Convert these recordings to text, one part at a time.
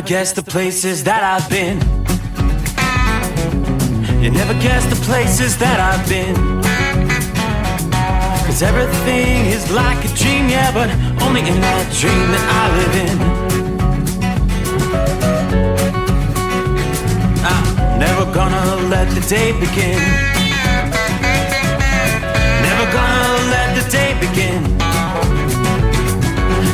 guess the places that I've been. You never guess the places that I've been. 'Cause everything is like a dream, yeah, but only in that dream that I live in. I'm never gonna let the day begin. Never gonna let the day begin.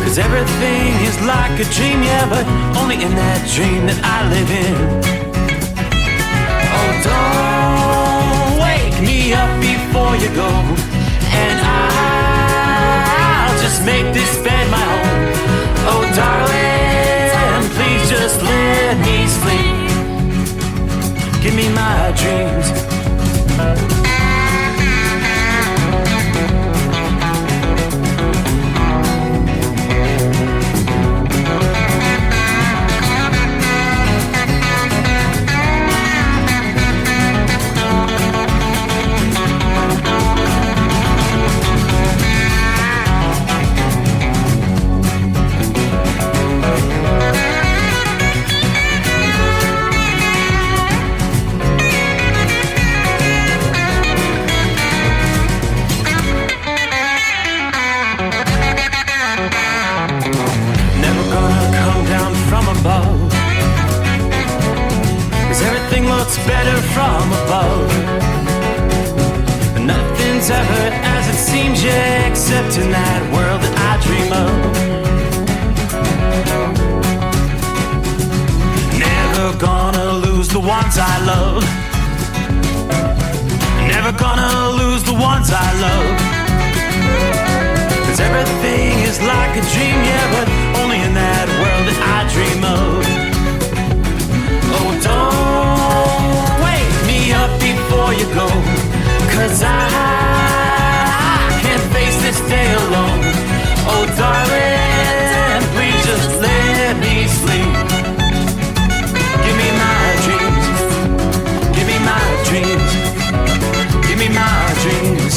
'Cause everything is like a dream, yeah, but only in that dream that I live in. Oh, don't wake me up before you go, and I'll just make this bed my home. Oh, darling, please just let me sleep. Give me my dreams. Better from above. Nothing's ever as it seems, yeah, except in that world that I dream of. Never gonna lose the ones I love. Never gonna lose the ones I love. 'Cause everything is like a dream, yeah, but only in that world that I dream of. Oh, don't wake me up before you go, 'cause I can't face this day alone. Oh, darling, please just let me sleep. Give me my dreams. Give me my dreams. Give me my dreams.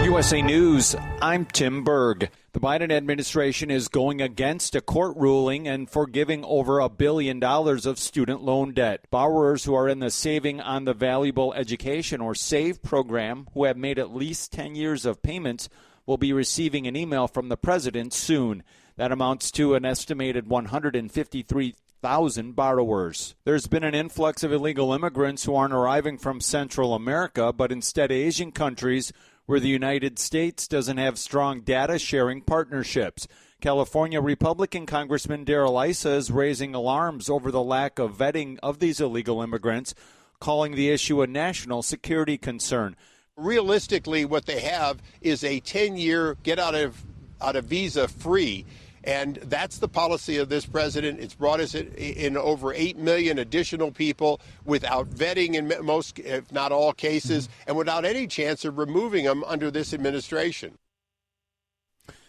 USA News, I'm Tim Berg. The Biden administration is going against a court ruling and forgiving over $1 billion of student loan debt. Borrowers who are in the Saving on the Valuable Education, or SAVE program, who have made at least 10 years of payments, will be receiving an email from the president soon. That amounts to an estimated 153,000 borrowers. There's been an influx of illegal immigrants who aren't arriving from Central America, but instead Asian countries where the United States doesn't have strong data-sharing partnerships. California Republican Congressman Darrell Issa is raising alarms over the lack of vetting of these illegal immigrants, calling the issue a national security concern. Realistically, what they have is a 10-year get-out-of-visa free. And that's the policy of this president. It's brought us in over 8 million additional people without vetting in most, if not all cases, and without any chance of removing them under this administration.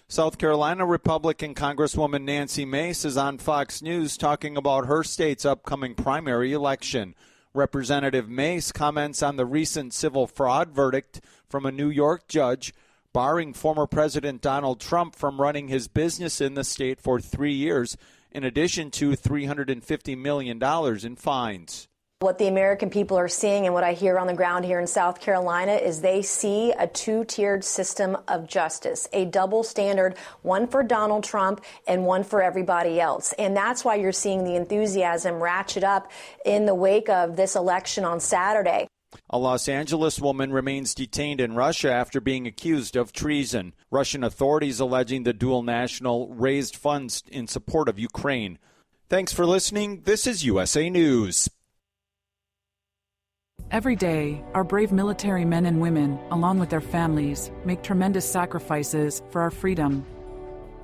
South Carolina Republican Congresswoman Nancy Mace is on Fox News talking about her state's upcoming primary election. Representative Mace comments on the recent civil fraud verdict from a New York judge barring former President Donald Trump from running his business in the state for 3 years, in addition to $350 million in fines. What the American people are seeing and what I hear on the ground here in South Carolina is they see a two-tiered system of justice, a double standard, one for Donald Trump and one for everybody else. And that's why you're seeing the enthusiasm ratchet up in the wake of this election on Saturday. A Los Angeles woman remains detained in Russia after being accused of treason. Russian authorities alleging the dual national raised funds in support of Ukraine. Thanks for listening. This is USA News. Every day, our brave military men and women, along with their families, make tremendous sacrifices for our freedom.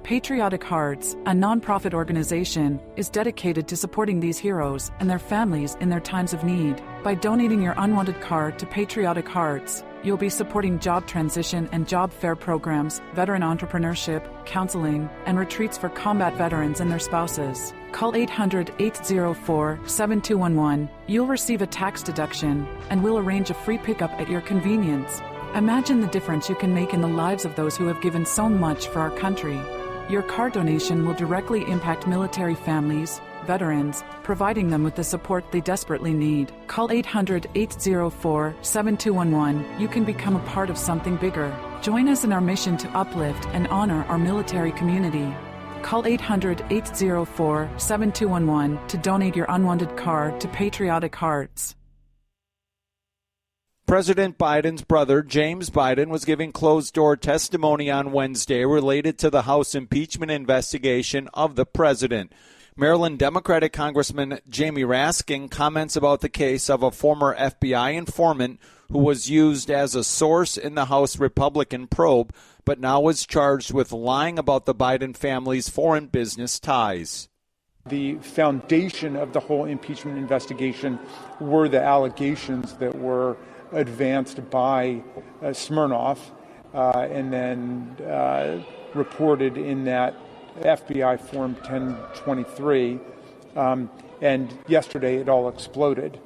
Patriotic Hearts, a nonprofit organization, is dedicated to supporting these heroes and their families in their times of need. By donating your unwanted card to Patriotic Hearts, you'll be supporting job transition and job fair programs, veteran entrepreneurship, counseling, and retreats for combat veterans and their spouses. Call 800-804-7211. You'll receive a tax deduction, and we'll arrange a free pickup at your convenience. Imagine the difference you can make in the lives of those who have given so much for our country. Your car donation will directly impact military families, veterans, providing them with the support they desperately need. Call 800-804-7211. You can become a part of something bigger. Join us in our mission to uplift and honor our military community. Call 800-804-7211 to donate your unwanted car to Patriotic Hearts. President Biden's brother, James Biden, was giving closed-door testimony on Wednesday related to the House impeachment investigation of the president. Maryland Democratic Congressman Jamie Raskin comments about the case of a former FBI informant who was used as a source in the House Republican probe, but now is charged with lying about the Biden family's foreign business ties. The foundation of the whole impeachment investigation were the allegations that were advanced by Smirnoff and then reported in that FBI Form 1023. And yesterday it all exploded.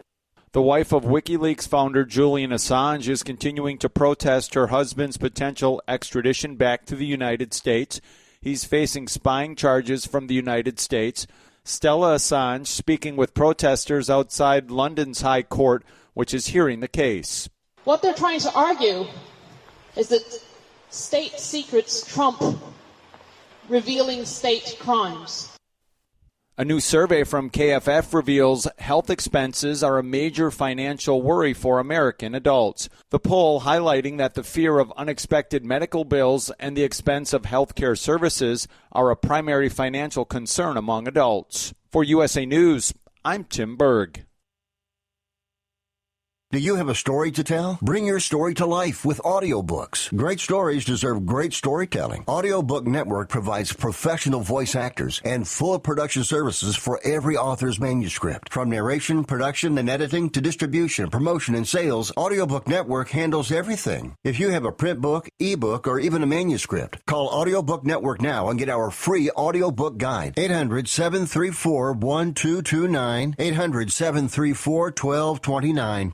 The wife of WikiLeaks founder Julian Assange is continuing to protest her husband's potential extradition back to the United States. He's facing spying charges from the United States. Stella Assange speaking with protesters outside London's High Court, which is hearing the case. What they're trying to argue is that state secrets trump revealing state crimes. A new survey from KFF reveals health expenses are a major financial worry for American adults. The poll highlighting that the fear of unexpected medical bills and the expense of health care services are a primary financial concern among adults. For USA News, I'm Tim Berg. Do you have a story to tell? Bring your story to life with audiobooks. Great stories deserve great storytelling. Audiobook Network provides professional voice actors and full production services for every author's manuscript. From narration, production, and editing to distribution, promotion, and sales, Audiobook Network handles everything. If you have a print book, ebook, or even a manuscript, call Audiobook Network now and get our free audiobook guide. 800-734-1229. 800-734-1229.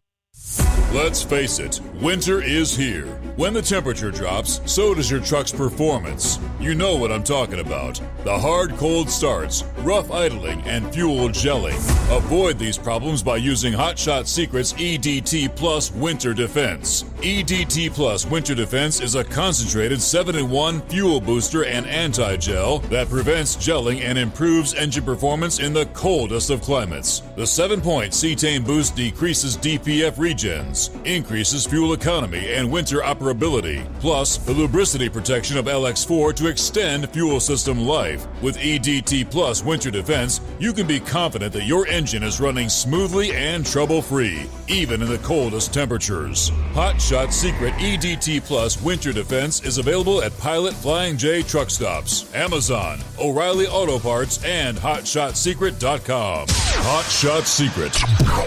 Let's face it, winter is here. When the temperature drops, so does your truck's performance. You know what I'm talking about. The hard cold starts, rough idling, and fuel gelling. Avoid these problems by using Hot Shot Secret's EDT Plus Winter Defense. EDT Plus Winter Defense is a concentrated 7-in-1 fuel booster and anti-gel that prevents gelling and improves engine performance in the coldest of climates. The 7-point cetane boost decreases DPF regens, increases fuel economy and winter operability, plus the lubricity protection of LX4 to extend fuel system life. With EDT Plus Winter Defense, you can be confident that your engine is running smoothly and trouble-free, even in the coldest temperatures. Hot Shot Secret EDT Plus Winter Defense is available at Pilot Flying J truck stops, Amazon, O'Reilly Auto Parts, and HotShotSecret.com. Hot Shot Secret,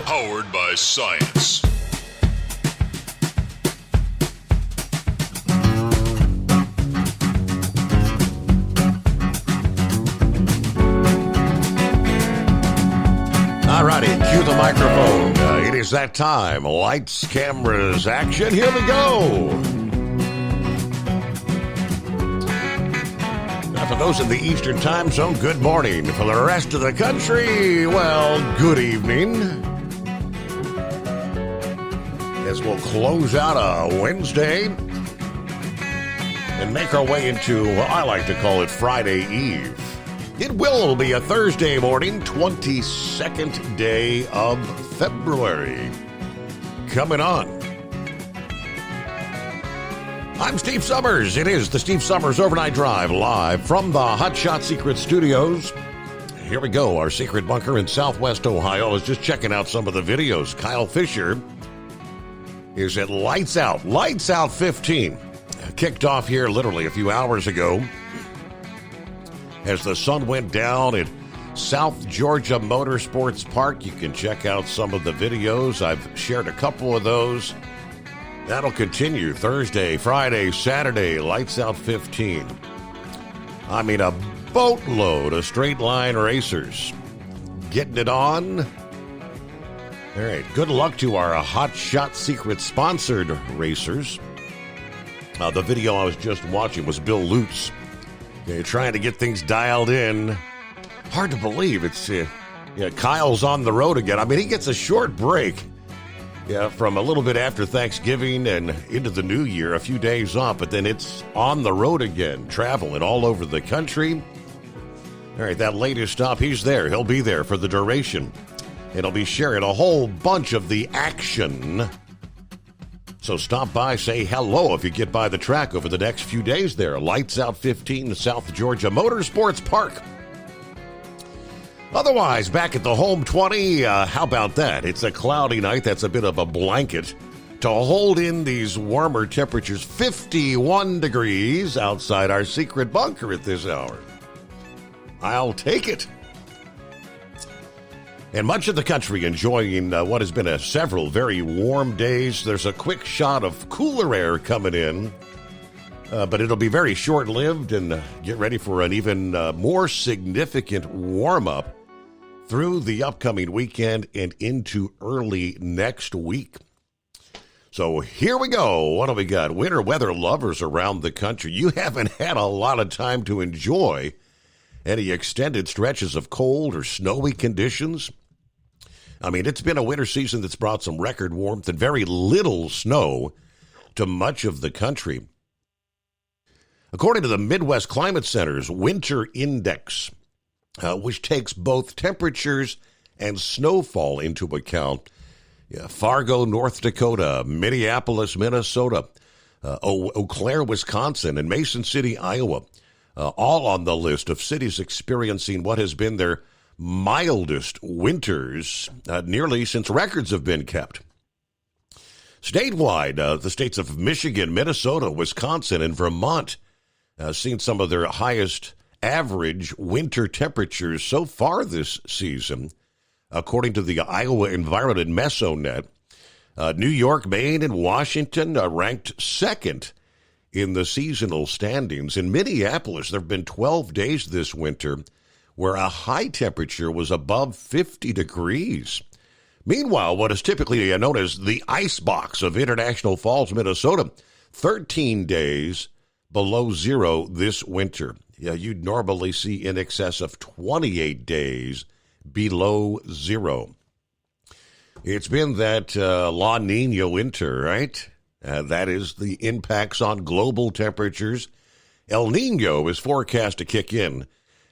powered by science. Alrighty, cue the microphone. It is that time. Lights, cameras, action. Here we go. Now, for those in the Eastern Time Zone, good morning. For the rest of the country, well, good evening. As we'll close out a Wednesday and make our way into, well, I like to call it Friday Eve. It will be a Thursday morning, 22nd day of February. Coming on. I'm Steve Summers. It is the Steve Summers Overnight Drive live from the Hot Shot Secret Studios. Here we go. Our secret bunker in Southwest Ohio. I was just checking out some of the videos. Kyle Fisher is at Lights Out. Lights Out 15. Kicked off here literally a few hours ago. As the sun went down at South Georgia Motorsports Park, you can check out some of the videos. I've shared a couple of those. That'll continue Thursday, Friday, Saturday, Lights Out 15. I mean, a boatload of straight line racers getting it on. All right, good luck to our Hot Shot Secret sponsored racers. The video I was just watching was Bill Lutz trying to get things dialed in. Hard to believe it's Kyle's on the road again. I mean, he gets a short break from a little bit after Thanksgiving and into the new year, a few days off, but then it's on the road again, traveling all over the country. All right, that latest stop, he's there. He'll be there for the duration. And he'll be sharing a whole bunch of the action. So stop by, say hello if you get by the track over the next few days there. Lights Out 15, South Georgia Motorsports Park. Otherwise, back at the home 20, how about that? It's a cloudy night. That's a bit of a blanket to hold in these warmer temperatures. 51 degrees outside our secret bunker at this hour. I'll take it. And much of the country enjoying what has been several very warm days. There's a quick shot of cooler air coming in, but it'll be very short-lived, and get ready for an even more significant warm-up through the upcoming weekend and into early next week. So here we go. What do we got? Winter weather lovers around the country, you haven't had a lot of time to enjoy any extended stretches of cold or snowy conditions. I mean, it's been a winter season that's brought some record warmth and very little snow to much of the country. According to the Midwest Climate Center's Winter Index, which takes both temperatures and snowfall into account, Fargo, North Dakota, Minneapolis, Minnesota, Eau Claire, Wisconsin, and Mason City, Iowa, all on the list of cities experiencing what has been their mildest winters nearly since records have been kept. Statewide, the states of Michigan, Minnesota, Wisconsin, and Vermont seen some of their highest average winter temperatures so far this season, according to the Iowa Environment Mesonet. New York, Maine, and Washington ranked second in the seasonal standings. In Minneapolis, there have been 12 days this winter where a high temperature was above 50 degrees. Meanwhile, what is typically known as the ice box of International Falls, Minnesota, 13 days below zero this winter. You'd normally see in excess of 28 days below zero. It's been that La Nina winter, right? That is the impacts on global temperatures. El Nino is forecast to kick in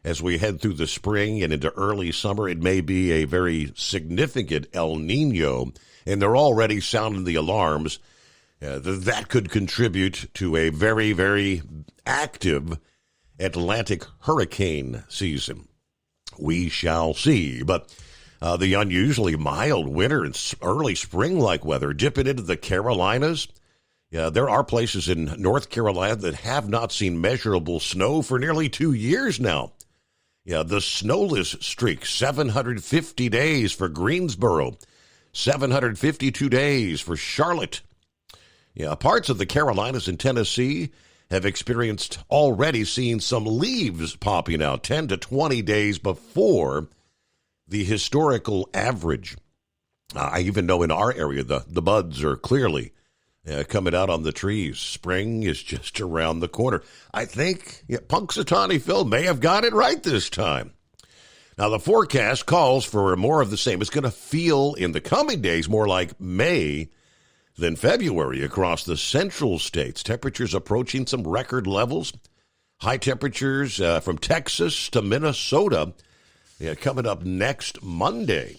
as we head through the spring and into early summer. It may be a very significant El Nino, and they're already sounding the alarms. That could contribute to a very, very active Atlantic hurricane season. We shall see. But the unusually mild winter and early spring-like weather dipping into the Carolinas. There are places in North Carolina that have not seen measurable snow for nearly 2 years now. The snowless streak, 750 days for Greensboro, 752 days for Charlotte. Parts of the Carolinas and Tennessee have experienced already seeing some leaves popping out 10 to 20 days before the historical average. I even know in our area the buds are clearly coming out on the trees. Spring is just around the corner. I think Punxsutawney Phil may have got it right this time. Now, the forecast calls for more of the same. It's going to feel in the coming days more like May than February across the central states. Temperatures approaching some record levels. High temperatures from Texas to Minnesota coming up next Monday.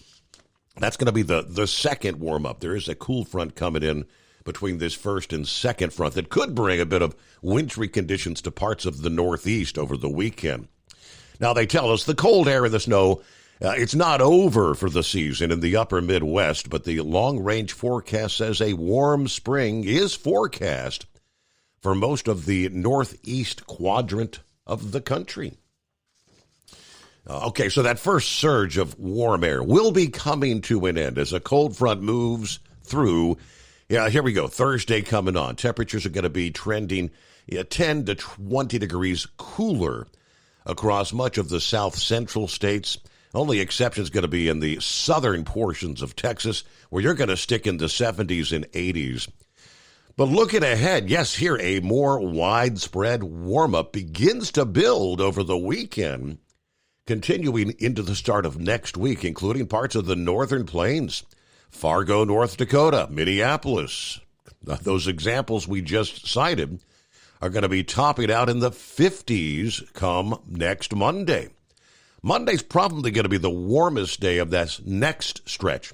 That's going to be the second warm-up. There is a cool front coming in between this first and second front that could bring a bit of wintry conditions to parts of the Northeast over the weekend. Now, they tell us the cold air and the snow, it's not over for the season in the upper Midwest, but the long-range forecast says a warm spring is forecast for most of the northeast quadrant of the country. Okay, so that first surge of warm air will be coming to an end as a cold front moves through. Here we go. Thursday coming on. Temperatures are going to be trending 10 to 20 degrees cooler across much of the south central states. Only exception is going to be in the southern portions of Texas, where you're going to stick in the 70s and 80s. But looking ahead, yes, here a more widespread warm-up begins to build over the weekend, continuing into the start of next week, including parts of the northern plains, Fargo, North Dakota, Minneapolis. Those examples we just cited are going to be topping out in the 50s come next Monday. Monday's probably going to be the warmest day of that next stretch.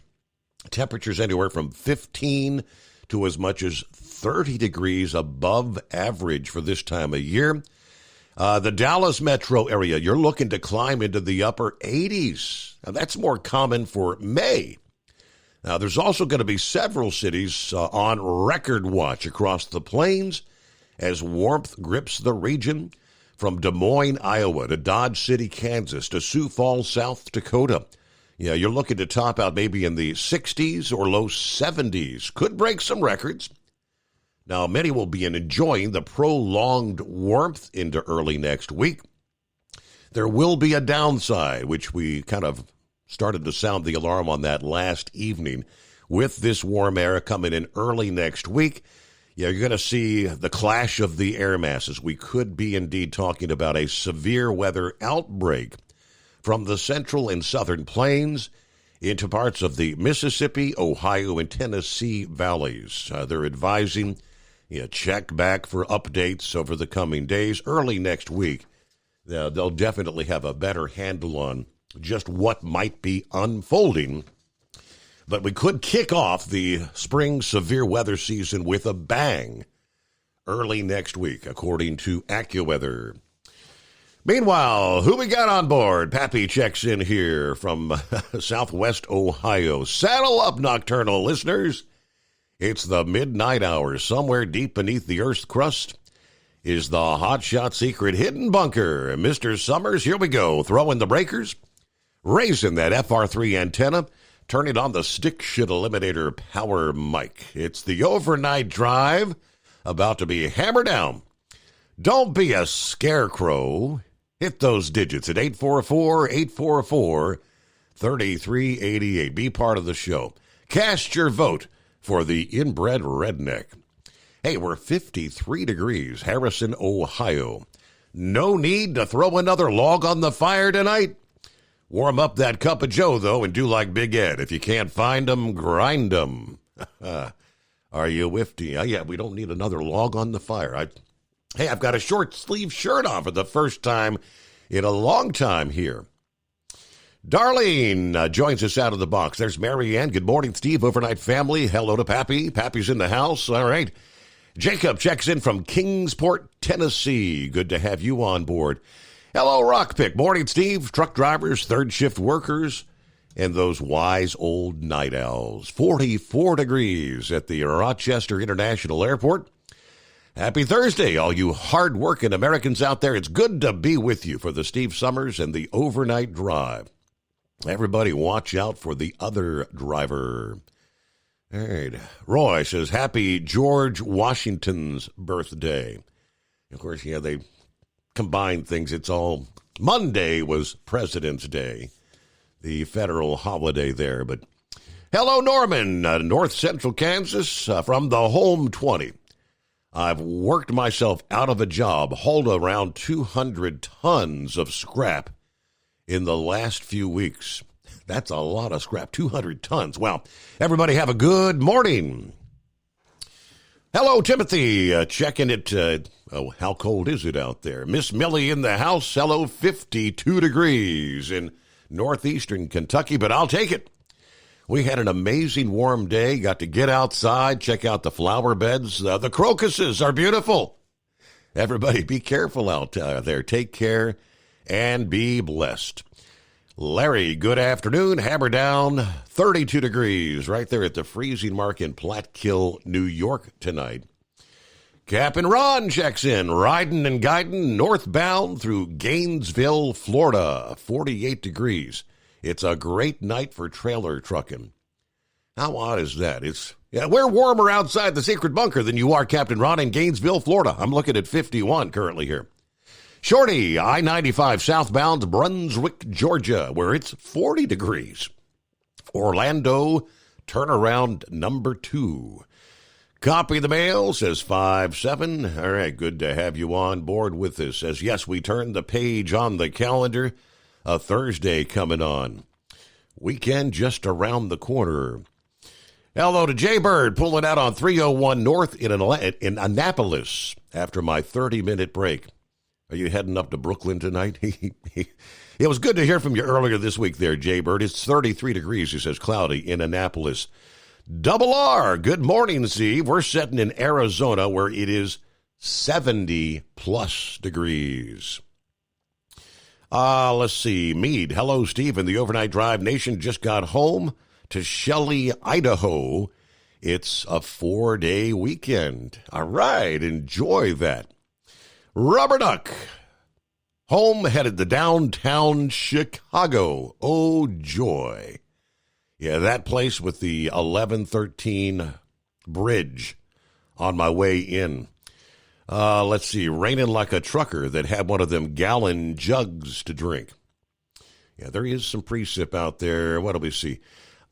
Temperatures anywhere from 15 to as much as 30 degrees above average for this time of year. The Dallas metro area, you're looking to climb into the upper 80s. Now, that's more common for May. Now, there's also going to be several cities on record watch across the plains as warmth grips the region, from Des Moines, Iowa, to Dodge City, Kansas, to Sioux Falls, South Dakota. Yeah, you're looking to top out maybe in the 60s or low 70s. Could break some records. Now, many will be enjoying the prolonged warmth into early next week. There will be a downside, which we kind of started to sound the alarm on that last evening. With this warm air coming in early next week, you're going to see the clash of the air masses. We could be indeed talking about a severe weather outbreak from the central and southern plains into parts of the Mississippi, Ohio, and Tennessee valleys. They're advising, check back for updates over the coming days. Early next week, they'll definitely have a better handle on just what might be unfolding. But we could kick off the spring severe weather season with a bang early next week, according to AccuWeather. Meanwhile, who we got on board? Pappy checks in here from Southwest Ohio. Saddle up, nocturnal listeners. It's the midnight hour. Somewhere deep beneath the Earth's crust is the hotshot secret hidden bunker. Mr. Summers, here we go. Throwing the breakers, raising that FR3 antenna, turning on the stick shit eliminator power mic. It's the overnight drive about to be hammered down. Don't be a scarecrow. Hit those digits at 844-844-3388. Be part of the show. Cast your vote for the inbred redneck. Hey, we're 53 degrees, Harrison, Ohio. No need to throw another log on the fire tonight. Warm up that cup of joe, though, and do like Big Ed. If you can't find 'em, grind 'em. Are you whiffy? Yeah, we don't need another log on the fire. I've got a short sleeve shirt on for the first time in a long time here. Darlene joins us out of the box. There's Marianne. Good morning, Steve. Overnight family. Hello to Pappy. Pappy's in the house. All right. Jacob checks in from Kingsport, Tennessee. Good to have you on board. Hello, Rockpick. Morning, Steve. Truck drivers, third shift workers, and those wise old night owls. 44 degrees at the Rochester International Airport. Happy Thursday, all you hard-working Americans out there. It's good to be with you for the Steve Summers and the overnight drive. Everybody watch out for the other driver. All right. Roy says, happy George Washington's birthday. Of course, they combine things. It's all Monday was President's Day, the federal holiday there. But hello, Norman, North Central Kansas, from the home 20. I've worked myself out of a job, hauled around 200 tons of scrap in the last few weeks. That's a lot of scrap, 200 tons. Wow. Everybody have a good morning. Hello, Timothy. Checking it. How cold is it out there? Miss Millie in the house. Hello, 52 degrees in northeastern Kentucky, but I'll take it. We had an amazing warm day. Got to get outside, check out the flower beds. The crocuses are beautiful. Everybody be careful out there. Take care and be blessed. Larry, good afternoon. Hammer down, 32 degrees right there at the freezing mark in Platkill, New York tonight. Captain Ron checks in, riding and guiding northbound through Gainesville, Florida, 48 degrees. It's a great night for trailer trucking. How odd is that? We're warmer outside the secret bunker than you are, Captain Ron, in Gainesville, Florida. I'm looking at 51 currently here. Shorty, I-95 southbound Brunswick, Georgia, where it's 40 degrees. Orlando, turnaround number 2. Copy the mail, says 5-7. All right, good to have you on board with us. Says, yes, we turned the page on the calendar. A Thursday coming on. Weekend just around the corner. Hello to Jay Bird, pulling out on 301 North in Annapolis after my 30-minute break. Are you heading up to Brooklyn tonight? It was good to hear from you earlier this week there, Jay Bird. It's 33 degrees, he says, cloudy in Annapolis. Double R, good morning, Steve. We're sitting in Arizona where it is 70-plus degrees. Let's see. Meade, hello, Steve. And the Overnight Drive Nation just got home to Shelley, Idaho. It's a 4-day weekend. All right, enjoy that. Rubber Duck, home headed to downtown Chicago. Oh, joy. Yeah, that place with the 1113 bridge on my way in. Let's see, raining like a trucker that had one of them gallon jugs to drink. Yeah, there is some precip out there. What do we see?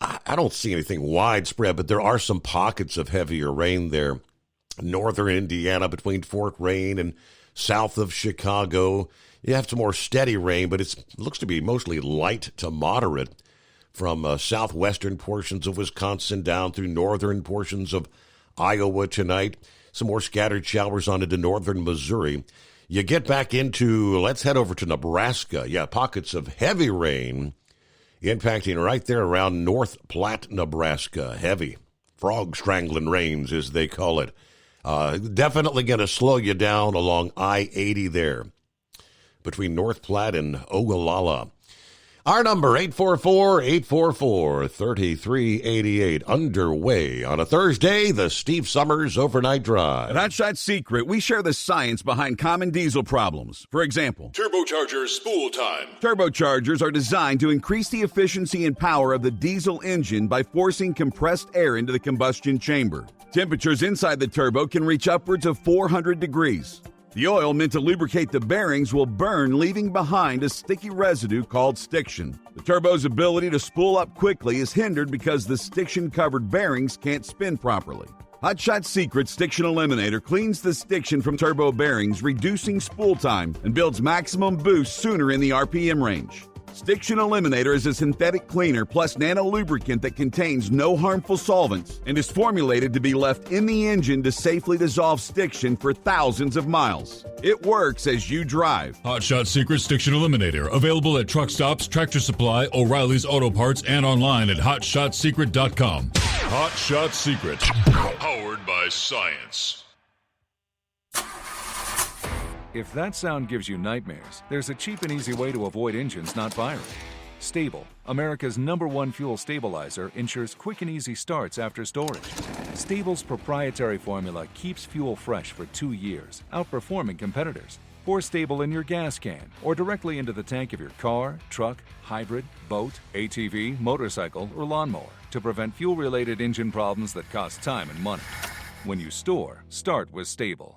I don't see anything widespread, but there are some pockets of heavier rain there. Northern Indiana between Fort Wayne and south of Chicago. You have some more steady rain, but it looks to be mostly light to moderate from southwestern portions of Wisconsin down through northern portions of Iowa tonight. Some more scattered showers on into northern Missouri. You get back into, let's head over to Nebraska. Yeah, pockets of heavy rain impacting right there around North Platte, Nebraska. Heavy frog strangling rains, as they call it. Definitely going to slow you down along I-80 there between North Platte and Ogallala. Our number, 844-844-3388. Underway on a Thursday, the Steve Summers Overnight Drive. At Hot Shot Secret, we share the science behind common diesel problems. For example, Turbochargers spool time. Turbochargers are designed to increase the efficiency and power of the diesel engine by forcing compressed air into the combustion chamber. Temperatures inside the turbo can reach upwards of 400 degrees. The oil meant to lubricate the bearings will burn, leaving behind a sticky residue called stiction. The turbo's ability to spool up quickly is hindered because the stiction-covered bearings can't spin properly. Hot Shot Secret Stiction Eliminator cleans the stiction from turbo bearings, reducing spool time, and builds maximum boost sooner in the RPM range. Stiction Eliminator is a synthetic cleaner plus nano-lubricant that contains no harmful solvents and is formulated to be left in the engine to safely dissolve stiction for thousands of miles. It works as you drive. Hot Shot Secret Stiction Eliminator. Available at truck stops, Tractor Supply, O'Reilly's Auto Parts, and online at HotShotSecret.com. Hot Shot Secret. Powered by science. If that sound gives you nightmares, there's a cheap and easy way to avoid engines not firing. Stable, America's #1 fuel stabilizer, ensures quick and easy starts after storage. Stable's proprietary formula keeps fuel fresh for 2 years, outperforming competitors. Pour Stable in your gas can or directly into the tank of your car, truck, hybrid, boat, ATV, motorcycle, or lawnmower to prevent fuel-related engine problems that cost time and money. When you store, start with Stable.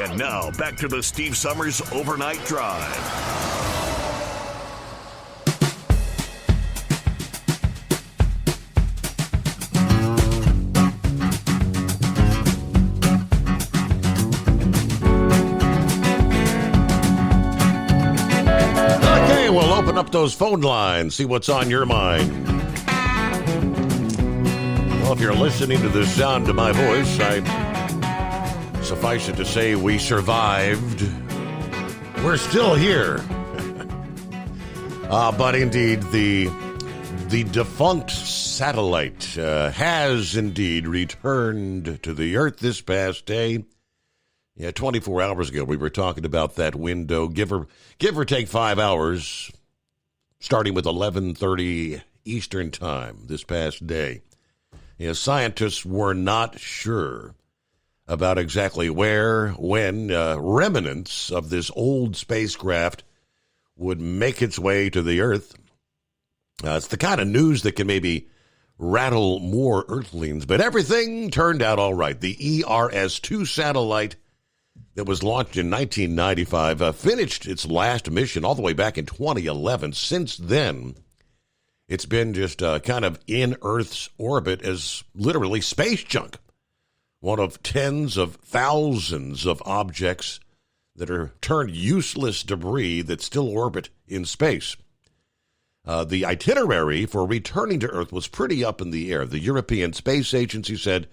And now, back to the Steve Summers Overnight Drive. Okay, we'll open up those phone lines, see what's on your mind. Well, if you're listening to the sound of my voice, suffice it to say, we survived. We're still here. But indeed, the defunct satellite has indeed returned to the Earth this past day. Yeah, 24 hours ago, we were talking about that window, give or take 5 hours, starting with 11:30 Eastern Time this past day. Yeah, scientists were not sure about exactly where, when remnants of this old spacecraft would make its way to the Earth. It's the kind of news that can maybe rattle more Earthlings, but everything turned out all right. The ERS-2 satellite that was launched in 1995 finished its last mission all the way back in 2011. Since then, it's been just kind of in Earth's orbit as literally space junk. One of tens of thousands of objects that are turned useless debris that still orbit in space. The itinerary for returning to Earth was pretty up in the air. The European Space Agency said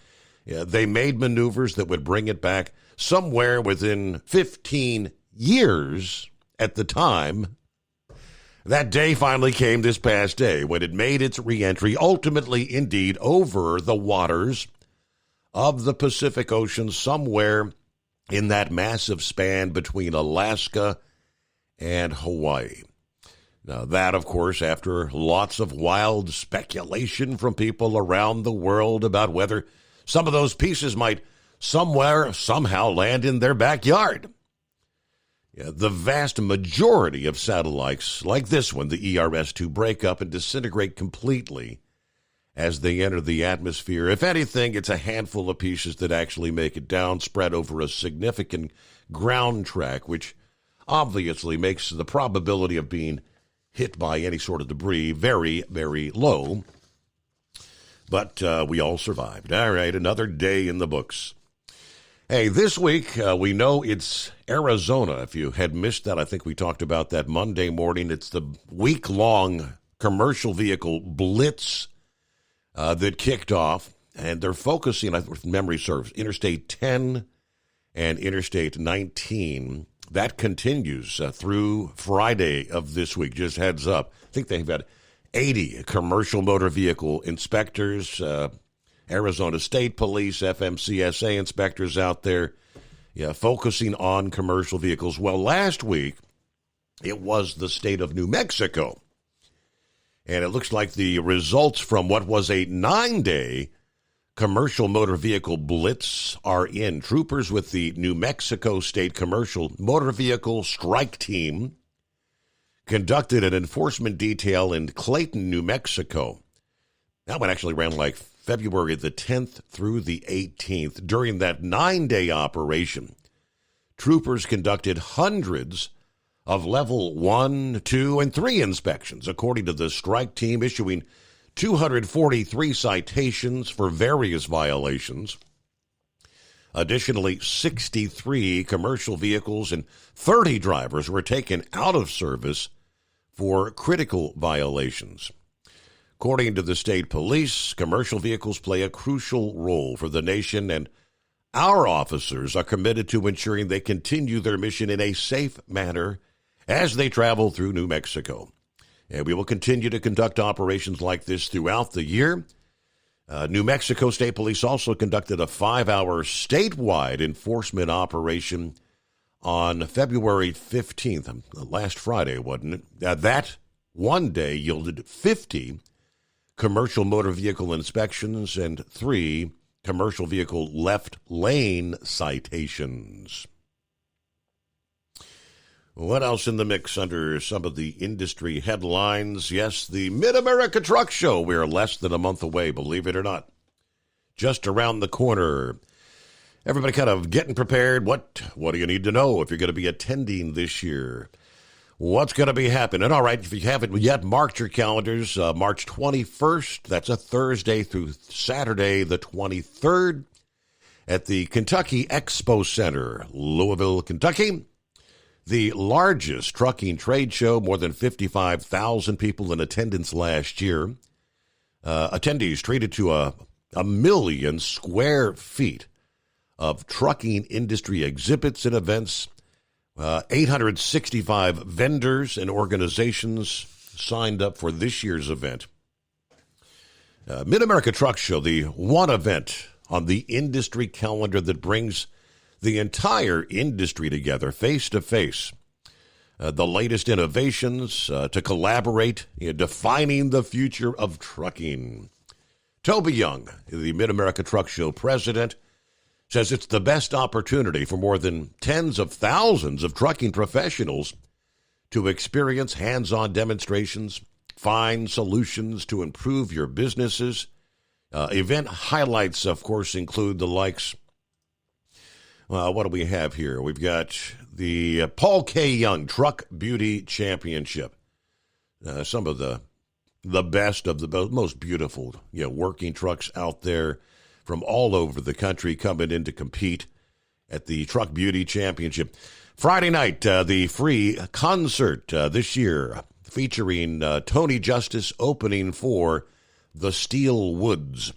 they made maneuvers that would bring it back somewhere within 15 years at the time. That day finally came this past day when it made its reentry, ultimately, indeed, over the waters of the Pacific Ocean, somewhere in that massive span between Alaska and Hawaii. Now, that, of course, after lots of wild speculation from people around the world about whether some of those pieces might somewhere, somehow land in their backyard. The vast majority of satellites like this one, the ERS-2, break up and disintegrate completely as they enter the atmosphere. If anything, it's a handful of pieces that actually make it down, spread over a significant ground track, which obviously makes the probability of being hit by any sort of debris very, very low. But we all survived. All right, another day in the books. Hey, this week, we know it's Arizona. If you had missed that, I think we talked about that Monday morning. It's the week-long commercial vehicle blitz that kicked off, and they're focusing, if memory serves, Interstate 10 and Interstate 19. That continues through Friday of this week. Just heads up. I think they've had 80 commercial motor vehicle inspectors, Arizona State Police, FMCSA inspectors out there, focusing on commercial vehicles. Well, last week, it was the state of New Mexico. And it looks like the results from what was a 9-day commercial motor vehicle blitz are in. Troopers with the New Mexico State Commercial Motor Vehicle Strike Team conducted an enforcement detail in Clayton, New Mexico. That one actually ran like February the 10th through the 18th. During that 9-day operation, troopers conducted hundreds of level 1, 2, and 3 inspections, according to the strike team, issuing 243 citations for various violations. Additionally, 63 commercial vehicles and 30 drivers were taken out of service for critical violations. According to the state police, commercial vehicles play a crucial role for the nation, and our officers are committed to ensuring they continue their mission in a safe manner as they travel through New Mexico. And we will continue to conduct operations like this throughout the year. New Mexico State Police also conducted a 5-hour statewide enforcement operation on February 15th, last Friday, wasn't it? That one day yielded 50 commercial motor vehicle inspections and 3 commercial vehicle left lane citations. What else in the mix under some of the industry headlines? Yes, the Mid-America Truck Show. We're less than a month away, believe it or not. Just around the corner. Everybody kind of getting prepared. What do you need to know if you're going to be attending this year? What's going to be happening? All right, if you haven't yet marked your calendars, March 21st, that's a Thursday through Saturday the 23rd at the Kentucky Expo Center, Louisville, Kentucky. The largest trucking trade show, more than 55,000 people in attendance last year. Attendees treated to a million square feet of trucking industry exhibits and events. 865 vendors and organizations signed up for this year's event. Mid-America Truck Show, the one event on the industry calendar that brings the entire industry together face-to-face. The latest innovations to collaborate in defining the future of trucking. Toby Young, the Mid-America Truck Show president, says it's the best opportunity for more than tens of thousands of trucking professionals to experience hands-on demonstrations, find solutions to improve your businesses. Event highlights, of course, include the likes What do we have here? We've got the Paul K. Young Truck Beauty Championship. Some of the best of the most beautiful, working trucks out there from all over the country coming in to compete at the Truck Beauty Championship. Friday night, the free concert this year featuring Tony Justice opening for the Steel Woods.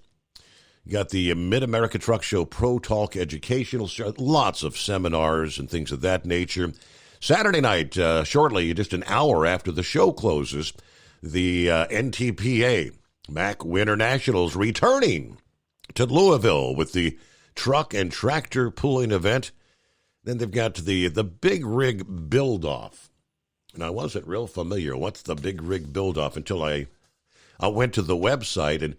You got the Mid-America Truck Show Pro Talk Educational, lots of seminars and things of that nature. Saturday night, shortly, just an hour after the show closes, the NTPA Mac Winter Nationals returning to Louisville with the truck and tractor pulling event. Then they've got the Big Rig Build-Off. And I wasn't real familiar. What's the Big Rig Build-Off until I went to the website. And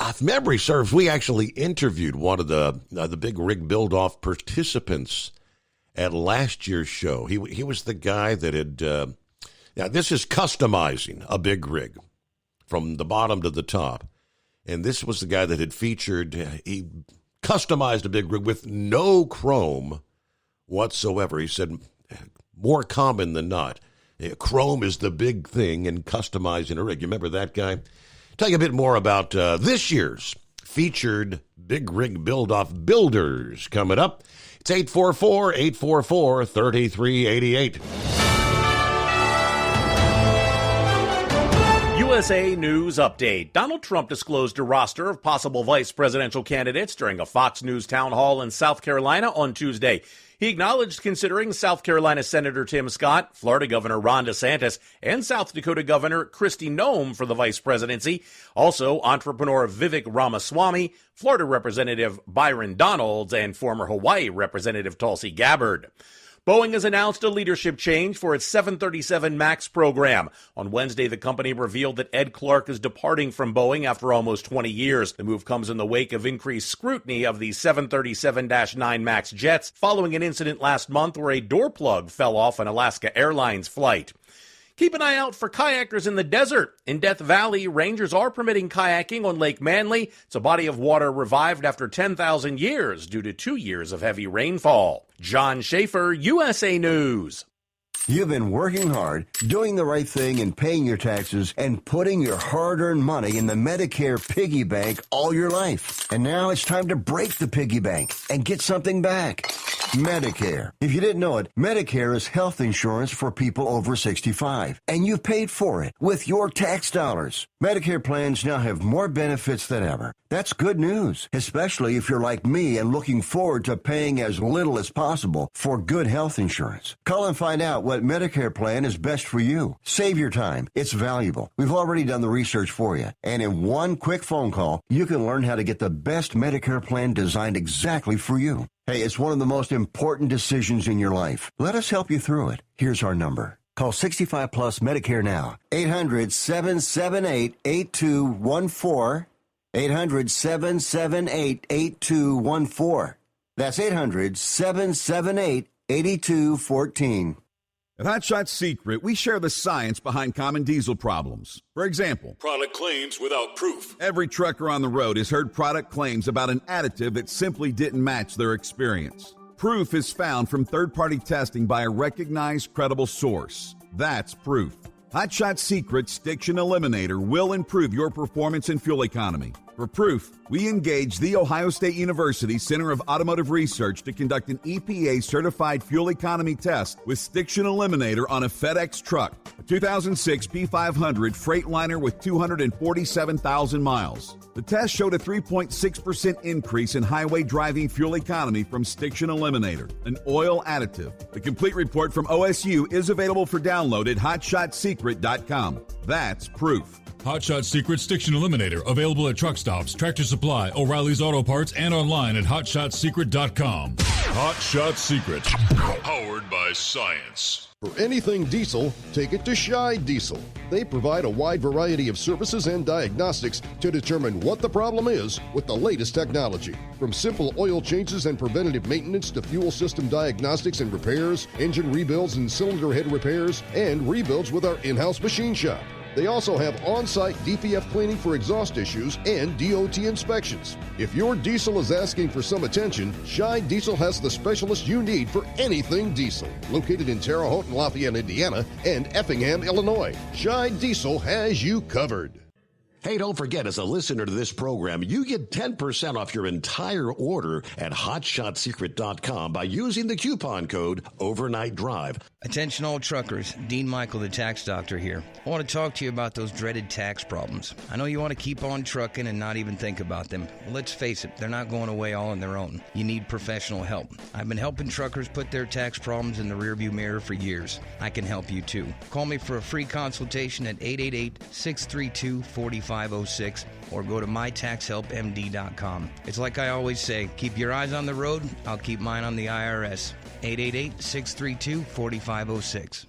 if memory serves, we actually interviewed one of the Big Rig Build-Off participants at last year's show. He was the guy that had, now this is customizing a big rig from the bottom to the top. And this was the guy that had featured, he customized a big rig with no chrome whatsoever. He said, more common than not. Chrome is the big thing in customizing a rig. You remember that guy? Tell you a bit more about this year's featured Big Rig Build-Off builders coming up. It's 844-844-3388. USA News Update. Donald Trump disclosed a roster of possible vice presidential candidates during a Fox News town hall in South Carolina on Tuesday. He acknowledged considering South Carolina Senator Tim Scott, Florida Governor Ron DeSantis, and South Dakota Governor Kristi Noem for the vice presidency. Also, entrepreneur Vivek Ramaswamy, Florida Representative Byron Donalds, and former Hawaii Representative Tulsi Gabbard. Boeing has announced a leadership change for its 737 MAX program. On Wednesday, the company revealed that Ed Clark is departing from Boeing after almost 20 years. The move comes in the wake of increased scrutiny of the 737-9 MAX jets following an incident last month where a door plug fell off an Alaska Airlines flight. Keep an eye out for kayakers in the desert. In Death Valley, rangers are permitting kayaking on Lake Manly. It's a body of water revived after 10,000 years due to 2 years of heavy rainfall. John Schaefer, USA News. You've been working hard, doing the right thing, and paying your taxes, and putting your hard-earned money in the Medicare piggy bank all your life. And now it's time to break the piggy bank and get something back. Medicare. If you didn't know it, Medicare is health insurance for people over 65, and you've paid for it with your tax dollars. Medicare plans now have more benefits than ever. That's good news, especially if you're like me and looking forward to paying as little as possible for good health insurance. Call and find out what Medicare plan is best for you. Save your time. It's valuable. We've already done the research for you. And in one quick phone call, you can learn how to get the best Medicare plan designed exactly for you. Hey, it's one of the most important decisions in your life. Let us help you through it. Here's our number. Call 65 Plus Medicare now. 800-778-8214. 800-778-8214. That's 800-778-8214. At Hot Shot Secret, we share the science behind common diesel problems. For example, product claims without proof. Every trucker on the road has heard product claims about an additive that simply didn't match their experience. Proof is found from third-party testing by a recognized, credible source. That's proof. Hot Shot Secret's Stiction Eliminator will improve your performance and fuel economy. For proof, we engaged the Ohio State University Center of Automotive Research to conduct an EPA-certified fuel economy test with Stiction Eliminator on a FedEx truck, a 2006 P500 Freightliner with 247,000 miles. The test showed a 3.6% increase in highway driving fuel economy from Stiction Eliminator, an oil additive. The complete report from OSU is available for download at hotshotsecret.com. That's proof. Hot Shot Secret Stiction Eliminator, available at truck stops, Tractor Supply, O'Reilly's Auto Parts, and online at hotshotsecret.com. Hot Shot Secret, powered by science. For anything diesel, take it to Shy Diesel. They provide a wide variety of services and diagnostics to determine what the problem is with the latest technology. From simple oil changes and preventative maintenance to fuel system diagnostics and repairs, engine rebuilds and cylinder head repairs, and rebuilds with our in-house machine shop. They also have on-site DPF cleaning for exhaust issues and DOT inspections. If your diesel is asking for some attention, Shine Diesel has the specialist you need for anything diesel. Located in Terre Haute and Lafayette, Indiana, and Effingham, Illinois, Shine Diesel has you covered. Hey, don't forget, as a listener to this program, you get 10% off your entire order at HotShotSecret.com by using the coupon code Overnight Drive. Attention all truckers, Dean Michael, the tax doctor here. I want to talk to you about those dreaded tax problems. I know you want to keep on trucking and not even think about them. Well, let's face it, they're not going away all on their own. You need professional help. I've been helping truckers put their tax problems in the rearview mirror for years. I can help you too. Call me for a free consultation at 888-632-4506 or go to mytaxhelpmd.com. It's like I always say, keep your eyes on the road, I'll keep mine on the IRS. 888-632-4506.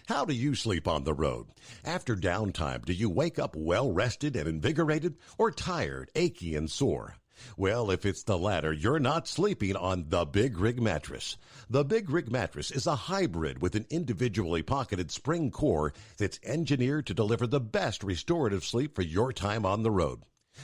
How do you sleep on the road? After downtime, do you wake up well-rested and invigorated or tired, achy, and sore? Well, if it's the latter, you're not sleeping on the Big Rig Mattress. The Big Rig Mattress is a hybrid with an individually pocketed spring core that's engineered to deliver the best restorative sleep for your time on the road.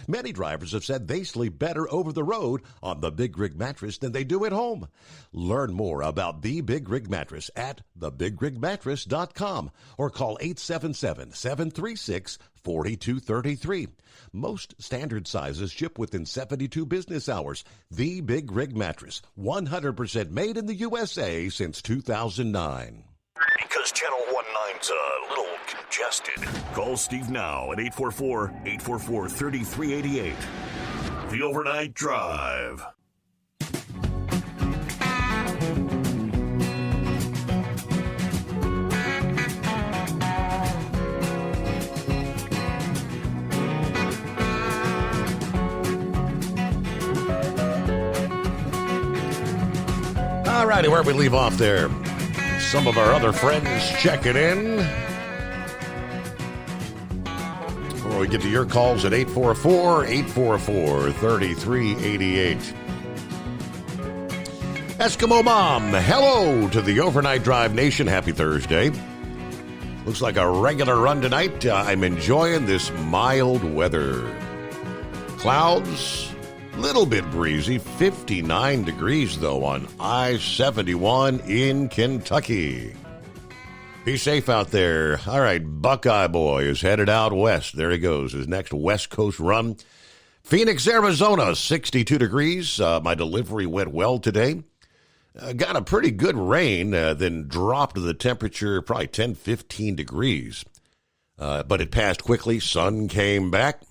Many drivers have said they sleep better over the road on the Big Rig Mattress than they do at home. Learn more about the Big Rig Mattress at thebigrigmattress.com or call 877-736-4233. Most standard sizes ship within 72 business hours. The Big Rig Mattress, 100% made in the USA since 2009. Because Channel 19's a little congested. Call Steve now at 844-844-3388. The Overnight Drive. All righty, where we leave off there. Some of our other friends checking in. Before we get to your calls at 844-844-3388. Eskimo Mom, hello to the Overnight Drive Nation. Happy Thursday. Looks like a regular run tonight. I'm enjoying this mild weather. Clouds, little bit breezy. 59 degrees, though, on I-71 in Kentucky. Be safe out there. All right, Buckeye Boy is headed out west. There he goes, his next West Coast run. Phoenix, Arizona, 62 degrees. My delivery went well today. Got a pretty good rain, then dropped the temperature probably 10, 15 degrees. But it passed quickly. Sun came back.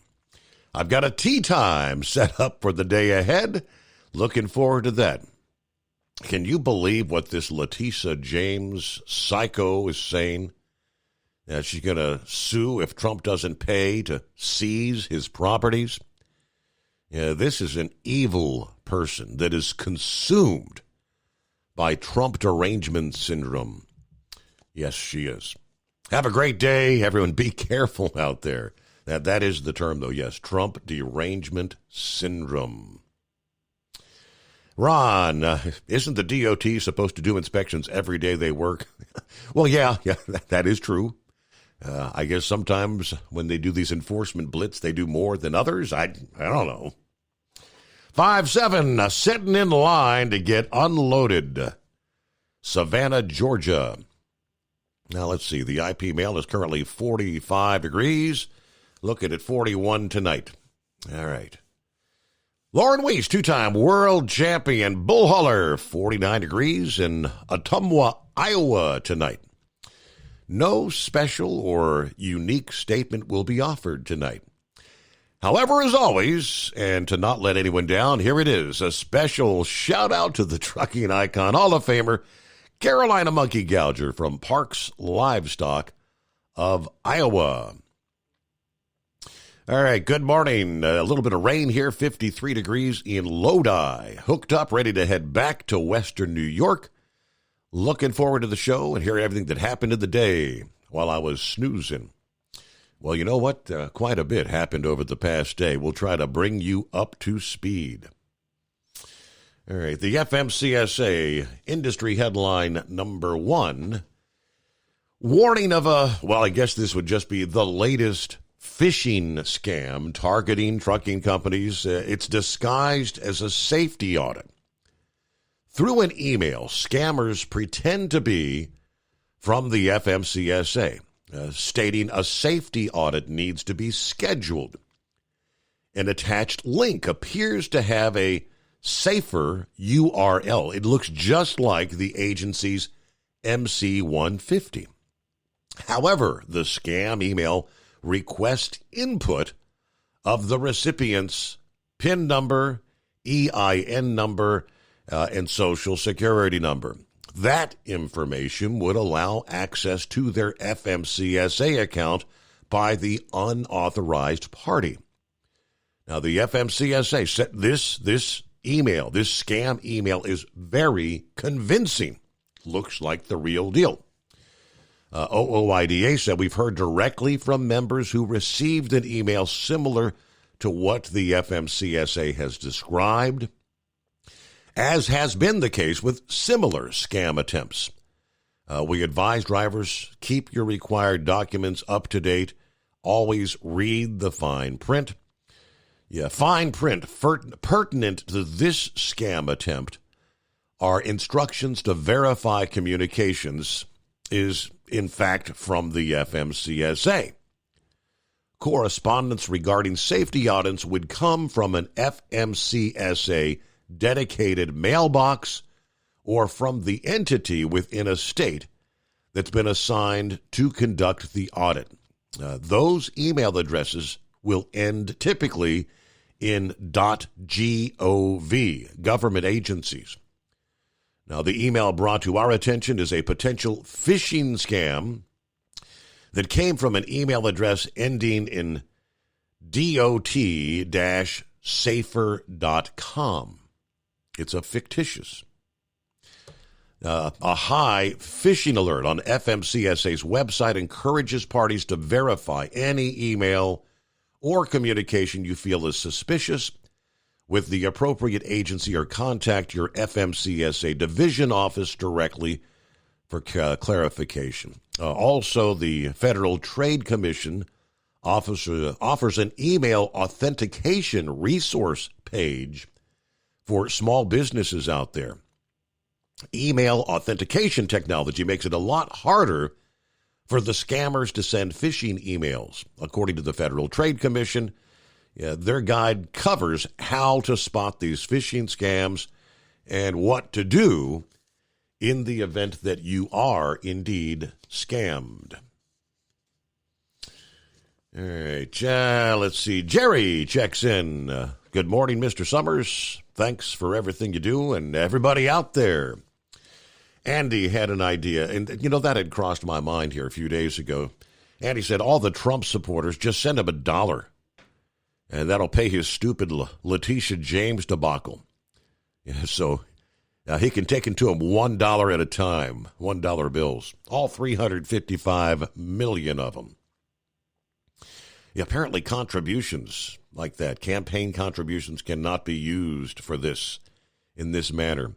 I've got a tea time set up for the day ahead. Looking forward to that. Can you believe what this Letitia James psycho is saying? She's going to sue if Trump doesn't pay to seize his properties. Yeah, this is an evil person that is consumed by Trump derangement syndrome. Yes, she is. Have a great day. Everyone be careful out there. That is the term, though, yes. Trump derangement syndrome. Ron, isn't the DOT supposed to do inspections every day they work? Well, yeah, that is true. I guess sometimes when they do these enforcement blitz, they do more than others. I don't know. 5-7, sitting in line to get unloaded. Savannah, Georgia. Now, let's see. The IP mail is currently 45 degrees. Looking at 41 tonight. All right. Lauren Weiss, two-time world champion bull hauler, 49 degrees in Ottumwa, Iowa tonight. No special or unique statement will be offered tonight. However, as always, and to not let anyone down, here it is, a special shout-out to the trucking icon, Hall of Famer, Carolina Monkey Gouger from Parks Livestock of Iowa. All right, good morning. A little bit of rain here, 53 degrees in Lodi. Hooked up, ready to head back to Western New York. Looking forward to the show and hearing everything that happened in the day while I was snoozing. Well, you know what? Quite a bit happened over the past day. We'll try to bring you up to speed. All right, the FMCSA industry headline number one. Warning of I guess this would just be the latest phishing scam targeting trucking companies. It's disguised as a safety audit. Through an email, scammers pretend to be from the FMCSA, stating a safety audit needs to be scheduled. An attached link appears to have a safer URL. It looks just like the agency's MC150. However, the scam email requests input of the recipient's PIN number, EIN number, and social security number. That information would allow access to their FMCSA account by the unauthorized party. Now, the FMCSA said this scam email is very convincing. Looks like the real deal. OOIDA said we've heard directly from members who received an email similar to what the FMCSA has described, as has been the case with similar scam attempts. We advise drivers, keep your required documents up to date. Always read the fine print. Fine print pertinent to this scam attempt are instructions to verify communications is, in fact, from the FMCSA. Correspondence regarding safety audits would come from an FMCSA dedicated mailbox or from the entity within a state that's been assigned to conduct the audit. Those email addresses will end typically in .gov, government agencies. Now, the email brought to our attention is a potential phishing scam that came from an email address ending in dot-safer.com. It's a fictitious. A high phishing alert on FMCSA's website encourages parties to verify any email or communication you feel is suspicious with the appropriate agency or contact your FMCSA division office directly for clarification. Also, the Federal Trade Commission offers an email authentication resource page for small businesses out there. Email authentication technology makes it a lot harder for the scammers to send phishing emails. According to the Federal Trade Commission, their guide covers how to spot these phishing scams and what to do in the event that you are indeed scammed. All right, let's see. Jerry checks in. Good morning, Mr. Summers. Thanks for everything you do and everybody out there. Andy had an idea, and that had crossed my mind here a few days ago. Andy said all the Trump supporters just send him $1. And that'll pay his stupid Letitia James debacle. So he can take it to him $1 at a time, $1 bills, all 355 million of them. Apparently contributions like that, campaign contributions, cannot be used for this in this manner.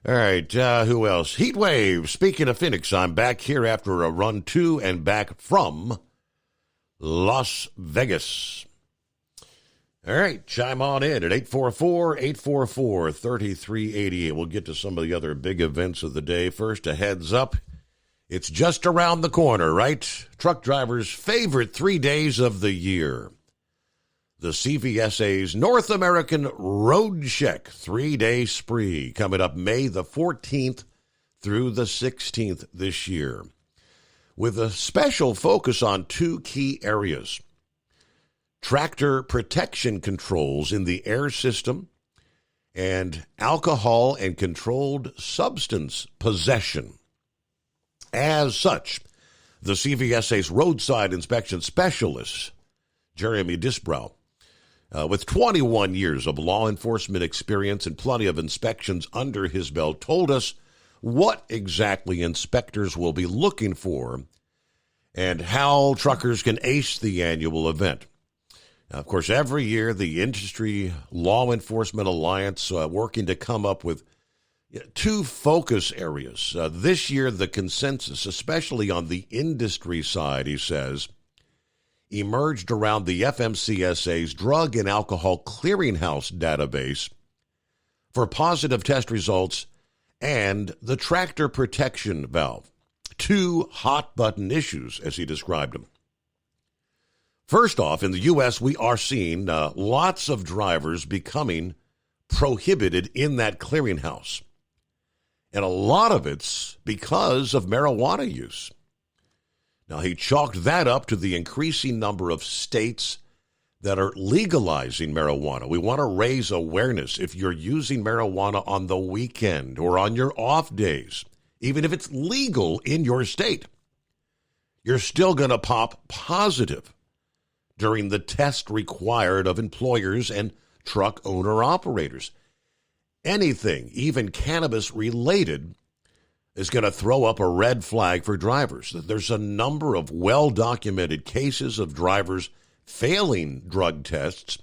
All right, who else? Heatwave. Speaking of Phoenix, I'm back here after a run to and back from Las Vegas. All right, chime on in at 844-844-3388. We'll get to some of the other big events of the day. First, a heads up. It's just around the corner, right? Truck drivers' favorite 3 days of the year. The CVSA's North American Road Check 3-day spree coming up May the 14th through the 16th this year, with a special focus on 2 key areas: tractor protection controls in the air system and alcohol and controlled substance possession. As such, the CVSA's roadside inspection specialist, Jeremy Disbrow, with 21 years of law enforcement experience and plenty of inspections under his belt, told us what exactly inspectors will be looking for and how truckers can ace the annual event. Now, of course, every year the Industry Law Enforcement Alliance working to come up with Two focus areas. This year, the consensus, especially on the industry side, he says, emerged around the FMCSA's Drug and Alcohol Clearinghouse database for positive test results and the tractor protection valve. Two hot-button issues, as he described them. First off, in the U.S., we are seeing lots of drivers becoming prohibited in that clearinghouse. And a lot of it's because of marijuana use. Now, he chalked that up to the increasing number of states that are legalizing marijuana. We want to raise awareness. If you're using marijuana on the weekend or on your off days, even if it's legal in your state, you're still going to pop positive during the test required of employers and truck owner-operators. Anything, even cannabis-related, is going to throw up a red flag for drivers. There's a number of well-documented cases of drivers failing drug tests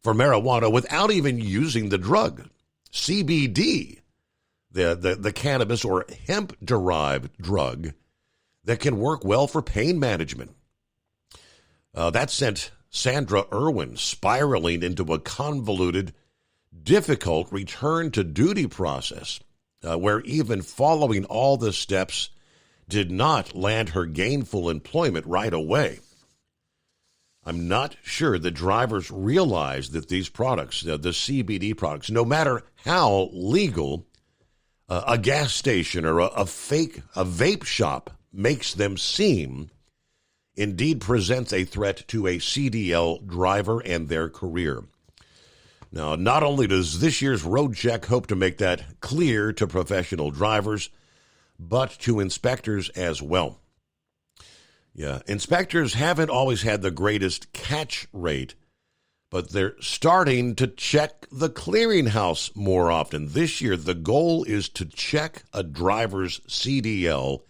for marijuana without even using the drug. CBD, the cannabis or hemp-derived drug that can work well for pain management. That sent Sandra Irwin spiraling into a convoluted, difficult return-to-duty process where even following all the steps did not land her gainful employment right away. I'm not sure that drivers realize that these products, the CBD products, no matter how legal a gas station or a vape shop makes them seem, indeed presents a threat to a CDL driver and their career. Now, not only does this year's road check hope to make that clear to professional drivers, but to inspectors as well. Yeah, inspectors haven't always had the greatest catch rate, but they're starting to check the clearinghouse more often. This year, the goal is to check a driver's CDL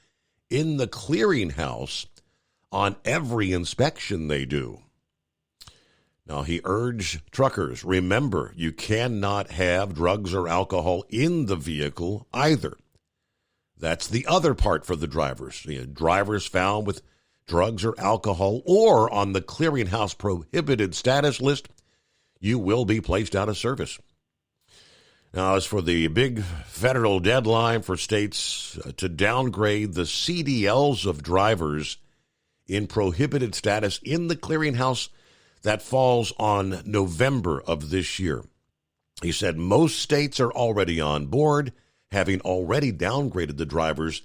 in the clearinghouse on every inspection they do. Now, he urged truckers, remember, you cannot have drugs or alcohol in the vehicle either. That's the other part for the drivers. Drivers found with drugs or alcohol or on the clearinghouse prohibited status list, you will be placed out of service. Now, as for the big federal deadline for states to downgrade the CDLs of drivers in prohibited status in the clearinghouse, that falls on November of this year. He said most states are already on board, having already downgraded the drivers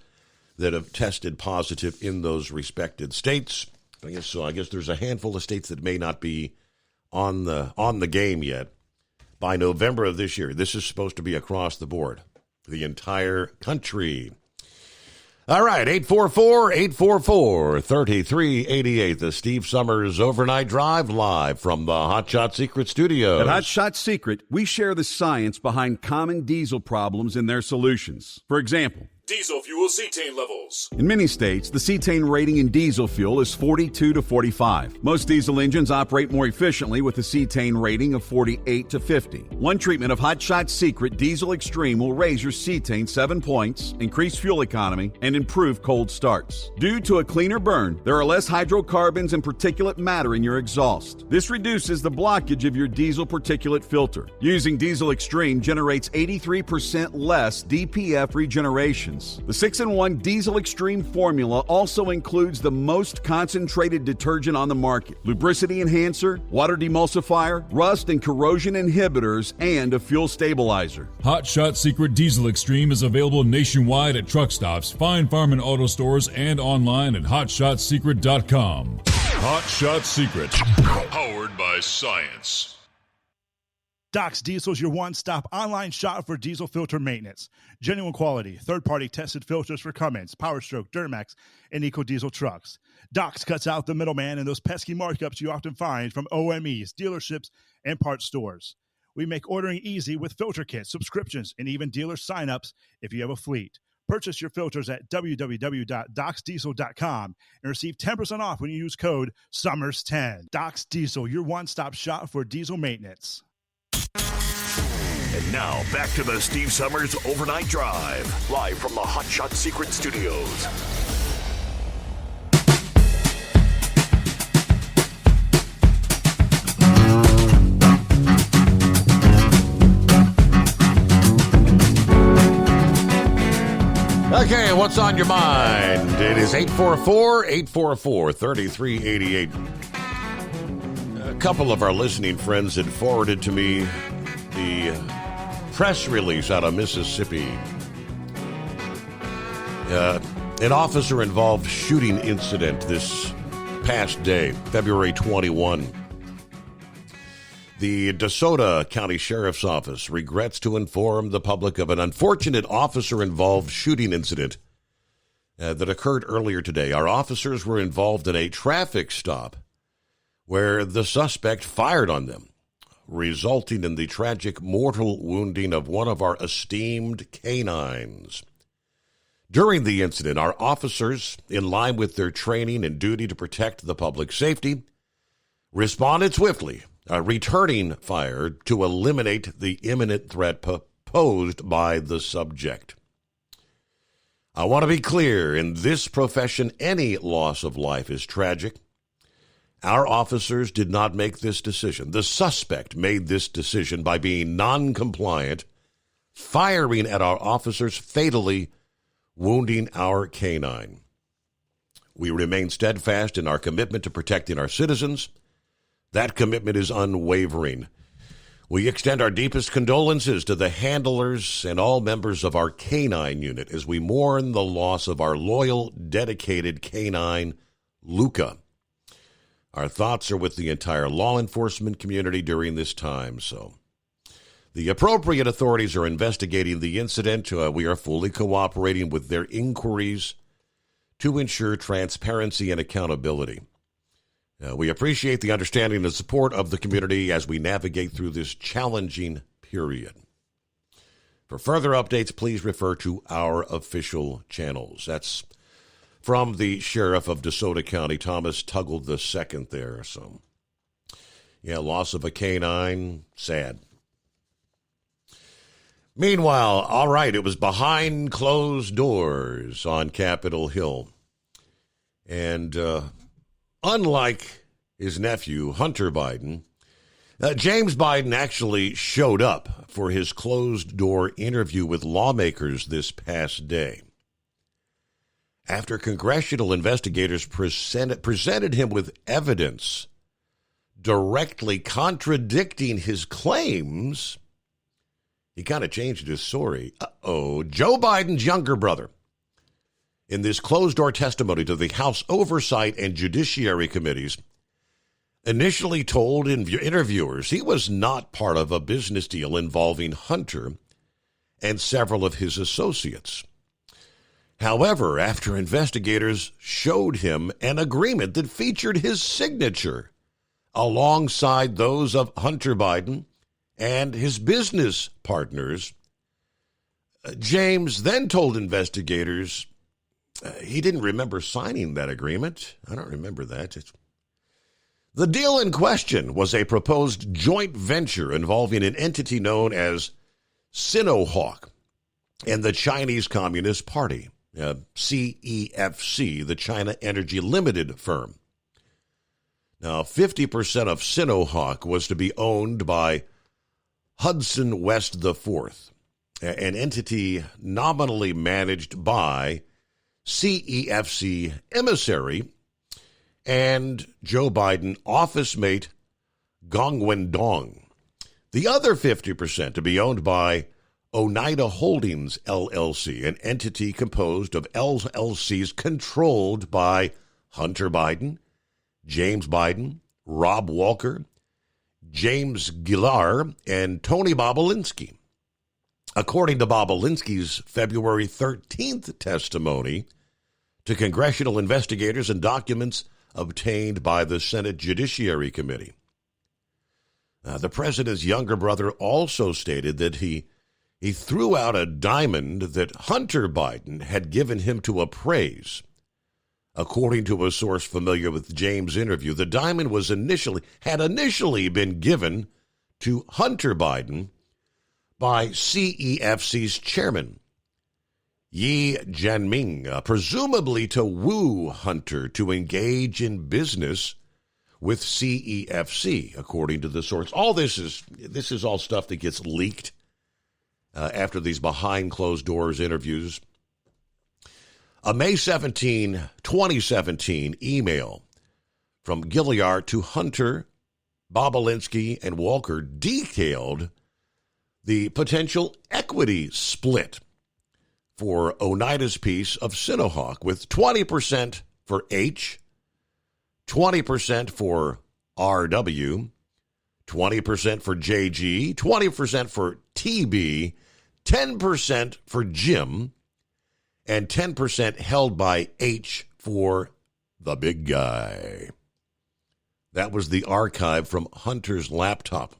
that have tested positive in those respected states. I guess there's a handful of states that may not be on the game yet. By November of this year, this is supposed to be across the board, the entire country. All right, 844-844-3388, the Steve Summers Overnight Drive, live from the Hot Shot Secret Studios. At Hot Shot Secret, we share the science behind common diesel problems and their solutions. For example, Diesel fuel cetane levels. in many states, the cetane rating in diesel fuel is 42 to 45. Most diesel engines operate more efficiently with a cetane rating of 48 to 50. One treatment of Hot Shot Secret Diesel Extreme will raise your cetane 7 points, increase fuel economy, and improve cold starts. Due to a cleaner burn, there are less hydrocarbons and particulate matter in your exhaust. This reduces the blockage of your diesel particulate filter. Using Diesel Extreme generates 83% less DPF regenerations. The 6-in-1 Diesel Extreme formula also includes the most concentrated detergent on the market, lubricity enhancer, water demulsifier, rust and corrosion inhibitors, and a fuel stabilizer. Hot Shot Secret Diesel Extreme is available nationwide at truck stops, Fine Farm and auto stores, and online at hotshotsecret.com. Hot Shot Secret, powered by science. Doc's Diesel is your one-stop online shop for diesel filter maintenance. Genuine quality, third-party tested filters for Cummins, PowerStroke, Duramax, and EcoDiesel trucks. Doc's cuts out the middleman and those pesky markups you often find from OMEs, dealerships, and parts stores. We make ordering easy with filter kits, subscriptions, and even dealer sign-ups if you have a fleet. Purchase your filters at www.docsdiesel.com and receive 10% off when you use code SUMMERS10. Doc's Diesel, your one-stop shop for diesel maintenance. And now, back to the Steve Summers Overnight Drive, live from the Hot Shot Secret Studios. Okay, what's on your mind? It is 844-844-3388. A couple of our listening friends had forwarded to me the press release out of Mississippi. An officer-involved shooting incident this past day, February 21. The DeSoto County Sheriff's Office regrets to inform the public of an unfortunate officer-involved shooting incident that occurred earlier today. Our officers were involved in a traffic stop where the suspect fired on them, resulting in the tragic mortal wounding of one of our esteemed canines. During the incident, our officers, in line with their training and duty to protect the public safety, responded swiftly, returning fire to eliminate the imminent threat posed by the subject. I want to be clear, in this profession, any loss of life is tragic. Our officers did not make this decision. The suspect made this decision by being non-compliant, firing at our officers, fatally wounding our canine. We remain steadfast in our commitment to protecting our citizens. That commitment is unwavering. We extend our deepest condolences to the handlers and all members of our canine unit as we mourn the loss of our loyal, dedicated canine, Luca. Our thoughts are with the entire law enforcement community during this time. So, the appropriate authorities are investigating the incident. We are fully cooperating with their inquiries to ensure transparency and accountability. We appreciate the understanding and support of the community as we navigate through this challenging period. For further updates, please refer to our official channels. That's from the Sheriff of DeSoto County, Thomas Tuggle II there. So, yeah, loss of a canine, sad. Meanwhile, all right, it was behind closed doors on Capitol Hill. And unlike his nephew, Hunter Biden, James Biden actually showed up for his closed-door interview with lawmakers this past day. After congressional investigators presented him with evidence directly contradicting his claims, he kind of changed his story. Joe Biden's younger brother, in this closed-door testimony to the House Oversight and Judiciary Committees, initially told interviewers he was not part of a business deal involving Hunter and several of his associates. However, after investigators showed him an agreement that featured his signature alongside those of Hunter Biden and his business partners, James then told investigators he didn't remember signing that agreement. I don't remember that. The deal in question was a proposed joint venture involving an entity known as Sinohawk and the Chinese Communist Party, CEFC, the China Energy Limited firm. Now, 50% of Sinohawk was to be owned by Hudson West IV, an entity nominally managed by CEFC emissary and Joe Biden office mate Gong Wendong. The other 50% to be owned by Oneida Holdings, LLC, an entity composed of LLCs controlled by Hunter Biden, James Biden, Rob Walker, James Gillar, and Tony Bobulinski. According to Bobulinski's February 13th testimony to congressional investigators and documents obtained by the Senate Judiciary Committee. The president's younger brother also stated that he threw out a diamond that Hunter Biden had given him to appraise. According to a source familiar with James' interview, the diamond had initially been given to Hunter Biden, by CEFC's chairman, Yi Jianming, presumably to woo Hunter to engage in business with CEFC, according to the source. All this is all stuff that gets leaked after these behind closed doors interviews. A May 17, 2017 email from Gilliard to Hunter, Bobulinski, and Walker detailed the potential equity split for Oneida's piece of Sinohawk, with 20% for H, 20% for RW, 20% for JG, 20% for TB, 10% for Jim, and 10% held by H for the big guy. That was the archive from Hunter's laptop.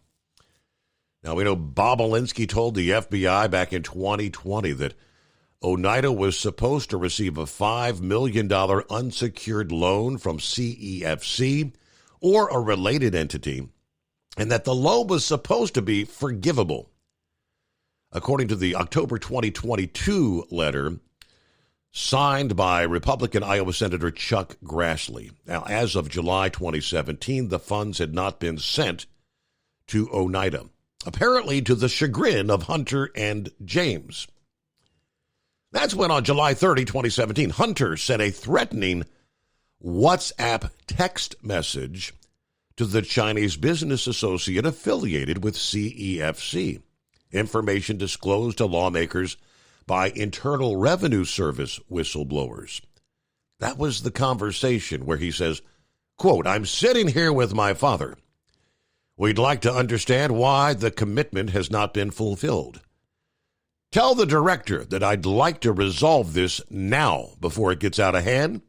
Now, we know Bobulinski told the FBI back in 2020 that Oneida was supposed to receive a $5 million unsecured loan from CEFC or a related entity, and that the loan was supposed to be forgivable. According to the October 2022 letter signed by Republican Iowa Senator Chuck Grassley. Now, as of July 2017, the funds had not been sent to Oneida, apparently to the chagrin of Hunter and James. That's when on July 30, 2017, Hunter sent a threatening WhatsApp text message to the Chinese business associate affiliated with CEFC. Information disclosed to lawmakers by Internal Revenue Service whistleblowers. That was the conversation where he says, quote, "I'm sitting here with my father. We'd like to understand why the commitment has not been fulfilled. Tell the director that I'd like to resolve this now before it gets out of hand,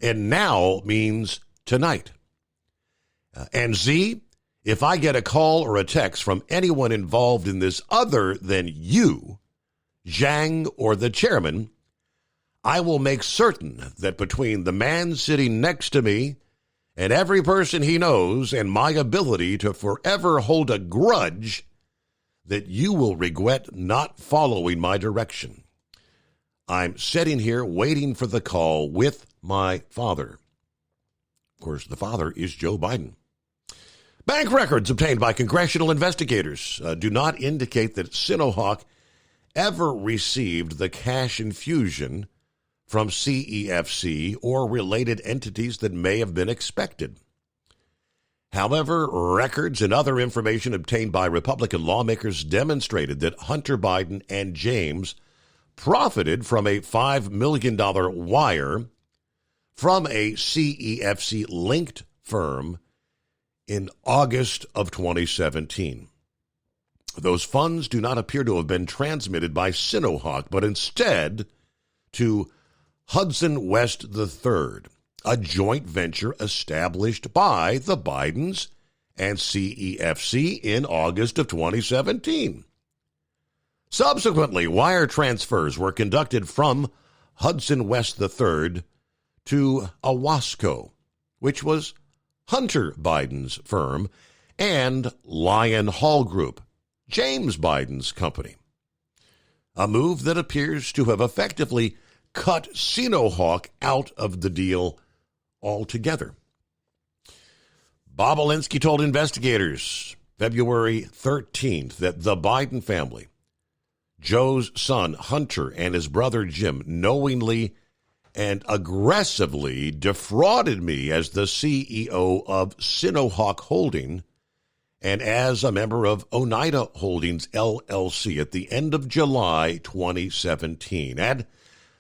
and now means tonight. And Z, if I get a call or a text from anyone involved in this other than you, Zhang, or the chairman, I will make certain that between the man sitting next to me and every person he knows and my ability to forever hold a grudge, that you will regret not following my direction. I'm sitting here waiting for the call with my father." Of course, the father is Joe Biden. Bank records obtained by congressional investigators do not indicate that Sinohawk ever received the cash infusion from CEFC or related entities that may have been expected. However, records and other information obtained by Republican lawmakers demonstrated that Hunter Biden and James profited from a $5 million wire from a CEFC-linked firm in August of 2017. Those funds do not appear to have been transmitted by Sinohawk, but instead to Hudson West III, a joint venture established by the Bidens and CEFC in August of 2017. Subsequently, wire transfers were conducted from Hudson West III to Owasco, which was Hunter Biden's firm, and Lion Hall Group, James Biden's company. A move that appears to have effectively cut Sinohawk out of the deal altogether. Bobulinski told investigators February 13th that the Biden family, Joe's son Hunter and his brother Jim, knowingly and aggressively defrauded me as the CEO of Sinohawk Holding and as a member of Oneida Holdings, LLC, at the end of July 2017. And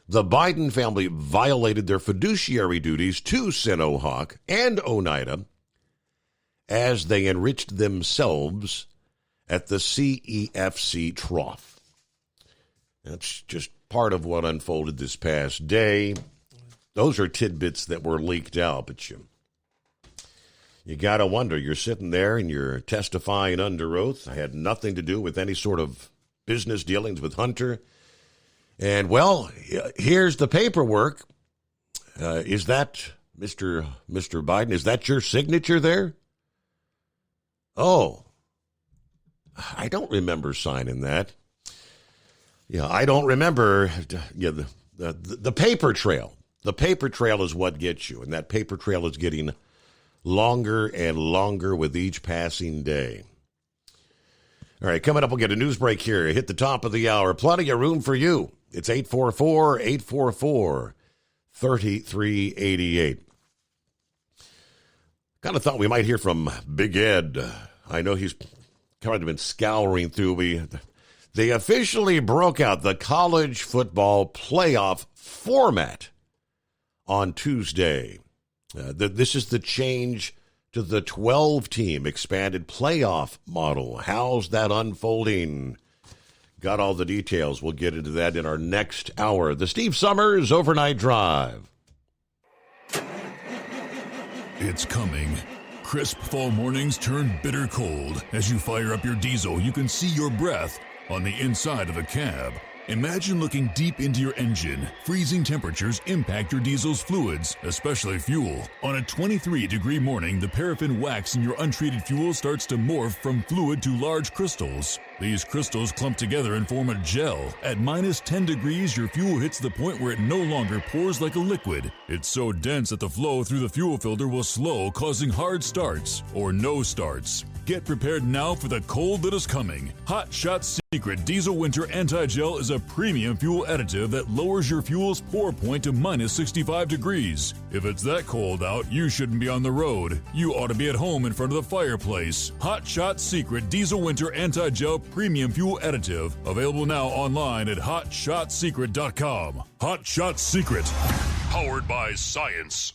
the Biden family violated their fiduciary duties to Sinohawk and Oneida as they enriched themselves at the CEFC trough. That's just part of what unfolded this past day. Those are tidbits that were leaked out, but you got to wonder. You're sitting there and you're testifying under oath. I had nothing to do with any sort of business dealings with Hunter. And, well, here's the paperwork. Is that, Mr. Biden, is that your signature there? Oh, I don't remember signing that. Yeah, I don't remember. Yeah, the paper trail. The paper trail is what gets you, and that paper trail is getting longer and longer with each passing day. All right, coming up, we'll get a news break here. Hit the top of the hour. Plenty of room for you. It's 844-844-3388. Kind of thought we might hear from Big Ed. I know he's kind of been scouring through. They officially broke out the college football playoff format on Tuesday. This is the change to the 12-team expanded playoff model. How's that unfolding? Got all the details. We'll get into that in our next hour. The Steve Summers Overnight Drive. It's coming. Crisp fall mornings turn bitter cold. As you fire up your diesel, you can see your breath on the inside of the cab. Imagine looking deep into your engine. Freezing temperatures impact your diesel's fluids, especially fuel. On a 23-degree morning, the paraffin wax in your untreated fuel starts to morph from fluid to large crystals. These crystals clump together and form a gel. At minus 10 degrees, your fuel hits the point where it no longer pours like a liquid. It's so dense that the flow through the fuel filter will slow, causing hard starts or no starts. Get prepared now for the cold that is coming. Hot Shot Secret Diesel Winter Anti-Gel is a premium fuel additive that lowers your fuel's pour point to minus 65 degrees. If it's that cold out, you shouldn't be on the road. You ought to be at home in front of the fireplace. Hot Shot Secret Diesel Winter Anti-Gel Premium Fuel Additive. Available now online at HotShotSecret.com. Hot Shot Secret. Powered by science.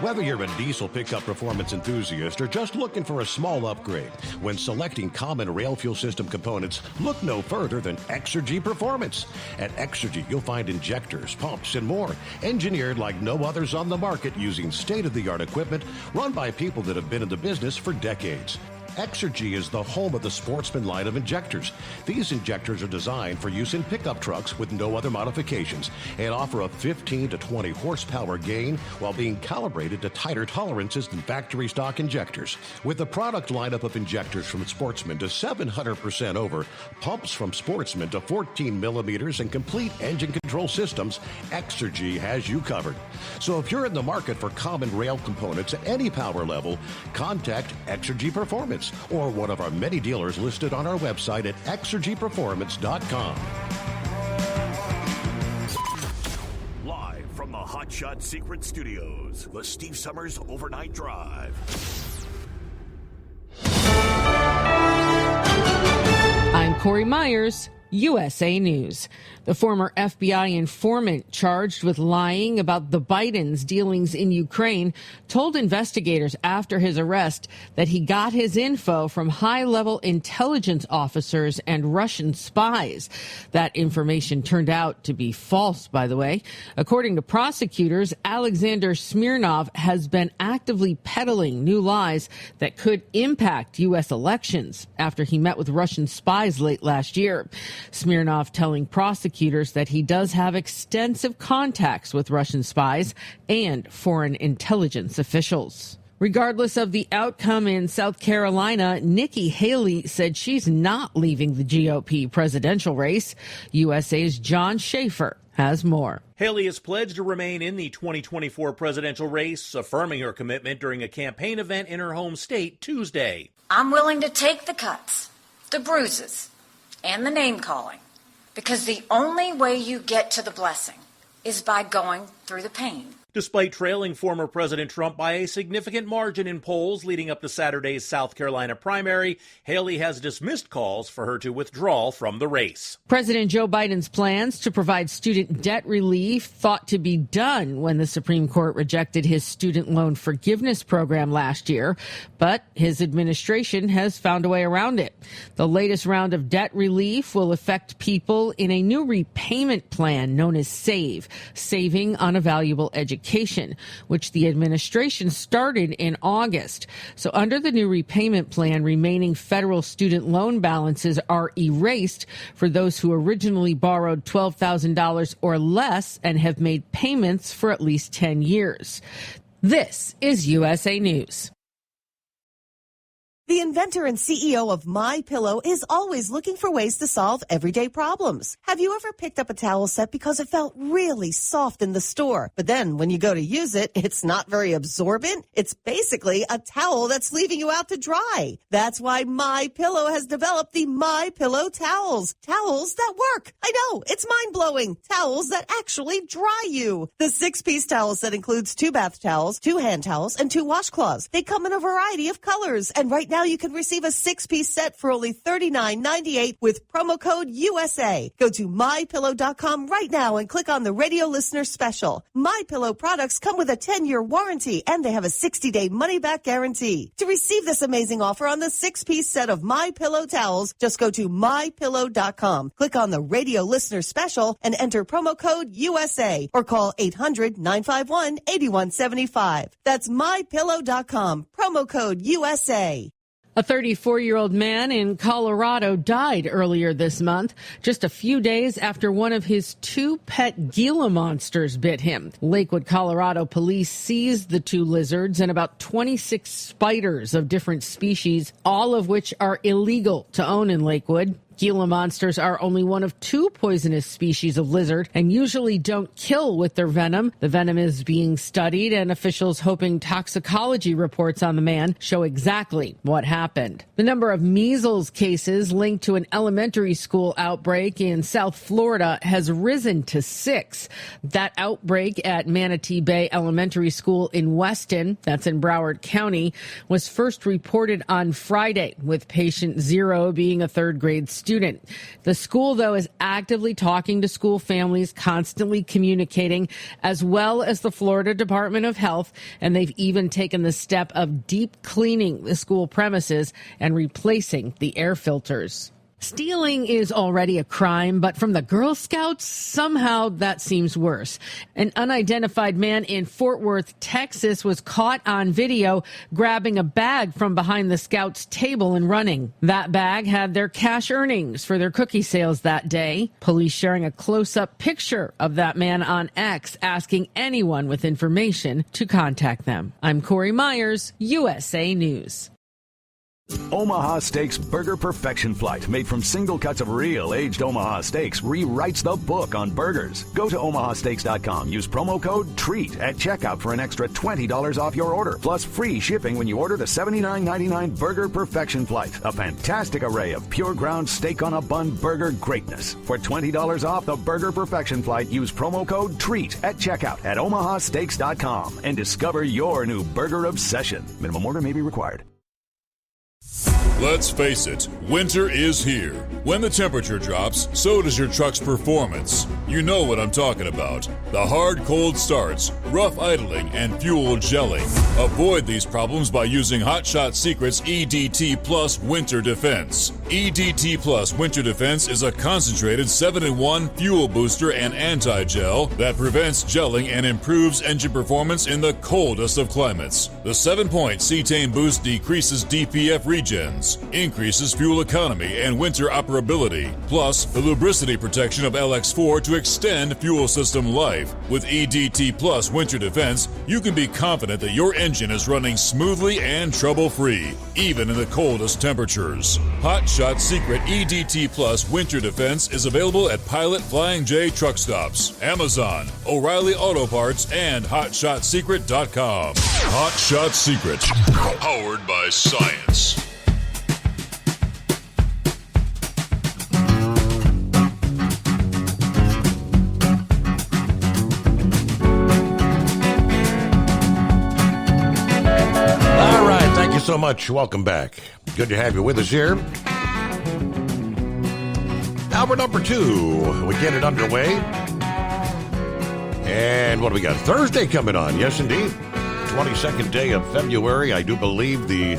Whether you're a diesel pickup performance enthusiast or just looking for a small upgrade, when selecting common rail fuel system components, look no further than Exergy Performance. At Exergy, you'll find injectors, pumps, and more, engineered like no others on the market using state-of-the-art equipment run by people that have been in the business for decades. Exergy is the home of the Sportsman line of injectors. These injectors are designed for use in pickup trucks with no other modifications and offer a 15 to 20 horsepower gain while being calibrated to tighter tolerances than factory stock injectors. With a product lineup of injectors from Sportsman to 700% over, pumps from Sportsman to 14 millimeters, and complete engine control systems, Exergy has you covered. So if you're in the market for common rail components at any power level, contact Exergy Performance or one of our many dealers listed on our website at exergyperformance.com. Live from the Hot Shot Secret Studios, the Steve Summers Overnight Drive. I'm Corey Myers, USA News. The former FBI informant charged with lying about the Bidens' dealings in Ukraine told investigators after his arrest that he got his info from high-level intelligence officers and Russian spies. That information turned out to be false, by the way. According to prosecutors, Alexander Smirnov has been actively peddling new lies that could impact U.S. elections after he met with Russian spies late last year. Smirnov telling prosecutors that he does have extensive contacts with Russian spies and foreign intelligence officials. Regardless of the outcome in South Carolina, Nikki Haley said she's not leaving the GOP presidential race. USA's John Schaefer has more. Haley has pledged to remain in the 2024 presidential race, affirming her commitment during a campaign event in her home state Tuesday. I'm willing to take the cuts, the bruises, and the name-calling, because the only way you get to the blessing is by going through the pain. Despite trailing former President Trump by a significant margin in polls leading up to Saturday's South Carolina primary, Haley has dismissed calls for her to withdraw from the race. President Joe Biden's plans to provide student debt relief thought to be done when the Supreme Court rejected his student loan forgiveness program last year, but his administration has found a way around it. The latest round of debt relief will affect people in a new repayment plan known as SAVE, Saving on a Valuable Education, which the administration started in August. So under the new repayment plan, remaining federal student loan balances are erased for those who originally borrowed $12,000 or less and have made payments for at least 10 years. This is USA News. The inventor and CEO of MyPillow is always looking for ways to solve everyday problems. Have you ever picked up a towel set because it felt really soft in the store, but then when you go to use it, it's not very absorbent? It's basically a towel that's leaving you out to dry. That's why MyPillow has developed the MyPillow towels. Towels that work. I know, it's mind-blowing. Towels that actually dry you. The 6-piece towel set includes 2 bath towels, 2 hand towels, and 2 washcloths. They come in a variety of colors, and right now you can receive a 6-piece set for only $39.98 with promo code USA. Go to MyPillow.com right now and click on the radio listener special. MyPillow products come with a 10-year warranty, and they have a 60-day money-back guarantee. To receive this amazing offer on the 6-piece set of MyPillow towels, just go to MyPillow.com. Click on the radio listener special and enter promo code USA or call 800-951-8175. That's MyPillow.com. Promo code USA. A 34-year-old man in Colorado died earlier this month, just a few days after one of his 2 pet Gila monsters bit him. Lakewood, Colorado police seized the 2 lizards and about 26 spiders of different species, all of which are illegal to own in Lakewood. Gila monsters are only one of 2 poisonous species of lizard and usually don't kill with their venom. The venom is being studied, and officials hoping toxicology reports on the man show exactly what happened. The number of measles cases linked to an elementary school outbreak in South Florida has risen to 6. That outbreak at Manatee Bay Elementary School in Weston, that's in Broward County, was first reported on Friday, with patient 0 being a 3rd grade student. The school, though, is actively talking to school families, constantly communicating, as well as the Florida Department of Health, and they've even taken the step of deep cleaning the school premises and replacing the air filters. Stealing is already a crime, but from the Girl Scouts, somehow that seems worse. An unidentified man in Fort Worth, Texas, was caught on video grabbing a bag from behind the Scouts' table and running. That bag had their cash earnings for their cookie sales that day. Police sharing a close-up picture of that man on X, asking anyone with information to contact them. I'm Corey Myers, USA News. Omaha Steaks Burger Perfection Flight, made from single cuts of real aged Omaha steaks, rewrites the book on burgers. Go to omahasteaks.com. Use promo code TREAT at checkout for an extra $20 off your order, plus free shipping when you order the $79.99 Burger Perfection Flight. A fantastic array of pure ground steak on a bun burger greatness. For $20 off the Burger Perfection Flight, use promo code TREAT at checkout at omahasteaks.com and discover your new burger obsession. Minimum order may be required. Let's face it, winter is here. When the temperature drops, so does your truck's performance. You know what I'm talking about. The hard, cold starts, rough idling, and fuel gelling. Avoid these problems by using Hot Shot Secret's EDT Plus Winter Defense. EDT Plus Winter Defense is a concentrated 7-in-1 fuel booster and anti-gel that prevents gelling and improves engine performance in the coldest of climates. The 7-point cetane boost decreases DPF regens, increases fuel economy and winter operability, plus the lubricity protection of LX4 to extend fuel system life. With EDT Plus Winter Defense, you can be confident that your engine is running smoothly and trouble-free, even in the coldest temperatures. Hot Shot Secret EDT Plus Winter Defense is available at Pilot Flying J truck stops, Amazon, O'Reilly Auto Parts, and HotShotSecret.com. Hot Shot Secret, powered by science. So much. Welcome back. Good to have you with us here. Hour number 2. We get it underway. And what do we got? Thursday coming on. Yes, indeed. 22nd day of February. I do believe the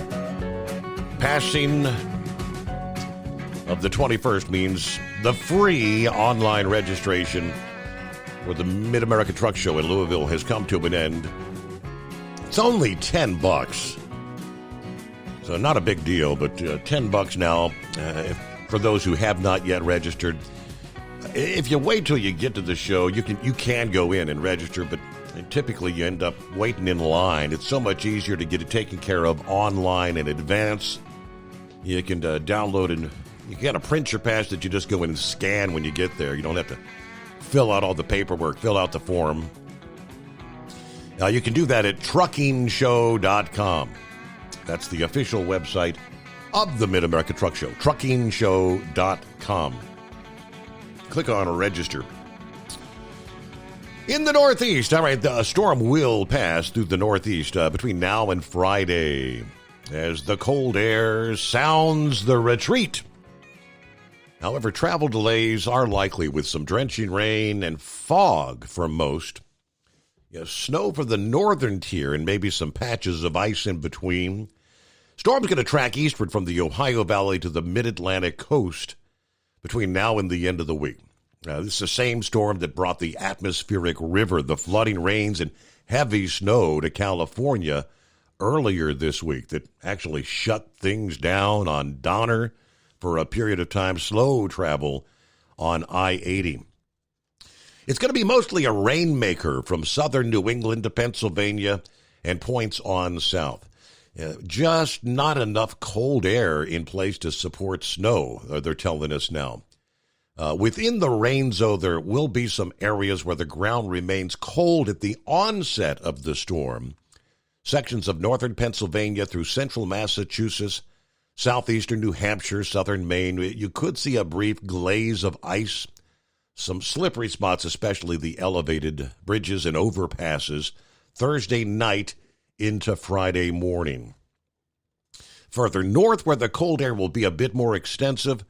passing of the 21st means the free online registration for the Mid-America Truck Show in Louisville has come to an end. It's only $10. So not a big deal, but $10 now for those who have not yet registered. If you wait till you get to the show, you can go in and register, but typically you end up waiting in line. It's so much easier to get it taken care of online in advance. You can download and you got to print your pass that you just go in and scan when you get there. You don't have to fill out all the paperwork, fill out the form. You can do that at truckingshow.com. That's the official website of the Mid-America Truck Show, truckingshow.com. Click on register. In the Northeast, all right, the storm will pass through the Northeast between now and Friday as the cold air sounds the retreat. However, travel delays are likely with some drenching rain and fog for most. Snow for the northern tier and maybe some patches of ice in between. Storm's going to track eastward from the Ohio Valley to the mid-Atlantic coast between now and the end of the week. This is the same storm that brought the atmospheric river, the flooding rains, and heavy snow to California earlier this week that actually shut things down on Donner for a period of time, slow travel on I-80. It's going to be mostly a rainmaker from southern New England to Pennsylvania and points on south. Just not enough cold air in place to support snow, they're telling us now. Within the rain zone, there will be some areas where the ground remains cold at the onset of the storm. Sections of northern Pennsylvania through central Massachusetts, southeastern New Hampshire, southern Maine, you could see a brief glaze of ice. Some slippery spots, especially the elevated bridges and overpasses, Thursday night into Friday morning. Further north, where the cold air will be a bit more extensive,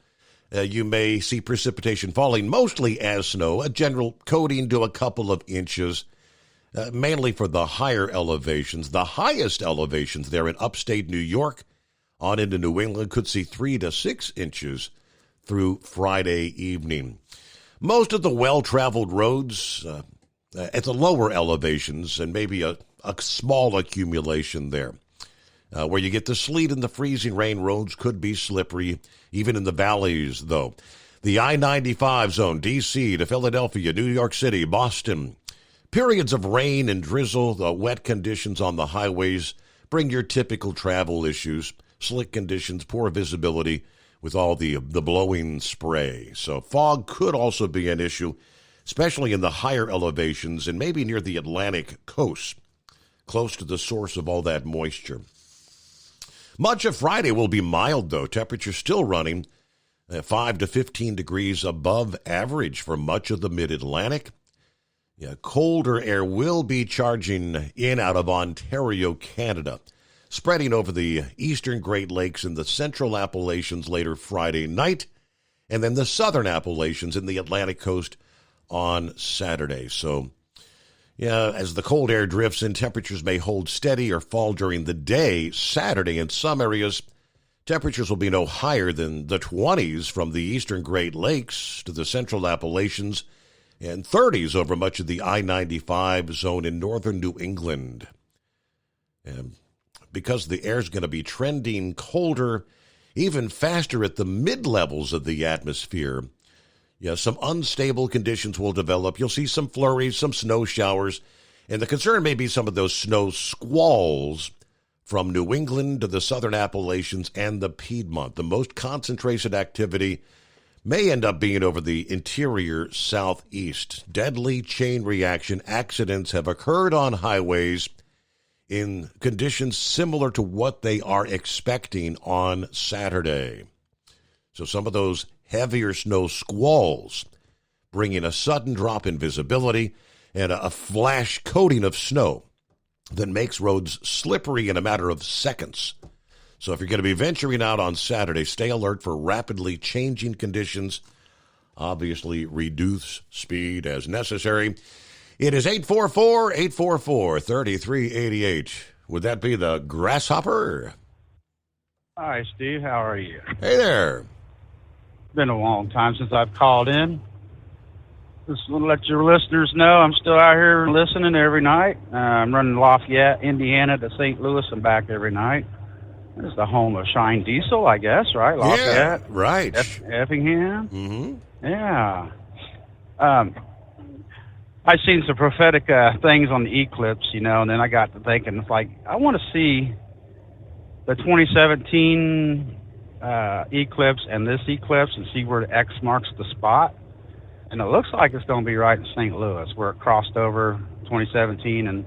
you may see precipitation falling mostly as snow, a general coating to a couple of inches, mainly for the higher elevations. The highest elevations there in upstate New York on into New England could see 3 to 6 inches through Friday evening. Most of the well-traveled roads at the lower elevations and maybe a small accumulation there. Where you get the sleet and the freezing rain, roads could be slippery, even in the valleys, though. The I-95 zone, D.C. to Philadelphia, New York City, Boston. Periods of rain and drizzle, the wet conditions on the highways bring your typical travel issues, slick conditions, poor visibility with all the blowing spray. So fog could also be an issue, especially in the higher elevations and maybe near the Atlantic coast, close to the source of all that moisture. Much of Friday will be mild, though. Temperatures still running 5 to 15 degrees above average for much of the mid-Atlantic. Colder air will be charging in out of Ontario, Canada, spreading over the eastern Great Lakes and the central Appalachians later Friday night, and then the southern Appalachians in the Atlantic coast on Saturday. So, as the cold air drifts in, temperatures may hold steady or fall during the day. Saturday, in some areas, temperatures will be no higher than the 20s from the eastern Great Lakes to the central Appalachians and 30s over much of the I-95 zone in northern New England. And because the air is going to be trending colder, even faster at the mid-levels of the atmosphere, some unstable conditions will develop. You'll see some flurries, some snow showers, and the concern may be some of those snow squalls from New England to the southern Appalachians and the Piedmont. The most concentrated activity may end up being over the interior southeast. Deadly chain reaction accidents have occurred on highways in conditions similar to what they are expecting on Saturday. So some of those heavier snow squalls bringing a sudden drop in visibility and a flash coating of snow that makes roads slippery in a matter of seconds. So if you're going to be venturing out on Saturday, stay alert for rapidly changing conditions. Obviously, reduce speed as necessary. It is 844-844-3388. Would that be the Grasshopper? Hi, Steve. How are you? Hey there. It's been a long time since I've called in. Just want to let your listeners know I'm still out here listening every night. I'm running Lafayette, Indiana to St. Louis and back every night. This is the home of Shine Diesel, I guess, right? Lafayette. Yeah, right. Effingham. Mm-hmm. Yeah. I've seen some prophetic things on the eclipse, and then I got to thinking, it's like, I want to see the 2017 eclipse and this eclipse and see where the X marks the spot. And it looks like it's going to be right in St. Louis, where it crossed over 2017. And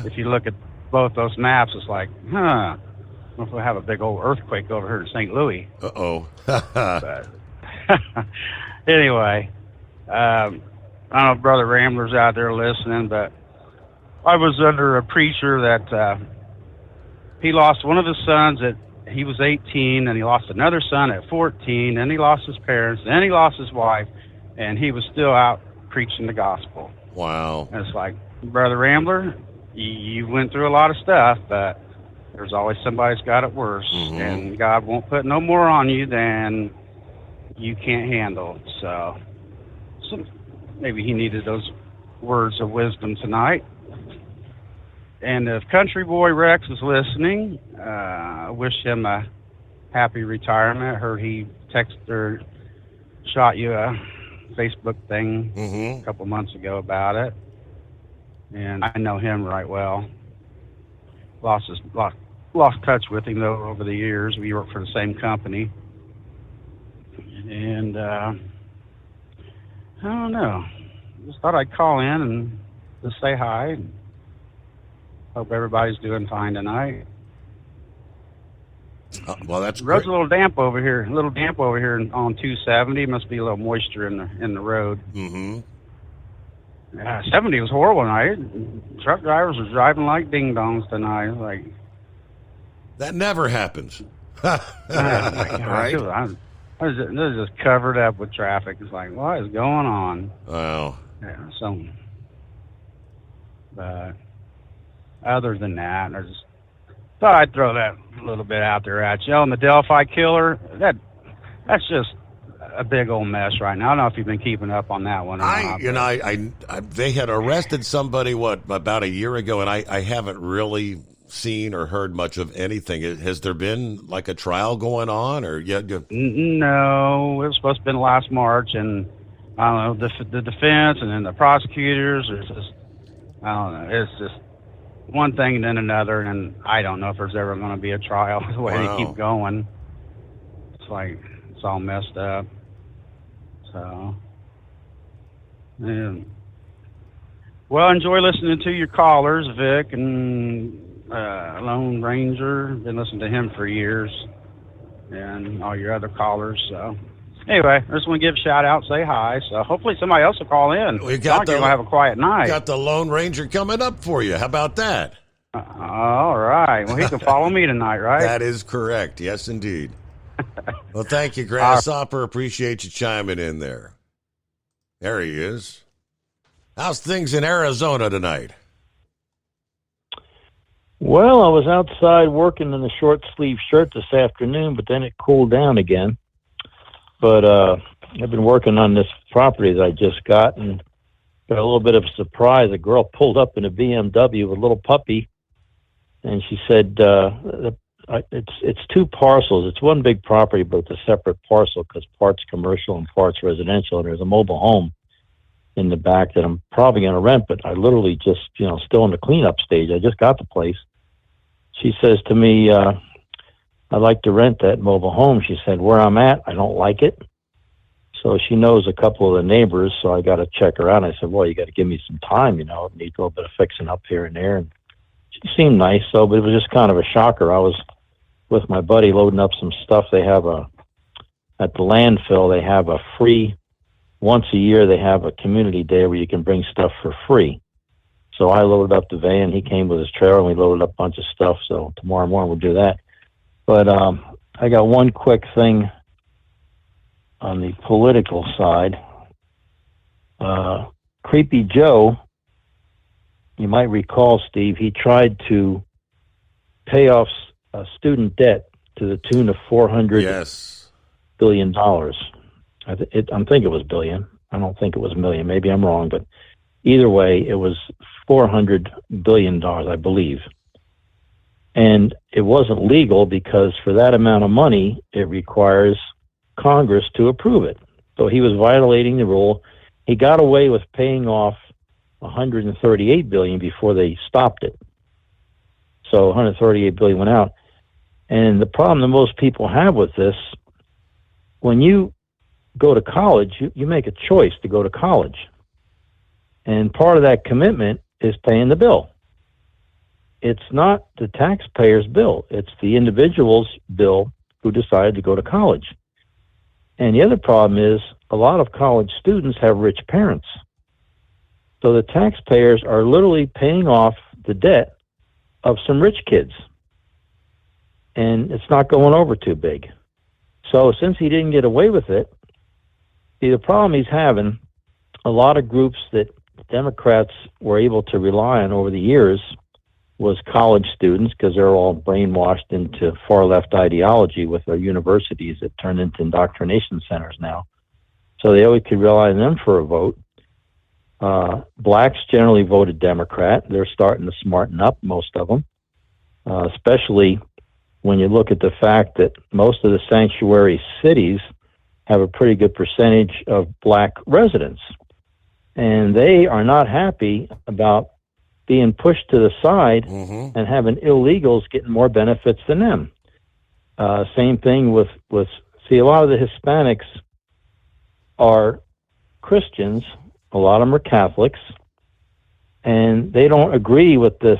if you look at both those maps, it's like, what if we have a big old earthquake over here in St. Louis? But anyway, I don't know if Brother Rambler's out there listening, but I was under a preacher that he lost one of his sons at he was 18, and he lost another son at 14, then he lost his parents, then he lost his wife, and he was still out preaching the gospel. Wow. And it's like, Brother Rambler, you went through a lot of stuff, but there's always somebody that's got it worse, and God won't put no more on you than you can't handle. So maybe he needed those words of wisdom tonight. And if Country Boy Rex is listening, I wish him a happy retirement. I heard he texted or shot you a Facebook thing a couple months ago about it. And I know him right well. Lost touch with him, though, over the years. We worked for the same company. And I don't know. Just thought I'd call in and just say hi. Hope everybody's doing fine tonight. Well, that's the road's a little damp over here. On 270. Must be a little moisture in the road. 70 was horrible tonight. Truck drivers were driving like ding dongs tonight. Like that never happens. Oh my God, right? I was just covered up with traffic. It's like, what is going on? Wow. Yeah. So, but other than that, I just thought I'd throw that a little bit out there at you. And the Delphi killer, that's just a big old mess right now. I don't know if you've been keeping up on that one or not. They had arrested somebody, about a year ago, and I haven't really seen or heard much of anything. Has there been like a trial going on, or No, it was supposed to have been last March, and I don't know, the defense and then the prosecutors. It's just, I don't know. It's just one thing and then another, and I don't know if there's ever going to be a trial. The way they keep going, it's like it's all messed up. So, well, enjoy listening to your callers, Vic and Lone Ranger. Been listening to him for years, and all your other callers. So, anyway, I just want to give a shout out, say hi. So, hopefully, somebody else will call in. We got gonna have a quiet night. Got the Lone Ranger coming up for you. How about that? All right. Well, he can follow me tonight, right? That is correct. Yes, indeed. Well, thank you, Grasshopper. Appreciate you chiming in there. There he is. How's things in Arizona tonight? Well, I was outside working in a short sleeve shirt this afternoon, but then it cooled down again. But I've been working on this property that I just got, and got a little bit of a surprise. A girl pulled up in a BMW with a little puppy, and she said, it's two parcels. It's one big property, but it's a separate parcel because part's commercial and part's residential, and there's a mobile home in the back that I'm probably going to rent, but I literally just, still in the cleanup stage. I just got the place. She says to me, I'd like to rent that mobile home. She said, where I'm at, I don't like it. So she knows a couple of the neighbors, so I got to check her out. I said, well, you got to give me some time, I need a little bit of fixing up here and there. And she seemed nice, but it was just kind of a shocker. I was with my buddy loading up some stuff. They have at the landfill, they have a free, once a year, they have a community day where you can bring stuff for free. So I loaded up the van. He came with his trailer, and we loaded up a bunch of stuff. So tomorrow morning we'll do that. But I got one quick thing on the political side. Creepy Joe, you might recall, Steve, he tried to pay off student debt to the tune of $400 billion. I think it was billion. I don't think it was million. Maybe I'm wrong, but either way, it was $400 billion, I believe. And it wasn't legal because for that amount of money, it requires Congress to approve it. So he was violating the rule. He got away with paying off $138 billion before they stopped it. So $138 billion went out. And the problem that most people have with this, when you go to college, you make a choice to go to college. And part of that commitment is paying the bill. It's not the taxpayer's bill. It's the individual's bill who decided to go to college. And the other problem is a lot of college students have rich parents. So the taxpayers are literally paying off the debt of some rich kids. And it's not going over too big. So since he didn't get away with it, the problem he's having, a lot of groups that Democrats were able to rely on over the years was college students, because they're all brainwashed into far-left ideology with our universities that turn into indoctrination centers now. So they always could rely on them for a vote. Blacks generally voted Democrat. They're starting to smarten up, most of them, especially when you look at the fact that most of the sanctuary cities have a pretty good percentage of black residents. And they are not happy about being pushed to the side and having illegals getting more benefits than them. Same thing with see, a lot of the Hispanics are Christians, a lot of them are Catholics, and they don't agree with this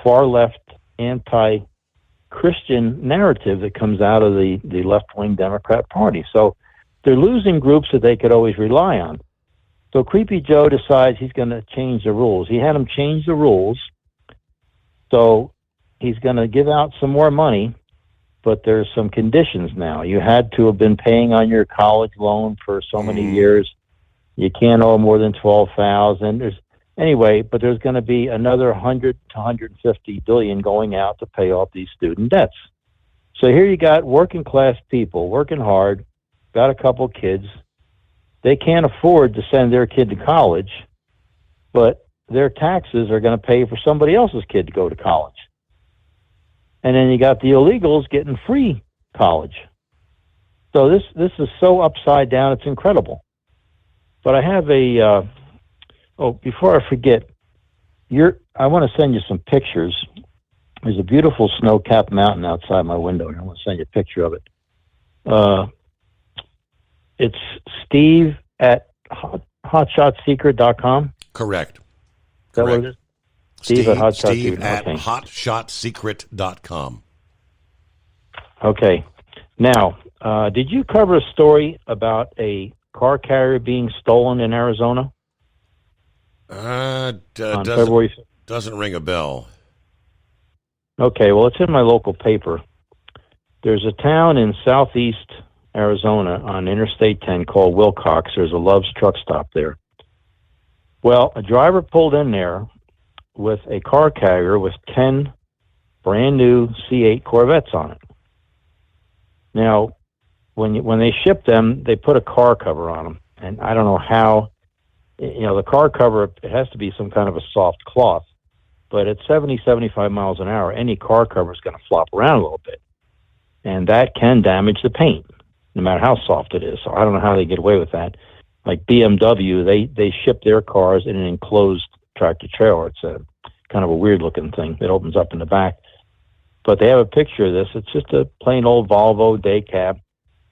far-left anti-Christian narrative that comes out of the left-wing Democrat Party. So they're losing groups that they could always rely on. So Creepy Joe decides he's going to change the rules. He had him change the rules. So he's going to give out some more money, but there's some conditions now. You had to have been paying on your college loan for so many years. You can't owe more than $12,000. Anyway, but there's going to be another 100 to 150 billion going out to pay off these student debts. So here you got working class people working hard, got a couple kids. They can't afford to send their kid to college, but their taxes are going to pay for somebody else's kid to go to college. And then you got the illegals getting free college. So this is so upside down, it's incredible. But I have before I forget, I want to send you some pictures. There's a beautiful snow-capped mountain outside my window, and I want to send you a picture of it. It's Steve at hotshotsecret.com. Correct. Is that what it is? Steve at hotshotsecret.com. Okay. Now, did you cover a story about a car carrier being stolen in Arizona? Doesn't ring a bell. Okay, well, it's in my local paper. There's a town in southeast Arizona on Interstate 10 called Wilcox. There's a Love's truck stop there. Well, a driver pulled in there with a car carrier with 10 brand new C8 Corvettes on it. Now, when they ship them, they put a car cover on them. And I don't know how, the car cover, it has to be some kind of a soft cloth. But at 70, 75 miles an hour, any car cover is going to flop around a little bit. And that can damage the paint, no matter how soft it is. So I don't know how they get away with that. Like BMW, they ship their cars in an enclosed tractor trailer. It's a kind of a weird looking thing that opens up in the back. But they have a picture of this. It's just a plain old Volvo day cab,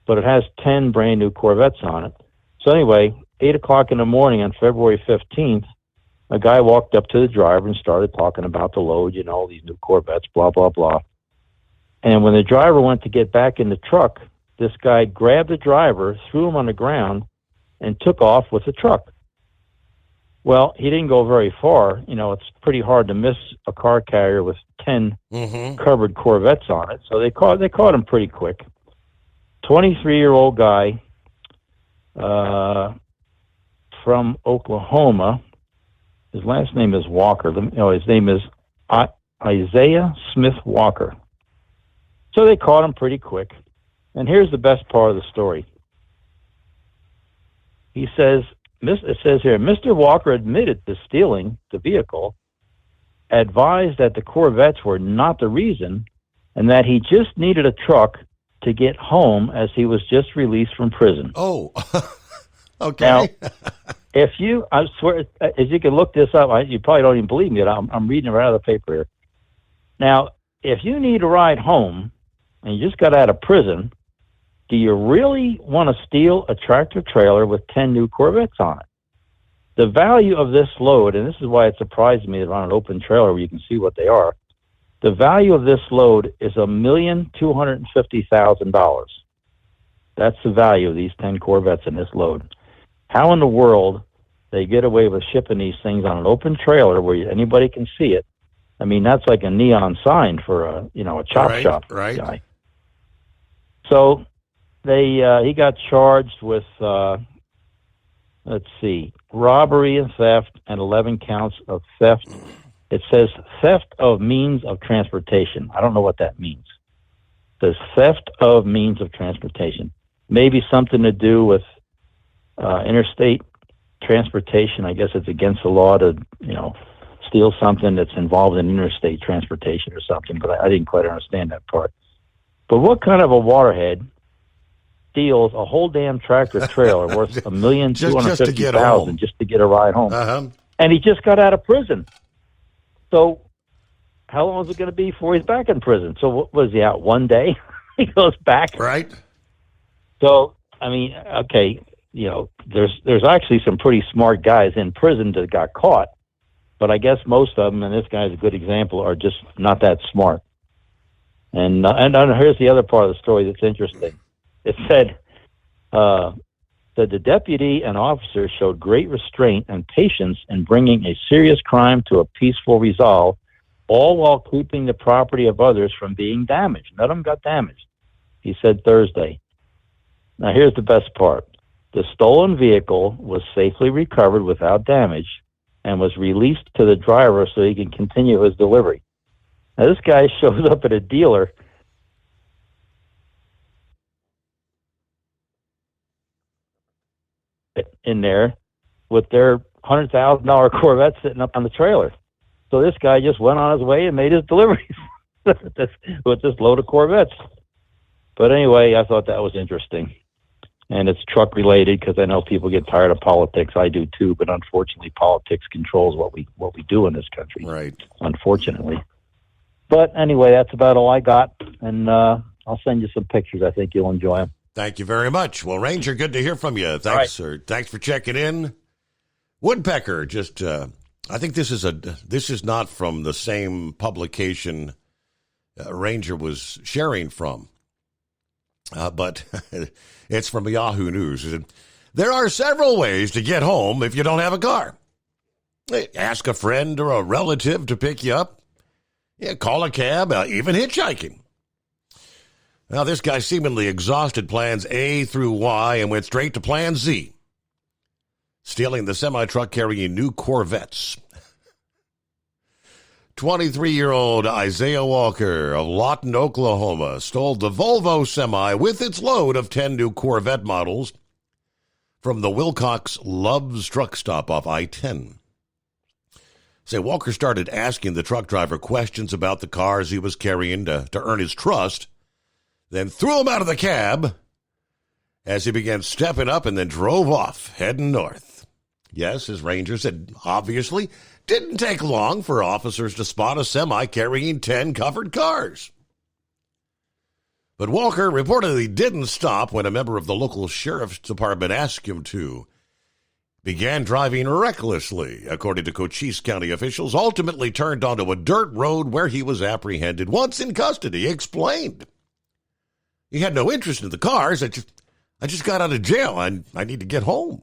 but it has 10 brand new Corvettes on it. So anyway, 8 o'clock in the morning on February 15th, a guy walked up to the driver and started talking about the load, these new Corvettes, blah, blah, blah. And when the driver went to get back in the truck, this guy grabbed the driver, threw him on the ground, and took off with the truck. Well, he didn't go very far. It's pretty hard to miss a car carrier with 10 covered Corvettes on it. So they caught him pretty quick. 23-year-old guy from Oklahoma. His last name is Walker. His name is Isaiah Smith Walker. So they caught him pretty quick. And here's the best part of the story. It says here, Mr. Walker admitted to stealing the vehicle, advised that the Corvettes were not the reason, and that he just needed a truck to get home as he was just released from prison. Oh, okay. Now, I swear, as you can look this up, you probably don't even believe me. I'm reading it right out of the paper here. Now, if you need a ride home, and you just got out of prison, do you really want to steal a tractor trailer with 10 new Corvettes on it? The value of this load, and this is why it surprised me that on an open trailer where you can see what they are, the value of this load is $1,250,000. That's the value of these 10 Corvettes in this load. How in the world they get away with shipping these things on an open trailer where anybody can see it? I mean, that's like a neon sign for a chop shop guy. So he got charged with robbery and theft and 11 counts of theft. It says theft of means of transportation. I don't know what that means. It says theft of means of transportation. Maybe something to do with interstate transportation. I guess it's against the law to, steal something that's involved in interstate transportation or something, but I didn't quite understand that part. But what kind of a waterhead steals a whole damn tractor trailer worth $1,250,000 just to get a ride home? Uh-huh. And he just got out of prison. So how long is it going to be before he's back in prison? So what was he out one day? He goes back. Right. So, I mean, okay, there's actually some pretty smart guys in prison that got caught, but I guess most of them, and this guy's a good example, are just not that smart. And here's the other part of the story that's interesting. It said that the deputy and officer showed great restraint and patience in bringing a serious crime to a peaceful resolve, all while keeping the property of others from being damaged. None of them got damaged, he said Thursday. Now, here's the best part. The stolen vehicle was safely recovered without damage and was released to the driver so he can continue his delivery. Now, this guy shows up at a dealer in there with their $100,000 Corvette sitting up on the trailer. So this guy just went on his way and made his deliveries with this load of Corvettes. But anyway, I thought that was interesting. And it's truck related because I know people get tired of politics. I do too, but unfortunately politics controls what we do in this country. Right. Unfortunately. But anyway, that's about all I got. And I'll send you some pictures. I think you'll enjoy them. Thank you very much. Well, Ranger, good to hear from you. Thanks, sir. Thanks for checking in. Woodpecker, just I think this is not from the same publication Ranger was sharing from, but it's from Yahoo News. There are several ways to get home if you don't have a car. Ask a friend or a relative to pick you up. Yeah, call a cab, even hitchhiking. Now, this guy seemingly exhausted plans A through Y and went straight to plan Z, stealing the semi-truck carrying new Corvettes. 23-year-old Isaiah Walker of Lawton, Oklahoma, stole the Volvo semi with its load of 10 new Corvette models from the Wilcox Love's truck stop off I-10. Walker started asking the truck driver questions about the cars he was carrying to earn his trust, then threw him out of the cab as he began stepping up and then drove off, heading north. Yes, as Ranger said, obviously, didn't take long for officers to spot a semi carrying 10 covered cars. But Walker reportedly didn't stop when a member of the local sheriff's department asked him to. Began driving recklessly, according to Cochise County officials, ultimately turned onto a dirt road where he was apprehended. Once in custody, explained. He had no interest in the cars. I just got out of jail. I need to get home.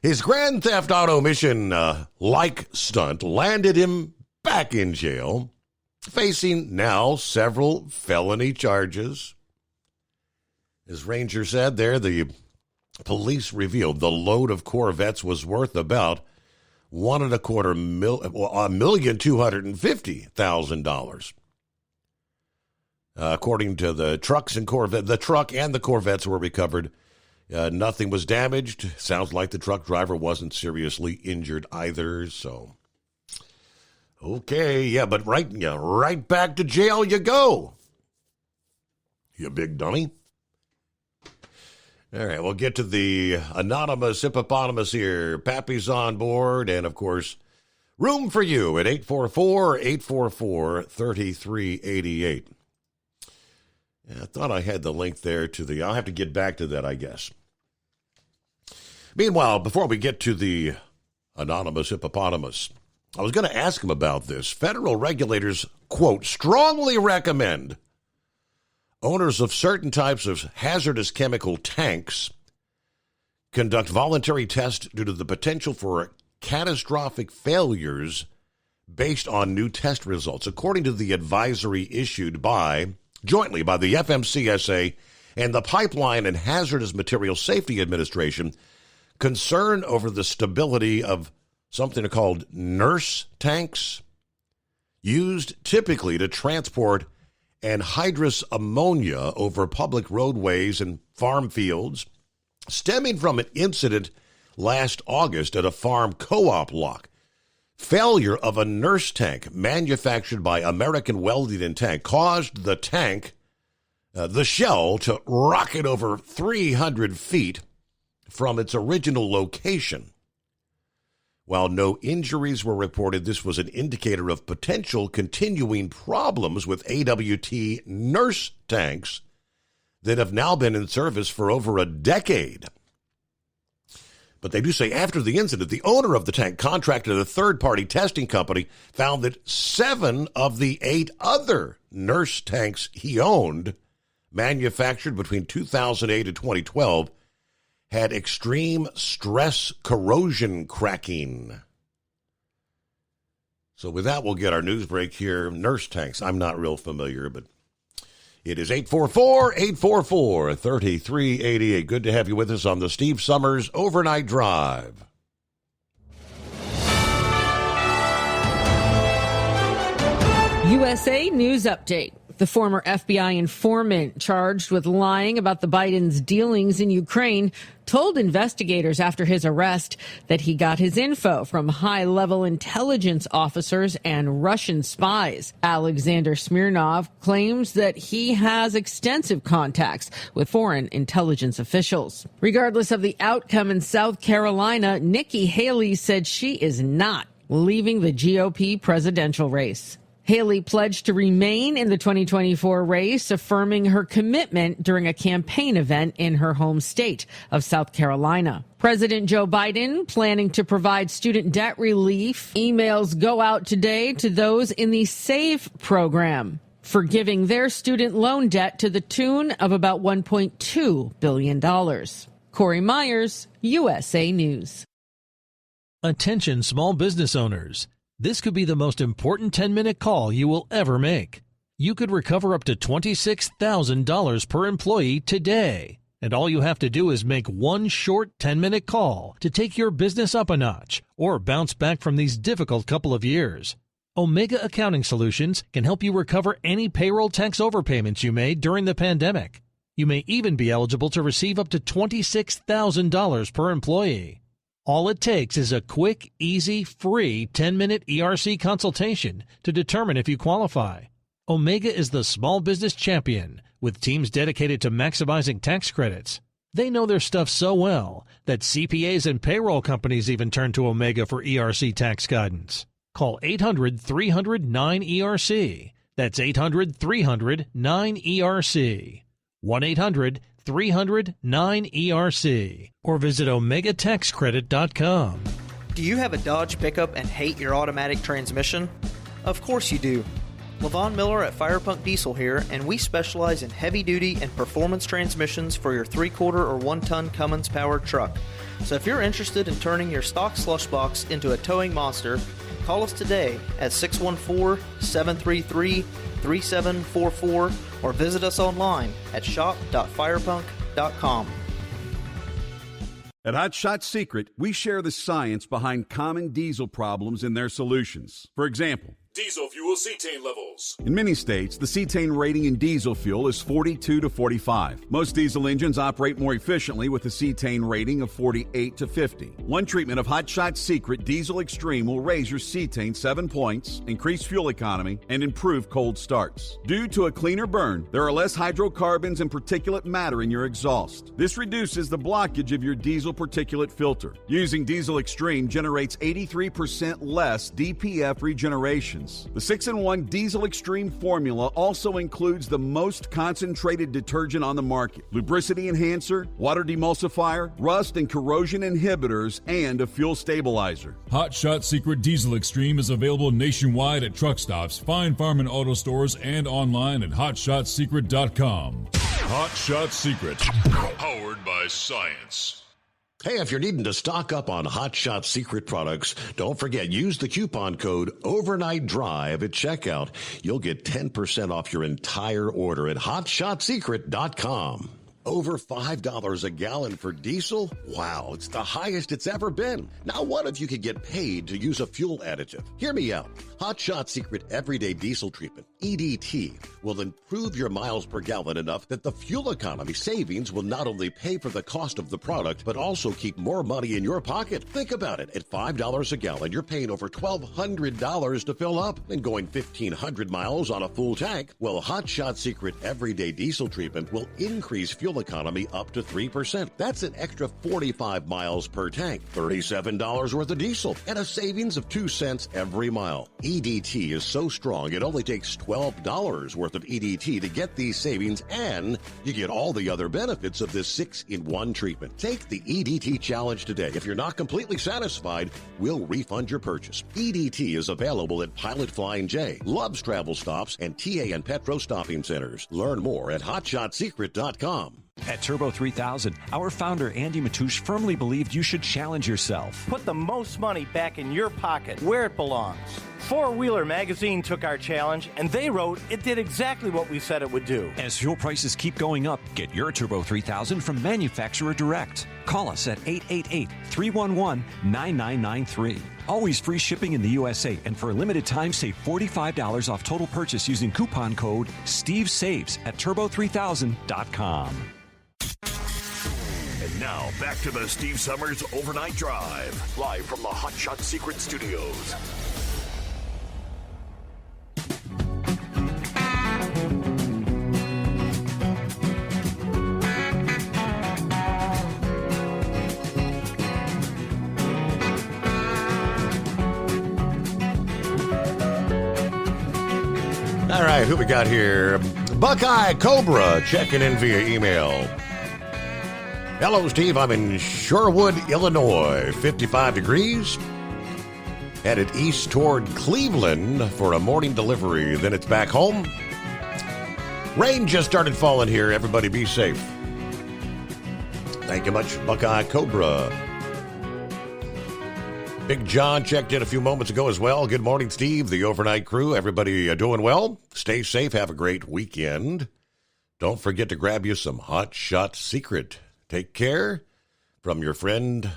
His Grand Theft Auto mission-like stunt landed him back in jail, facing now several felony charges. As Ranger said there, the police revealed the load of Corvettes was worth about $1,250,000. According to the trucks and Corvette, the truck and the Corvettes were recovered. Nothing was damaged. Sounds like the truck driver wasn't seriously injured either. So, okay, yeah, but right back to jail you go. You big dummy. All right, we'll get to the anonymous hippopotamus here. Pappy's on board, and of course, room for you at 844-844-3388. Yeah, I thought I had the link there to the... I'll have to get back to that, I guess. Meanwhile, before we get to the anonymous hippopotamus, I was going to ask him about this. Federal regulators, quote, strongly recommend owners of certain types of hazardous chemical tanks conduct voluntary tests due to the potential for catastrophic failures based on new test results, according to the advisory issued jointly by the FMCSA and the Pipeline and Hazardous Materials Safety Administration. Concern over the stability of something called nurse tanks, used typically to transport anhydrous ammonia over public roadways and farm fields, stemming from an incident last August at a farm co-op lock. Failure of a nurse tank manufactured by American Welding and Tank caused the tank, the shell, to rocket over 300 feet from its original location. While no injuries were reported, this was an indicator of potential continuing problems with AWT nurse tanks that have now been in service for over a decade. But they do say after the incident, the owner of the tank contracted a third-party testing company, found that 7 of the 8 other nurse tanks he owned, manufactured between 2008 and 2012, had extreme stress corrosion cracking. So with that, we'll get our news break here. Nurse tanks, I'm not real familiar, but it is 844-844-3388. Good to have you with us on the Steve Summers Overnight Drive. USA News Update. The former FBI informant charged with lying about the Biden's dealings in Ukraine told investigators after his arrest that he got his info from high-level intelligence officers and Russian spies. Alexander Smirnov claims that he has extensive contacts with foreign intelligence officials. Regardless of the outcome in South Carolina, Nikki Haley said she is not leaving the GOP presidential race. Haley pledged to remain in the 2024 race, affirming her commitment during a campaign event in her home state of South Carolina. President Joe Biden planning to provide student debt relief. Emails go out today to those in the SAVE program, forgiving their student loan debt to the tune of about $1.2 billion. Corey Myers, USA News. Attention small business owners. This could be the most important 10-minute call you will ever make. You could recover up to $26,000 per employee today. And all you have to do is make one short 10-minute call to take your business up a notch or bounce back from these difficult couple of years. Omega Accounting Solutions can help you recover any payroll tax overpayments you made during the pandemic. You may even be eligible to receive up to $26,000 per employee. All it takes is a quick, easy, free 10-minute ERC consultation to determine if you qualify. Omega is the small business champion with teams dedicated to maximizing tax credits. They know their stuff so well that CPAs and payroll companies even turn to Omega for ERC tax guidance. Call 800-300-9ERC. That's 800-300-9ERC. 1-800-300-9ERC. Or visit OmegaTaxCredit.com. Do you have a Dodge pickup and hate your automatic transmission? Of course you do. LaVon Miller at Firepunk Diesel here, and we specialize in heavy-duty and performance transmissions for your 3/4 or 1-ton Cummins-powered truck. So if you're interested in turning your stock slush box into a towing monster, call us today at 614-733-3744 or visit us online at shop.firepunk.com. At Hot Shot Secret, we share the science behind common diesel problems and their solutions. For example, diesel fuel cetane levels. In many states, the cetane rating in diesel fuel is 42 to 45. Most diesel engines operate more efficiently with a cetane rating of 48 to 50. One treatment of Hot Shot Secret Diesel Extreme will raise your cetane 7 points, increase fuel economy, and improve cold starts. Due to a cleaner burn, there are less hydrocarbons and particulate matter in your exhaust. This reduces the blockage of your diesel particulate filter. Using Diesel Extreme generates 83% less DPF regeneration. engines. The 6-in-1 Diesel Extreme formula also includes the most concentrated detergent on the market, lubricity enhancer, water demulsifier, rust and corrosion inhibitors, and a fuel stabilizer. Hot Shot Secret Diesel Extreme is available nationwide at truck stops, fine farm and auto stores, and online at hotshotsecret.com. Hot Shot Secret, powered by science. Hey, if you're needing to stock up on Hot Shot Secret products, don't forget, use the coupon code Overnight Drive at checkout. You'll get 10% off your entire order at hotshotsecret.com. Over $5 a gallon for diesel? Wow, it's the highest it's ever been. Now, what if you could get paid to use a fuel additive? Hear me out. Hot Shot Secret Everyday Diesel Treatment, EDT, will improve your miles per gallon enough that the fuel economy savings will not only pay for the cost of the product, but also keep more money in your pocket. Think about it. At $5 a gallon, you're paying over $1,200 to fill up and going 1,500 miles on a full tank. Well, Hot Shot Secret Everyday Diesel Treatment will increase fuel economy up to 3%. That's an extra 45 miles per tank, $37 worth of diesel, and a savings of 2 cents every mile. EDT is so strong, it only takes $12 worth of EDT to get these savings, and you get all the other benefits of this 6-in-1 treatment. Take the EDT challenge today. If you're not completely satisfied, we'll refund your purchase. EDT is available at Pilot Flying J, Love's Travel Stops, and TA and Petro Stopping Centers. Learn more at hotshotsecret.com. At Turbo 3000, our founder Andy Matouche firmly believed you should challenge yourself. Put the most money back in your pocket, where it belongs. Four Wheeler magazine took our challenge, and they wrote it did exactly what we said it would do. As fuel prices keep going up, get your Turbo 3000 from manufacturer direct. Call us at 888-311-9993. Always free shipping in the USA, and for a limited time, save $45 off total purchase using coupon code STEVESAVES at turbo3000.com. And now, back to the Steve Summers Overnight Drive, live from the Hot Shot Secret Studios. All right, who we got here? Buckeye Cobra checking in via email. Hello, Steve. I'm in Shorewood, Illinois. 55 degrees. Headed east toward Cleveland for a morning delivery. Then it's back home. Rain just started falling here. Everybody be safe. Thank you much, Buckeye Cobra. Big John checked in a few moments ago as well. Good morning, Steve, the overnight crew. Everybody doing well? Stay safe. Have a great weekend. Don't forget to grab you some Hot Shot Secret. Take care. From your friend,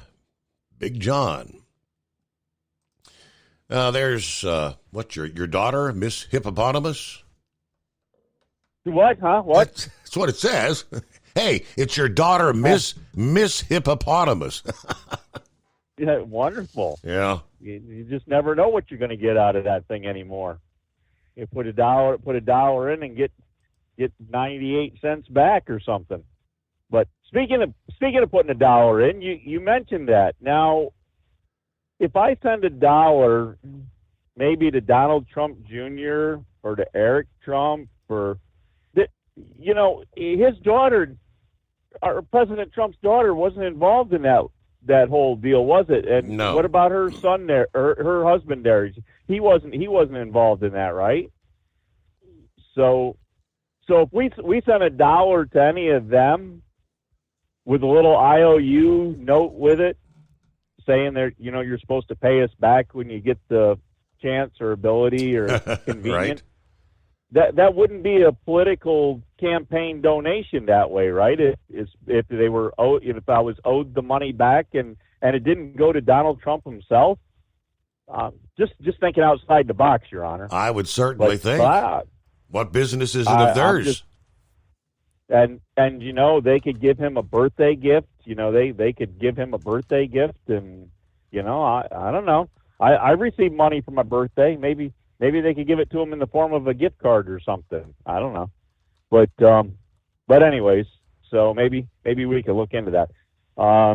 Big John. There's, your daughter, Miss Hippopotamus? What, huh? What? That's what it says. Hey, it's your daughter, Miss Hippopotamus. Yeah, wonderful. Yeah. You just never know what you're going to get out of that thing anymore. You put a dollar in and get 98 cents back or something. But speaking of putting a dollar in, you mentioned that. Now, if I send $1 maybe to Donald Trump Jr. or to Eric Trump or his daughter, or President Trump's daughter, wasn't involved in that whole deal, was it? And no. What about her son there, or her husband there? He wasn't involved in that, right? So if we send $1 to any of them with a little IOU note with it, saying that you're supposed to pay us back when you get the chance or ability or convenient, right. That wouldn't be a political campaign donation that way, right? If I was owed the money back and it didn't go to Donald Trump himself, just thinking outside the box, Your Honor. I would certainly think. What business is it of theirs? And they could give him a birthday gift. They could give him a birthday gift, and I don't know. I received money for my birthday. Maybe they could give it to him in the form of a gift card or something. I don't know. But anyways, so maybe we could look into that. Yeah,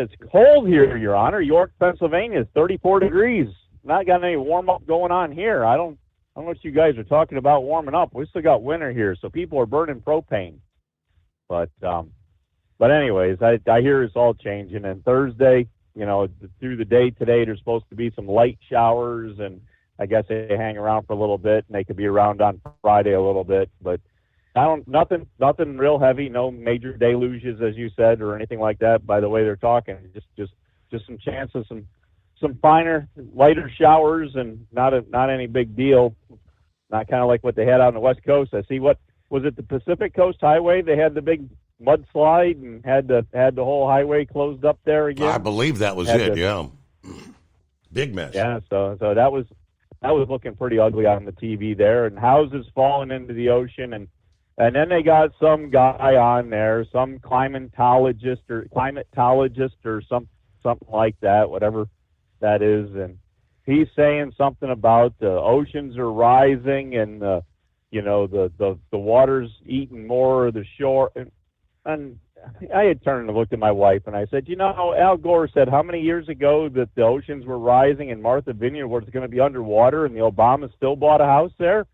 it's cold here, Your Honor. York, Pennsylvania is 34 degrees. not got any warm up going on here. I don't know what you guys are talking about warming up. We still got winter here, so people are burning propane. But anyways, I hear it's all changing. And Thursday, through the day today, there's supposed to be some light showers, and I guess they hang around for a little bit, and they could be around on Friday a little bit. But nothing real heavy, no major deluges, as you said, or anything like that. By the way they're talking, just some chances, some finer, lighter showers, and not any big deal. Not kind of like what they had out on the West Coast. I see. What was it? The Pacific Coast Highway? They had the big mudslide and had the whole highway closed up there again. I believe that was it. Yeah, big mess. Yeah, so that was looking pretty ugly on the TV there, and houses falling into the ocean, and then they got some guy on there, some climatologist or something like that, whatever that is, and he's saying something about the oceans are rising and the water's eating more of the shore. And I had turned and looked at my wife and I said, Al Gore said how many years ago that the oceans were rising and Martha Vineyard was going to be underwater, and the Obamas still bought a house there.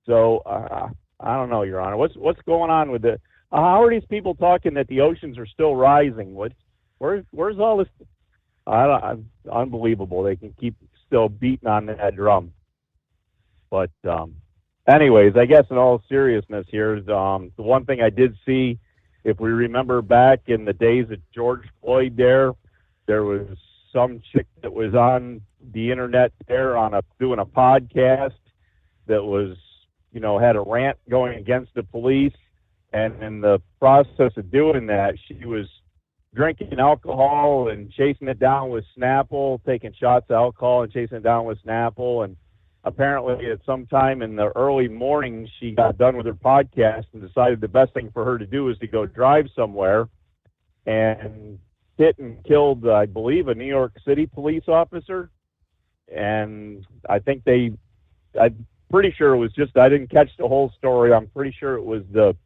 So I don't know, Your Honor. What's going on with it? How are these people talking that the oceans are still rising? Where's all this? Unbelievable. They can keep still beating on that drum. But anyways, I guess in all seriousness here, the one thing I did see, if we remember back in the days of George Floyd there was some chick that was on the internet there doing a podcast that was, had a rant going against the police. And in the process of doing that, she was drinking alcohol and chasing it down with Snapple, taking shots of alcohol and chasing it down with Snapple. And apparently at some time in the early morning, she got done with her podcast and decided the best thing for her to do is to go drive somewhere, and hit and killed, I believe, a New York City police officer. And I'm pretty sure it was just, I didn't catch the whole story. I'm pretty sure it was the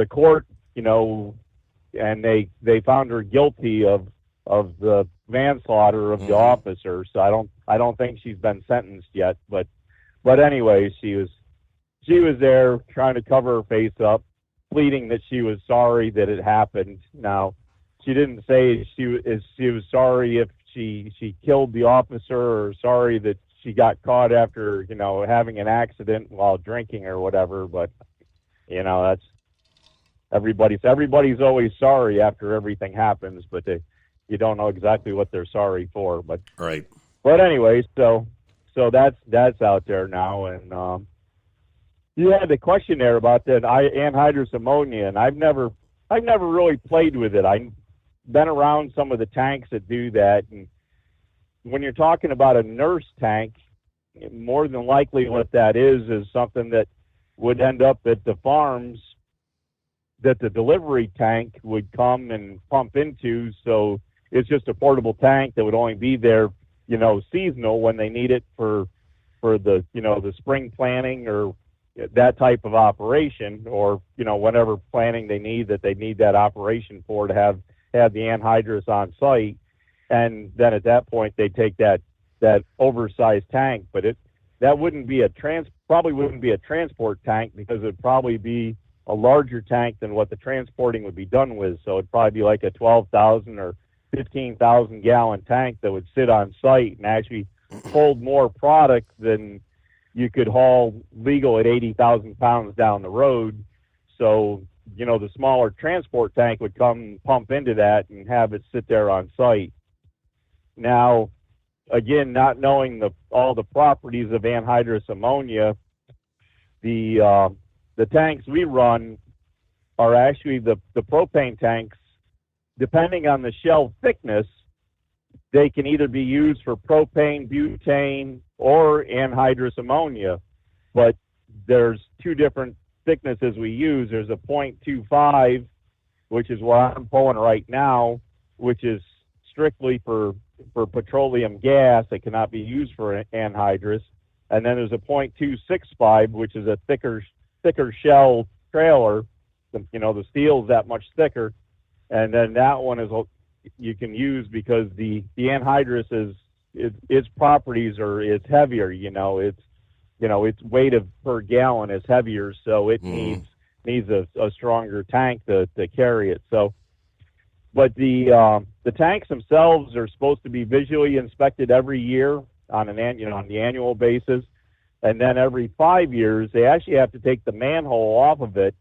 court, and they found her guilty of the manslaughter of the officer. So I don't think she's been sentenced yet. But anyway, she was there trying to cover her face up, pleading that she was sorry that it happened. Now, she didn't say she was sorry if she killed the officer, or sorry that she got caught after having an accident while drinking or whatever. But that's everybody's always sorry after everything happens, but you don't know exactly what they're sorry for. But right. But anyway, so that's out there now. And you had the question there about that anhydrous ammonia, and I've never really played with it. I've been around some of the tanks that do that, and when you're talking about a nurse tank, more than likely what that is something that would end up at the farms that the delivery tank would come and pump into. So it's just a portable tank that would only be there, seasonal when they need it for the, the spring planting or that type of operation, or, whatever planting they need that operation for, to have the anhydrous on site. And then at that point they take that oversized tank, but that wouldn't be probably wouldn't be a transport tank, because it'd probably be a larger tank than what the transporting would be done with. So it'd probably be like a 12,000 or 15,000 gallon tank that would sit on site and actually hold more product than you could haul legal at 80,000 pounds down the road. So, the smaller transport tank would come pump into that and have it sit there on site. Now, again, not knowing all the properties of anhydrous ammonia, the tanks we run are actually the propane tanks. Depending on the shell thickness, they can either be used for propane, butane, or anhydrous ammonia. But there's two different thicknesses we use. There's a 0.25, which is what I'm pulling right now, which is strictly for petroleum gas. It cannot be used for anhydrous. And then there's a 0.265, which is a thicker shell trailer. The steel's that much thicker. And then that one you can use because the anhydrous its properties are it's heavier. Its weight per gallon is heavier, so it needs a stronger tank to carry it. So, but the tanks themselves are supposed to be visually inspected every year on the annual basis, and then every 5 years they actually have to take the manhole off of it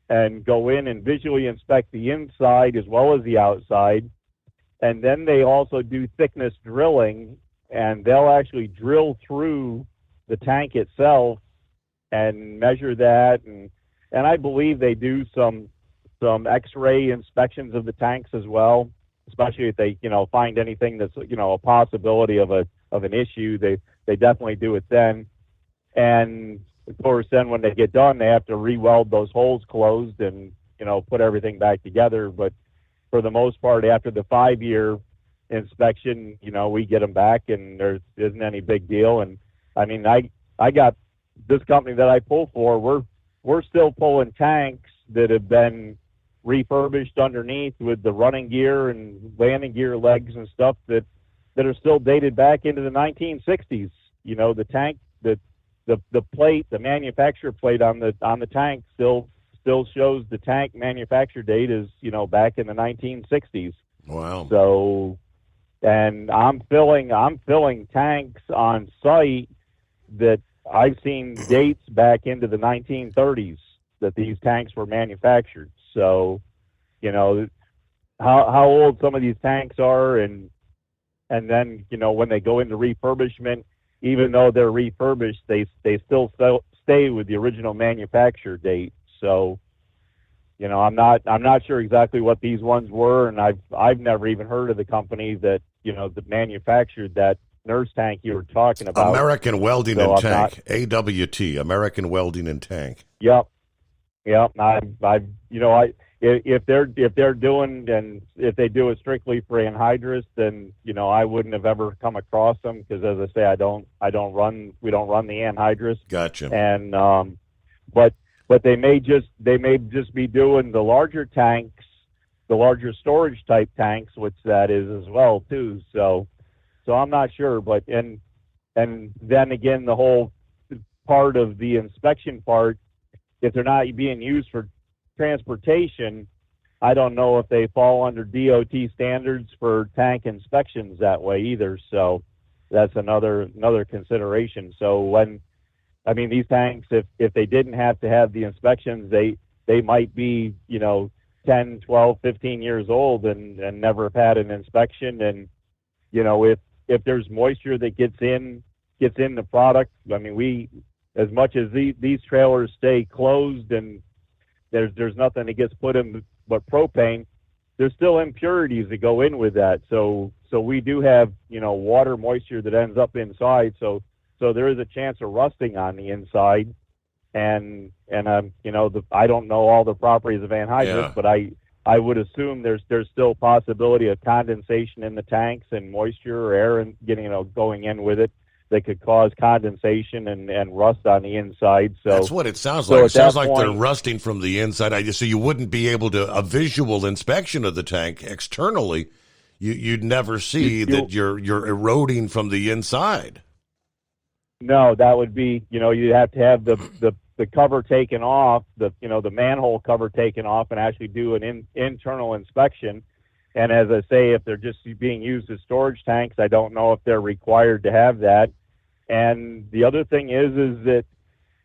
and go in and visually inspect the inside as well as the outside. And then they also do thickness drilling, and they'll actually drill through the tank itself and measure that. And I believe they do some X-ray inspections of the tanks as well, especially if they, find anything that's, a possibility of an issue. They definitely do it then. And of course, then when they get done, they have to re-weld those holes closed and, put everything back together. But for the most part, after the 5-year inspection, we get them back and there isn't any big deal. And I mean, I got this company that I pull for, we're still pulling tanks that have been refurbished underneath with the running gear and landing gear legs and stuff that are still dated back into the 1960s. The tank, the plate, the manufacturer plate on the tank still shows the tank manufacture date is, back in the 1960s. Wow. So, and I'm filling tanks on site that I've seen dates back into the 1930s that these tanks were manufactured. So, how old some of these tanks are, and then, when they go into refurbishment, even though they're refurbished, they still stay with the original manufacture date. So, I'm not sure exactly what these ones were, and I've never even heard of the company that that manufactured that nurse tank you were talking about. American Welding and Tank, AWT, American Welding and Tank. Yep. If they're doing, and if they do it strictly for anhydrous, then I wouldn't have ever come across them because, as I say, we don't run the anhydrous. Gotcha. And but they may just be doing the larger tanks, the larger storage type tanks, which that is as well too. So I'm not sure, but and then again, the whole part of the inspection part, if they're not being used for transportation, I don't know if they fall under DOT standards for tank inspections that way either. So that's another consideration. So these tanks, if they didn't have to have the inspections, they might be 10, 12, 15 years old and never have had an inspection. And if there's moisture that gets in the product, we, as much as these trailers stay closed and there's nothing that gets put in but propane, there's still impurities that go in with that. So we do have water moisture that ends up inside. So there is a chance of rusting on the inside. And I don't know all the properties of anhydrous, but I would assume there's still possibility of condensation in the tanks and moisture or air and going in with it that could cause condensation and rust on the inside. So that's what it sounds like. It sounds like they're rusting from the inside. So you wouldn't be able to, a visual inspection of the tank externally, you'd never see that you're eroding from the inside. No, that would be, you'd have to have the cover taken off, the manhole cover taken off, and actually do an internal inspection. And as I say, if they're just being used as storage tanks, I don't know if they're required to have that. And the other thing is that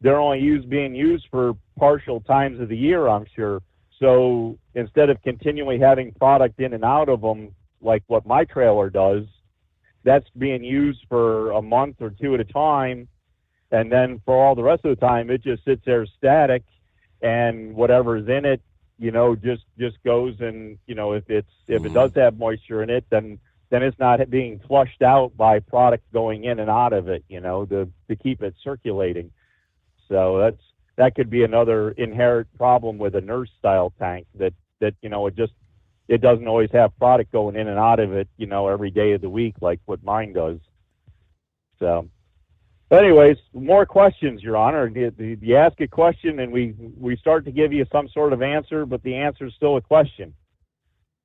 they're only being used for partial times of the year, I'm sure. So instead of continually having product in and out of them, like what my trailer does, that's being used for a month or two at a time. And then for all the rest of the time, it just sits there static, and whatever's in it, just goes. And, if it does have moisture in it, then it's not being flushed out by product going in and out of it, to keep it circulating. So that could be another inherent problem with a nurse style tank that it doesn't always have product going in and out of it, every day of the week, like what mine does. So, but anyways, more questions, Your Honor. You ask a question and we start to give you some sort of answer, but the answer is still a question.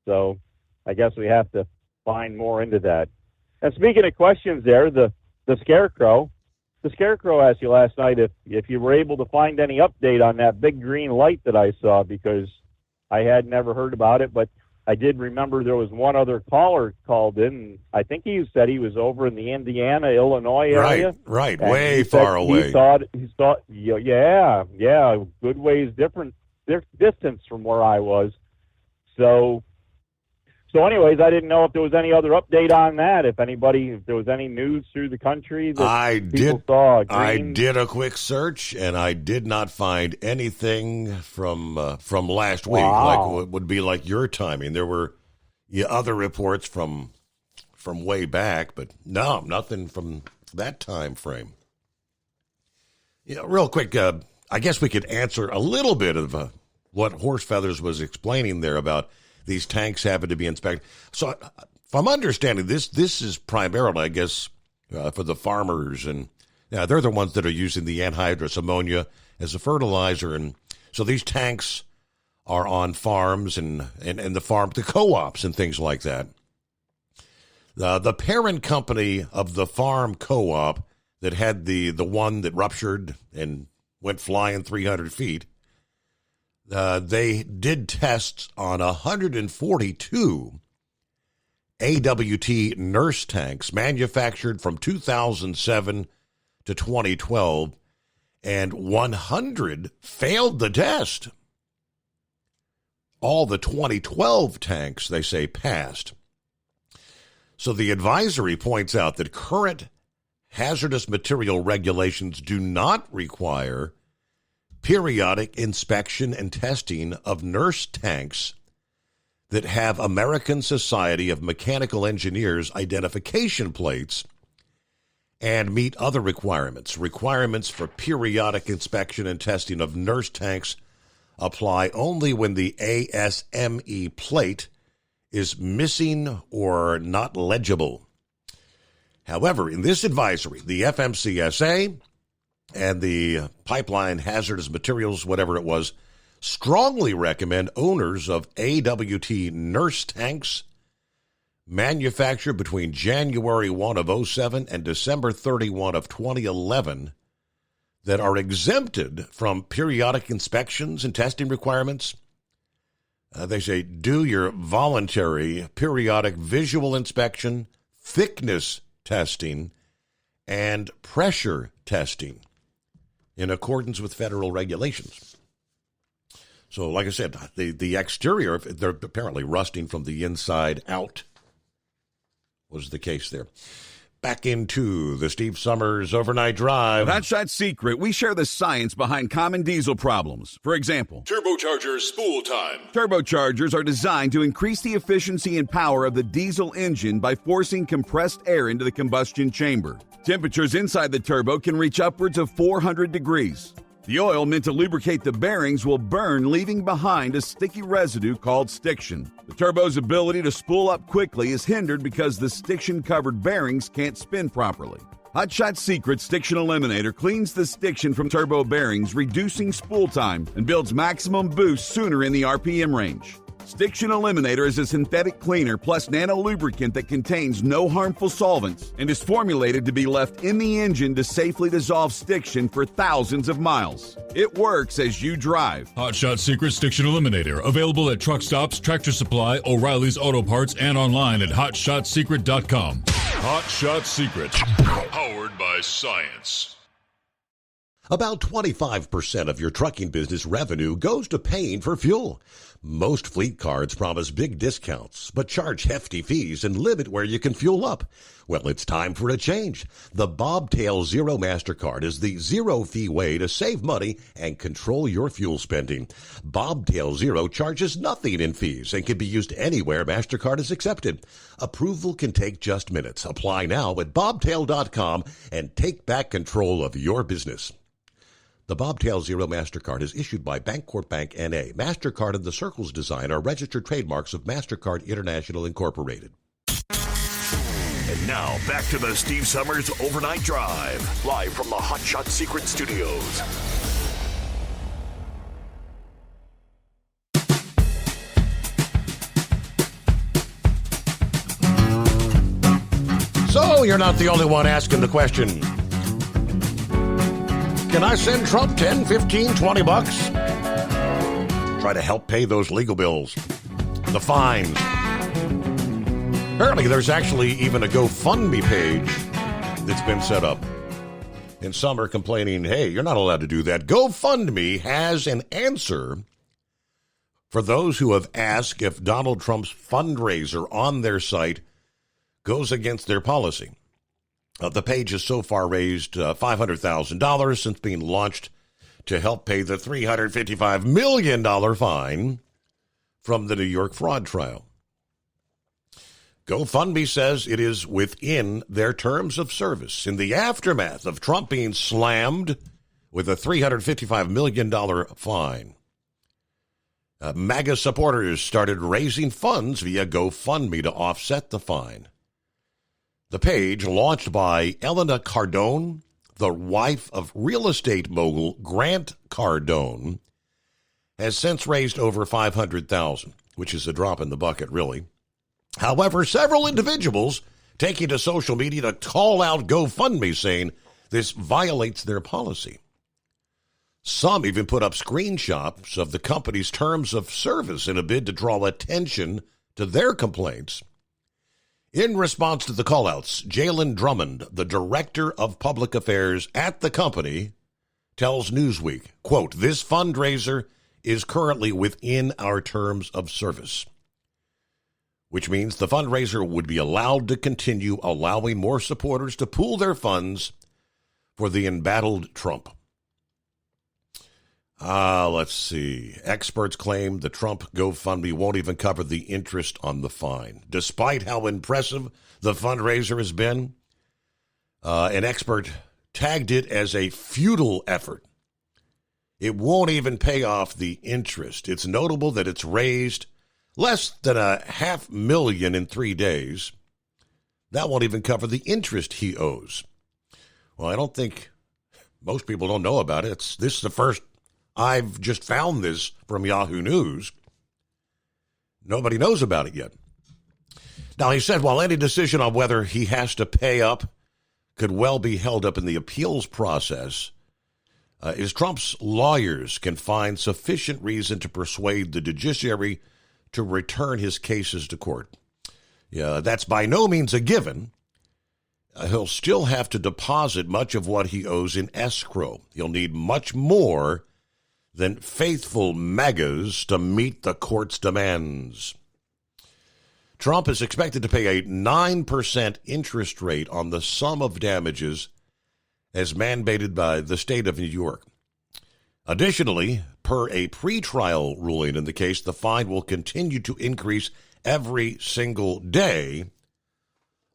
So I guess we have to find more into that. And speaking of questions there, the Scarecrow asked you last night if you were able to find any update on that big green light that I saw, because I had never heard about it, but I did remember there was one other caller called in. And I think he said he was over in the Indiana, Illinois area. Right, way far away. He saw, yeah, good ways distance from where I was. So anyways, I didn't know if there was any other update on that. If there was any news through the country that people saw. I did a quick search, and I did not find anything from last week. Wow. Like what would be like your timing. There were other reports from way back, but no, nothing from that time frame. Real quick, I guess we could answer a little bit of what Horse Feathers was explaining there about these tanks having to be inspected. So if I'm understanding, this is primarily, I guess, for the farmers, and they're the ones that are using the anhydrous ammonia as a fertilizer. And so these tanks are on farms and the co-ops and things like that. The parent company of the farm co-op that had the one that ruptured and went flying 300 feet, they did tests on 142 AWT nurse tanks manufactured from 2007 to 2012, and 100 failed the test. All the 2012 tanks, they say, passed. So the advisory points out that current hazardous material regulations do not require periodic inspection and testing of nurse tanks that have American Society of Mechanical Engineers identification plates and meet other requirements. Requirements for periodic inspection and testing of nurse tanks apply only when the ASME plate is missing or not legible. However, in this advisory, the FMCSA and the Pipeline Hazardous Materials, whatever it was, strongly recommend owners of AWT nurse tanks manufactured between January 1 of 2007 and December 31 of 2011 that are exempted from periodic inspections and testing requirements. They say do your voluntary periodic visual inspection, thickness testing, and pressure testing in accordance with federal regulations. So, like I said, the exterior, they're apparently rusting from the inside out, was the case there. Back into the Steve Summers Overnight Drive. Hot Shot Secret, we share the science behind common diesel problems. For example, turbocharger spool time. Turbochargers are designed to increase the efficiency and power of the diesel engine by forcing compressed air into the combustion chamber. Temperatures inside the turbo can reach upwards of 400 degrees. The oil meant to lubricate the bearings will burn, leaving behind a sticky residue called stiction. The turbo's ability to spool up quickly is hindered because the stiction-covered bearings can't spin properly. Hot Shot Secret Stiction Eliminator cleans the stiction from turbo bearings, reducing spool time, and builds maximum boost sooner in the RPM range. Stiction Eliminator is a synthetic cleaner plus nano-lubricant that contains no harmful solvents and is formulated to be left in the engine to safely dissolve stiction for thousands of miles. It works as you drive. Hot Shot Secret Stiction Eliminator, available at truck stops, Tractor Supply, O'Reilly's Auto Parts, and online at hotshotsecret.com. Hot Shot Secret, powered by science. About 25% of your trucking business revenue goes to paying for fuel. Most fleet cards promise big discounts, but charge hefty fees and limit where you can fuel up. Well, it's time for a change. The Bobtail Zero MasterCard is the zero-fee way to save money and control your fuel spending. Bobtail Zero charges nothing in fees and can be used anywhere MasterCard is accepted. Approval can take just minutes. Apply now at bobtail.com and take back control of your business. The Bobtail Zero MasterCard is issued by Bancorp Bank N.A. MasterCard and the Circles design are registered trademarks of MasterCard International Incorporated. And now, back to the Steve Summers Overnight Drive, live from the Hot Shot Secret Studios. So you're not the only one asking the question. Can I send Trump 10, 15, 20 bucks? Try to help pay those legal bills, the fines. Apparently, there's actually even a GoFundMe page that's been set up. And some are complaining, hey, you're not allowed to do that. GoFundMe has an answer for those who have asked if Donald Trump's fundraiser on their site goes against their policy. The page has so far raised $500,000 since being launched to help pay the $355 million fine from the New York fraud trial. GoFundMe says it is within their terms of service in the aftermath of Trump being slammed with a $355 million fine. MAGA supporters started raising funds via GoFundMe to offset the fine. The page, launched by Elena Cardone, the wife of real estate mogul Grant Cardone, has since raised over $500,000, which is a drop in the bucket, really. However, several individuals taking to social media to call out GoFundMe, saying this violates their policy. Some even put up screenshots of the company's terms of service in a bid to draw attention to their complaints. In response to the callouts, Jalen Drummond, the director of public affairs at the company, tells Newsweek, quote, "This fundraiser is currently within our terms of service," which means the fundraiser would be allowed to continue, allowing more supporters to pool their funds for the embattled Trump. Let's see. Experts claim the Trump GoFundMe won't even cover the interest on the fine. Despite how impressive the fundraiser has been, an expert tagged it as a futile effort. It won't even pay off the interest. It's notable that it's raised less than $500,000 in 3 days. That won't even cover the interest he owes. Well, I don't think most people don't know about it. This is the first I've just found this from Yahoo News. Nobody knows about it yet. Now, he said while any decision on whether he has to pay up could well be held up in the appeals process, is Trump's lawyers can find sufficient reason to persuade the judiciary to return his cases to court. Yeah, that's by no means a given. He'll still have to deposit much of what he owes in escrow. He'll need much more than faithful MAGAs to meet the court's demands. Trump is expected to pay a 9% interest rate on the sum of damages as mandated by the state of New York. Additionally, per a pretrial ruling in the case, the fine will continue to increase every single day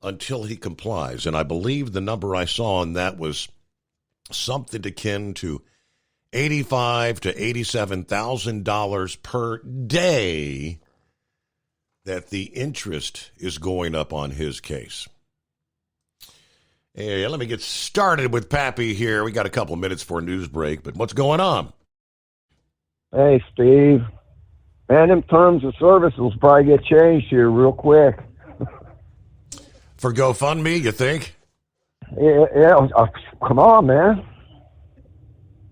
until he complies. And I believe the number I saw on that was something akin to $85,000 to $87,000 per day that the interest is going up on his case. Hey, let me get started with Pappy here. We got a couple minutes for a news break, but what's going on? Hey, Steve. Man, them terms of service will probably get changed here real quick. For GoFundMe, you think? Yeah. Come on, man.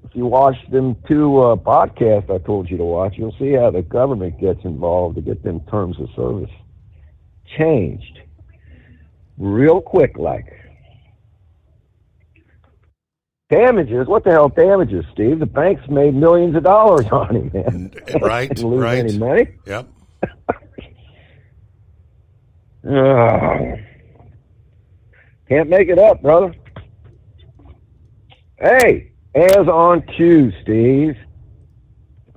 If you watch them two podcasts I told you to watch, you'll see how the government gets involved to get them terms of service changed real quick like. Damages? What the hell damages, Steve? The bank's made millions of dollars on him, man. Right, Didn't lose right. any money. Yep. Can't make it up, brother. Hey, as on cue, Steve,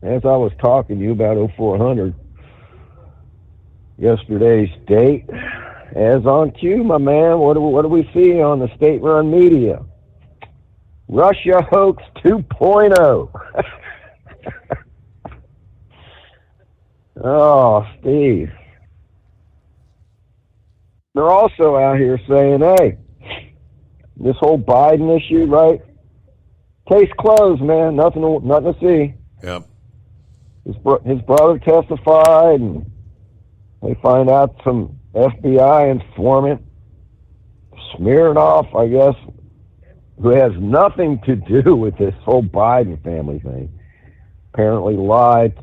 as I was talking to you about 0400, yesterday's date, as on cue, my man, what do we see on the state-run media? Russia hoax 2.0. Oh, Steve. They're also out here saying, hey, this whole Biden issue, right? Case closed, man. Nothing to see. Yep. His brother testified, and they find out some FBI informant Smirnoff, I guess, who has nothing to do with this whole Biden family thing, apparently lied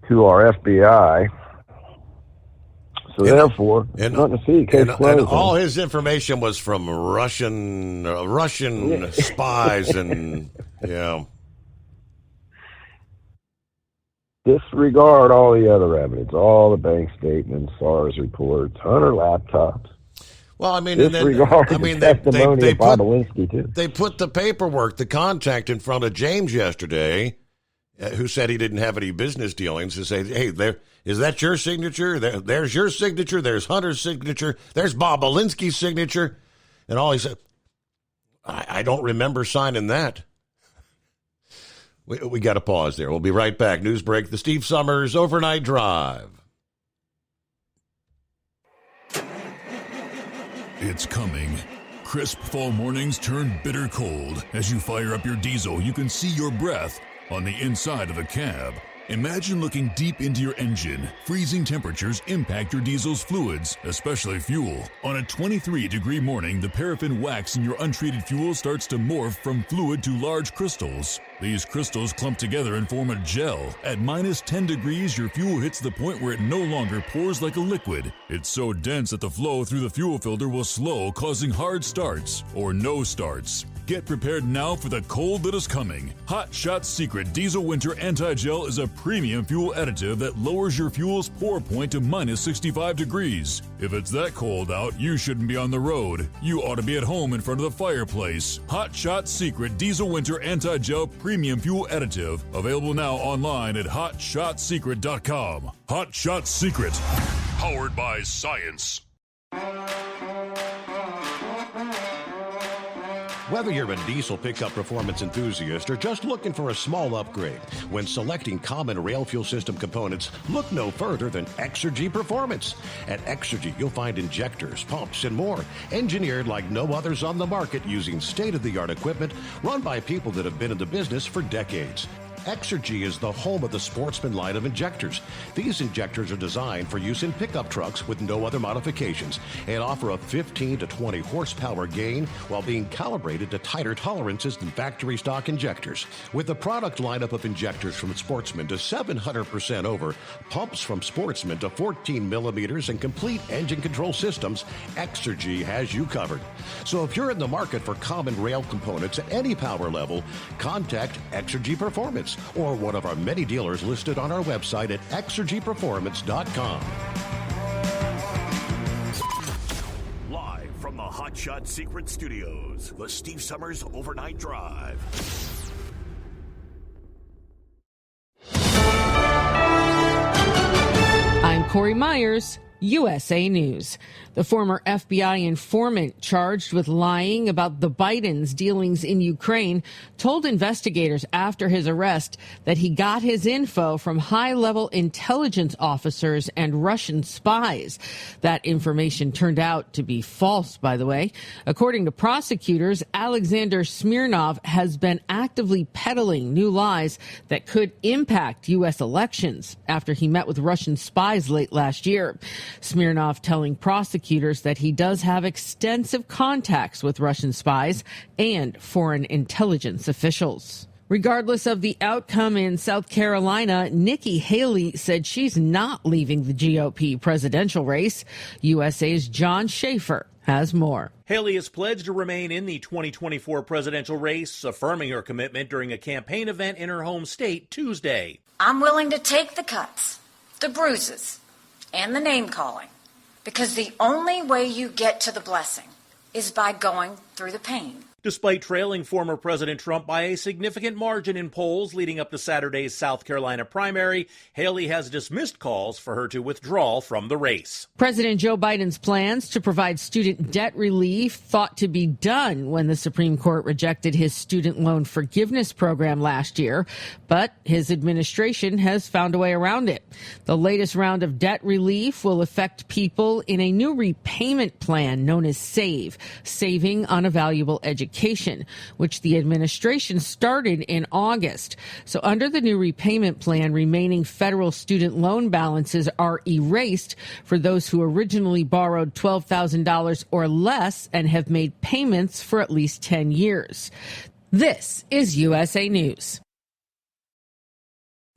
to our FBI. So therefore, nothing to see. Case closed. And all his information was from Russian spies, and disregard all the other evidence, all the bank statements, SARS reports, 100 laptops. Well, I mean, disregard the testimony of Bob Alinsky, too. They put the paperwork, the contact, in front of James yesterday, who said he didn't have any business dealings, to say, hey, is that your signature? There's your signature. There's Hunter's signature. There's Bob Alinsky's signature. And all he said, I don't remember signing that. We got to pause there. We'll be right back. News break, the Steve Summers Overnight Drive. It's coming. Crisp fall mornings turn bitter cold. As you fire up your diesel, you can see your breath on the inside of the cab. Imagine looking deep into your engine. Freezing temperatures impact your diesel's fluids, especially fuel. On a 23-degree morning, the paraffin wax in your untreated fuel starts to morph from fluid to large crystals. These crystals clump together and form a gel. At minus 10 degrees, your fuel hits the point where it no longer pours like a liquid. It's so dense that the flow through the fuel filter will slow, causing hard starts or no starts. Get prepared now for the cold that is coming. Hot Shot Secret Diesel Winter Anti-Gel is a premium fuel additive that lowers your fuel's pour point to minus 65 degrees. If it's that cold out, you shouldn't be on the road. You ought to be at home in front of the fireplace. Hot Shot Secret Diesel Winter Anti-Gel Premium Fuel Additive. Available now online at HotShotSecret.com. Hot Shot Secret. Powered by science. Whether you're a diesel pickup performance enthusiast or just looking for a small upgrade, when selecting common rail fuel system components, look no further than Exergy Performance. At Exergy, you'll find injectors, pumps, and more, engineered like no others on the market using state-of-the-art equipment run by people that have been in the business for decades. Exergy is the home of the Sportsman line of injectors. These injectors are designed for use in pickup trucks with no other modifications and offer a 15 to 20 horsepower gain while being calibrated to tighter tolerances than factory stock injectors. With a product lineup of injectors from Sportsman to 700% over, pumps from Sportsman to 14 millimeters, and complete engine control systems, Exergy has you covered. So if you're in the market for common rail components at any power level, contact Exergy Performance or one of our many dealers listed on our website at exergyperformance.com. Live from the Hot Shot Secret Studios, the Steve Summers Overnight Drive. I'm Corey Myers, USA News. The former FBI informant charged with lying about the Bidens' dealings in Ukraine told investigators after his arrest that he got his info from high-level intelligence officers and Russian spies. That information turned out to be false, by the way. According to prosecutors, Alexander Smirnov has been actively peddling new lies that could impact U.S. elections after he met with Russian spies late last year. Smirnov telling prosecutors that he does have extensive contacts with Russian spies and foreign intelligence officials. Regardless of the outcome in South Carolina, Nikki Haley said she's not leaving the GOP presidential race. USA's John Schaefer has more. Haley has pledged to remain in the 2024 presidential race, affirming her commitment during a campaign event in her home state Tuesday. I'm willing to take the cuts, the bruises, and the name-calling, because the only way you get to the blessing is by going through the pain. Despite trailing former President Trump by a significant margin in polls leading up to Saturday's South Carolina primary, Haley has dismissed calls for her to withdraw from the race. President Joe Biden's plans to provide student debt relief thought to be done when the Supreme Court rejected his student loan forgiveness program last year, but his administration has found a way around it. The latest round of debt relief will affect people in a new repayment plan known as SAVE, Saving on a Valuable Education. education, which the administration started in August. So under the new repayment plan, remaining federal student loan balances are erased for those who originally borrowed $12,000 or less and have made payments for at least 10 years. This is USA News.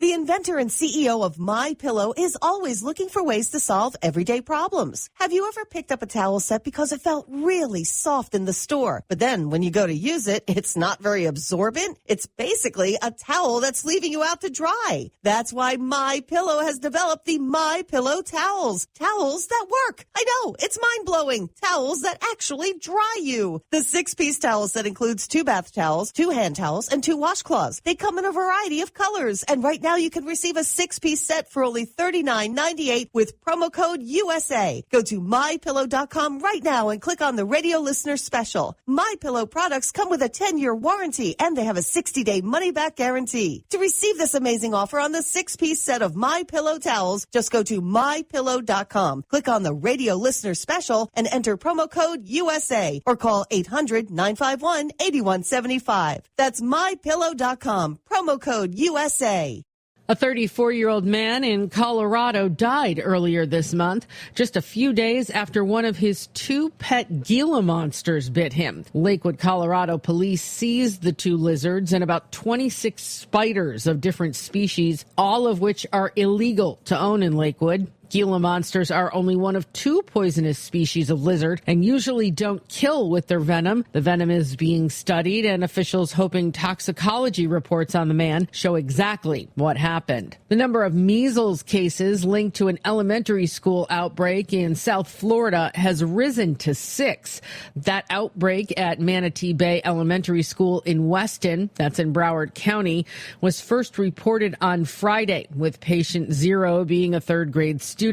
The inventor and CEO of MyPillow is always looking for ways to solve everyday problems. Have you ever picked up a towel set because it felt really soft in the store, but then when you go to use it, it's not very absorbent? It's basically a towel that's leaving you out to dry. That's why MyPillow has developed the MyPillow towels. Towels that work. I know, it's mind-blowing. Towels that actually dry you. The 6-piece towel set includes 2 bath towels, 2 hand towels, and 2 washcloths. They come in a variety of colors, and right now you can receive a 6-piece set for only $39.98 with promo code USA. Go to MyPillow.com right now and click on the radio listener special. MyPillow products come with a 10-year warranty and they have a 60-day money-back guarantee. To receive this amazing offer on the 6-piece set of MyPillow towels, just go to MyPillow.com. Click on the radio listener special and enter promo code USA or call 800-951-8175. That's MyPillow.com. Promo code USA. A 34-year-old man in Colorado died earlier this month, just a few days after one of his 2 pet Gila monsters bit him. Lakewood, Colorado police seized the 2 lizards and about 26 spiders of different species, all of which are illegal to own in Lakewood. Gila monsters are only one of 2 poisonous species of lizard and usually don't kill with their venom. The venom is being studied, and officials hoping toxicology reports on the man show exactly what happened. The number of measles cases linked to an elementary school outbreak in South Florida has risen to 6. That outbreak at Manatee Bay Elementary School in Weston, that's in Broward County, was first reported on Friday, with patient 0 being a 3rd grade student.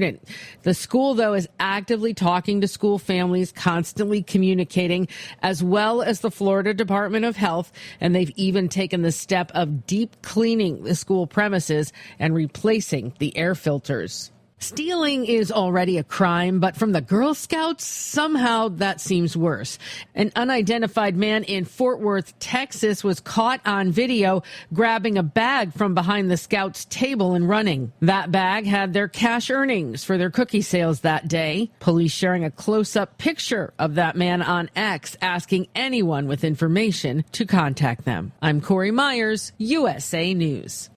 The school, though, is actively talking to school families, constantly communicating, as well as the Florida Department of Health, and they've even taken the step of deep cleaning the school premises and replacing the air filters. Stealing is already a crime, but from the Girl Scouts, somehow that seems worse. An unidentified man in Fort Worth, Texas, was caught on video grabbing a bag from behind the Scouts' table and running. That bag had their cash earnings for their cookie sales that day. Police sharing a close-up picture of that man on X, asking anyone with information to contact them. I'm Corey Myers, USA News.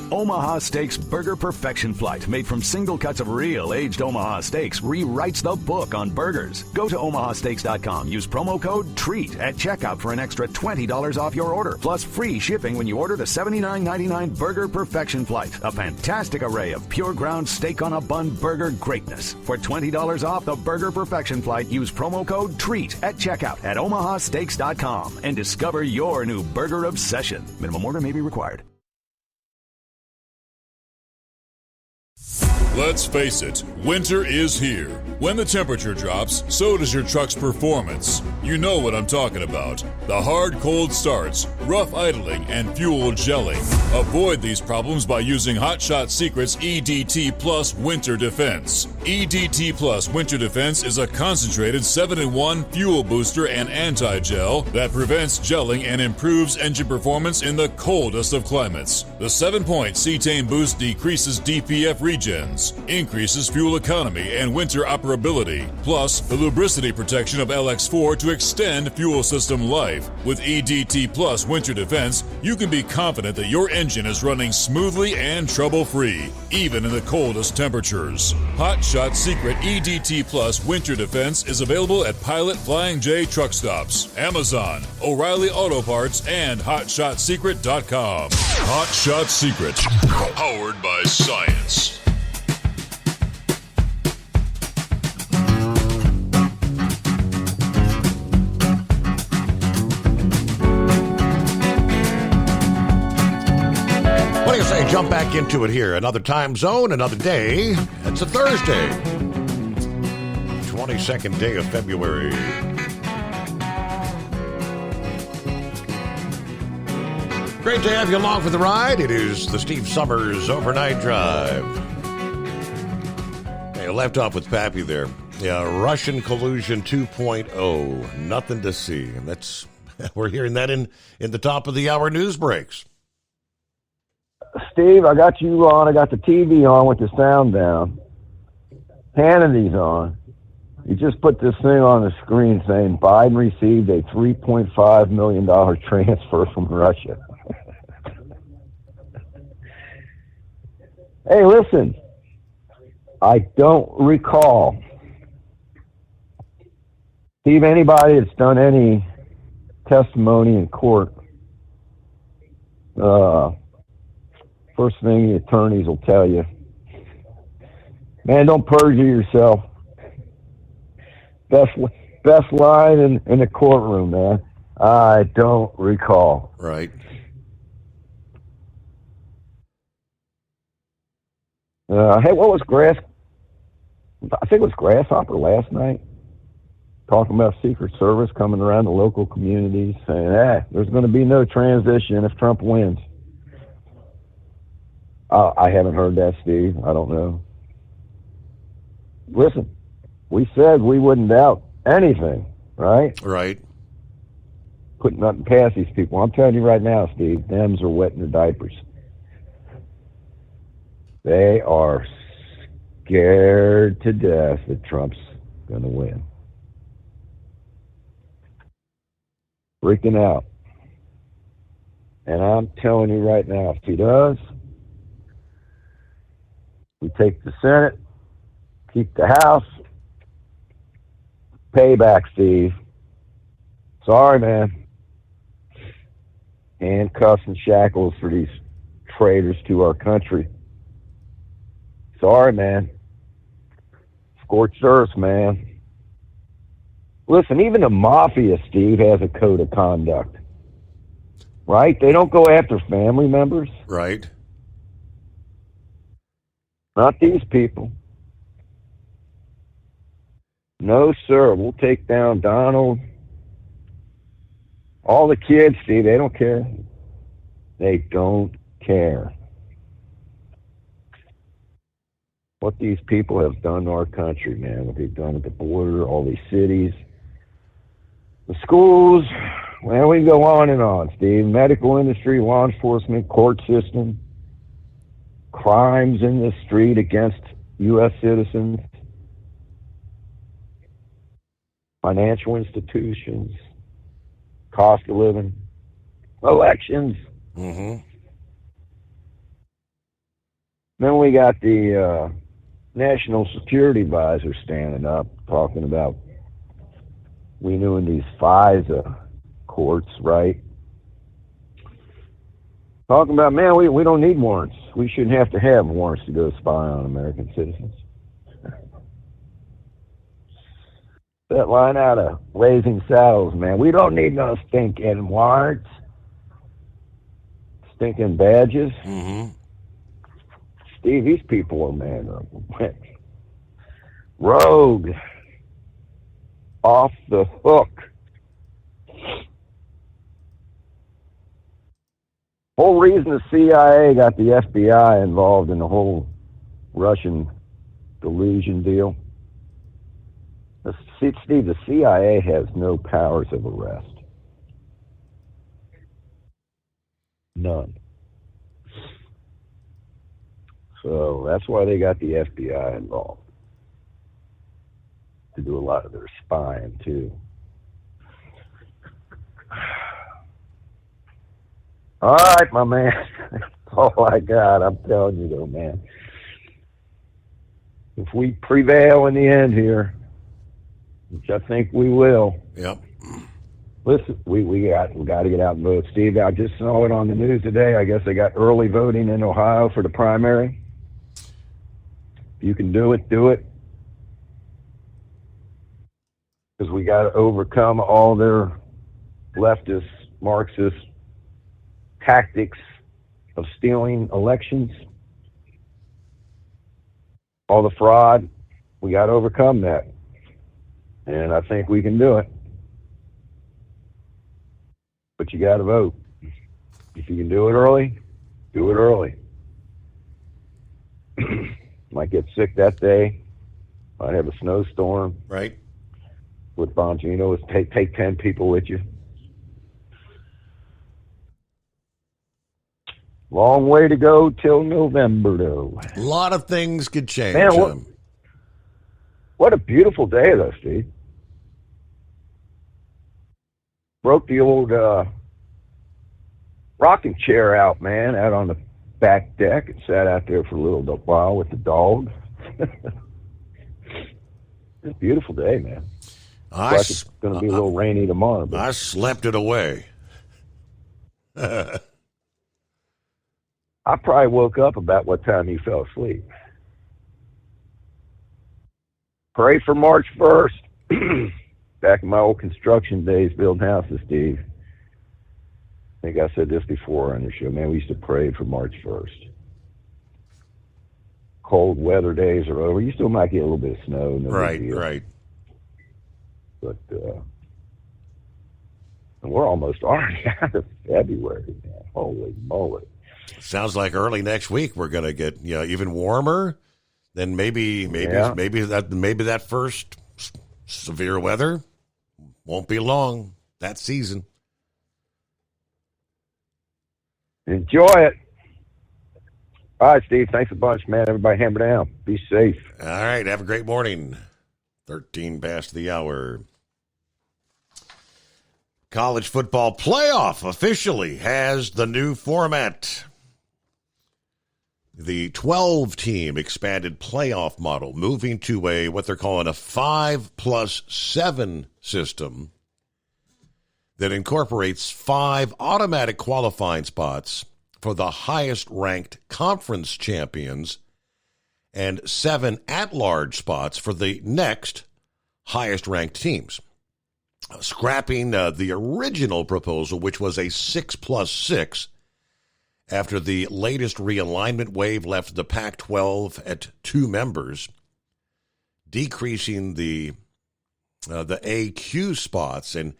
Omaha Steaks Burger Perfection Flight, made from single cuts of real aged Omaha steaks, rewrites the book on burgers. Go to omahasteaks.com. Use promo code TREAT at checkout for an extra $20 off your order, plus free shipping when you order the $79.99 Burger Perfection Flight. A fantastic array of pure ground steak on a bun burger greatness. For $20 off the Burger Perfection Flight, use promo code TREAT at checkout at omahasteaks.com and discover your new burger obsession. Minimum order may be required. Let's face it, winter is here. When the temperature drops, so does your truck's performance. You know what I'm talking about. The hard cold starts, rough idling, and fuel gelling. Avoid these problems by using Hot Shot Secret's EDT Plus Winter Defense. EDT Plus Winter Defense is a concentrated 7-in-1 fuel booster and anti-gel that prevents gelling and improves engine performance in the coldest of climates. The 7-point cetane boost decreases DPF regens, increases fuel economy and winter operability, plus the lubricity protection of LX4 to extend fuel system life. With EDT Plus Winter Defense, you can be confident that your engine is running smoothly and trouble-free, even in the coldest temperatures. Hot Shot Secret EDT Plus Winter Defense is available at Pilot Flying J truck stops, Amazon, O'Reilly Auto Parts, and HotShotSecret.com. Hot Shot Secret, powered by science. What do you say? Jump back into it here. Another time zone, another day. It's a Thursday. 22nd day of February. Great to have you along for the ride. It is the Steve Summers Overnight Drive. Hey, I left off with Pappy there. Yeah, Russian collusion 2.0. Nothing to see. And that's we're hearing that in the top of the hour news breaks. Steve, I got you on. I got the TV on with the sound down. Hannity's on. You just put this thing on the screen saying Biden received a $3.5 million transfer from Russia. Hey, listen. I don't recall, Steve, anybody that's done any testimony in court, first thing the attorneys will tell you, man, don't perjure yourself. Best line in the courtroom, man. I don't recall. Right. Hey, what was I think it was Grasshopper last night, talking about Secret Service coming around the local communities saying, hey, there's going to be no transition if Trump wins. I haven't heard that, Steve. I don't know. Listen, we said we wouldn't doubt anything, right? Right. Putting nothing past these people. I'm telling you right now, Steve, Dems are wetting their diapers. They are scared to death that Trump's going to win. Freaking out. And I'm telling you right now, if he does, we take the Senate, keep the House. Payback, Steve. Sorry, man. Handcuffs and shackles for these traitors to our country. Sorry, man. Scorched earth, man. Listen, even the mafia, Steve, has a code of conduct. Right? They don't go after family members. Right. Not these people. No, sir. We'll take down Donald. All the kids, Steve, they don't care. They don't care. What these people have done to our country, man. What they've done at the border, all these cities. The schools, well, we can go on and on, Steve. Medical industry, law enforcement, court system. Crimes in the street against U.S. citizens. Financial institutions. Cost of living. Elections. Mm-hmm. Then we got the National Security Advisor standing up, talking about renewing these FISA courts, right? Talking about, man, we don't need warrants. We shouldn't have to have warrants to go spy on American citizens. That line out of Blazing Saddles, man. We don't need no stinking warrants. Stinking badges. Mm-hmm. Steve, these people are, man, rogue. Off the hook. Whole reason the CIA got the FBI involved in the whole Russian collusion deal. Steve, the CIA has no powers of arrest. None. So that's why they got the FBI involved. To do a lot of their spying, too. All right, my man. That's all I got. I'm telling you, though, man. If we prevail in the end here, which I think we will. Yep. Listen, we got to get out and vote. Steve, I just saw it on the news today. I guess they got early voting in Ohio for the primary. If you can do it, do it. Because we got to overcome all their leftist, Marxist tactics of stealing elections. All the fraud. We got to overcome that. And I think we can do it. But you got to vote. If you can do it early, do it early. Might get sick that day. might have a snowstorm. Right. With Bongino, is take 10 people with you. Long way to go till November, though. A lot of things could change. Man, what a beautiful day, though, Steve. Broke the old rocking chair out, man, out on the back deck, and sat out there for a little while with the dog. It's a beautiful day, man. It's going to be a little rainy tomorrow. But I slept it away. I probably woke up about what time you fell asleep. Pray for March 1st. Back in my old construction days, building houses, Steve. I think I said this before on the show, man. We used to pray for March 1st. Cold weather days are over. You still might get a little bit of snow. No big deal. Right. But we're almost already out of February, man. Holy moly. Sounds like early next week we're going to get even warmer. Then maybe that first severe weather won't be long that season. Enjoy it. All right, Steve. Thanks a bunch, man. Everybody hammer down. Be safe. All right. Have a great morning. 13 past the hour. College football playoff officially has the new format. The 12-team expanded playoff model, moving to what they're calling a 5+7 system that incorporates 5 automatic qualifying spots for the highest-ranked conference champions and 7 at-large spots for the next highest-ranked teams. Scrapping the original proposal, which was a 6+6, after the latest realignment wave left the Pac-12 at 2 members, decreasing the AQ spots and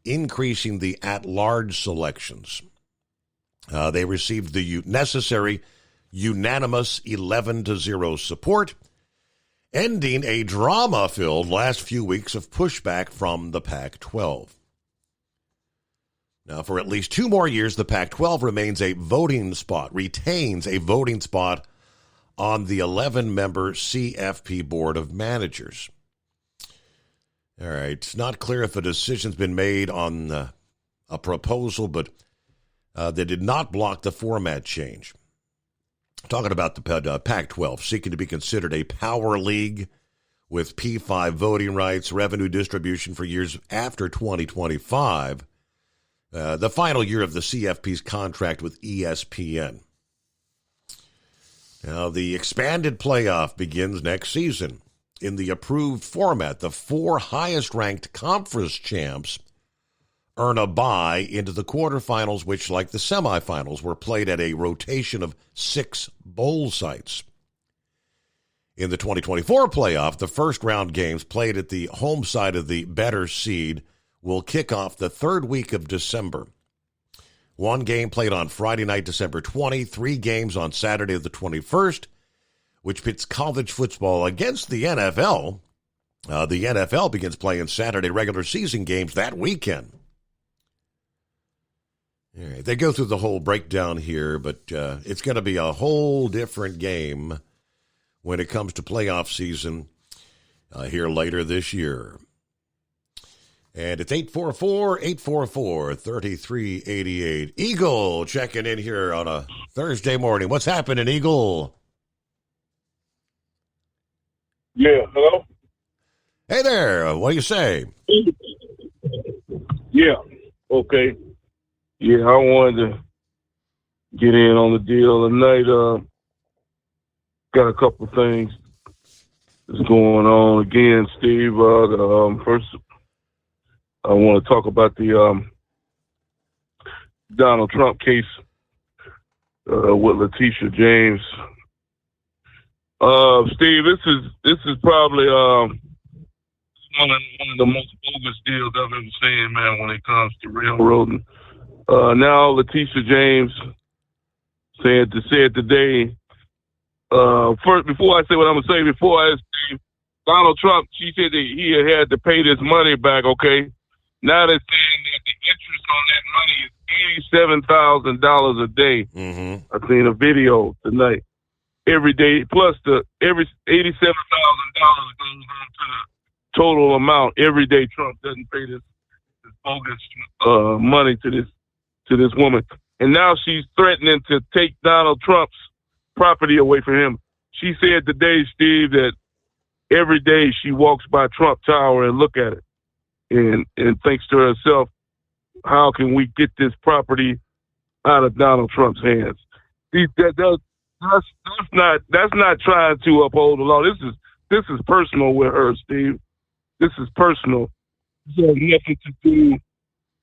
increasing the at-large selections. They received the necessary unanimous 11-0 support, ending a drama-filled last few weeks of pushback from the Pac-12. Now, for at least 2 more years, the Pac-12 retains a voting spot on the 11-member CFP Board of Managers. All right, it's not clear if a decision's been made on a proposal, but they did not block the format change. Talking about the Pac-12, seeking to be considered a power league with P5 voting rights, revenue distribution for years after 2025. The final year of the CFP's contract with ESPN. Now, the expanded playoff begins next season. In the approved format, the 4 highest-ranked conference champs earn a bye into the quarterfinals, which, like the semifinals, were played at a rotation of 6 bowl sites. In the 2024 playoff, the first-round games played at the home side of the better seed will kick off the 3rd week of December. 1 game played on Friday night, December 20, 3 games on Saturday the 21st, which pits college football against the NFL. The NFL begins playing Saturday regular season games that weekend. All right, they go through the whole breakdown here, but it's going to be a whole different game when it comes to playoff season here later this year. And it's 844-844-3388. Eagle checking in here on a Thursday morning. What's happening, Eagle? Yeah, hello? Hey there, what do you say? Yeah, okay. Yeah, I wanted to get in on the deal tonight. Got a couple things that's going on. Again, Steve, first I want to talk about the Donald Trump case with Letitia James. Steve, this is probably one of the most bogus deals I've ever seen, man, when it comes to railroading. Now Letitia James said today, first, before I say what I'm going to say, before I ask Steve, Donald Trump, she said that he had to pay this money back, okay? Now they're saying that the interest on that money is $87,000 a day. Mm-hmm. I seen a video tonight. Every day, plus every $87,000 goes on to the total amount. Every day Trump doesn't pay this bogus money to this woman. And now she's threatening to take Donald Trump's property away from him. She said today, Steve, that every day she walks by Trump Tower and look at it and thinks to herself, how can we get this property out of Donald Trump's hands? That's not trying to uphold the law. This is personal with her, Steve. This is personal. It has nothing to do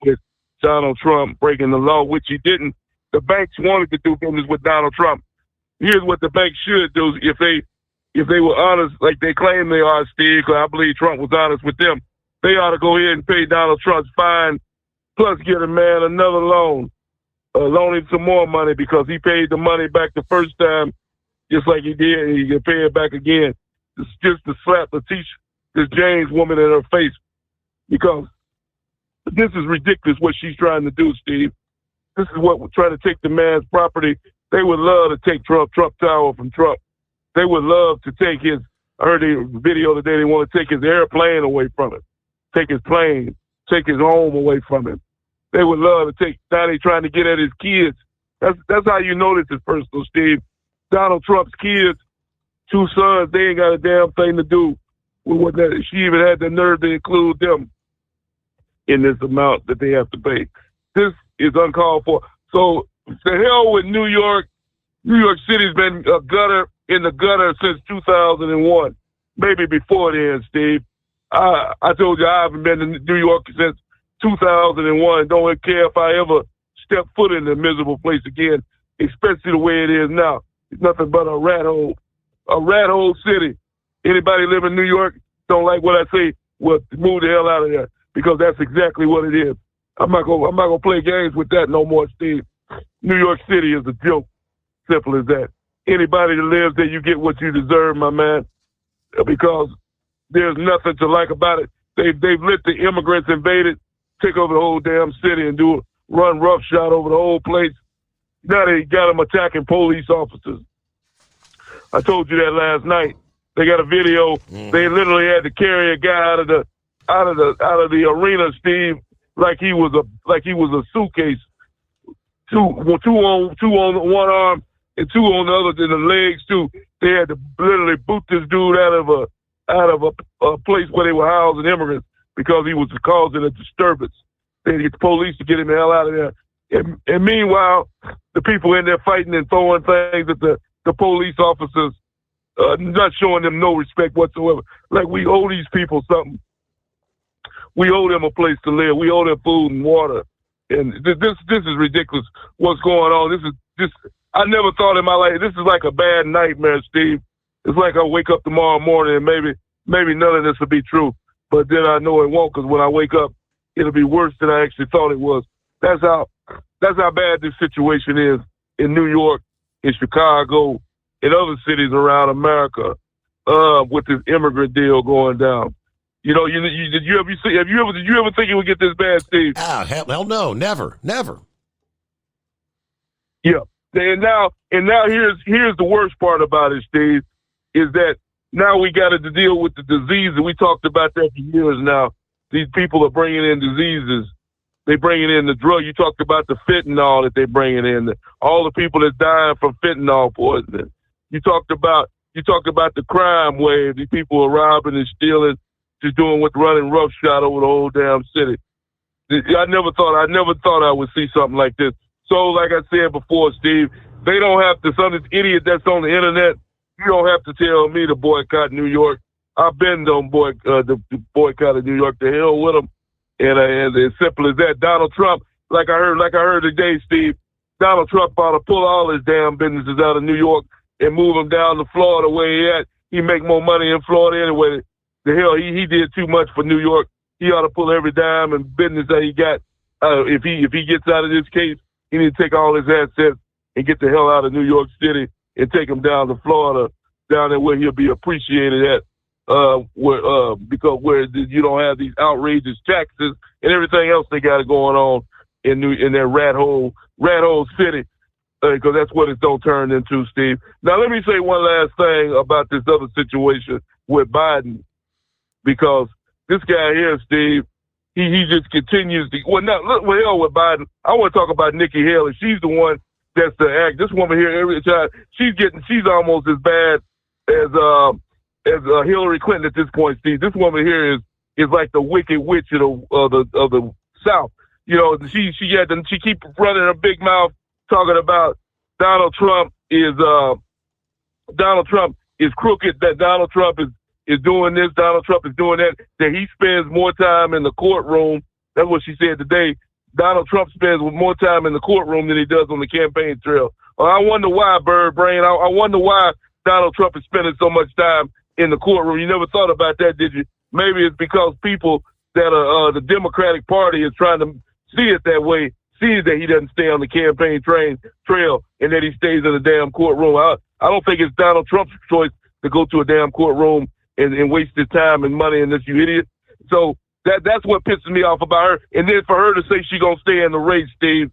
with Donald Trump breaking the law, which he didn't. The banks wanted to do business with Donald Trump. Here's what the banks should do if they were honest, like they claim they are, Steve, because I believe Trump was honest with them. They ought to go ahead and pay Donald Trump's fine, plus get a man another loan, loan him some more money because he paid the money back the first time, just like he did, and he can pay it back again. It's just to slap this James woman in her face, because this is ridiculous what she's trying to do, Steve. This is what we're trying to take the man's property. They would love to take Trump Tower from Trump. They would love to take his, I heard the video today, they want to take his airplane away from him, take his plane, take his home away from him. They would love to take, now they trying to get at his kids. That's how you know this is personal, Steve. Donald Trump's kids, 2 sons, they ain't got a damn thing to do with what that. She even had the nerve to include them in this amount that they have to pay. This is uncalled for. So the hell with New York. New York City's been in the gutter since 2001, maybe before then, Steve. I told you I haven't been to New York since 2001. Don't care if I ever step foot in the miserable place again, especially the way it is now. It's nothing but a rat hole city. Anybody live in New York, don't like what I say, well, move the hell out of there, because that's exactly what it is. I'm not gonna play games with that no more, Steve. New York City is a joke. Simple as that. Anybody that lives there, you get what you deserve, my man, because there's nothing to like about it. They've let the immigrants invade it, take over the whole damn city and run roughshod over the whole place. Now they got them attacking police officers. I told you that last night. They got a video. They literally had to carry a guy out of the arena, Steve, like he was a suitcase. Two on one arm and 2 on the other, in the legs too. They had to literally boot this dude out of a place where they were housing immigrants because he was causing a disturbance. They had to get the police to get him the hell out of there. And meanwhile, the people in there fighting and throwing things at the police officers, not showing them no respect whatsoever. Like we owe these people something. We owe them a place to live. We owe them food and water. And this is ridiculous. What's going on? I never thought in my life, this is like a bad nightmare, Steve. It's like I wake up tomorrow morning and maybe none of this will be true. But then I know it won't, because when I wake up, it'll be worse than I actually thought it was. That's how bad this situation is in New York, in Chicago, in other cities around America, with this immigrant deal going down. You know, did you ever think it would get this bad, Steve? Hell no, never. Yeah. And now here's the worst part about it, Steve, is that now we got to deal with the disease, and we talked about that for years now. These people are bringing in diseases. They bringing in the drug. You talked about the fentanyl that they're bringing in, all the people that's dying from fentanyl poisoning. You talked about the crime wave. These people are robbing and stealing, just doing what's running roughshod over the whole damn city. I never thought I would see something like this. So, like I said before, Steve, they don't have to. Some of this idiot that's on the internet, you don't have to tell me to boycott New York. I've been to boycott New York. The hell with them. And as simple as that. Donald Trump, like I heard today, Steve, Donald Trump ought to pull all his damn businesses out of New York and move them down to Florida where he at. He make more money in Florida anyway. The hell, he did too much for New York. He ought to pull every dime and business that he got. If he gets out of this case, he need to take all his assets and get the hell out of New York City and take him down to Florida, down there where he'll be appreciated at where you don't have these outrageous taxes and everything else they got going on in their rat hole city, because that's what it's don't turn into, Steve. Now let me say one last thing about this other situation with Biden, because this guy here, Steve, he just continues to hell with Biden. I want to talk about Nikki Haley. She's the one that's the act. This woman here, every time she's almost as bad as Hillary Clinton at this point, Steve. This woman here is like the wicked witch of the South. You know, she keeps running her big mouth talking about Donald Trump is crooked, that Donald Trump is doing this, Donald Trump is doing that he spends more time in the courtroom. That's what she said today. Donald Trump spends more time in the courtroom than he does on the campaign trail. I wonder why, Bird Brain. I wonder why Donald Trump is spending so much time in the courtroom. You never thought about that, did you? Maybe it's because people that are the Democratic Party is trying to see it that way, sees that he doesn't stay on the campaign trail and that he stays in the damn courtroom. I don't think it's Donald Trump's choice to go to a damn courtroom and waste his time and money on this, you idiot. So that's what pisses me off about her. And then for her to say she's going to stay in the race, Steve,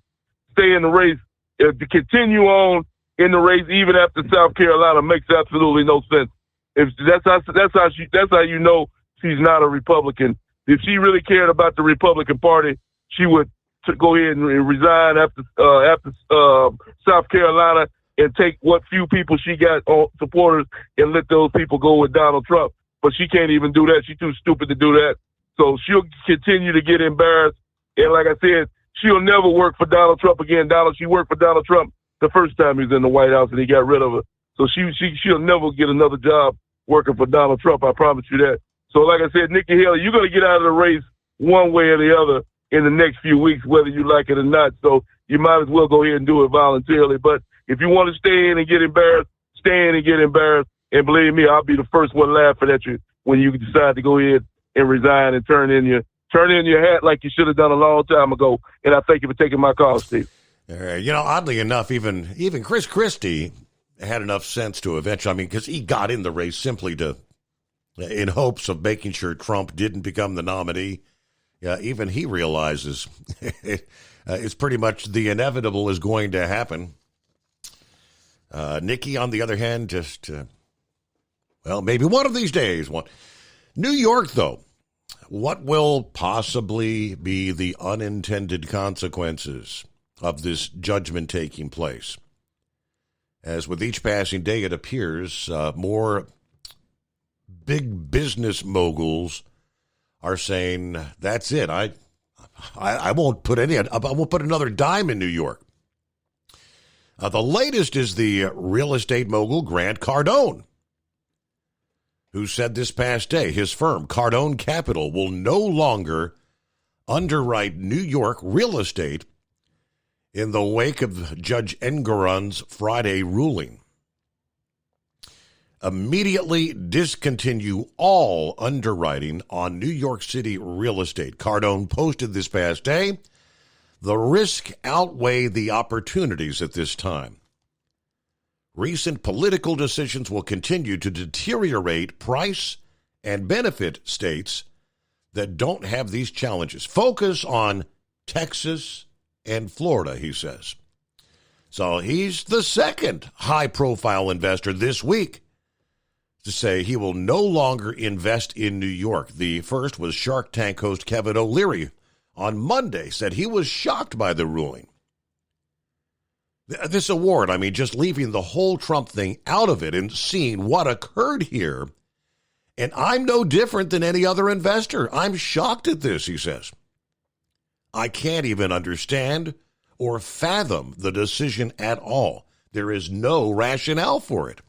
stay in the race, to continue on in the race even after South Carolina makes absolutely no sense. If that's how you know she's not a Republican. If she really cared about the Republican Party, she would go ahead and resign after South Carolina and take what few people she got supporters and let those people go with Donald Trump. But she can't even do that. She's too stupid to do that. So she'll continue to get embarrassed. And like I said, she'll never work for Donald Trump again. She worked for Donald Trump the first time he was in the White House and he got rid of her. So she'll never get another job working for Donald Trump. I promise you that. So like I said, Nikki Haley, you're going to get out of the race one way or the other in the next few weeks, whether you like it or not. So you might as well go ahead and do it voluntarily. But if you want to stay in and get embarrassed, stay in and get embarrassed. And believe me, I'll be the first one laughing at you when you decide to go ahead and resign and turn in your hat like you should have done a long time ago. And I thank you for taking my call, Steve. Oddly enough, even Chris Christie had enough sense to eventually, because he got in the race simply in hopes of making sure Trump didn't become the nominee. Yeah, even he realizes it's pretty much the inevitable is going to happen. Nikki, on the other hand, maybe one of these days. New York, though, what will possibly be the unintended consequences of this judgment taking place? As with each passing day, it appears more big business moguls are saying, that's it. I won't put another dime in New York. The latest is the real estate mogul Grant Cardone, who said this past day his firm, Cardone Capital, will no longer underwrite New York real estate in the wake of Judge Engoron's Friday ruling. Immediately discontinue all underwriting on New York City real estate. Cardone posted this past day, the risk outweigh the opportunities at this time. Recent political decisions will continue to deteriorate price and benefit states that don't have these challenges. Focus on Texas and Florida, he says. So he's the second high-profile investor this week to say he will no longer invest in New York. The first was Shark Tank host Kevin O'Leary on Monday, said he was shocked by the ruling. This award, just leaving the whole Trump thing out of it and seeing what occurred here. And I'm no different than any other investor. I'm shocked at this, he says. I can't even understand or fathom the decision at all. There is no rationale for it.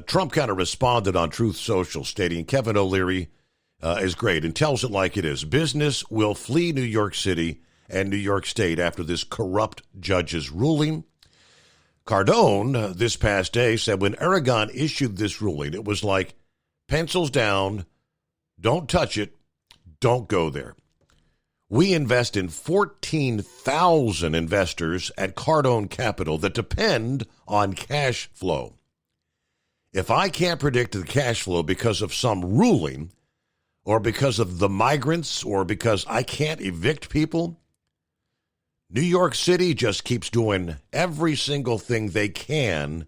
Trump kind of responded on Truth Social, stating Kevin O'Leary is great and tells it like it is. Business will flee New York City and New York State after this corrupt judge's ruling. Cardone, this past day, said when Aragon issued this ruling, it was like, pencils down, don't touch it, don't go there. We invest in 14,000 investors at Cardone Capital that depend on cash flow. If I can't predict the cash flow because of some ruling or because of the migrants or because I can't evict people, New York City just keeps doing every single thing they can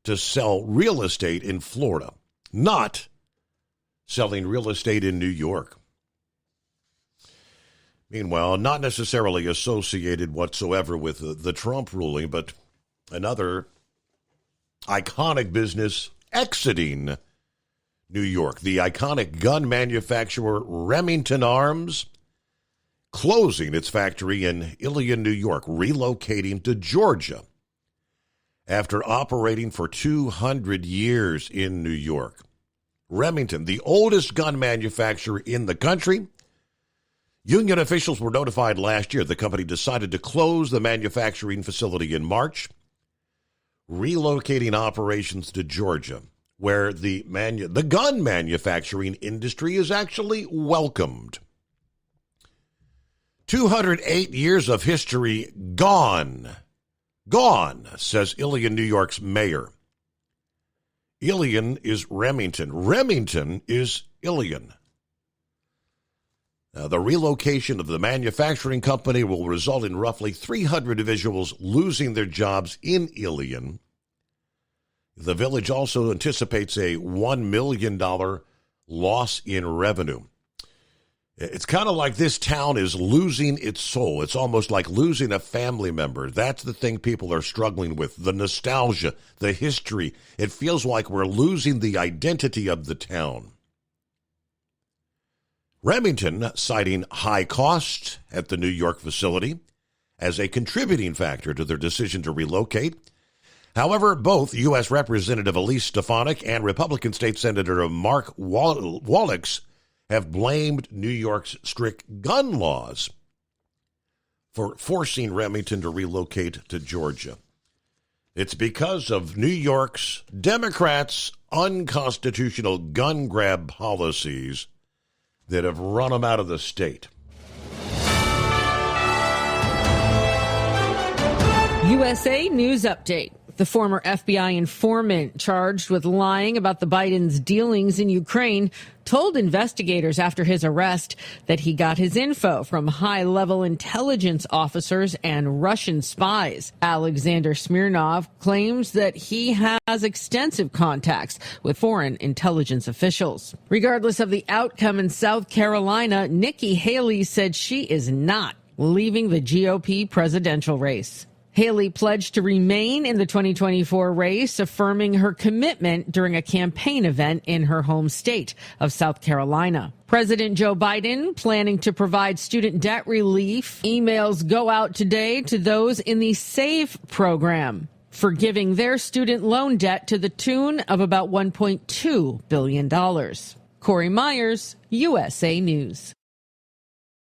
to sell real estate in Florida, not selling real estate in New York. Meanwhile, not necessarily associated whatsoever with the Trump ruling, but another iconic business exiting New York. The iconic gun manufacturer Remington Arms closing its factory in Ilion, New York, relocating to Georgia after operating for 200 years in New York. Remington, the oldest gun manufacturer in the country. Union officials were notified last year the company decided to close the manufacturing facility in March, relocating operations to Georgia, where the gun manufacturing industry is actually welcomed. 208 years of history gone, says Ilion, New York's mayor. Ilion is Remington. Remington is Ilion. The relocation of the manufacturing company will result in roughly 300 individuals losing their jobs in Ilion. The village also anticipates a $1 million loss in revenue. It's kind of like this town is losing its soul. It's almost like losing a family member. That's the thing people are struggling with, the nostalgia, the history. It feels like we're losing the identity of the town. Remington citing high costs at the New York facility as a contributing factor to their decision to relocate. However, both U.S. Representative Elise Stefanik and Republican State Senator Mark Wallace have blamed New York's strict gun laws for forcing Remington to relocate to Georgia. It's because of New York's Democrats' unconstitutional gun grab policies that have run them out of the state. USA News Update. The former FBI informant charged with lying about the Biden's dealings in Ukraine told investigators after his arrest that he got his info from high-level intelligence officers and Russian spies. Alexander Smirnov claims that he has extensive contacts with foreign intelligence officials. Regardless of the outcome in South Carolina, Nikki Haley said she is not leaving the GOP presidential race. Haley pledged to remain in the 2024 race, affirming her commitment during a campaign event in her home state of South Carolina. President Joe Biden planning to provide student debt relief. Emails go out today to those in the SAVE program, forgiving their student loan debt to the tune of about $1.2 billion. Corey Myers, USA News.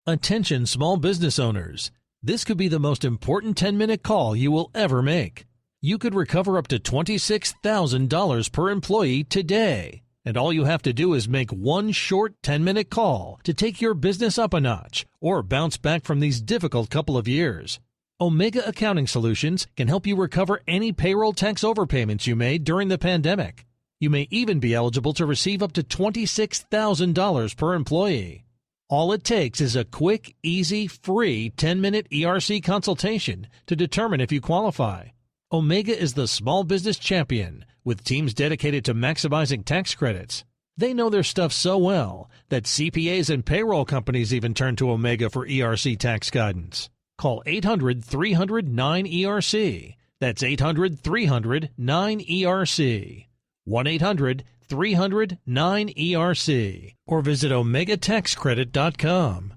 Attention small business owners. This could be the most important 10-minute call you will ever make. You could recover up to $26,000 per employee today. And all you have to do is make one short 10-minute call to take your business up a notch or bounce back from these difficult couple of years. Omega Accounting Solutions can help you recover any payroll tax overpayments you made during the pandemic. You may even be eligible to receive up to $26,000 per employee. All it takes is a quick, easy, free 10-minute ERC consultation to determine if you qualify. Omega is the small business champion with teams dedicated to maximizing tax credits. They know their stuff so well that CPAs and payroll companies even turn to Omega for ERC tax guidance. Call 800-300-9ERC. That's 800-300-9ERC. 1-800-300-9ERC. Or visit OmegaTaxCredit.com.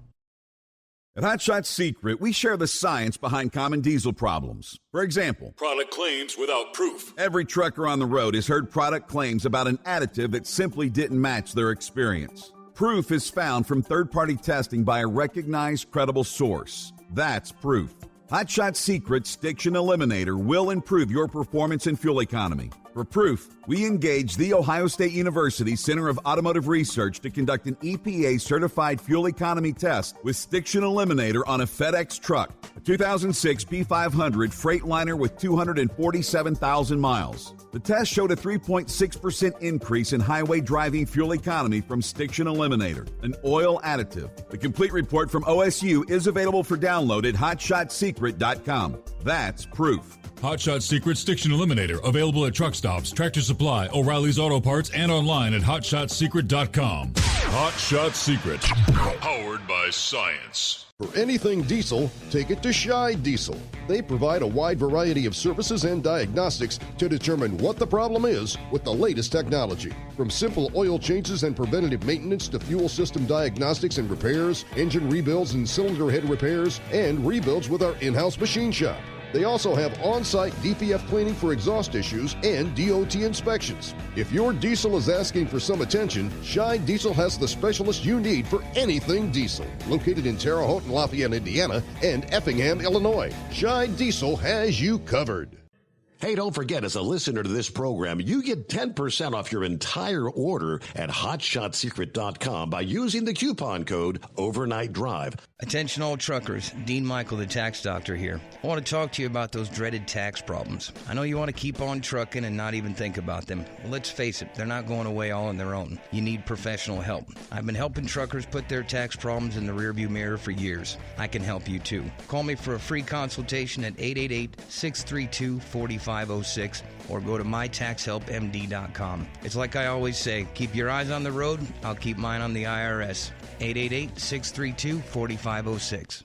At Hot Shot Secret, we share the science behind common diesel problems. For example, product claims without proof. Every trucker on the road has heard product claims about an additive that simply didn't match their experience. Proof is found from third-party testing by a recognized, credible source. That's proof. Hot Shot Secret's Stiction Eliminator will improve your performance and fuel economy. For proof, we engaged the Ohio State University Center of Automotive Research to conduct an EPA-certified fuel economy test with Stiction Eliminator on a FedEx truck. A 2006 B500 Freightliner with 247,000 miles. The test showed a 3.6% increase in highway driving fuel economy from Stiction Eliminator, an oil additive. The complete report from OSU is available for download at hotshotsecret.com. That's proof. Hot Shot Secret Stiction Eliminator, available at truck stops, Tractor Supply, O'Reilly's Auto Parts, and online at hotshotsecret.com. Hot Shot Secret, powered by science. For anything diesel, take it to Shy Diesel. They provide a wide variety of services and diagnostics to determine what the problem is with the latest technology. From simple oil changes and preventative maintenance to fuel system diagnostics and repairs, engine rebuilds and cylinder head repairs, and rebuilds with our in-house machine shop. They also have on-site DPF cleaning for exhaust issues and DOT inspections. If your diesel is asking for some attention, Shy Diesel has the specialist you need for anything diesel. Located in Terre Haute and Lafayette, Indiana, and Effingham, Illinois, Shy Diesel has you covered. Hey, don't forget, as a listener to this program, you get 10% off your entire order at hotshotsecret.com by using the coupon code Overnight Drive. Attention all truckers, Dean Michael, the tax doctor here. I want to talk to you about those dreaded tax problems. I know you want to keep on trucking and not even think about them. Well, let's face it, they're not going away all on their own. You need professional help. I've been helping truckers put their tax problems in the rearview mirror for years. I can help you too. Call me for a free consultation at 888-632-4506 or go to mytaxhelpmd.com. It's like I always say, keep your eyes on the road, I'll keep mine on the IRS. 888-632-4506.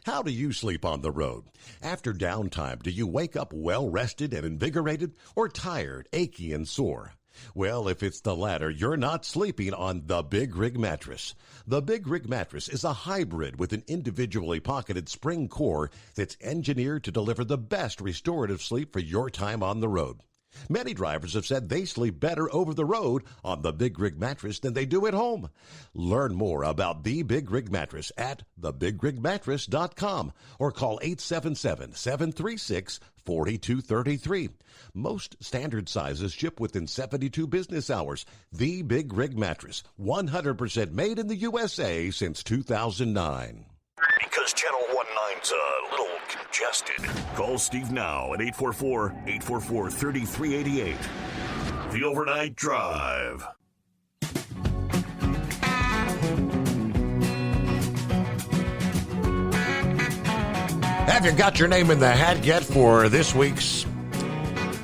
How do you sleep on the road? After downtime, do you wake up well-rested and invigorated or tired, achy, and sore? Well, if it's the latter, you're not sleeping on the Big Rig Mattress. The Big Rig Mattress is a hybrid with an individually pocketed spring core that's engineered to deliver the best restorative sleep for your time on the road. Many drivers have said they sleep better over the road on the Big Rig Mattress than they do at home. Learn more about the Big Rig Mattress at thebigrigmattress.com or call 877-736-4233. Most standard sizes ship within 72 business hours. The Big Rig Mattress, 100% made in the USA since 2009. Because Channel 19's a little congested. Call Steve now at 844-844-3388. The Overnight Drive. Have you got your name in the hat yet for this week's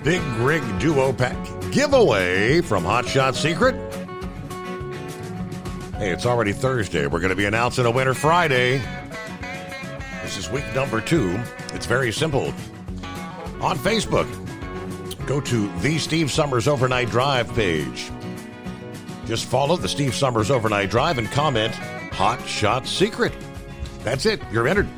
Big Rig Duo Pack giveaway from Hot Shot Secret? Hey, it's already Thursday. We're going to be announcing a winner Friday. This is week number 2. It's very simple. On Facebook, go to the Steve Summers Overnight Drive page. Just follow the Steve Summers Overnight Drive and comment Hot Shot Secret. That's it. You're entered.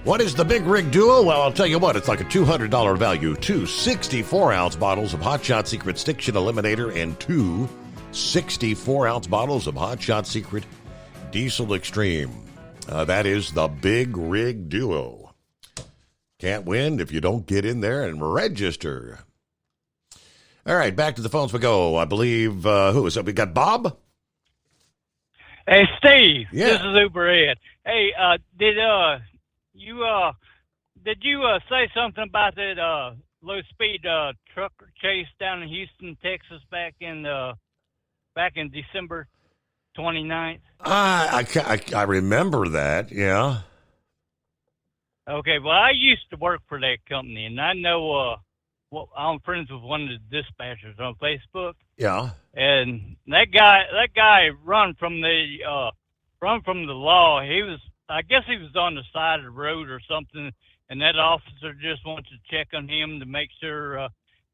What is the Big Rig Duo? Well, I'll tell you what. It's like a $200 value. 2 64-ounce bottles of Hot Shot Secret Stiction Eliminator and 2 64-ounce bottles of Hot Shot Secret Diesel Extreme. That is the Big Rig Duo. Can't win if you don't get in there and register. All right, back to the phones we go. I believe, who is it? We got Bob? Hey, Steve. Yeah. This is Uber Ed. Hey, did you say something about that low-speed truck chase down in Houston, Texas back in December 29th? I remember that, yeah. Okay, well, I used to work for that company, and I know I'm friends with one of the dispatchers on Facebook. Yeah. And that guy run from the law. I guess he was on the side of the road or something, and that officer just wanted to check on him to make sure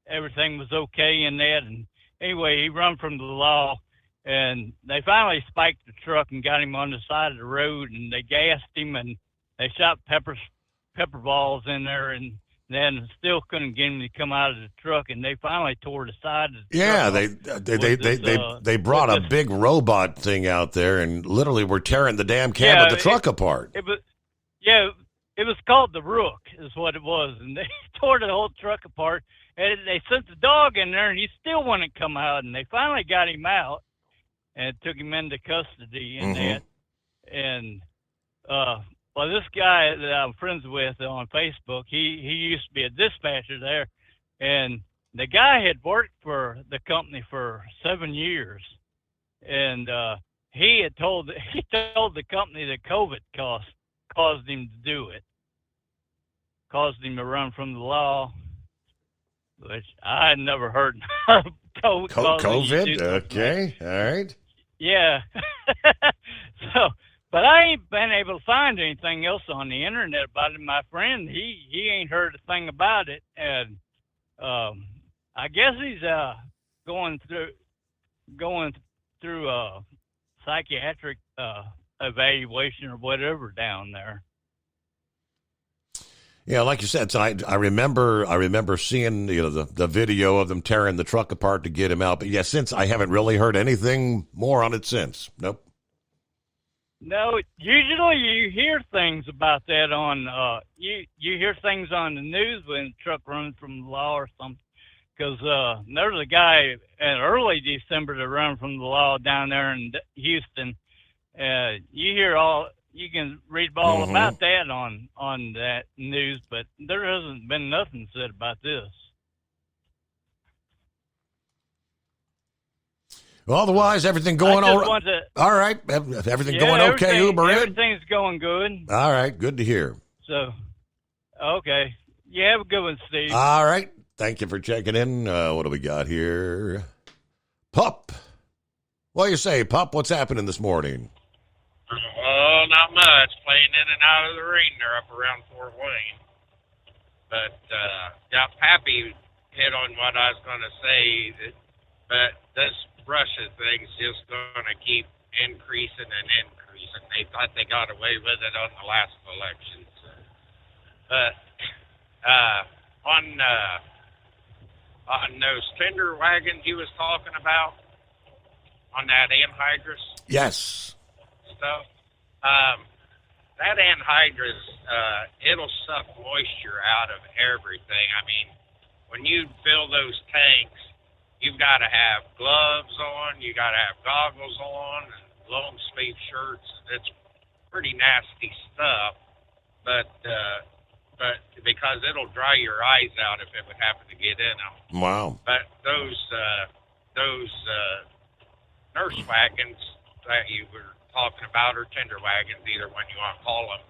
everything was okay in that. And anyway, he run from the law, and they finally spiked the truck and got him on the side of the road, and they gassed him, and they shot pepper balls in there, and then still couldn't get him to come out of the truck, and they finally tore the side of the truck. Yeah, they brought a big robot thing out there and literally were tearing the damn cab of the truck apart. It was called the Rook, is what it was, and they tore the whole truck apart, and they sent the dog in there, and he still wouldn't come out, and they finally got him out and took him into custody and that. And Well, this guy that I'm friends with on Facebook, he used to be a dispatcher there, and the guy had worked for the company for 7 years, and he told the company that COVID caused him to do it, caused him to run from the law, which I had never heard of. COVID? Okay, all right. Yeah. So, but I ain't been able to find anything else on the internet about it. My friend, he ain't heard a thing about it, and I guess he's going through a psychiatric evaluation or whatever down there. Yeah, like you said, so I remember seeing the video of them tearing the truck apart to get him out. But yeah, since I haven't really heard anything more on it since. Nope. No, usually you hear things about that on you hear things on the news when the truck runs from the law or something. Because there was a guy in early December that ran from the law down there in Houston. You can read all about that on that news, but there hasn't been nothing said about this. Well, otherwise, everything going all right. All right, everything going okay, Uber? Everything's going good. All right, good to hear. So, okay. You have a good one, Steve. All right. Thank you for checking in. What do we got here? Pup. What do you say, Pup? What's happening this morning? Oh, not much. Playing in and out of the rain there up around Fort Wayne. But, yeah, Pappy hit on what I was going to say. But this Russia thing's just going to keep increasing and increasing. They thought they got away with it on the last elections. But on those tender wagons you was talking about, on that anhydrous yes stuff, that anhydrous, it'll suck moisture out of everything. I mean, when you fill those tanks, you've got to have gloves on, you got to have goggles on, and long sleeve shirts. It's pretty nasty stuff, but because it'll dry your eyes out if it would happen to get in them. Wow. But those nurse wagons that you were talking about, or tender wagons, either one you want to call them.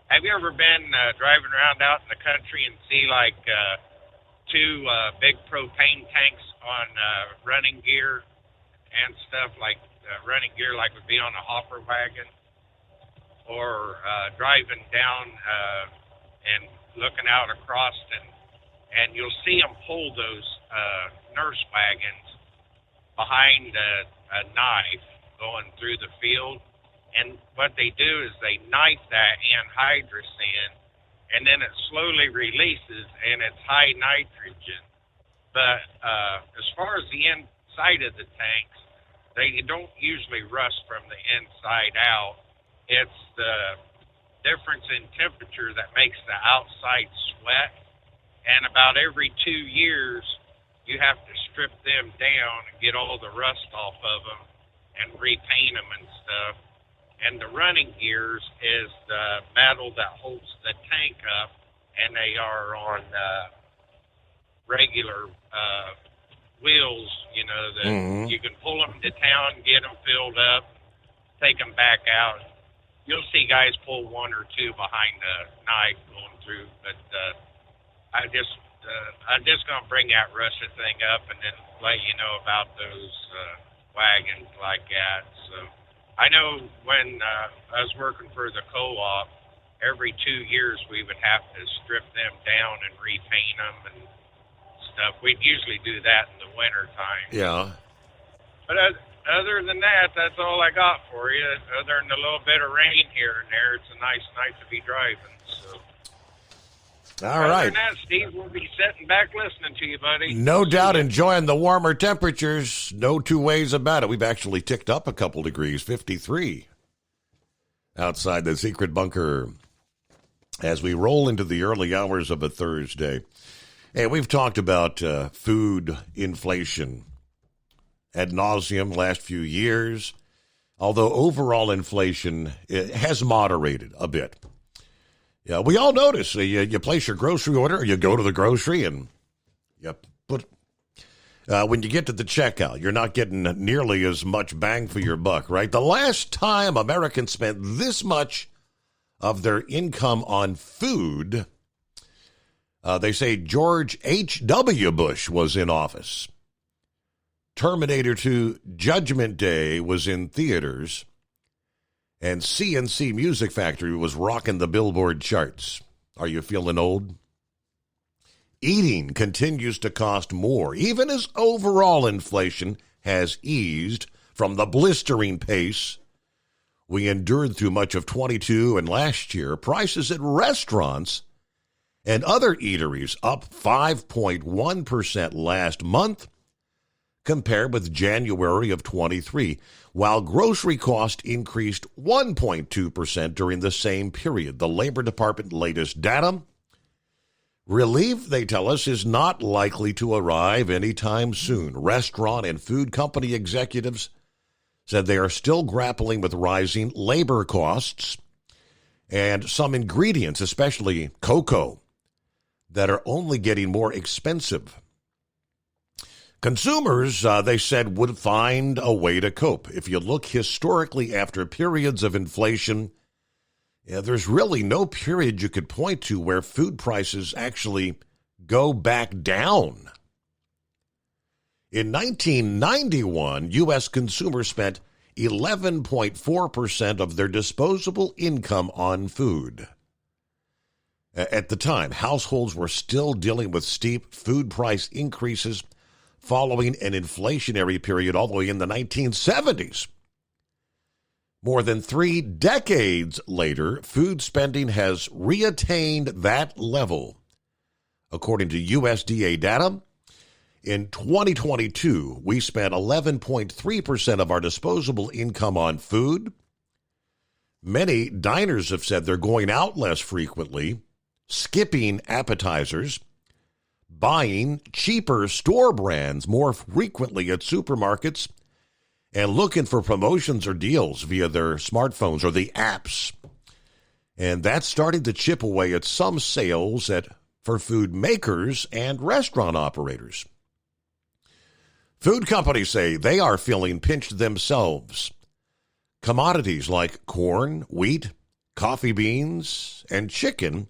Have you ever been driving around out in the country and see like two big propane tanks on running gear and stuff, like running gear like would be on a hopper wagon, or driving down and looking out across, and you'll see them pull those nurse wagons behind a knife going through the field. And what they do is they knife that anhydrous in, and then it slowly releases, and it's high nitrogen. But as far as the inside of the tanks, they don't usually rust from the inside out. It's the difference in temperature that makes the outside sweat. And about every 2 years, you have to strip them down and get all the rust off of them and repaint them and stuff. And the running gears is the metal that holds the tank up, and they are on regular wheels, that you can pull them to town, get them filled up, take them back out. You'll see guys pull one or two behind the knife going through, but I'm just gonna bring that Russia thing up and then let you know about those wagons like that. So I know when I was working for the co-op, every 2 years we would have to strip them down and repaint them and stuff. We'd usually do that in the winter time. Yeah. But other than that, that's all I got for you. Other than a little bit of rain here and there, it's a nice night to be driving. So, all right. Other than that, Steve, we'll be sitting back listening to you, buddy. No doubt enjoying the warmer temperatures. No two ways about it. We've actually ticked up a couple degrees, 53 outside the secret bunker as we roll into the early hours of a Thursday. Hey, we've talked about food inflation ad nauseum last few years, although overall inflation has moderated a bit. Yeah, we all notice. You place your grocery order, you go to the grocery, and you put. When you get to the checkout, you're not getting nearly as much bang for your buck, right? The last time Americans spent this much of their income on food, they say George H.W. Bush was in office. Terminator 2 Judgment Day was in theaters. And CNC Music Factory was rocking the Billboard charts. Are you feeling old? Eating continues to cost more, even as overall inflation has eased from the blistering pace we endured through much of 22 and last year. Prices at restaurants and other eateries up 5.1% last month compared with January of 23, while grocery cost increased 1.2% during the same period. The Labor Department latest data. Relief, they tell us, is not likely to arrive anytime soon. Restaurant and food company executives said they are still grappling with rising labor costs and some ingredients, especially cocoa, that are only getting more expensive. Consumers, they said, would find a way to cope. If you look historically after periods of inflation, there's really no period you could point to where food prices actually go back down. In 1991, U.S. consumers spent 11.4% of their disposable income on food. At the time, households were still dealing with steep food price increases following an inflationary period all the way in the 1970s. More than 3 decades later, food spending has reattained that level. According to USDA data, in 2022, we spent 11.3% of our disposable income on food. Many diners have said they're going out less frequently, skipping appetizers, buying cheaper store brands more frequently at supermarkets, and looking for promotions or deals via their smartphones or the apps. And that's starting to chip away at some sales for food makers and restaurant operators. Food companies say they are feeling pinched themselves. Commodities like corn, wheat, coffee beans, and chicken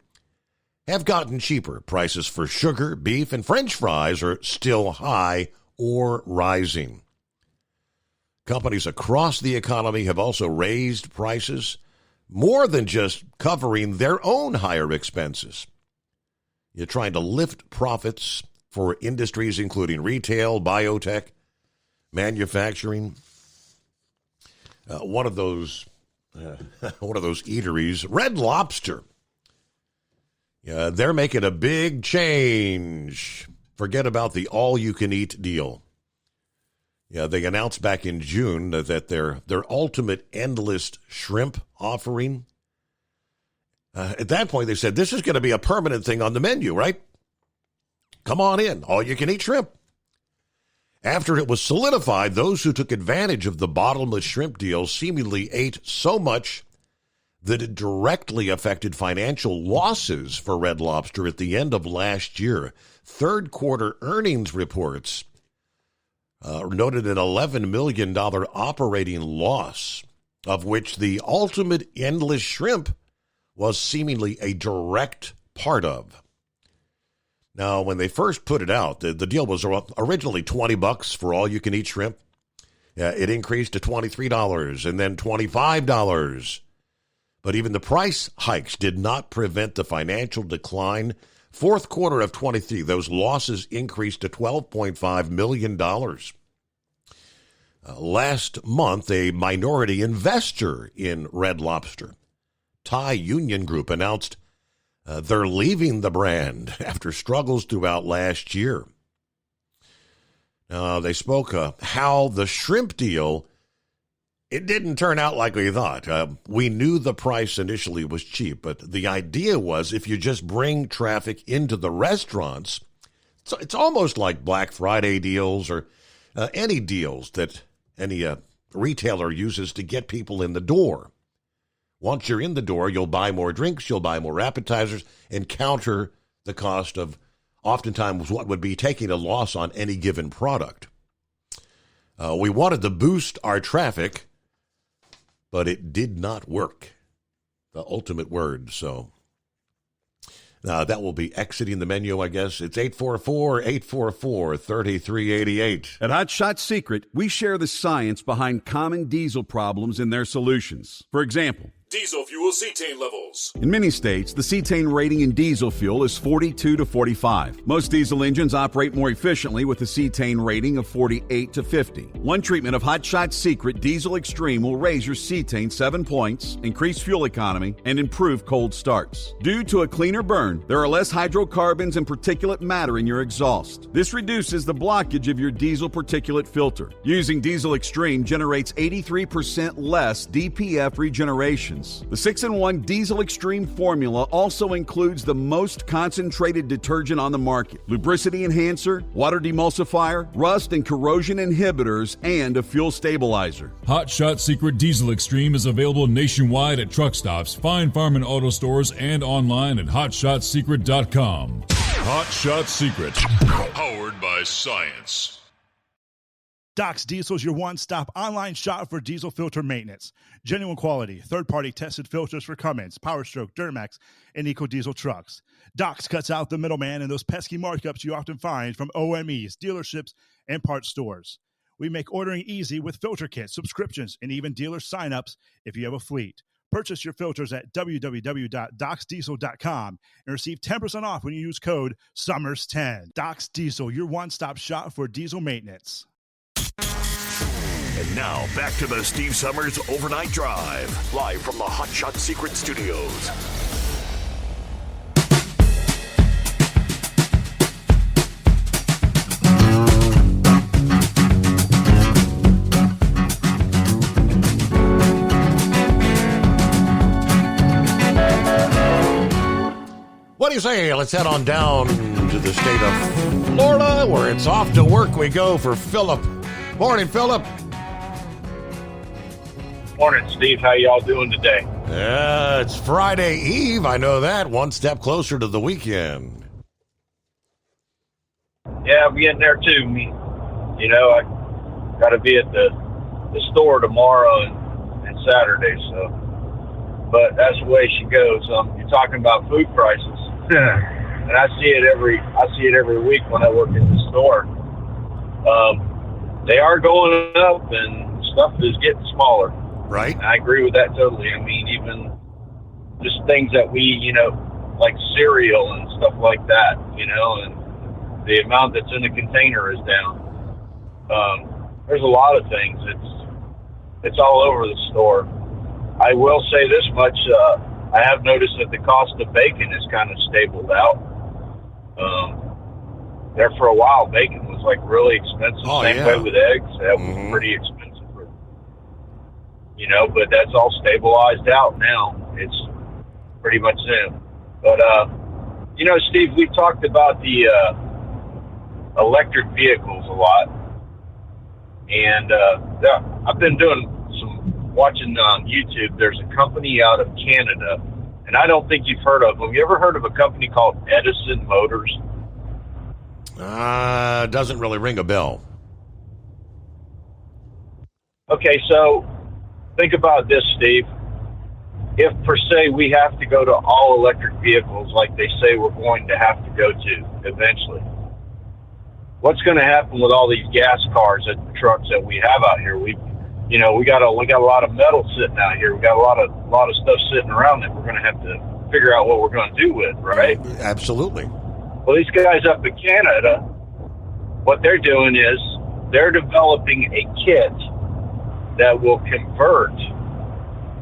have gotten cheaper. Prices for sugar, beef, and French fries are still high or rising. Companies across the economy have also raised prices, more than just covering their own higher expenses. You're trying to lift profits for industries including retail, biotech, manufacturing. One of those eateries, Red Lobster. They're making a big change. Forget about the all-you-can-eat deal. They announced back in June that their ultimate endless shrimp offering. At that point, they said, this is going to be a permanent thing on the menu, right? Come on in, all-you-can-eat shrimp. After it was solidified, those who took advantage of the bottomless shrimp deal seemingly ate so much that it directly affected financial losses for Red Lobster at the end of last year. Third quarter earnings reports noted an $11 million operating loss, of which the ultimate endless shrimp was seemingly a direct part of. Now, when they first put it out, the deal was originally $20 for all-you-can-eat shrimp. It increased to $23 and then $25. But even the price hikes did not prevent the financial decline. Fourth quarter of 23, those losses increased to $12.5 million. Last month, a minority investor in Red Lobster, Thai Union Group, announced they're leaving the brand after struggles throughout last year. They spoke how the shrimp deal, it didn't turn out like we thought. We knew the price initially was cheap, but the idea was if you just bring traffic into the restaurants, it's almost like Black Friday deals or any deals that any retailer uses to get people in the door. Once you're in the door, you'll buy more drinks, you'll buy more appetizers, and counter the cost of oftentimes what would be taking a loss on any given product. We wanted to boost our traffic, but it did not work. The ultimate word, so... that will be exiting the menu, I guess. It's 844-844-3388. At Hot Shot Secret, we share the science behind common diesel problems and their solutions. For example, Diesel fuel cetane levels. in many states, the cetane rating in diesel fuel is 42 to 45. Most diesel engines operate more efficiently with a cetane rating of 48 to 50. One treatment of Hot Shot Secret Diesel Extreme will raise your cetane 7 points, increase fuel economy, and improve cold starts. Due to a cleaner burn, there are less hydrocarbons and particulate matter in your exhaust. This reduces the blockage of your diesel particulate filter. Using Diesel Extreme generates 83% less DPF regeneration. The 6-in-1 Diesel Extreme formula also includes the most concentrated detergent on the market, lubricity enhancer, water demulsifier, rust and corrosion inhibitors, and a fuel stabilizer. Hot Shot Secret Diesel Extreme is available nationwide at truck stops, fine farm and auto stores, and online at hotshotsecret.com. Hot Shot Secret, powered by science. Doc's Diesel is your one-stop online shop for diesel filter maintenance. Genuine quality, third-party tested filters for Cummins, PowerStroke, Duramax, and EcoDiesel trucks. Doc's cuts out the middleman and those pesky markups you often find from OMEs, dealerships, and parts stores. We make ordering easy with filter kits, subscriptions, and even dealer sign-ups if you have a fleet. Purchase your filters at www.docsdiesel.com and receive 10% off when you use code SUMMERS10. Doc's Diesel, your one-stop shop for diesel maintenance. And now, back to the Steve Summers Overnight Drive, live from the Hot Shot Secret Studios. What do you say? Let's head on down to the state of Florida, where it's off to work we go for Philip. Morning, Philip. Morning, Steve. How y'all doing today? It's Friday Eve. I know that. One step closer to the weekend. Yeah, I'm getting there too. I got to be at the store tomorrow and Saturday. So, but that's the way she goes. You're talking about food prices, and I see it every week when I work in the store. They are going up, and stuff is getting smaller. Right. And I agree with that totally. I mean, even just things that we, like cereal and stuff like that, and the amount that's in the container is down. There's a lot of things. It's all over the store. I will say this much. I have noticed that the cost of bacon is kind of stabled out. There for a while, bacon was like really expensive. Same way with eggs. That was pretty expensive. But that's all stabilized out now. It's pretty much it. But, Steve, we talked about the electric vehicles a lot. And I've been watching on YouTube. There's a company out of Canada, and I don't think you've heard of them. You ever heard of a company called Edison Motors? Doesn't really ring a bell. Okay, so think about this, Steve. If, per se, we have to go to all electric vehicles like they say we're going to have to go to eventually, what's going to happen with all these gas cars and trucks that we have out here? We got a lot of metal sitting out here. We got a lot of stuff sitting around that we're going to have to figure out what we're going to do with, right? Absolutely. Well, these guys up in Canada, what they're doing is they're developing a kit that will convert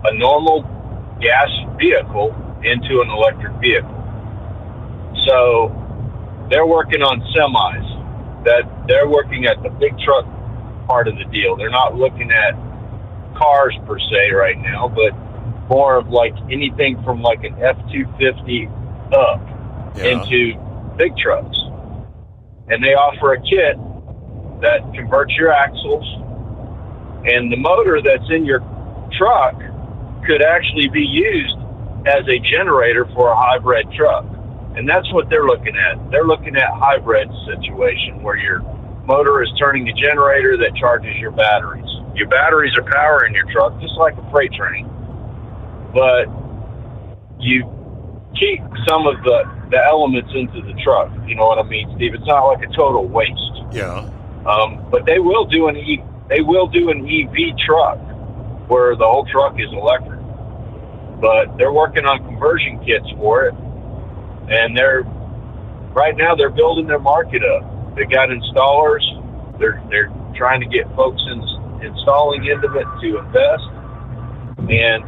a normal gas vehicle into an electric vehicle. So they're working on semis. That they're working at the big truck part of the deal. They're not looking at cars per se right now, but more of like anything from like an F-250 up into big trucks. And they offer a kit that converts your axles, and the motor that's in your truck could actually be used as a generator for a hybrid truck. And that's what they're looking at. They're looking at hybrid situation where your motor is turning a generator that charges your batteries. Your batteries are powering your truck just like a freight train. But you keep some of the elements into the truck. You know what I mean, Steve? It's not like a total waste. Yeah. But they will do an EV truck where the whole truck is electric. But they're working on conversion kits for it, and right now they're building their market up. They got installers. They're trying to get folks installing into it to invest, and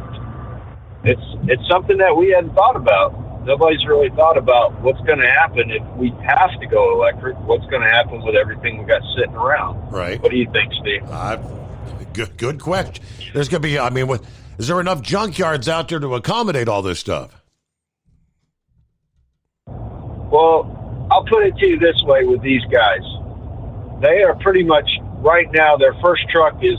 it's something that we hadn't thought about. Nobody's really thought about what's going to happen if we have to go electric. What's going to happen with everything we got sitting around? Right. What do you think, Steve? Good question. There's going to be, is there enough junkyards out there to accommodate all this stuff? Well, I'll put it to you this way with these guys. They are pretty much, right now, their first truck is,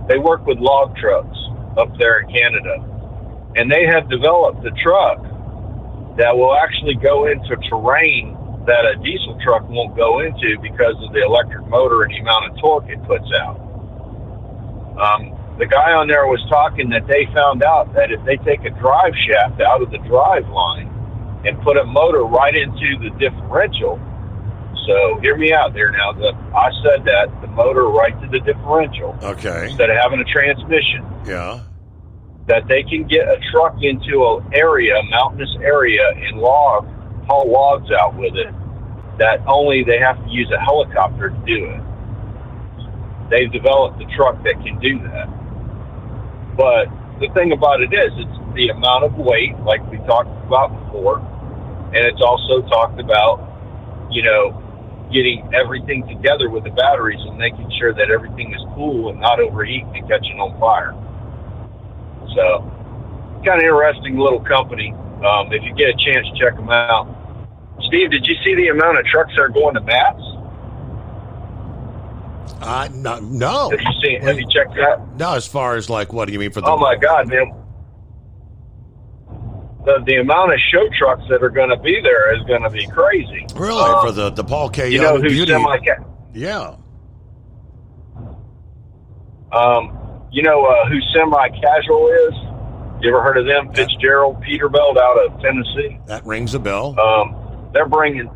they work with log trucks up there in Canada. And they have developed a truck that will actually go into terrain that a diesel truck won't go into because of the electric motor and the amount of torque it puts out. The guy on there was talking that they found out that if they take a drive shaft out of the drive line and put a motor right into the differential, so hear me out there now, I said that, the motor right to the differential, okay, instead of having a transmission, yeah, that they can get a truck into a mountainous area, and haul logs out with it, that only they have to use a helicopter to do it. They've developed a truck that can do that. But the thing about it is, it's the amount of weight, like we talked about before, and it's also talked about, getting everything together with the batteries and making sure that everything is cool and not overheating and catching on fire. So, kind of interesting little company. If you get a chance, check them out. Steve, did you see the amount of trucks that are going to MATS? No. Have you checked that? No, as far as what do you mean for the... Oh my God, man. The amount of show trucks that are going to be there is going to be crazy. Really? For the Paul K. You Young know who Beauty? Yeah. You know who Semi-Casual is? You ever heard of them? Fitzgerald Peterbilt out of Tennessee. That rings a bell. They're bringing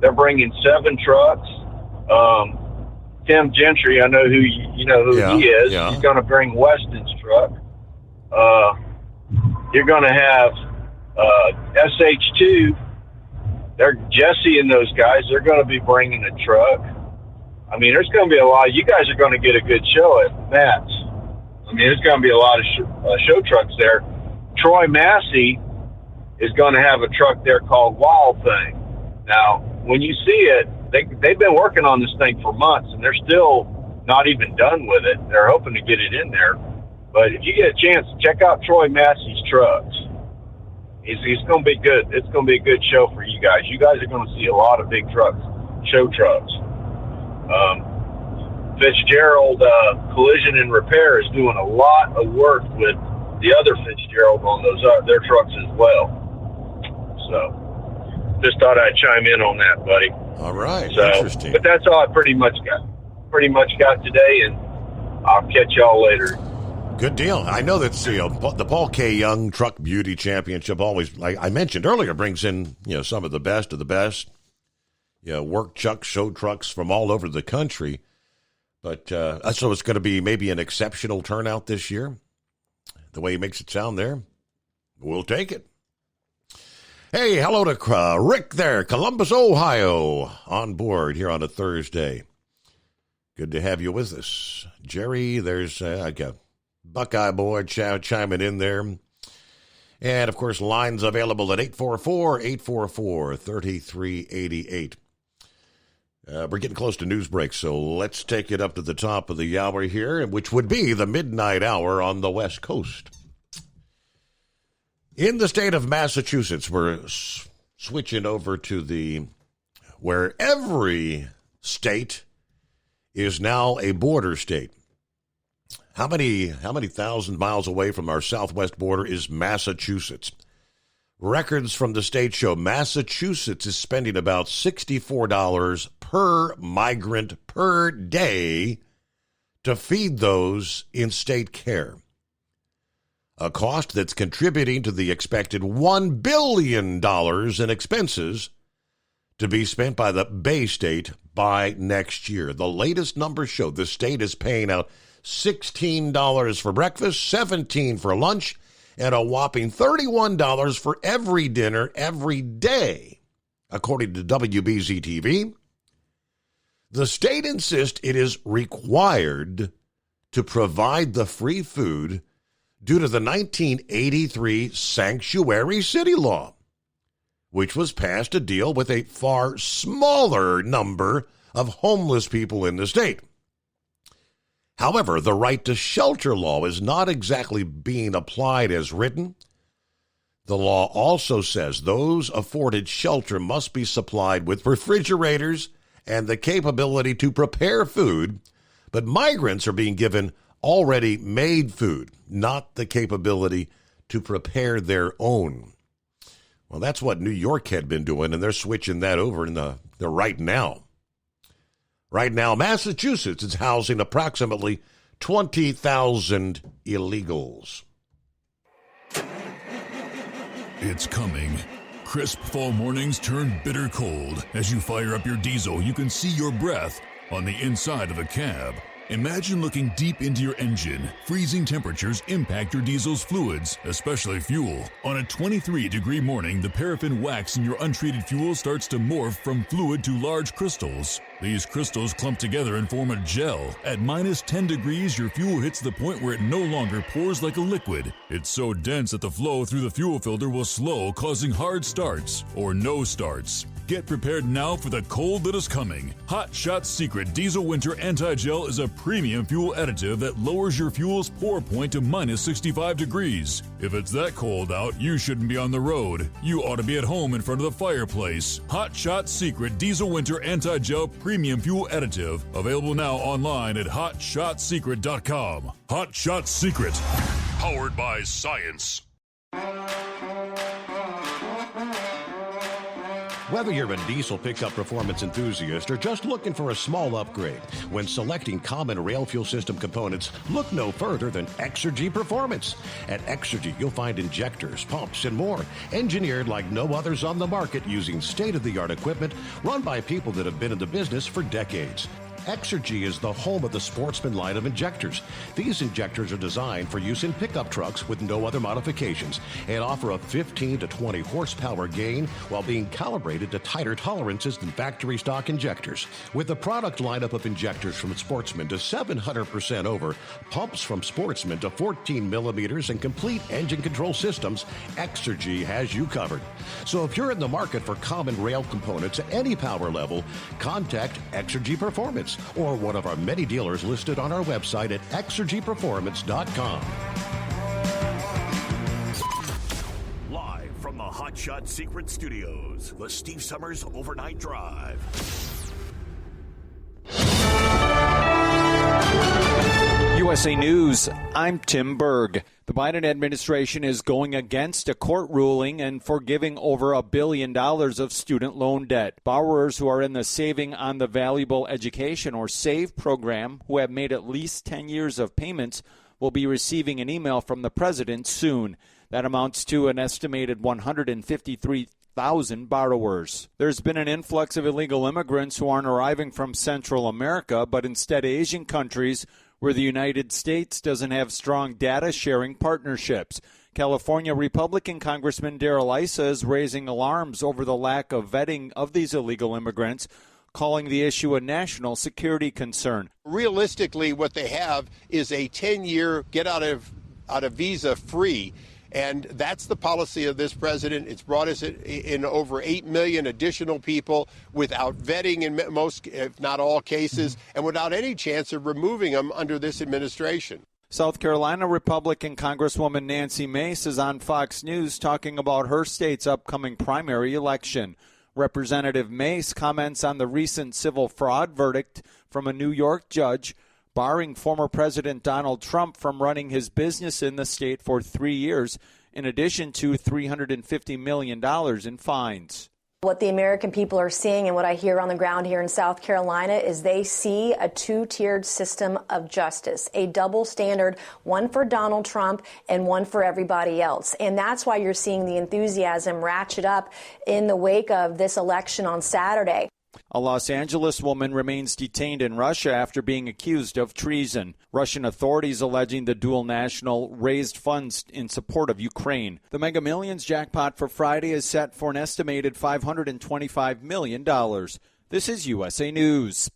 7 trucks. Tim Gentry, I know who you know who he is. Yeah. He's going to bring Weston's truck. You're going to have SH2. They're Jesse and those guys. They're going to be bringing a truck. There's going to be a lot. You guys are going to get a good show at MATS. There's going to be a lot of show trucks there. Troy Massey is going to have a truck there called Wild Thing. Now, when you see it, they've been working on this thing for months, and they're still not even done with it. They're hoping to get it in there. But if you get a chance, check out Troy Massey's trucks. He's going to be good. It's going to be a good show for you guys. You guys are going to see a lot of big trucks, show trucks. Fitzgerald Collision and Repair is doing a lot of work with the other Fitzgerald on their trucks as well. So, just thought I'd chime in on that, buddy. All right, so, interesting. But that's all I pretty much got today, and I'll catch y'all later. Good deal. I know that the Paul K. Young Truck Beauty Championship always, like I mentioned earlier, brings in some of the best of the best. Work trucks, show trucks from all over the country. But so it's going to be maybe an exceptional turnout this year. The way he makes it sound there, we'll take it. Hey, hello to Rick there, Columbus, Ohio, on board here on a Thursday. Good to have you with us. Jerry, there's I got Buckeye Boy chiming in there. And, of course, lines available at 844-844-3388. We're getting close to news break, so let's take it up to the top of the hour here, which would be the midnight hour on the West Coast. In the state of Massachusetts, we're switching over to where every state is now a border state. How many thousand miles away from our southwest border is Massachusetts? Records from the state show Massachusetts is spending about $64 per migrant per day to feed those in state care. A cost that's contributing to the expected $1 billion in expenses to be spent by the Bay State by next year. The latest numbers show the state is paying out $16 for breakfast, $17 for lunch, and a whopping $31 for every dinner every day. According to WBZ-TV, the state insists it is required to provide the free food due to the 1983 Sanctuary City Law, which was passed to deal with a far smaller number of homeless people in the state. However, the right to shelter law is not exactly being applied as written. The law also says those afforded shelter must be supplied with refrigerators and the capability to prepare food, but migrants are being given already made food, not the capability to prepare their own. Well, that's what New York had been doing, and they're switching that over in the right now. Right now, Massachusetts is housing approximately 20,000 illegals. It's coming. Crisp fall mornings turn bitter cold. As you fire up your diesel, you can see your breath on the inside of the cab. Imagine looking deep into your engine. Freezing temperatures impact your diesel's fluids, especially fuel. On a 23-degree morning, the paraffin wax in your untreated fuel starts to morph from fluid to large crystals. These crystals clump together and form a gel. At minus 10 degrees, your fuel hits the point where it no longer pours like a liquid. It's so dense that the flow through the fuel filter will slow, causing hard starts or no starts. Get prepared now for the cold that is coming. Hot Shot's Secret Diesel Winter Anti-Gel is a premium fuel additive that lowers your fuel's pour point to minus 65 degrees. If it's that cold out, you shouldn't be on the road. You ought to be at home in front of the fireplace. Hot Shot's Secret Diesel Winter Anti-Gel Premium Fuel Additive. Available now online at HotShotSecret.com. Hot Shot Secret. Powered by science. Whether you're a diesel pickup performance enthusiast or just looking for a small upgrade, when selecting common rail fuel system components, look no further than Exergy Performance. At Exergy, you'll find injectors, pumps, and more, engineered like no others on the market using state-of-the-art equipment run by people that have been in the business for decades. Exergy is the home of the Sportsman line of injectors. These injectors are designed for use in pickup trucks with no other modifications and offer a 15 to 20 horsepower gain while being calibrated to tighter tolerances than factory stock injectors. With a product lineup of injectors from Sportsman to 700% over, pumps from Sportsman to 14 millimeters, and complete engine control systems, Exergy has you covered. So if you're in the market for common rail components at any power level, contact Exergy Performance or one of our many dealers listed on our website at exergyperformance.com. Live from the Hot Shot Secret Studios, the Steve Summers Overnight Drive. USA News, I'm Tim Berg. The Biden administration is going against a court ruling and forgiving over $1 billion of student loan debt. Borrowers who are in the Saving on the Valuable Education, or SAVE program, who have made at least 10 years of payments, will be receiving an email from the president soon. That amounts to an estimated 153,000 borrowers. There's been an influx of illegal immigrants who aren't arriving from Central America, but instead Asian countries where the United States doesn't have strong data-sharing partnerships. California Republican Congressman Darrell Issa is raising alarms over the lack of vetting of these illegal immigrants, calling the issue a national security concern. Realistically, what they have is a 10-year get-out-of visa free. And that's the policy of this president. It's brought us in over 8 million additional people without vetting in most, if not all cases, and without any chance of removing them under this administration. South Carolina Republican Congresswoman Nancy Mace is on Fox News talking about her state's upcoming primary election. Representative Mace comments on the recent civil fraud verdict from a New York judge, barring former President Donald Trump from running his business in the state for 3 years, in addition to $350 million in fines. What the American people are seeing and what I hear on the ground here in South Carolina is they see a two-tiered system of justice, a double standard, one for Donald Trump and one for everybody else. And that's why you're seeing the enthusiasm ratchet up in the wake of this election on Saturday. A Los Angeles woman remains detained in Russia after being accused of treason. Russian authorities alleging the dual national raised funds in support of Ukraine. The Mega Millions jackpot for Friday is set for an estimated $525 million. This is USA News.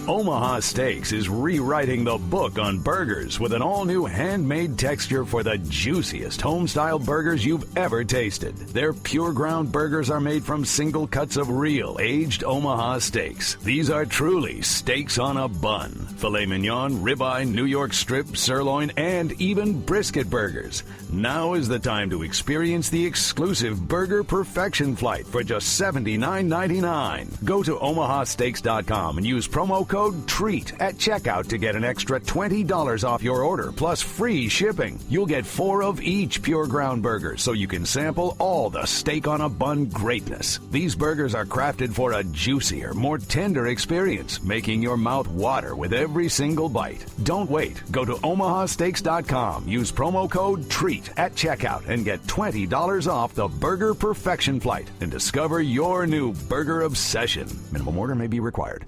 Omaha Steaks is rewriting the book on burgers with an all-new handmade texture for the juiciest home-style burgers you've ever tasted. Their pure ground burgers are made from single cuts of real aged Omaha steaks. These are truly steaks on a bun. Filet mignon, ribeye, New York strip, sirloin, and even brisket burgers. Now is the time to experience the exclusive Burger Perfection Flight for just $79.99. Go to omahasteaks.com and use promo code TREAT at checkout to get an extra $20 off your order, plus free shipping. You'll get 4 of each pure ground burger, so you can sample all the steak on a bun greatness. These burgers are crafted for a juicier, more tender experience, making your mouth water with every single bite. Don't wait. Go to omahasteaks.com. Use promo code TREAT at checkout and get $20 off the Burger Perfection Flight and discover your new burger obsession. Minimum order may be required.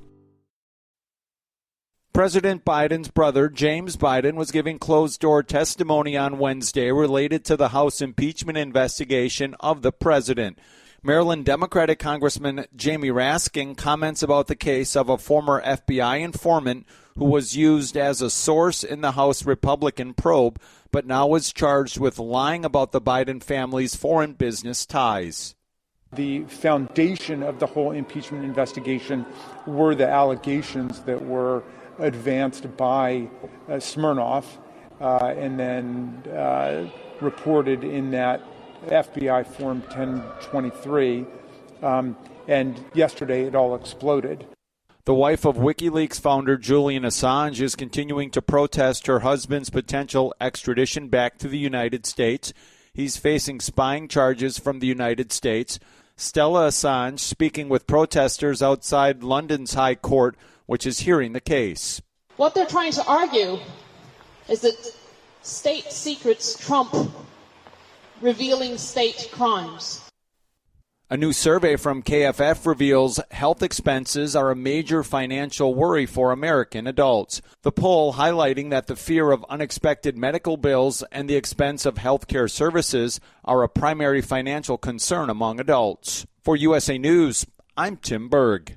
President Biden's brother, James Biden, was giving closed-door testimony on Wednesday related to the House impeachment investigation of the president. Maryland Democratic Congressman Jamie Raskin comments about the case of a former FBI informant who was used as a source in the House Republican probe, but now is charged with lying about the Biden family's foreign business ties. The foundation of the whole impeachment investigation were the allegations that were advanced by Smirnoff and then reported in that FBI Form 1023. And yesterday it all exploded. The wife of WikiLeaks founder Julian Assange is continuing to protest her husband's potential extradition back to the United States. He's facing spying charges from the United States. Stella Assange speaking with protesters outside London's High Court, which is hearing the case. What they're trying to argue is that state secrets trump revealing state crimes. A new survey from KFF reveals health expenses are a major financial worry for American adults. The poll highlighting that the fear of unexpected medical bills and the expense of health care services are a primary financial concern among adults. For USA News, I'm Tim Berg.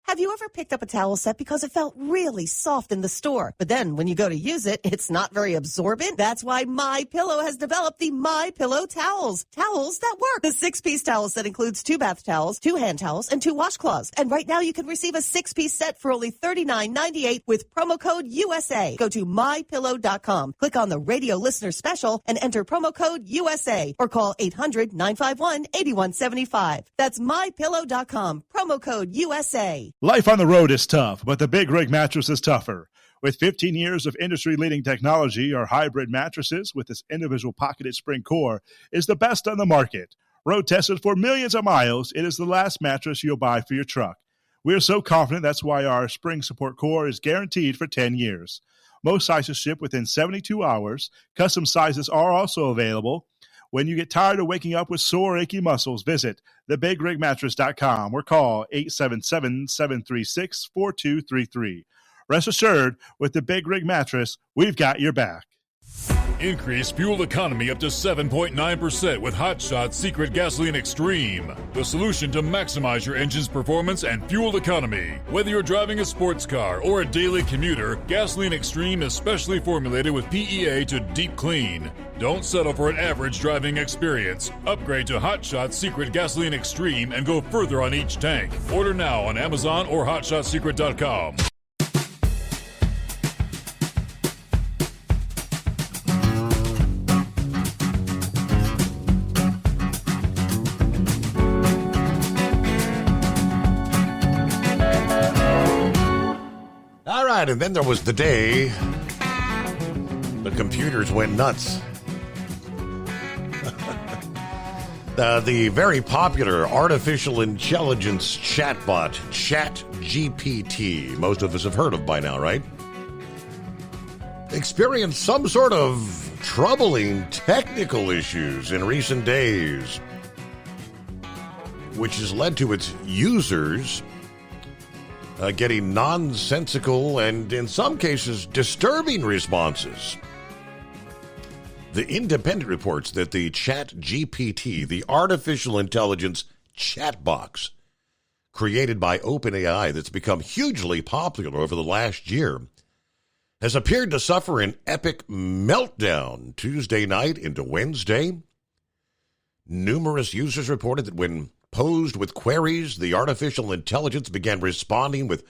Have you ever picked up a towel set because it felt really soft in the store, but then when you go to use it, it's not very absorbent? That's why MyPillow has developed the MyPillow towels. Towels that work. The 6-piece towel set includes 2 bath towels, 2 hand towels, and 2 washcloths. And right now you can receive a 6-piece set for only $39.98 with promo code USA. Go to MyPillow.com, click on the radio listener special, and enter promo code USA, or call 800-951-8175. That's MyPillow.com, promo code USA. Life on the road is tough, but the Big Rig mattress is tougher. With 15 years of industry-leading technology, our hybrid mattresses with its individual pocketed spring core is the best on the market. Road tested for millions of miles, it is the last mattress you'll buy for your truck. We are so confident that's why our spring support core is guaranteed for 10 years. Most sizes ship within 72 hours. Custom sizes are also available. When you get tired of waking up with sore, achy muscles, visit thebigrigmattress.com or call 877-736-4233. Rest assured, with the Big Rig Mattress, we've got your back. Increase fuel economy up to 7.9% with Hot Shot's Secret Gasoline Extreme, the solution to maximize your engine's performance and fuel economy. Whether you're driving a sports car or a daily commuter, Gasoline Extreme is specially formulated with PEA to deep clean. Don't settle for an average driving experience. Upgrade to Hot Shot's Secret Gasoline Extreme and go further on each tank. Order now on Amazon or HotShotSecret.com. right, and then there was the day the computers went nuts. The very popular artificial intelligence chatbot, ChatGPT, most of us have heard of by now, right? Experienced some sort of troubling technical issues in recent days, which has led to its users getting nonsensical and, in some cases, disturbing responses. The Independent reports that the ChatGPT, the artificial intelligence chat box created by OpenAI that's become hugely popular over the last year, has appeared to suffer an epic meltdown Tuesday night into Wednesday. Numerous users reported that when posed with queries, the artificial intelligence began responding with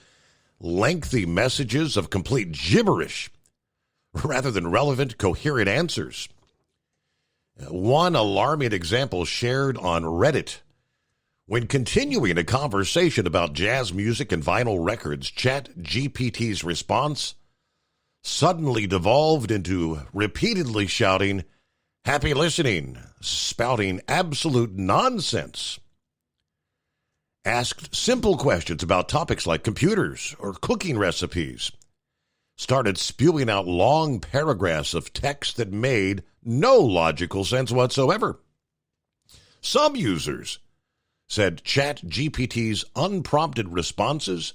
lengthy messages of complete gibberish rather than relevant, coherent answers. One alarming example shared on Reddit. When continuing a conversation about jazz music and vinyl records, ChatGPT's response suddenly devolved into repeatedly shouting, "Happy listening," spouting absolute nonsense. Asked simple questions about topics like computers or cooking recipes. Started spewing out long paragraphs of text that made no logical sense whatsoever. Some users said ChatGPT's unprompted responses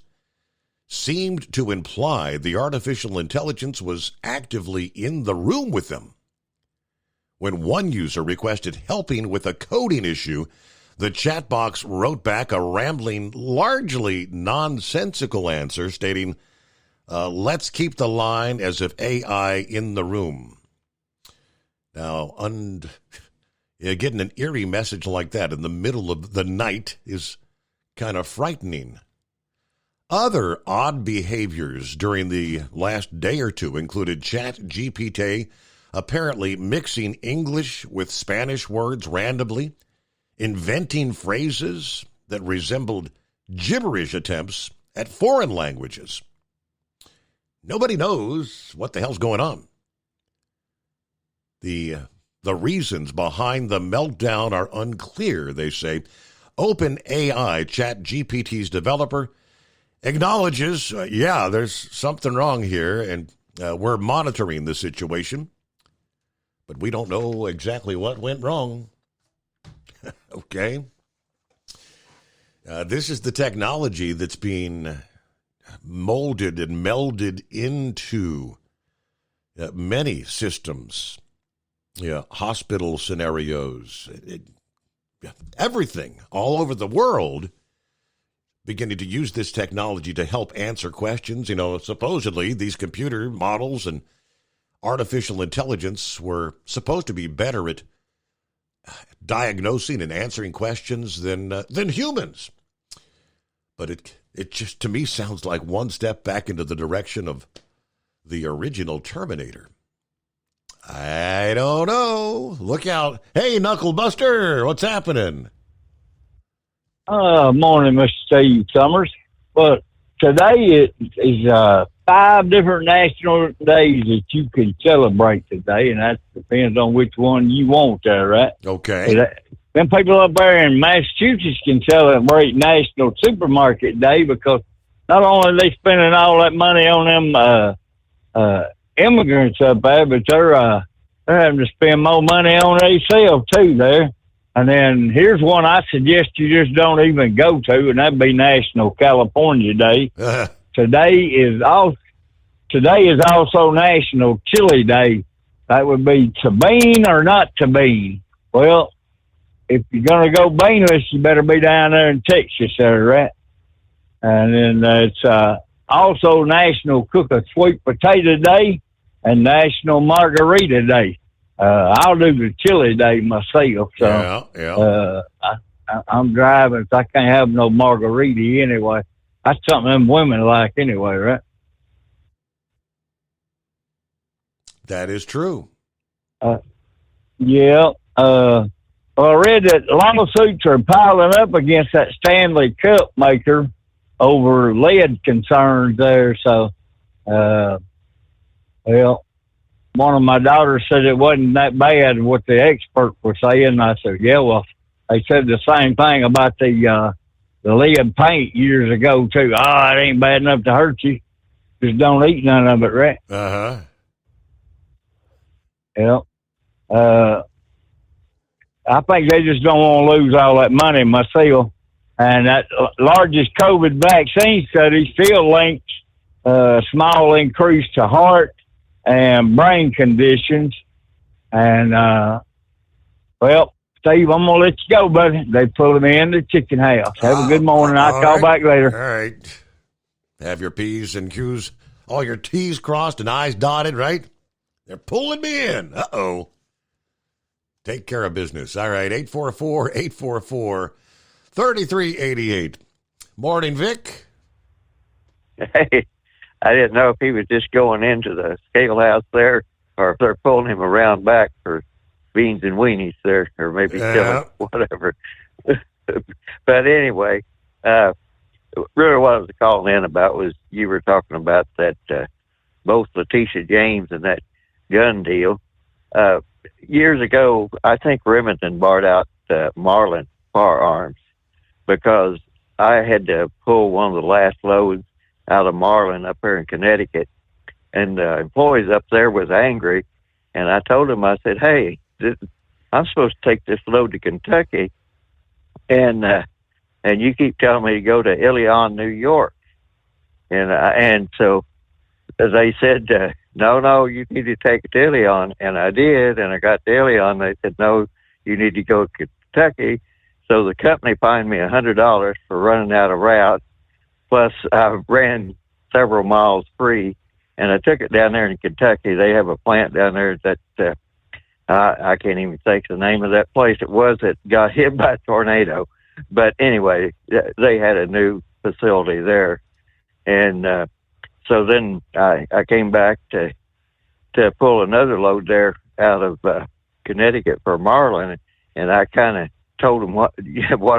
seemed to imply the artificial intelligence was actively in the room with them. When one user requested helping with a coding issue, the chat box wrote back a rambling, largely nonsensical answer stating, "Let's keep the line as if AI in the room." Now, getting an eerie message like that in the middle of the night is kind of frightening. Other odd behaviors during the last day or two included ChatGPT apparently mixing English with Spanish words randomly, inventing phrases that resembled gibberish attempts at foreign languages. Nobody knows what the hell's going on. The reasons behind the meltdown are unclear, they say. OpenAI, ChatGPT's developer, acknowledges, there's something wrong here, and we're monitoring the situation, but we don't know exactly what went wrong. Okay. This is the technology that's being molded and melded into many systems, hospital scenarios, everything all over the world, beginning to use this technology to help answer questions. Supposedly these computer models and artificial intelligence were supposed to be better at diagnosing and answering questions than humans. But it just, to me, sounds like one step back into the direction of the original Terminator. I don't know. Look out. Hey, Knuckle Buster, what's happening? Morning, Mr. Steve Summers. But today is 5 different national days that you can celebrate today, and that depends on which one you want there, right? Okay. Them people up there in Massachusetts can celebrate National Supermarket Day because not only are they spending all that money on them immigrants up there, but they're having to spend more money on themselves too there. And then here's one I suggest you just don't even go to, and that'd be National California Day. Today is also National Chili Day. That would be to bean or not to bean. Well, if you're going to go beanless, you better be down there in Texas there, right? And then it's also National Cook a Sweet Potato Day and National Margarita Day. I'll do the chili day myself. So, I'm driving, so I can't have no margarita anyway. That's something them women like anyway, right? That is true. Yeah. Well, I read that lawsuits are piling up against that Stanley Cup maker over lead concerns there. So Well, one of my daughters said it wasn't that bad what the expert was saying. I said, yeah, well, they said the same thing about the lead paint years ago too. It ain't bad enough to hurt you. Just don't eat none of it, right? Yeah. I think they just don't want to lose all that money myself. And that largest COVID vaccine study still links small increase to heart and brain conditions. And, well, Steve, I'm going to let you go, buddy. They pulled me in the chicken house. Have a good morning. I'll call back later. All right. Have your P's and Q's, all your T's crossed and I's dotted, right? They're pulling me in. Uh-oh. Take care of business. All right, 844-844-3388. Morning, Vic. Hey, I didn't know if he was just going into the scale house there or if they're pulling him around back for beans and weenies there, or maybe whatever. But anyway, really what I was calling in about was you were talking about that both Letitia James and that gun deal. Years ago, I think Remington bought out Marlin Firearms because I had to pull one of the last loads out of Marlin up there in Connecticut, and the employees up there was angry, and I told them, I said, hey, I'm supposed to take this load to Kentucky, and you keep telling me to go to Ilion, New York. And so they said, no, you need to take it to Ilion. And I did, and I got to Ilion. They said, no, you need to go to Kentucky. So the company fined me $100 for running out of route. Plus, I ran several miles free, and I took it down there in Kentucky. They have a plant down there that I can't even think the name of that place it was that got hit by a tornado. But anyway, they had a new facility there. And so then I came back to pull another load there out of Connecticut for Marlin, and I kind of told them what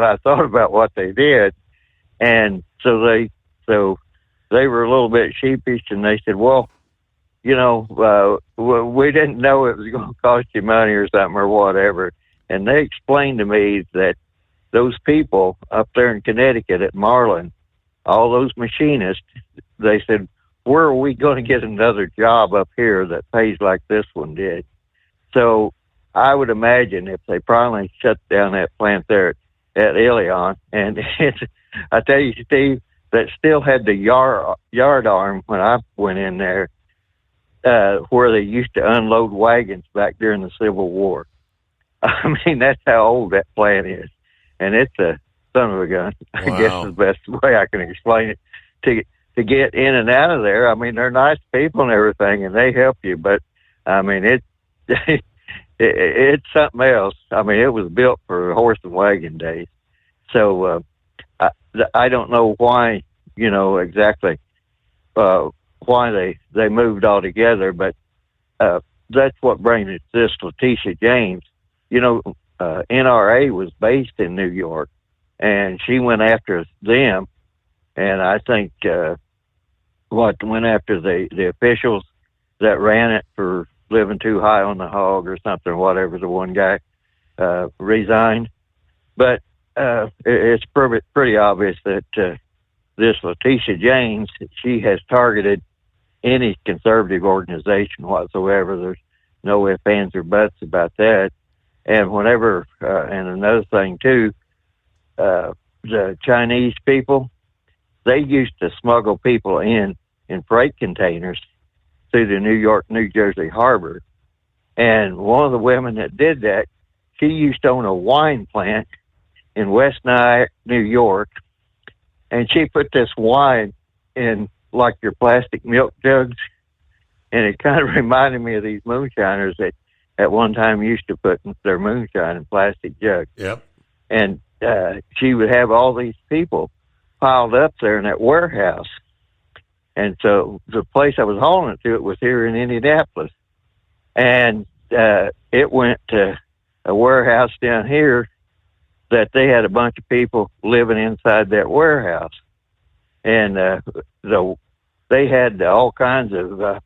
I thought about what they did. And so they were a little bit sheepish, and they said, well, we didn't know it was going to cost you money or something or whatever. And they explained to me that those people up there in Connecticut at Marlin, all those machinists, they said, where are we going to get another job up here that pays like this one did? So I would imagine if they probably shut down that plant there at Ilion, and I tell you, Steve, that still had the yard arm when I went in there, where they used to unload wagons back during the Civil War. I mean, that's how old that plant is. And it's a son of a gun, I guess is the best way I can explain it. To get in and out of there, I mean, they're nice people and everything, and they help you. But, I mean, it's something else. I mean, it was built for horse and wagon days. So I don't know why, exactly why they moved all together, but that's what brings this Letitia James. NRA was based in New York, and she went after them, and I think went after the officials that ran it for living too high on the hog or something, whatever. The one guy resigned, but it's pretty obvious that this Letitia James, she has targeted any conservative organization whatsoever. There's no ifs, ands, or buts about that. And whenever, and another thing too, the Chinese people, they used to smuggle people in freight containers through the New York, New Jersey harbor. And one of the women that did that, she used to own a wine plant in West Nyack, New York. And she put this wine in like your plastic milk jugs. And it kind of reminded me of these moonshiners that at one time used to put their moonshine in plastic jugs. Yep. And she would have all these people piled up there in that warehouse. And so the place I was hauling it to, it was here in Indianapolis. And it went to a warehouse down here that they had a bunch of people living inside that warehouse. And the they had all kinds of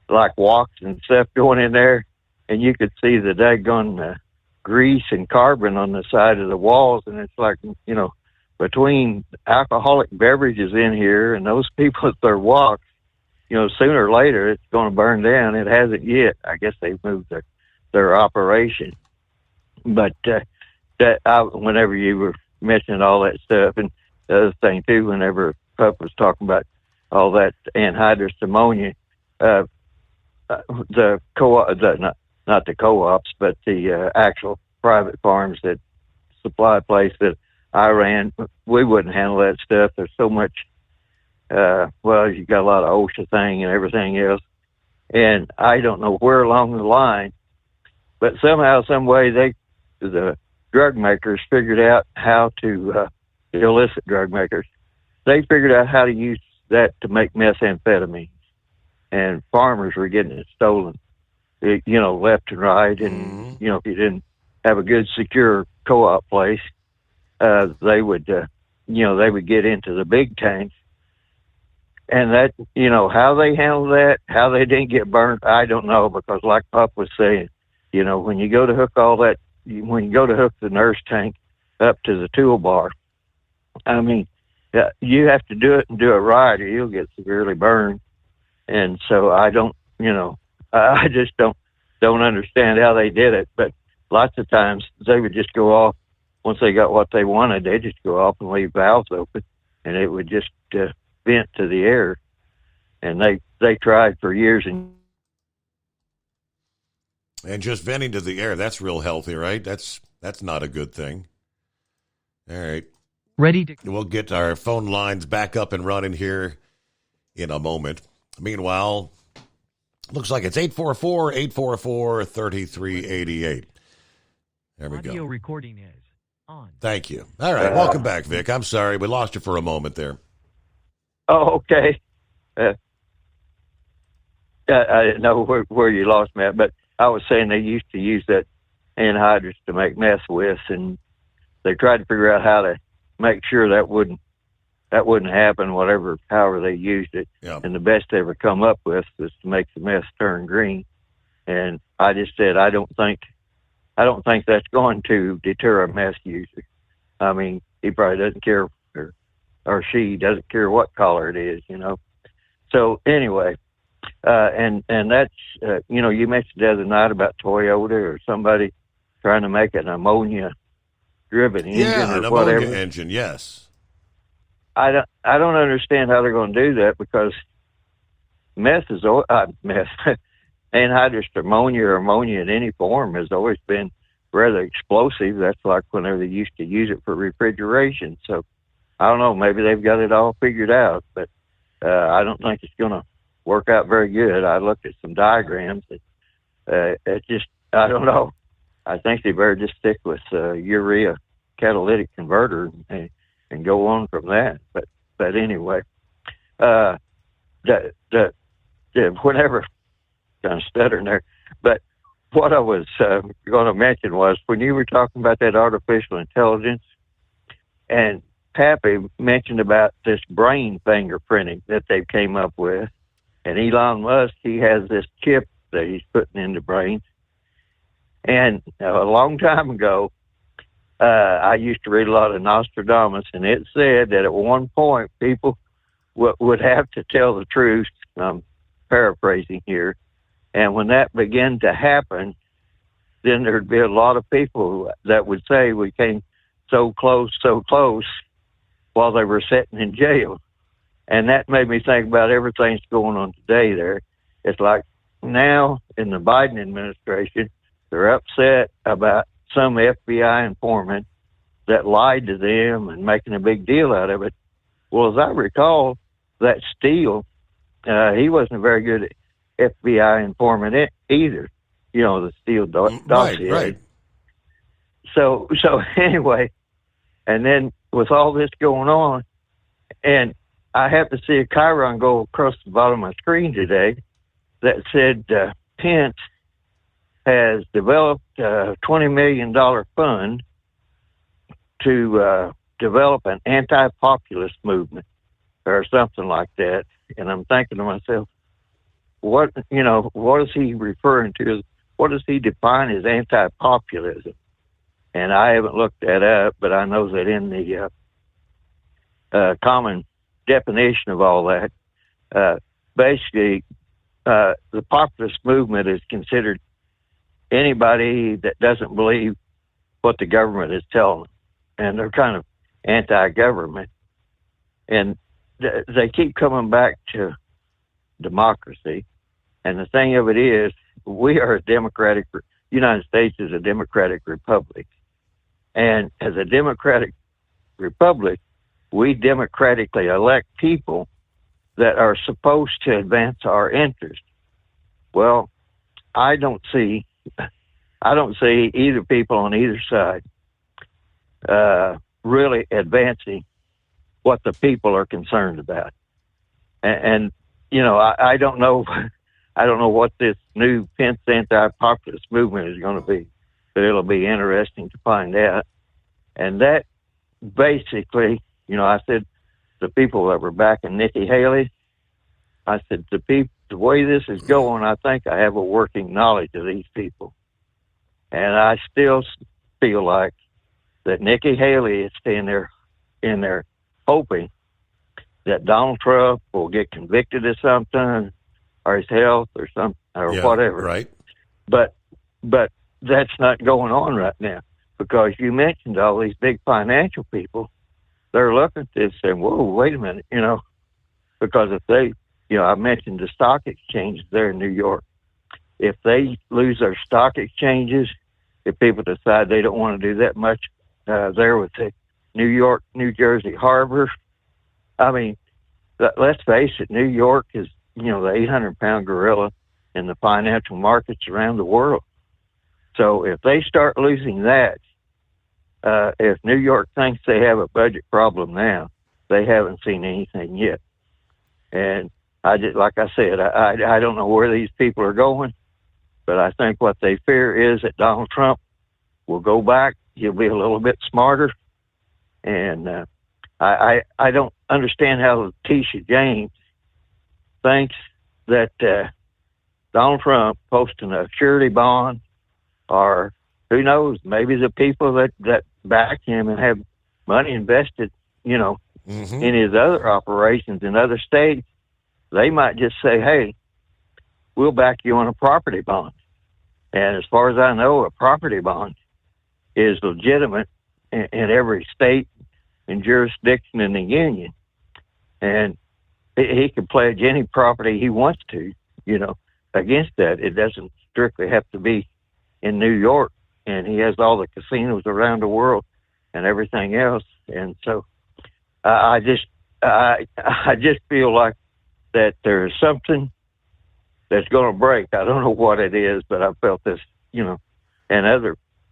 like walks and stuff going in there, and you could see the daggone grease and carbon on the side of the walls, and it's like, you know, between alcoholic beverages in here and those people at their walks, you know, sooner or later it's going to burn down. It hasn't yet. I guess they've moved their operation. But whenever you were mentioning all that stuff, and the other thing too, whenever Pup was talking about all that anhydrous ammonia, the co-op, not the co-ops, but the actual private farms that supply place that I ran, we wouldn't handle that stuff. There's so much, well, you got a lot of OSHA thing and everything else. And I don't know where along the line, but somehow, some way, the drug makers figured out how to, the illicit drug makers, they figured out how to use that to make methamphetamine. And farmers were getting it stolen, you know, left and right. And, you know, if you didn't have a good, secure co-op place, they would, you know, they would get into the big tanks. And that, you know, how they handled that, how they didn't get burnt, I don't know, because like Pop was saying, you know, when you go to hook all that, when you go to hook the nurse tank up to the toolbar, I mean, you have to do it and do it right, or you'll get severely burned. And so I don't, you know, I just don't understand how they did it. But lots of times they would just go off once they got what they wanted. They just go off and leave valves open, and it would just vent to the air. And they tried for years and just venting to the air. That's real healthy, right? That's not a good thing. All right. Ready to... We'll get our phone lines back up and running here in a moment. Meanwhile, looks like it's 844-844-3388. There we go. Audio recording is on. Thank you. All right. Welcome back, Vic. I'm sorry. We lost you for a moment there. Oh, okay. I didn't know where you lost me at, but I was saying they used to use that anhydrous to make meth with, and they tried to figure out how to make sure that wouldn't happen, however they used it. Yeah. And the best they ever come up with was to make the meth turn green. And I just said, I don't think that's going to deter a meth user. I mean, he probably doesn't care, or she doesn't care what color it is, you know. So anyway, and that's, you know, you mentioned the other night about Toyota or somebody trying to make an ammonia-driven engine or whatever. Ammonia engine, yes. I don't understand how they're going to do that, because anhydrous ammonia or ammonia in any form has always been rather explosive. That's like whenever they used to use it for refrigeration. So I don't know, maybe they've got it all figured out, but I don't think it's going to work out very good. I looked at some diagrams. It just, I don't know. I think they better just stick with urea catalytic converter and go on from that. But anyway, whenever, kind of stuttering there, but what I was going to mention was when you were talking about that artificial intelligence, and Pappy mentioned about this brain fingerprinting that they came up with, and Elon Musk, he has this chip that he's putting in the brains. And a long time ago, I used to read a lot of Nostradamus, and it said that at one point people would have to tell the truth. I'm paraphrasing here. And when that began to happen, then there'd be a lot of people that would say we came so close, while they were sitting in jail. And that made me think about everything that's going on today there. It's like now in the Biden administration, they're upset about some FBI informant that lied to them and making a big deal out of it. Well, as I recall, that Steele, he wasn't a very good FBI informant either. You know, the Steele dossier. Right. So anyway, and then with all this going on, and I happened to see a chyron go across the bottom of my screen today that said Pence has developed a $20 million fund to develop an anti-populist movement, or something like that. And I'm thinking to myself, what is he referring to? What does he define as anti-populism? And I haven't looked that up, but I know that in the common definition of all that, basically, the populist movement is considered anybody that doesn't believe what the government is telling them, and they're kind of anti-government. And they keep coming back to democracy. And the thing of it is, we are United States is a democratic republic. And as a democratic republic, we democratically elect people that are supposed to advance our interests. Well, I don't see either people on either side really advancing what the people are concerned about. And I don't know what this new Pence anti-populist movement is going to be, but it'll be interesting to find out. And that basically, I said the people that were backing Nikki Haley, I said the way this is going, I think I have a working knowledge of these people. And I still feel like that Nikki Haley is in there hoping that Donald Trump will get convicted of something, or his health, or something, or whatever. Right. But that's not going on right now, because you mentioned all these big financial people. They're looking at this saying, "Whoa, wait a minute," because if they, I mentioned the stock exchanges there in New York. If they lose their stock exchanges, if people decide they don't want to do that much there with the New York, New Jersey harbor, I mean, let's face it, New York is, the 800-pound gorilla in the financial markets around the world. So if they start losing that, if New York thinks they have a budget problem now, they haven't seen anything yet. And like I said, I don't know where these people are going, but I think what they fear is that Donald Trump will go back. He'll be a little bit smarter. And I don't understand how Letitia James thinks that Donald Trump posting a surety bond, or who knows, maybe the people that back him and have money invested, in his other operations in other states, they might just say, "Hey, we'll back you on a property bond." And as far as I know, a property bond is legitimate in every state and jurisdiction in the union. And he can pledge any property he wants to, against that. It doesn't strictly have to be in New York. And he has all the casinos around the world and everything else. And so I just feel like that there's something that's going to break. I don't know what it is, but I felt this, and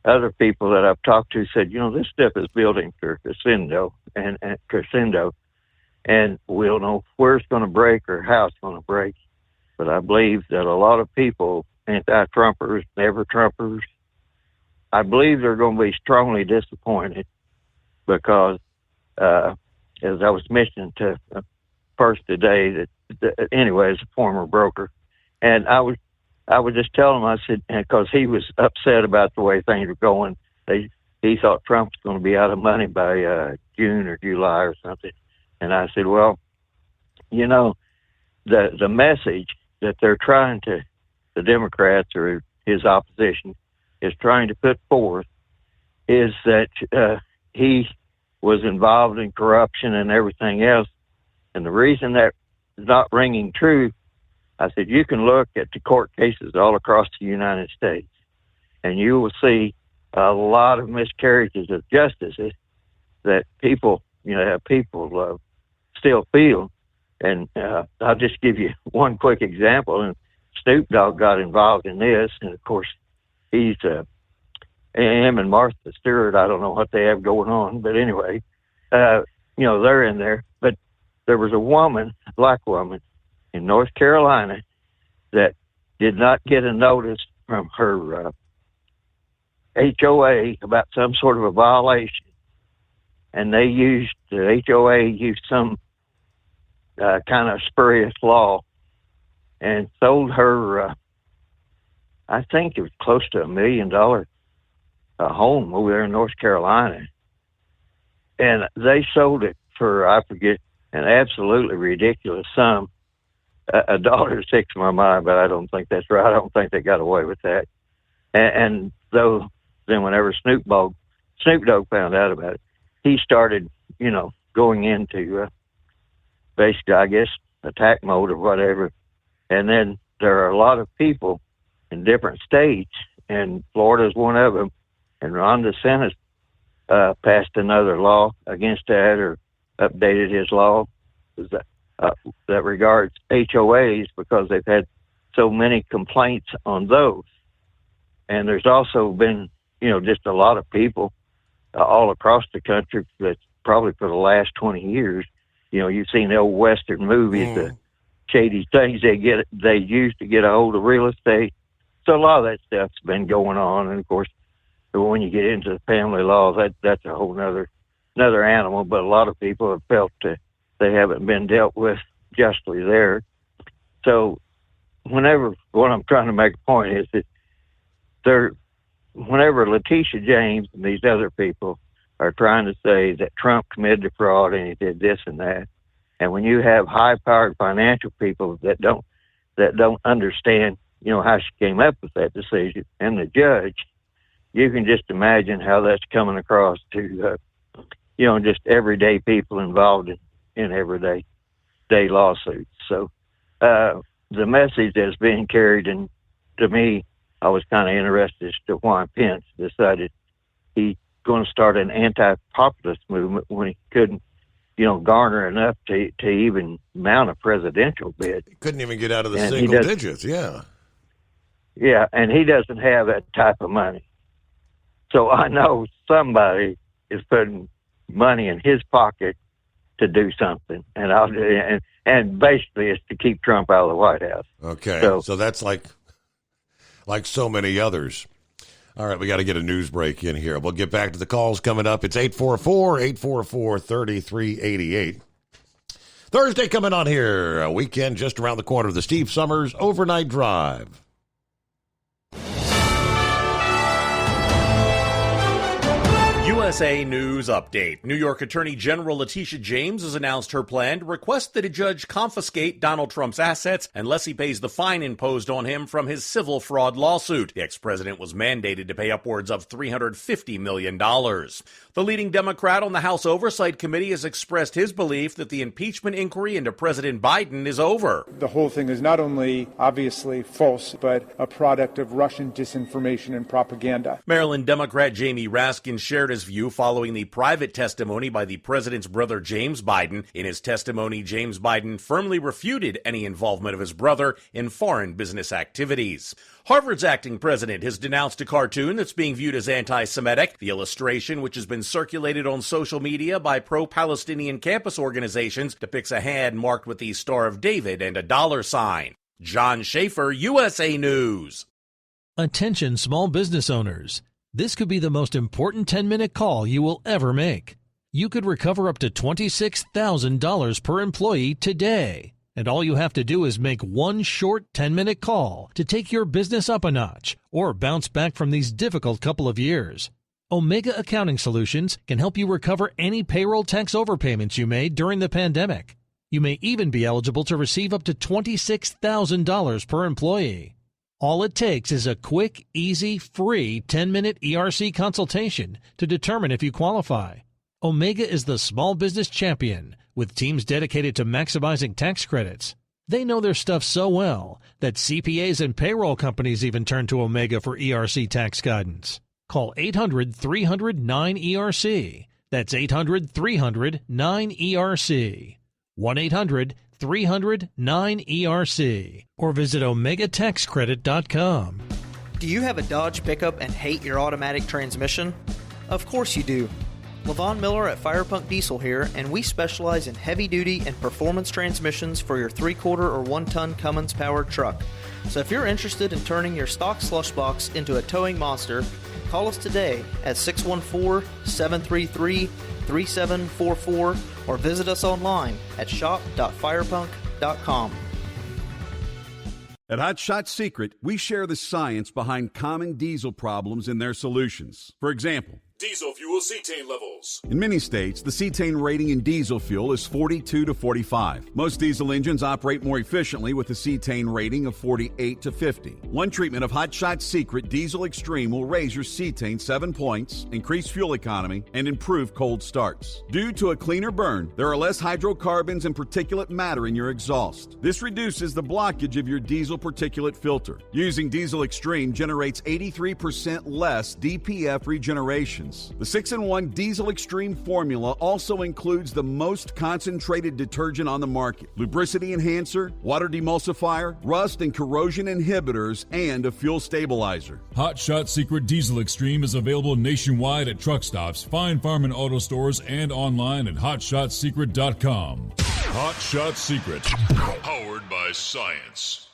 other people that I've talked to said, this stuff is building for crescendo and crescendo, and we don't know where it's going to break or how it's going to break. But I believe that a lot of people, anti-Trumpers, never-Trumpers, I believe they're going to be strongly disappointed because, as I was mentioning to a person today, that anyway, as a former broker, and I was just telling him, I said, because he was upset about the way things were going, he thought Trump was going to be out of money by June or July or something. And I said, well, the message that they're trying to, the Democrats or his opposition is trying to put forth is that he was involved in corruption and everything else. And the reason that is not ringing true, I said, you can look at the court cases all across the United States, and you will see a lot of miscarriages of justice that people still feel. And I'll just give you one quick example. And Snoop Dogg got involved in this, and of course, he's him and Martha Stewart. I don't know what they have going on, but anyway, they're in there. But there was a black woman in North Carolina that did not get a notice from her HOA about some sort of a violation, and the HOA used some kind of spurious law and sold her, I think it was close to $1 million home over there in North Carolina. And they sold it for, I forget, an absolutely ridiculous sum. $1.06 in my mind, but I don't think that's right. I don't think they got away with that. And so then whenever Snoop Dogg found out about it, he started, going into basically, I guess, attack mode or whatever. And then there are a lot of people in different states, and Florida's one of them, and Ron DeSantis passed another law against that, or updated his law that regards HOAs, because they've had so many complaints on those. And there's also been, just a lot of people all across the country that probably for the last 20 years, you've seen the old Western movies, the shady things they use to get a hold of real estate. So a lot of that stuff's been going on. And of course, when you get into the family law, that's a whole another animal. But a lot of people have felt that they haven't been dealt with justly there. So what I'm trying to make a point is that whenever Letitia James and these other people are trying to say that Trump committed a fraud and he did this and that, and when you have high-powered financial people that don't understand, how she came up with that decision, and the judge, you can just imagine how that's coming across to, just everyday people involved in everyday lawsuits. So the message that's being carried, and to me, I was kind of interested as to why Pence decided he's going to start an anti-populist movement when he couldn't, garner enough to even mount a presidential bid. He couldn't even get out of the single digits, yeah. Yeah, and he doesn't have that type of money. So I know somebody is putting money in his pocket to do something, and basically it's to keep Trump out of the White House. Okay, so that's like so many others. All right, we got to get a news break in here. We'll get back to the calls coming up. It's 844-3388. Thursday coming on here, a weekend just around the corner of the Steve Summers Overnight Drive. USA News Update. New York Attorney General Letitia James has announced her plan to request that a judge confiscate Donald Trump's assets unless he pays the fine imposed on him from his civil fraud lawsuit. The ex-president was mandated to pay upwards of $350 million. The leading Democrat on the House Oversight Committee has expressed his belief that the impeachment inquiry into President Biden is over. The whole thing is not only obviously false, but a product of Russian disinformation and propaganda. Maryland Democrat Jamie Raskin shared his view following the private testimony by the president's brother James Biden. In his testimony, James Biden firmly refuted any involvement of his brother in foreign business activities. Harvard's acting president has denounced a cartoon that's being viewed as anti-Semitic. The illustration, which has been circulated on social media by pro-Palestinian campus organizations, depicts a hand marked with the Star of David and a dollar sign. John Schaefer, USA News. Attention small business owners. This could be the most important 10-minute call you will ever make. You could recover up to $26,000 per employee today. And all you have to do is make one short 10-minute call to take your business up a notch or bounce back from these difficult couple of years. Omega Accounting Solutions can help you recover any payroll tax overpayments you made during the pandemic. You may even be eligible to receive up to $26,000 per employee. All it takes is a quick, easy, free 10-minute ERC consultation to determine if you qualify. Omega is the small business champion with teams dedicated to maximizing tax credits. They know their stuff so well that CPAs and payroll companies even turn to Omega for ERC tax guidance. Call 800-300-9ERC. That's 800-300-9ERC. 1-800-300-9ERC. Or visit OmegaTaxCredit.com. Do you have a Dodge pickup and hate your automatic transmission? Of course you do. LaVon Miller at Firepunk Diesel here, and we specialize in heavy-duty and performance transmissions for your 3/4 or 1-ton Cummins-powered truck. So if you're interested in turning your stock slush box into a towing monster, call us today at 614-733 888-3744 or visit us online at shop.firepunk.com. At Hot Shot Secret, we share the science behind common diesel problems and their solutions. For example, Diesel fuel cetane levels. in many states, the cetane rating in diesel fuel is 42 to 45. Most diesel engines operate more efficiently with a cetane rating of 48 to 50. One treatment of Hot Shot Secret Diesel Extreme will raise your cetane 7 points, increase fuel economy, and improve cold starts. Due to a cleaner burn, there are less hydrocarbons and particulate matter in your exhaust. This reduces the blockage of your diesel particulate filter. Using Diesel Extreme generates 83% less DPF regeneration. The 6-in-1 Diesel Extreme formula also includes the most concentrated detergent on the market, lubricity enhancer, water demulsifier, rust and corrosion inhibitors, and a fuel stabilizer. Hot Shot Secret Diesel Extreme is available nationwide at truck stops, fine farm and auto stores, and online at hotshotsecret.com. Hot Shot Secret, powered by science.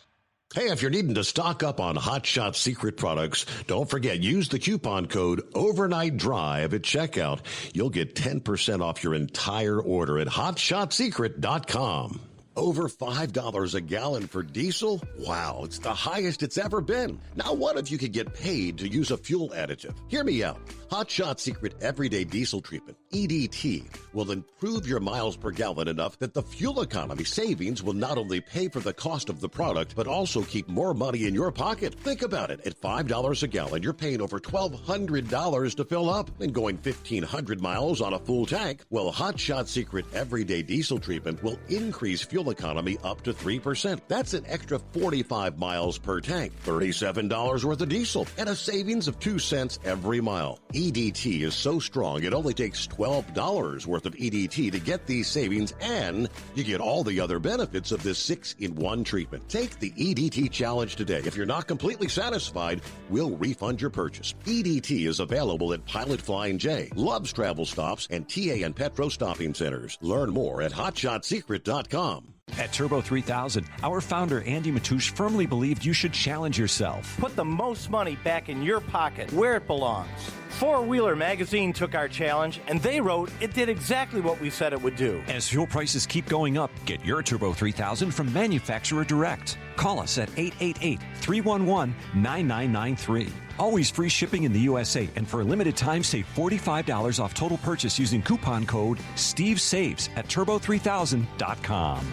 Hey, if you're needing to stock up on Hot Shot Secret products, don't forget, use the coupon code OvernightDrive at checkout. You'll get 10% off your entire order at hotshotsecret.com. Over $5 a gallon for diesel? Wow, it's the highest it's ever been. Now, what if you could get paid to use a fuel additive? Hear me out. Hot Shot Secret Everyday Diesel Treatment, EDT, will improve your miles per gallon enough that the fuel economy savings will not only pay for the cost of the product, but also keep more money in your pocket. Think about it. At $5 a gallon, you're paying over $1,200 to fill up and going 1,500 miles on a full tank. Well, Hot Shot Secret Everyday Diesel Treatment will increase fuel economy up to 3%. That's an extra 45 miles per tank, $37 worth of diesel, and a savings of 2 cents every mile. EDT is so strong, it only takes $12 worth of EDT to get these savings, and you get all the other benefits of this 6-in-1 treatment. Take the EDT challenge today. If you're not completely satisfied, we'll refund your purchase. EDT is available at Pilot Flying J, Love's Travel Stops, and TA and Petro Stopping Centers. Learn more at hotshotsecret.com. At Turbo 3000, our founder Andy Matouche firmly believed you should challenge yourself. Put the most money back in your pocket, where it belongs. Four Wheeler Magazine took our challenge, and they wrote it did exactly what we said it would do. As fuel prices keep going up, get your Turbo 3000 from manufacturer direct. Call us at 888-311-9993. Always free shipping in the USA, and for a limited time, save $45 off total purchase using coupon code STEVESAVES at turbo3000.com.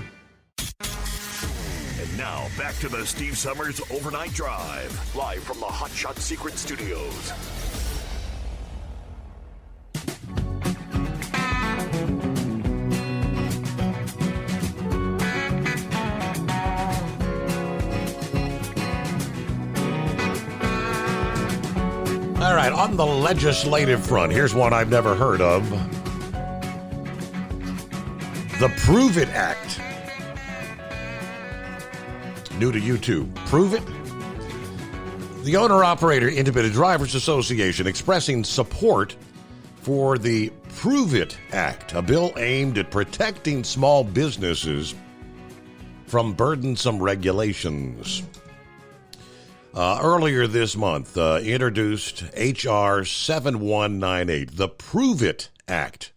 And now, back to the Steve Summers Overnight Drive, live from the Hot Shot Secret Studios. All right, on the legislative front, here's one I've never heard of. The Prove It Act. New to YouTube. Prove It? The Owner-Operator Independent Drivers Association expressing support for the Prove It Act, a bill aimed at protecting small businesses from burdensome regulations. Earlier this month, introduced H.R. 7198, the Prove It Act,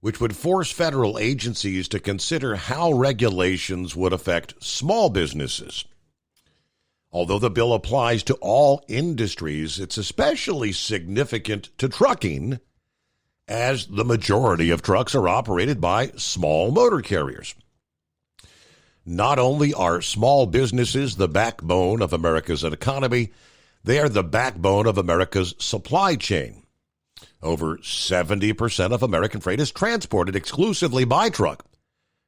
which would force federal agencies to consider how regulations would affect small businesses. Although the bill applies to all industries, it's especially significant to trucking, as the majority of trucks are operated by small motor carriers. Not only are small businesses the backbone of America's economy, they are the backbone of America's supply chain. Over 70% of American freight is transported exclusively by truck.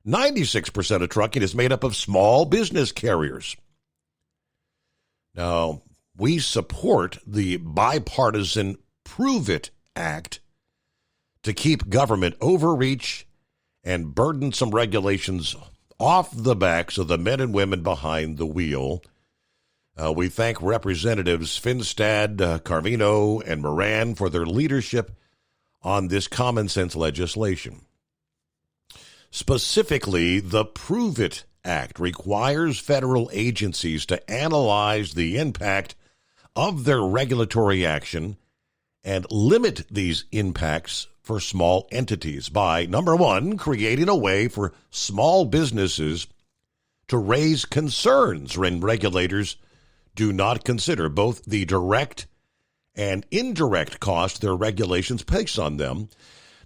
96% of trucking is made up of small business carriers. Now, we support the bipartisan Prove It Act to keep government overreach and burdensome regulations off the backs of the men and women behind the wheel. We thank Representatives Finstad, Carvino, and Moran for their leadership on this common sense legislation. Specifically, the Prove It Act requires federal agencies to analyze the impact of their regulatory action and limit these impacts for small entities by, number one, creating a way for small businesses to raise concerns when regulators do not consider both the direct and indirect cost their regulations place on them.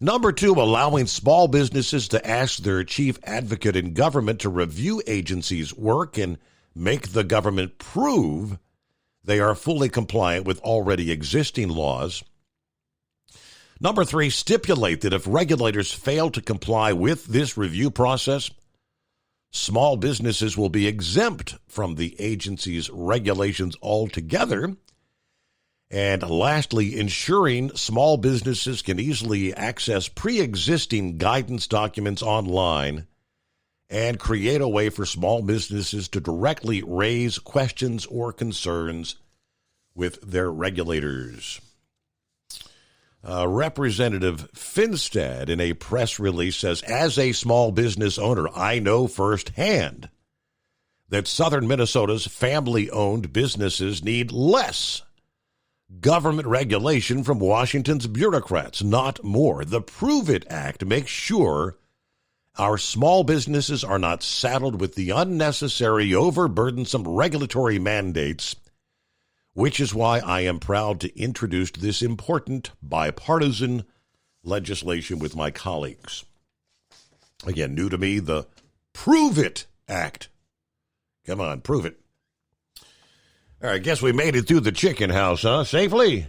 Number two, allowing small businesses to ask their chief advocate in government to review agencies' work and make the government prove they are fully compliant with already existing laws. Number three, stipulate that if regulators fail to comply with this review process, small businesses will be exempt from the agency's regulations altogether. And lastly, ensuring small businesses can easily access pre-existing guidance documents online and create a way for small businesses to directly raise questions or concerns with their regulators. Representative Finstad, in a press release, says, as a small business owner, I know firsthand that southern Minnesota's family-owned businesses need less government regulation from Washington's bureaucrats, not more. The Prove It Act makes sure our small businesses are not saddled with the unnecessary, overburdensome regulatory mandates, which is why I am proud to introduce this important bipartisan legislation with my colleagues. Again, new to me, the Prove It Act. Come on, prove it. All right, guess we made it through the chicken house, huh? Safely?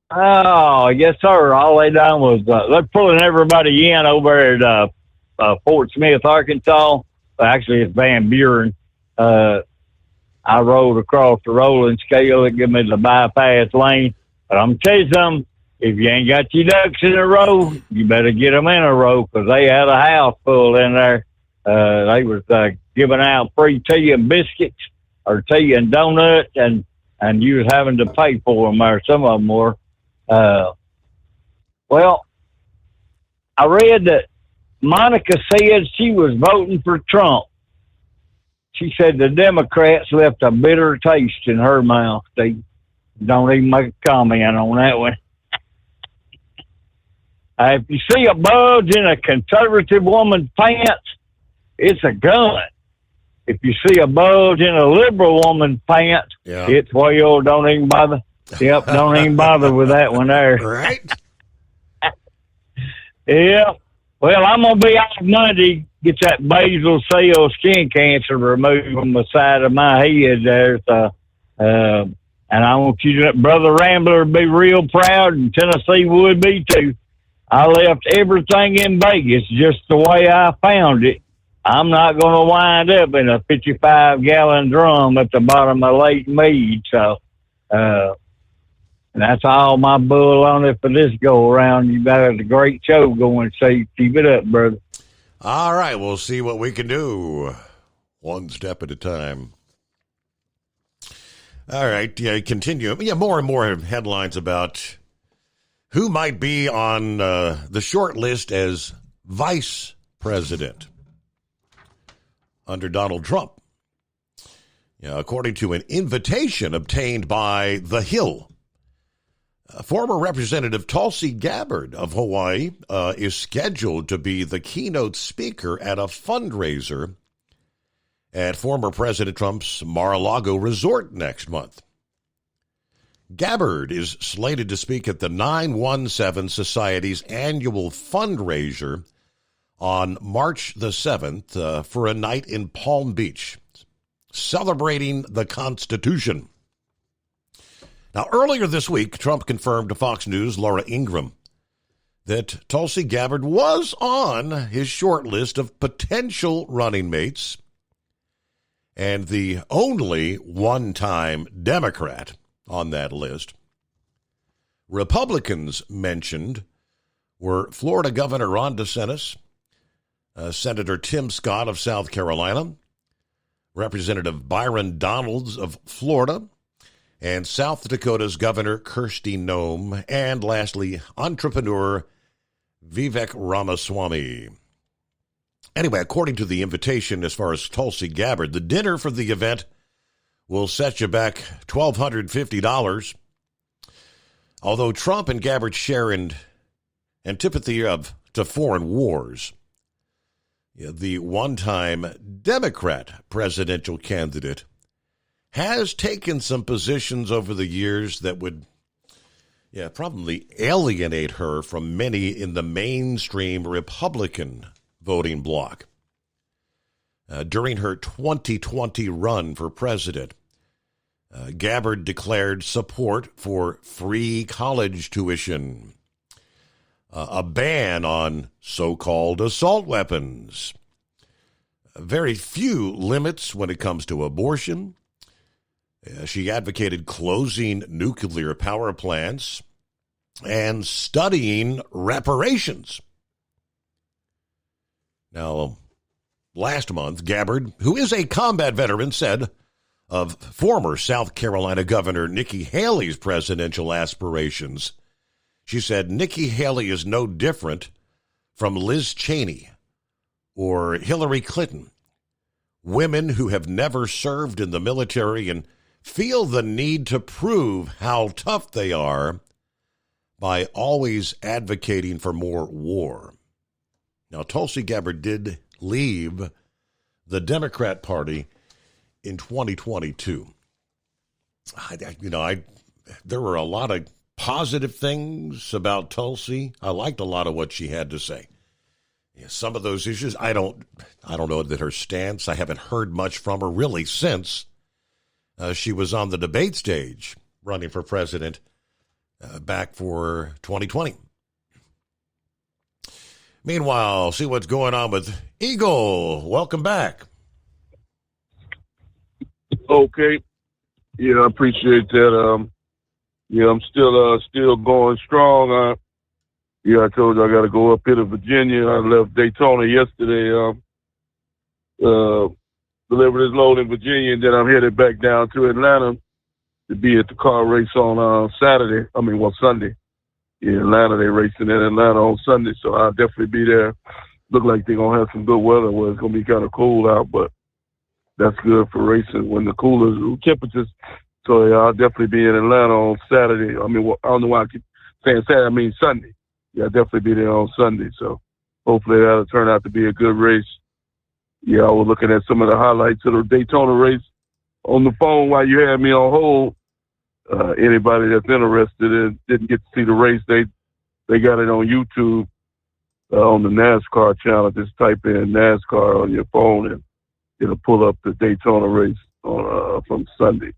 Oh, yes, sir. All they done was they're pulling everybody in over at Fort Smith, Arkansas. Actually, it's Van Buren. I rode across the rolling scale that gave me the bypass lane. But I'm telling you something, if you ain't got your ducks in a row, you better get them in a row because they had a house full in there. They was giving out free tea and biscuits or tea and donuts, and you was having to pay for them, or some of them were. Well, I read that Monica said she was voting for Trump. She said the Democrats left a bitter taste in her mouth. They don't even make a comment on that one. If you see a bulge in a conservative woman's pants, it's a gun. If you see a bulge in a liberal woman's pants, it's, well, don't even bother. Yep, don't even bother with that one there. Right? Yeah. Well, I'm going to be out Monday, get that basal cell skin cancer removed from the side of my head there. So, and I want you to, Brother Rambler, be real proud, and Tennessee would be too. I left everything in Vegas just the way I found it. I'm not going to wind up in a 55-gallon drum at the bottom of Lake Mead. So, and that's all my bull on it for this go-around. You got a great show going, so keep it up, brother. All right, we'll see what we can do. One step at a time. All right, continue. Yeah, more and more headlines about who might be on the short list as vice president under Donald Trump. According to an invitation obtained by The Hill, former Representative Tulsi Gabbard of Hawaii is scheduled to be the keynote speaker at a fundraiser at former President Trump's Mar-a-Lago resort next month. Gabbard is slated to speak at the 917 Society's annual fundraiser on March the 7th for a night in Palm Beach, celebrating the Constitution. Now, earlier this week, Trump confirmed to Fox News' Laura Ingraham that Tulsi Gabbard was on his short list of potential running mates and the only one-time Democrat on that list. Republicans mentioned were Florida Governor Ron DeSantis, Senator Tim Scott of South Carolina, Representative Byron Donalds of Florida, and South Dakota's Governor Kristi Noem, and lastly, entrepreneur Vivek Ramaswamy. Anyway, according to the invitation, as far as Tulsi Gabbard, the dinner for the event will set you back $1,250. Although Trump and Gabbard share in antipathy to foreign wars. The one-time Democrat presidential candidate has taken some positions over the years that would probably alienate her from many in the mainstream Republican voting bloc. During her 2020 run for president, Gabbard declared support for free college tuition, a ban on so-called assault weapons, very few limits when it comes to abortion. She advocated closing nuclear power plants and studying reparations. Now, last month, Gabbard, who is a combat veteran, said of former South Carolina Governor Nikki Haley's presidential aspirations, she said, Nikki Haley is no different from Liz Cheney or Hillary Clinton, women who have never served in the military and feel the need to prove how tough they are by always advocating for more war. Now, Tulsi Gabbard did leave the Democrat Party in 2022. There were a lot of positive things about Tulsi. I liked a lot of what she had to say. Some of those issues, I don't know that her stance, I haven't heard much from her really since she was on the debate stage running for president back for 2020. Meanwhile, see what's going on with Eagle. Welcome back. Okay. Yeah, I appreciate that. I'm still going strong. I told you I got to go up here to Virginia. I left Daytona yesterday. Delivered his load in Virginia, and then I'm headed back down to Atlanta to be at the car race on Sunday. In Atlanta, they're racing in Atlanta on Sunday, so I'll definitely be there. Look like they're going to have some good weather where it's going to be kind of cold out, but that's good for racing when the cooler temperatures. So yeah, I'll definitely be in Atlanta on Saturday. I don't know why I keep saying Saturday. I mean Sunday. Yeah, I'll definitely be there on Sunday. So hopefully that'll turn out to be a good race. Yeah, I was looking at some of the highlights of the Daytona race on the phone while you had me on hold. Anybody that's interested and didn't get to see the race, they got it on YouTube on the NASCAR channel. Just type in NASCAR on your phone and it'll pull up the Daytona race from Monday.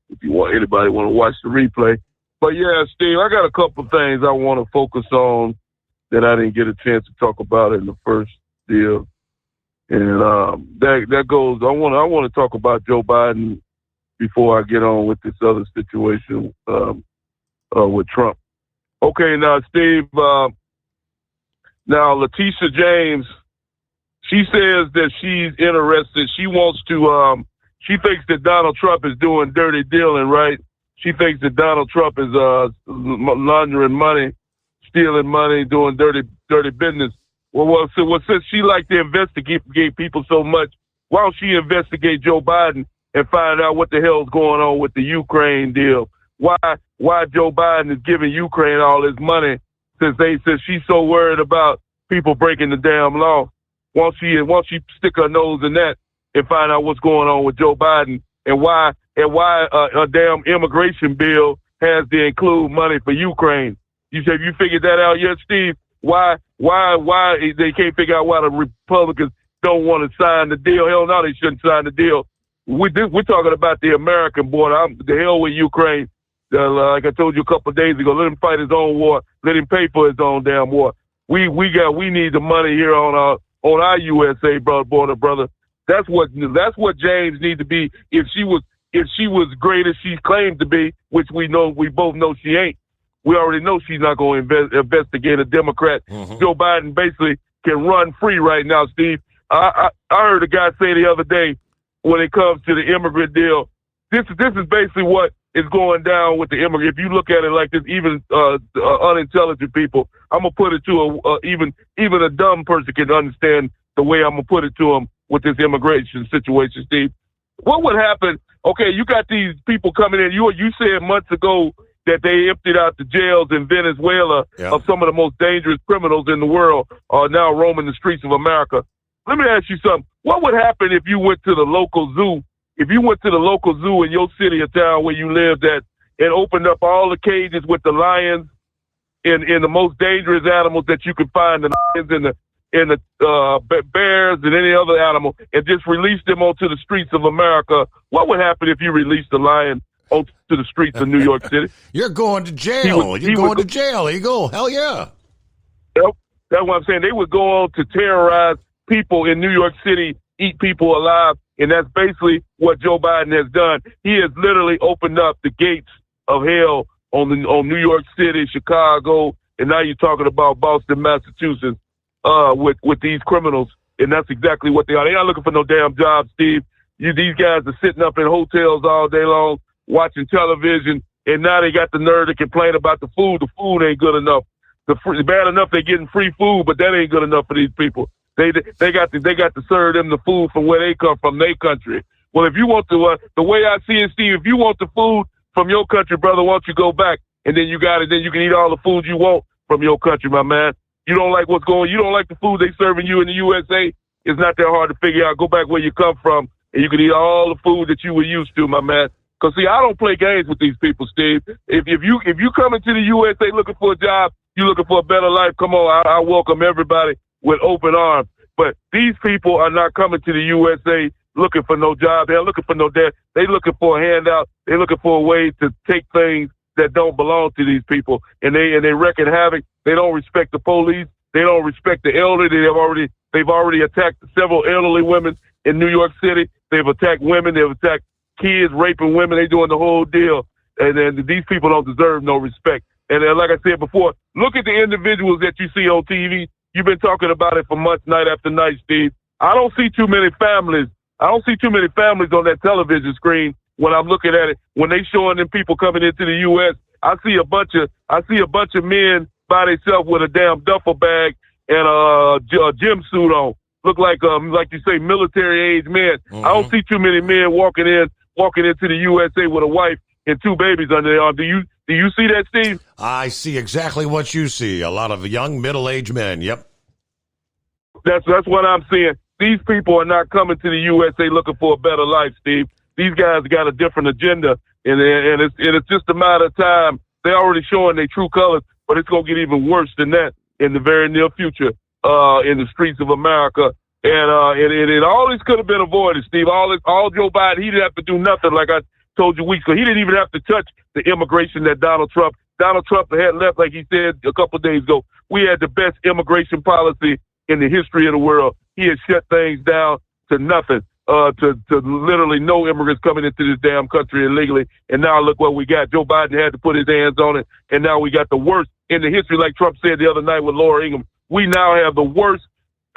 If anybody want to watch the replay. But yeah, Steve, I got a couple of things I want to focus on that I didn't get a chance to talk about in the first deal. And that goes. I want to talk about Joe Biden before I get on with this other situation with Trump. Okay, now Steve. Now Letitia James, she says that she's interested. She wants to. She thinks that Donald Trump is doing dirty dealing, right? She thinks that Donald Trump is laundering money, stealing money, doing dirty business. Well, since she likes to investigate people so much, why don't she investigate Joe Biden and find out what the hell's going on with the Ukraine deal? Why Joe Biden is giving Ukraine all this money since she's so worried about people breaking the damn law? Why don't she stick her nose in that and find out what's going on with Joe Biden and why a damn immigration bill has to include money for Ukraine? Have you figured that out yet, Steve? Why they can't figure out why the Republicans don't want to sign the deal? Hell no, they shouldn't sign the deal. We're talking about the American border. The hell with Ukraine. Like I told you a couple of days ago, let him fight his own war. Let him pay for his own damn war. We need the money here on our USA border, brother. That's what James need to be. If she was great as she claimed to be, which we both know she ain't. We already know she's not going to investigate a Democrat. Mm-hmm. Joe Biden basically can run free right now, Steve. I heard a guy say the other day when it comes to the immigrant deal, this is basically what is going down with the immigrant. If you look at it like this, even unintelligent people, I'm going to put it to even a dumb person can understand the way I'm going to put it to them with this immigration situation, Steve. What would happen? Okay, you got these people coming in. You said months ago that they emptied out the jails in Venezuela of some of the most dangerous criminals in the world are now roaming the streets of America. Let me ask you something. What would happen if you went to the local zoo? If you went to the local zoo in your city or town where you lived at and opened up all the cages with the lions and the most dangerous animals that you could find, the lions and the bears and any other animal, and just released them onto the streets of America? What would happen if you released the lion onto the streets of New York City? You're going to jail. You're going to jail. There you go. Hell yeah. Yep. That's what I'm saying. They would go on to terrorize people in New York City, eat people alive, and that's basically what Joe Biden has done. He has literally opened up the gates of hell on New York City, Chicago, and now you're talking about Boston, Massachusetts, with these criminals, and that's exactly what they are. They're not looking for no damn jobs, Steve. These guys are sitting up in hotels all day long, watching television, and now they got the nerve to complain about the food. The food ain't good enough. Bad enough they're getting free food, but that ain't good enough for these people. They got to serve them the food from where they come from, their country. Well, if you want to, the way I see it, Steve, if you want the food from your country, brother, why don't you go back and then you got it? Then you can eat all the food you want from your country, my man. You don't like you don't like the food they serving you in the USA. It's not that hard to figure out. Go back where you come from, and you can eat all the food that you were used to, my man. Because see, I don't play games with these people, Steve. If you come into the USA looking for a job, you looking for a better life, come on, I welcome everybody with open arms. But these people are not coming to the USA looking for no job. They're looking for no debt. They're looking for a handout. They're looking for a way to take things that don't belong to these people. And they wreaking havoc. They don't respect the police. They don't respect the elderly. They've already attacked several elderly women in New York City. They've attacked women. They've attacked kids, raping women. They're doing the whole deal. And these people don't deserve no respect. And like I said before, look at the individuals that you see on TV. You've been talking about it for months, night after night, Steve. I don't see too many families. I don't see too many families on that television screen when I'm looking at it. When they showing them people coming into the U.S., I see a bunch of men by themselves with a damn duffel bag and a gym suit on. Look like you say, military age men. Mm-hmm. I don't see too many men walking into the USA with a wife and two babies under their arm. Do you see that, Steve? I see exactly what you see. A lot of young middle-aged men. Yep. That's what I'm seeing. These people are not coming to the USA looking for a better life, Steve. These guys got a different agenda, and it's just a matter of time. They're already showing their true colors, but it's going to get even worse than that in the very near future in the streets of America. And all this could have been avoided, Steve. All Joe Biden, he didn't have to do nothing, like I told you weeks ago. He didn't even have to touch the immigration that Donald Trump had left, like he said a couple of days ago. We had the best immigration policy in the history of the world. He had shut things down to nothing, to literally no immigrants coming into this damn country illegally. And now look what we got. Joe Biden had to put his hands on it, and now we got the worst in the history, like Trump said the other night with Laura Ingraham. We now have the worst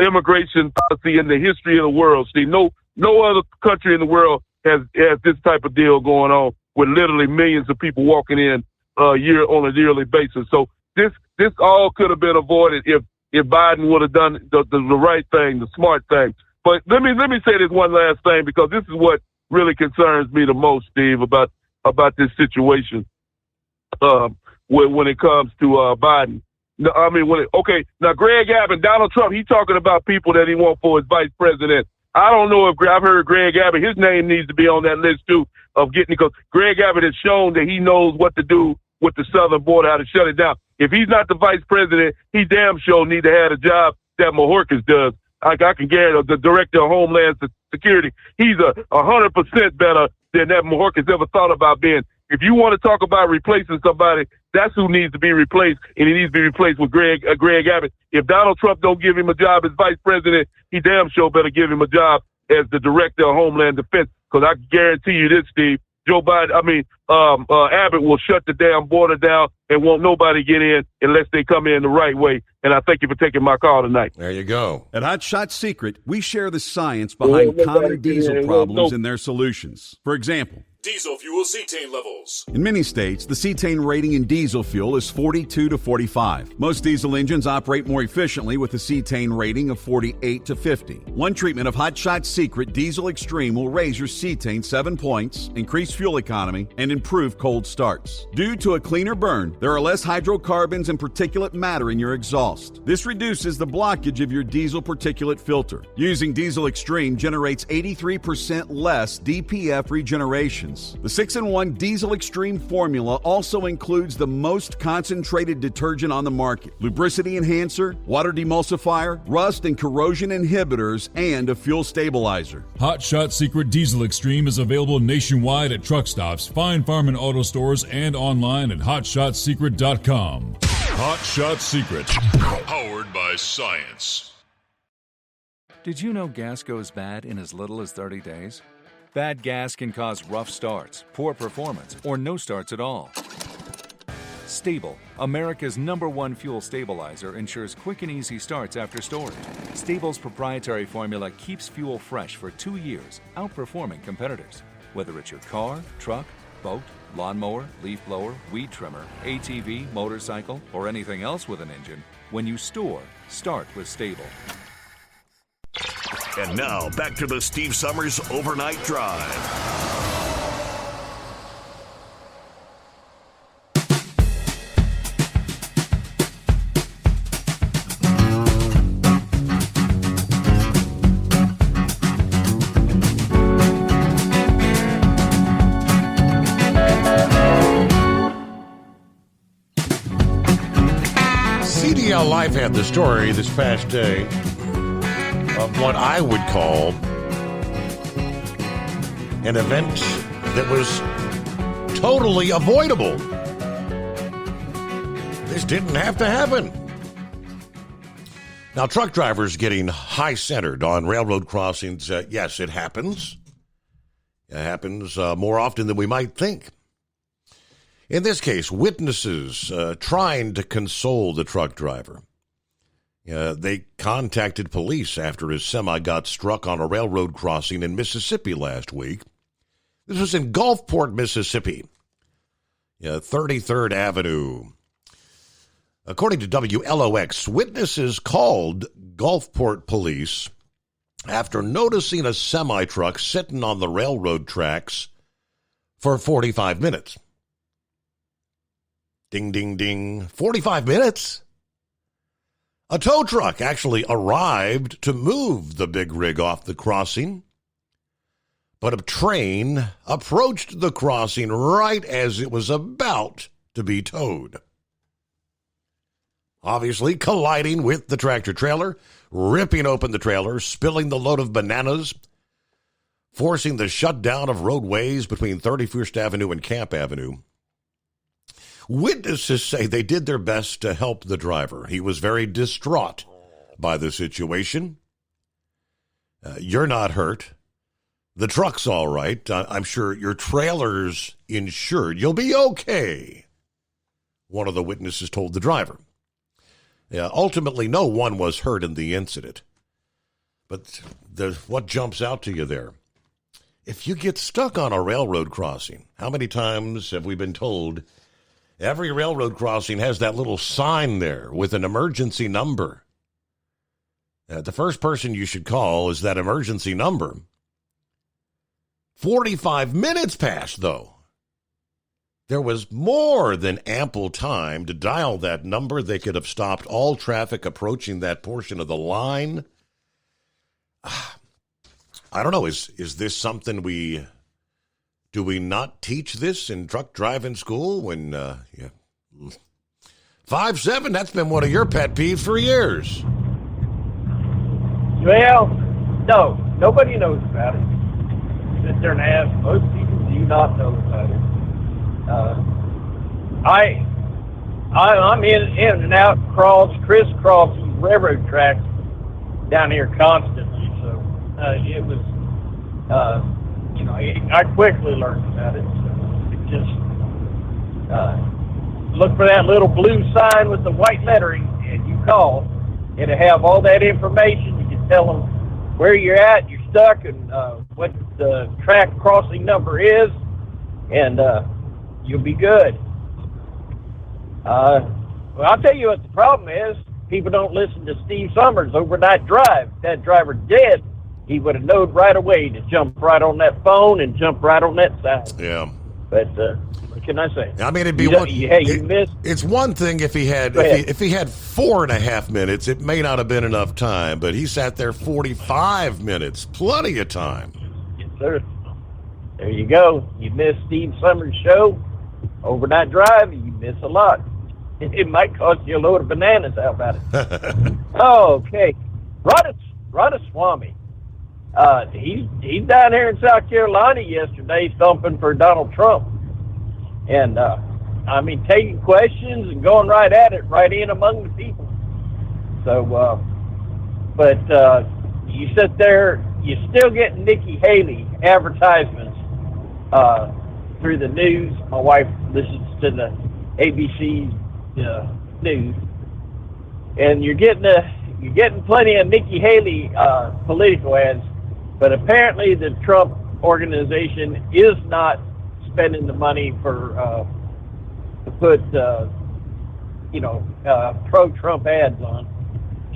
immigration policy in the history of the world. See, no other country in the world has this type of deal going on with literally millions of people walking in on a yearly basis. So this all could have been avoided if Biden would have done the right thing, the smart thing. But let me say this one last thing, because this is what really concerns me the most, Steve, about this situation when it comes to Biden. Now Greg Abbott, Donald Trump, he's talking about people that he wants for his vice president. I don't know if I've heard Greg Abbott, his name needs to be on that list too because Greg Abbott has shown that he knows what to do with the southern border, how to shut it down. If he's not the vice president, he damn sure need to have a job that Mayorkas does. I can guarantee the director of Homeland Security. He's 100% better than that Mayorkas ever thought about being. If you want to talk about replacing somebody, that's who needs to be replaced, and he needs to be replaced with Greg Abbott. If Donald Trump don't give him a job as vice president, he damn sure better give him a job as the director of Homeland Defense, because I can guarantee you this, Steve, Abbott will shut the damn border down and won't nobody get in unless they come in the right way. And I thank you for taking my call tonight. There you go. At Hot Shot Secret, we share the science behind common diesel problems and their solutions. For example, Diesel fuel cetane levels. In many states, the cetane rating in diesel fuel is 42 to 45. Most diesel engines operate more efficiently with a cetane rating of 48 to 50. One treatment of Hot Shot Secret Diesel Extreme will raise your cetane 7 points, increase fuel economy, and improve cold starts. Due to a cleaner burn, there are less hydrocarbons and particulate matter in your exhaust. This reduces the blockage of your diesel particulate filter. Using Diesel Extreme generates 83% less DPF regenerations. The 6-in-1 Diesel Extreme formula also includes the most concentrated detergent on the market, lubricity enhancer, water demulsifier, rust and corrosion inhibitors, and a fuel stabilizer. Hot Shot Secret Diesel Extreme is available nationwide at truck stops, Fine Farm and auto stores, and online at hotshotsecret.com. Hot Shot Secret, powered by science. Did you know gas goes bad in as little as 30 days? Bad gas can cause rough starts, poor performance, or no starts at all. Stable, America's #1 fuel stabilizer, ensures quick and easy starts after storage. Stable's proprietary formula keeps fuel fresh for 2 years, outperforming competitors. Whether it's your car, truck, boat, lawnmower, leaf blower, weed trimmer, ATV, motorcycle, or anything else with an engine, when you store, start with Stable. And now, back to the Steve Summers Overnight Drive. CDL Life had the story this past day of what I would call an event that was totally avoidable. This didn't have to happen. Now, truck drivers getting high-centered on railroad crossings, yes, it happens. It happens more often than we might think. In this case, witnesses trying to console the truck driver. They contacted police after his semi got struck on a railroad crossing in Mississippi last week. This was in Gulfport, Mississippi, 33rd Avenue. According to WLOX, witnesses called Gulfport police after noticing a semi-truck sitting on the railroad tracks for 45 minutes. Ding, ding, ding. 45 minutes? A tow truck actually arrived to move the big rig off the crossing, but a train approached the crossing right as it was about to be towed. Obviously colliding with the tractor trailer, ripping open the trailer, spilling the load of bananas, forcing the shutdown of roadways between 31st Avenue and Camp Avenue. Witnesses say they did their best to help the driver. He was very distraught by the situation. You're not hurt. The truck's all right. I'm sure your trailer's insured. You'll be okay, one of the witnesses told the driver. Ultimately, no one was hurt in the incident. But what jumps out to you there? If you get stuck on a railroad crossing, how many times have we been told every railroad crossing has that little sign there with an emergency number? The first person you should call is that emergency number. 45 minutes passed, though. There was more than ample time to dial that number. They could have stopped all traffic approaching that portion of the line. I don't know. Is this something do we not teach this in truck driving school? When 5-7, that's been one of your pet peeves for years. Well, no, nobody knows about it. Sit there and ask. Most people do not know about it. I'm in and out, crisscross railroad tracks down here constantly. So it was, I quickly learned about it. So it just look for that little blue sign with the white lettering, and you call. It'll have all that information. You can tell them where you're at, you're stuck, and what the track crossing number is. and you'll be good. Well, I'll tell you what the problem is. People don't listen to Steve Summers overnight drive. If that driver dead, he would have known right away to jump right on that phone and jump right on that side. Yeah. But what can I say? I mean, it'd be it's one thing if he had 4.5 minutes. It may not have been enough time, but he sat there 45 minutes, plenty of time. Yes, sir. There you go. You miss Steve Summers' show, overnight drive. You miss a lot. It might cost you a load of bananas. How about it? Okay, Ramaswamy. He's down here in South Carolina yesterday thumping for Donald Trump. And, taking questions and going right at it, right in among the people. So, you sit there, you still get Nikki Haley advertisements through the news. My wife listens to the ABC news. And you're getting plenty of Nikki Haley political ads. But apparently the Trump organization is not spending the money for to put pro-Trump ads on.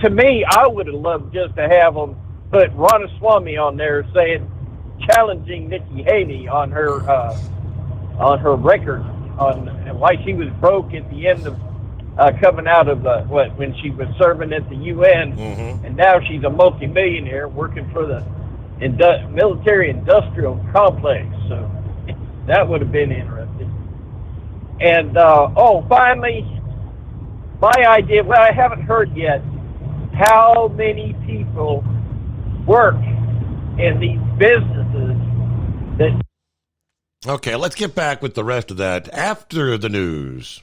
To me, I would have loved just to have them put Ramaswamy on there challenging Nikki Haley on her record on why she was broke at the end of coming out of when she was serving at the UN, and now she's a multimillionaire working for the military-industrial complex. So that would have been interesting. And finally, my idea. Well, I haven't heard yet how many people work in these businesses that. Okay, let's get back with the rest of that after the news.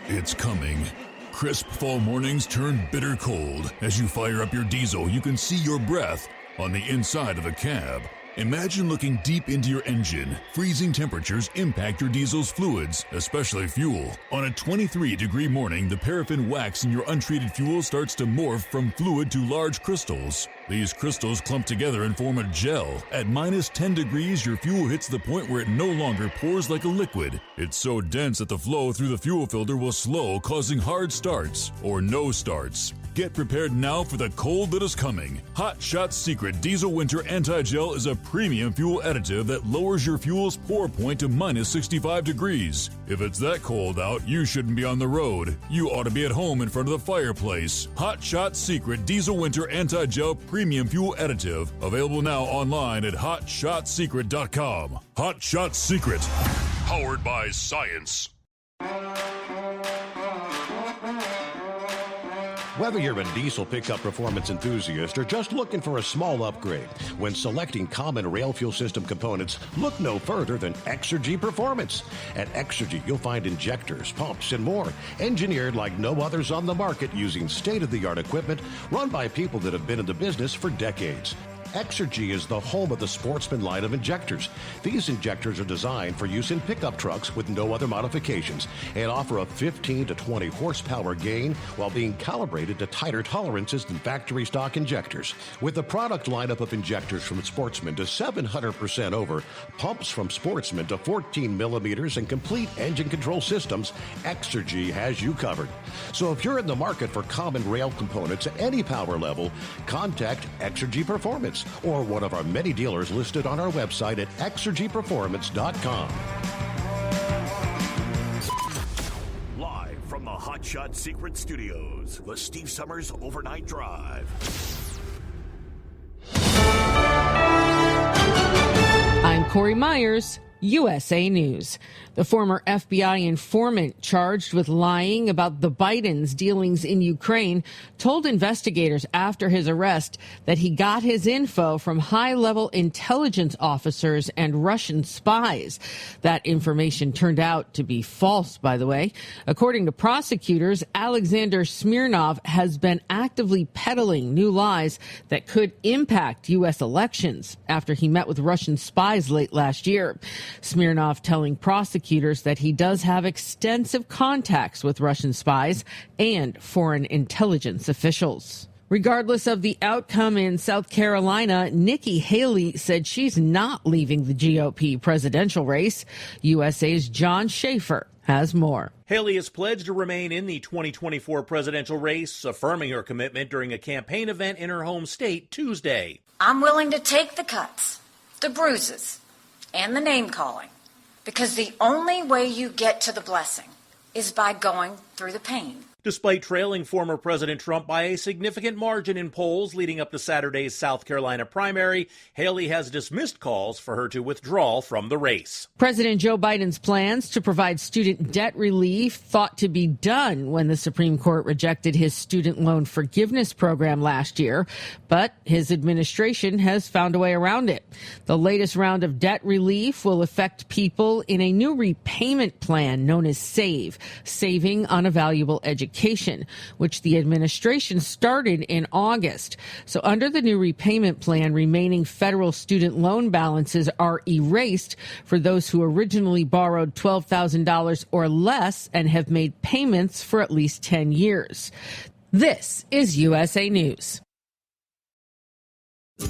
It's coming. Crisp fall mornings turn bitter cold. As you fire up your diesel, you can see your breath on the inside of the cab. Imagine looking deep into your engine. Freezing temperatures impact your diesel's fluids, especially fuel. On a 23-degree morning, the paraffin wax in your untreated fuel starts to morph from fluid to large crystals. These crystals clump together and form a gel. At minus 10 degrees, your fuel hits the point where it no longer pours like a liquid. It's so dense that the flow through the fuel filter will slow, causing hard starts or no starts. Get prepared now for the cold that is coming. Hot Shot Secret Diesel Winter Anti-Gel is a premium fuel additive that lowers your fuel's pour point to minus 65 degrees. If it's that cold out, you shouldn't be on the road. You ought to be at home in front of the fireplace. Hot Shot Secret Diesel Winter Anti-Gel Premium Fuel Additive. Available now online at HotShotSecret.com. Hot Shot Secret. Powered by science. Whether you're a diesel pickup performance enthusiast or just looking for a small upgrade, when selecting common rail fuel system components, look no further than Exergy Performance. At Exergy, you'll find injectors, pumps, and more, engineered like no others on the market using state-of-the-art equipment run by people that have been in the business for decades. Exergy is the home of the Sportsman line of injectors. These injectors are designed for use in pickup trucks with no other modifications and offer a 15 to 20 horsepower gain while being calibrated to tighter tolerances than factory stock injectors. With a product lineup of injectors from Sportsman to 700% over, pumps from Sportsman to 14 millimeters, and complete engine control systems, Exergy has you covered. So if you're in the market for common rail components at any power level, contact Exergy Performance or one of our many dealers listed on our website at exergyperformance.com. Live from the Hot Shot Secret Studios, the Steve Summers Overnight Drive. I'm Corey Myers, USA News. The former FBI informant charged with lying about the Bidens' dealings in Ukraine told investigators after his arrest that he got his info from high-level intelligence officers and Russian spies. That information turned out to be false, by the way. According to prosecutors, Alexander Smirnov has been actively peddling new lies that could impact U.S. elections after he met with Russian spies late last year. Smirnov telling prosecutors that he does have extensive contacts with Russian spies and foreign intelligence officials. Regardless of the outcome in South Carolina, Nikki Haley said she's not leaving the GOP presidential race. USA's John Schaefer has more. Haley has pledged to remain in the 2024 presidential race, affirming her commitment during a campaign event in her home state Tuesday. I'm willing to take the cuts, the bruises, and the name calling, because the only way you get to the blessing is by going through the pain. Despite trailing former President Trump by a significant margin in polls leading up to Saturday's South Carolina primary, Haley has dismissed calls for her to withdraw from the race. President Joe Biden's plans to provide student debt relief thought to be done when the Supreme Court rejected his student loan forgiveness program last year, but his administration has found a way around it. The latest round of debt relief will affect people in a new repayment plan known as SAVE, Saving on a Valuable Education, which the administration started in August. So under the new repayment plan, remaining federal student loan balances are erased for those who originally borrowed $12,000 or less and have made payments for at least 10 years. This is USA News.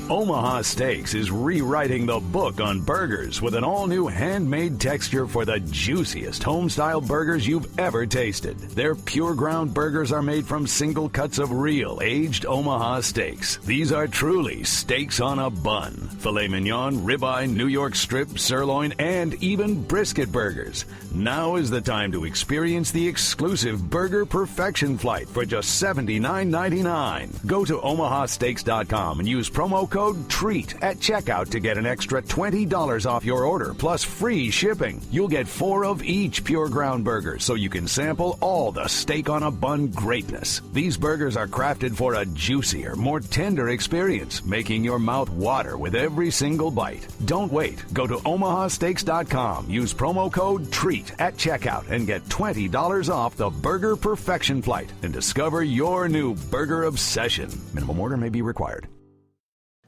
Omaha Steaks is rewriting the book on burgers with an all-new handmade texture for the juiciest home-style burgers you've ever tasted. Their pure ground burgers are made from single cuts of real aged Omaha steaks. These are truly steaks on a bun. Filet mignon, ribeye, New York strip, sirloin, and even brisket burgers. Now is the time to experience the exclusive Burger Perfection Flight for just $79.99. Go to omahasteaks.com and use promo code TREAT at checkout to get an extra $20 off your order, plus free shipping. You'll get 4 of each pure ground burger, so you can sample all the steak on a bun greatness. These burgers are crafted for a juicier, more tender experience, making your mouth water with every single bite. Don't wait. Go to omahasteaks.com, use promo code TREAT at checkout, and get $20 off the Burger Perfection Flight and discover your new burger obsession. Minimum order may be required.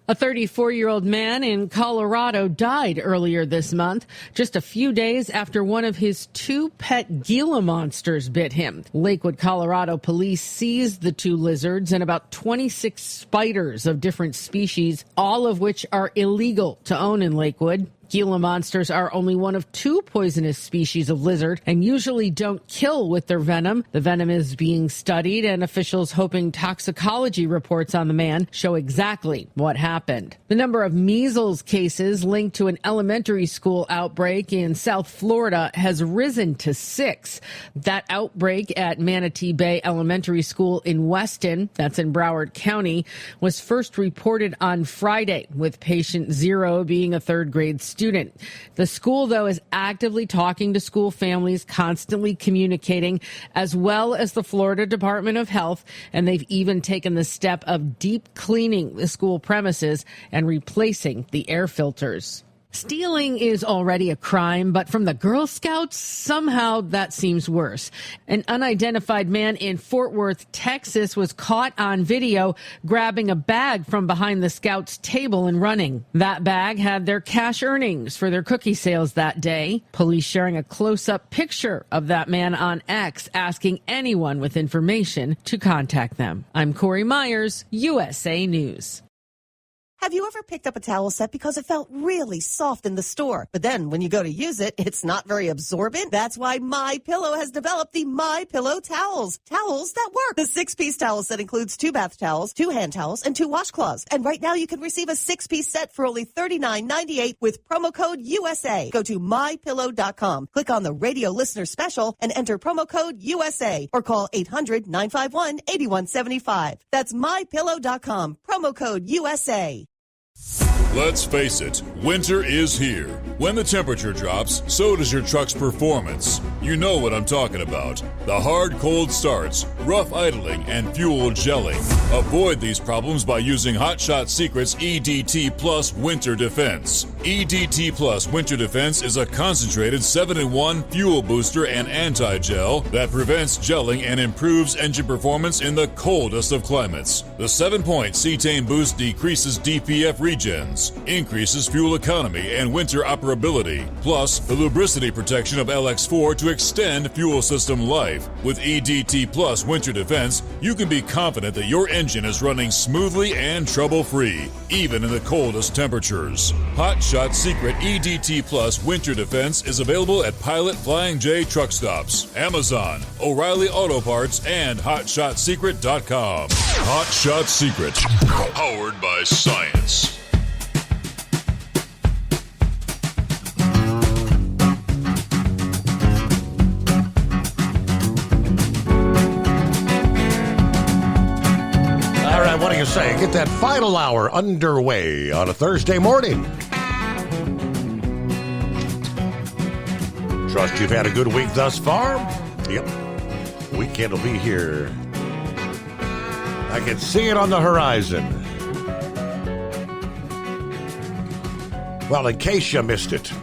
A 34-year-old man in Colorado died earlier this month, just a few days after one of his 2 pet Gila monsters bit him. Lakewood, Colorado police seized the 2 lizards and about 26 spiders of different species, all of which are illegal to own in Lakewood. Gila monsters are only one of 2 poisonous species of lizard and usually don't kill with their venom. The venom is being studied, and officials hoping toxicology reports on the man show exactly what happened. The number of measles cases linked to an elementary school outbreak in South Florida has risen to 6. That outbreak at Manatee Bay Elementary School in Weston, that's in Broward County, was first reported on Friday, with patient 0 being a 3rd grade student. The school, though, is actively talking to school families, constantly communicating, as well as the Florida Department of Health, and they've even taken the step of deep cleaning the school premises and replacing the air filters. Stealing is already a crime, but from the Girl Scouts, somehow that seems worse. An unidentified man in Fort Worth, Texas, was caught on video grabbing a bag from behind the Scouts' table and running. That bag had their cash earnings for their cookie sales that day. Police sharing a close-up picture of that man on X, asking anyone with information to contact them. I'm Corey Myers, USA News. Have you ever picked up a towel set because it felt really soft in the store, but then when you go to use it, it's not very absorbent? That's why MyPillow has developed the MyPillow towels. Towels that work. The 6-piece towel set includes 2 bath towels, 2 hand towels, and 2 washcloths. And right now you can receive a 6-piece set for only $39.98 with promo code USA. Go to MyPillow.com, click on the radio listener special, and enter promo code USA, or call 800-951-8175. That's MyPillow.com, promo code USA. Let's face it, winter is here. When the temperature drops, so does your truck's performance. You know what I'm talking about. The hard, cold starts, rough idling, and fuel gelling. Avoid these problems by using Hot Shot Secret's EDT Plus Winter Defense. EDT Plus Winter Defense is a concentrated 7-in-1 fuel booster and anti-gel that prevents gelling and improves engine performance in the coldest of climates. The 7-point cetane boost decreases DPF regens, increases fuel economy and winter operability, plus the lubricity protection of LX4 to extend fuel system life. With EDT Plus Winter Defense, you can be confident that your engine is running smoothly and trouble-free, even in the coldest temperatures. Hot Shot Secret EDT Plus Winter Defense is available at Pilot Flying J truck stops, Amazon, O'Reilly Auto Parts, and HotShotSecret.com. Hot Shot Secret, powered by science. All right, what do you say? Get that final hour underway on a Thursday morning. Trust you've had a good week thus far. Yep. Weekend will be here. I can see it on the horizon. Well, in case you missed it,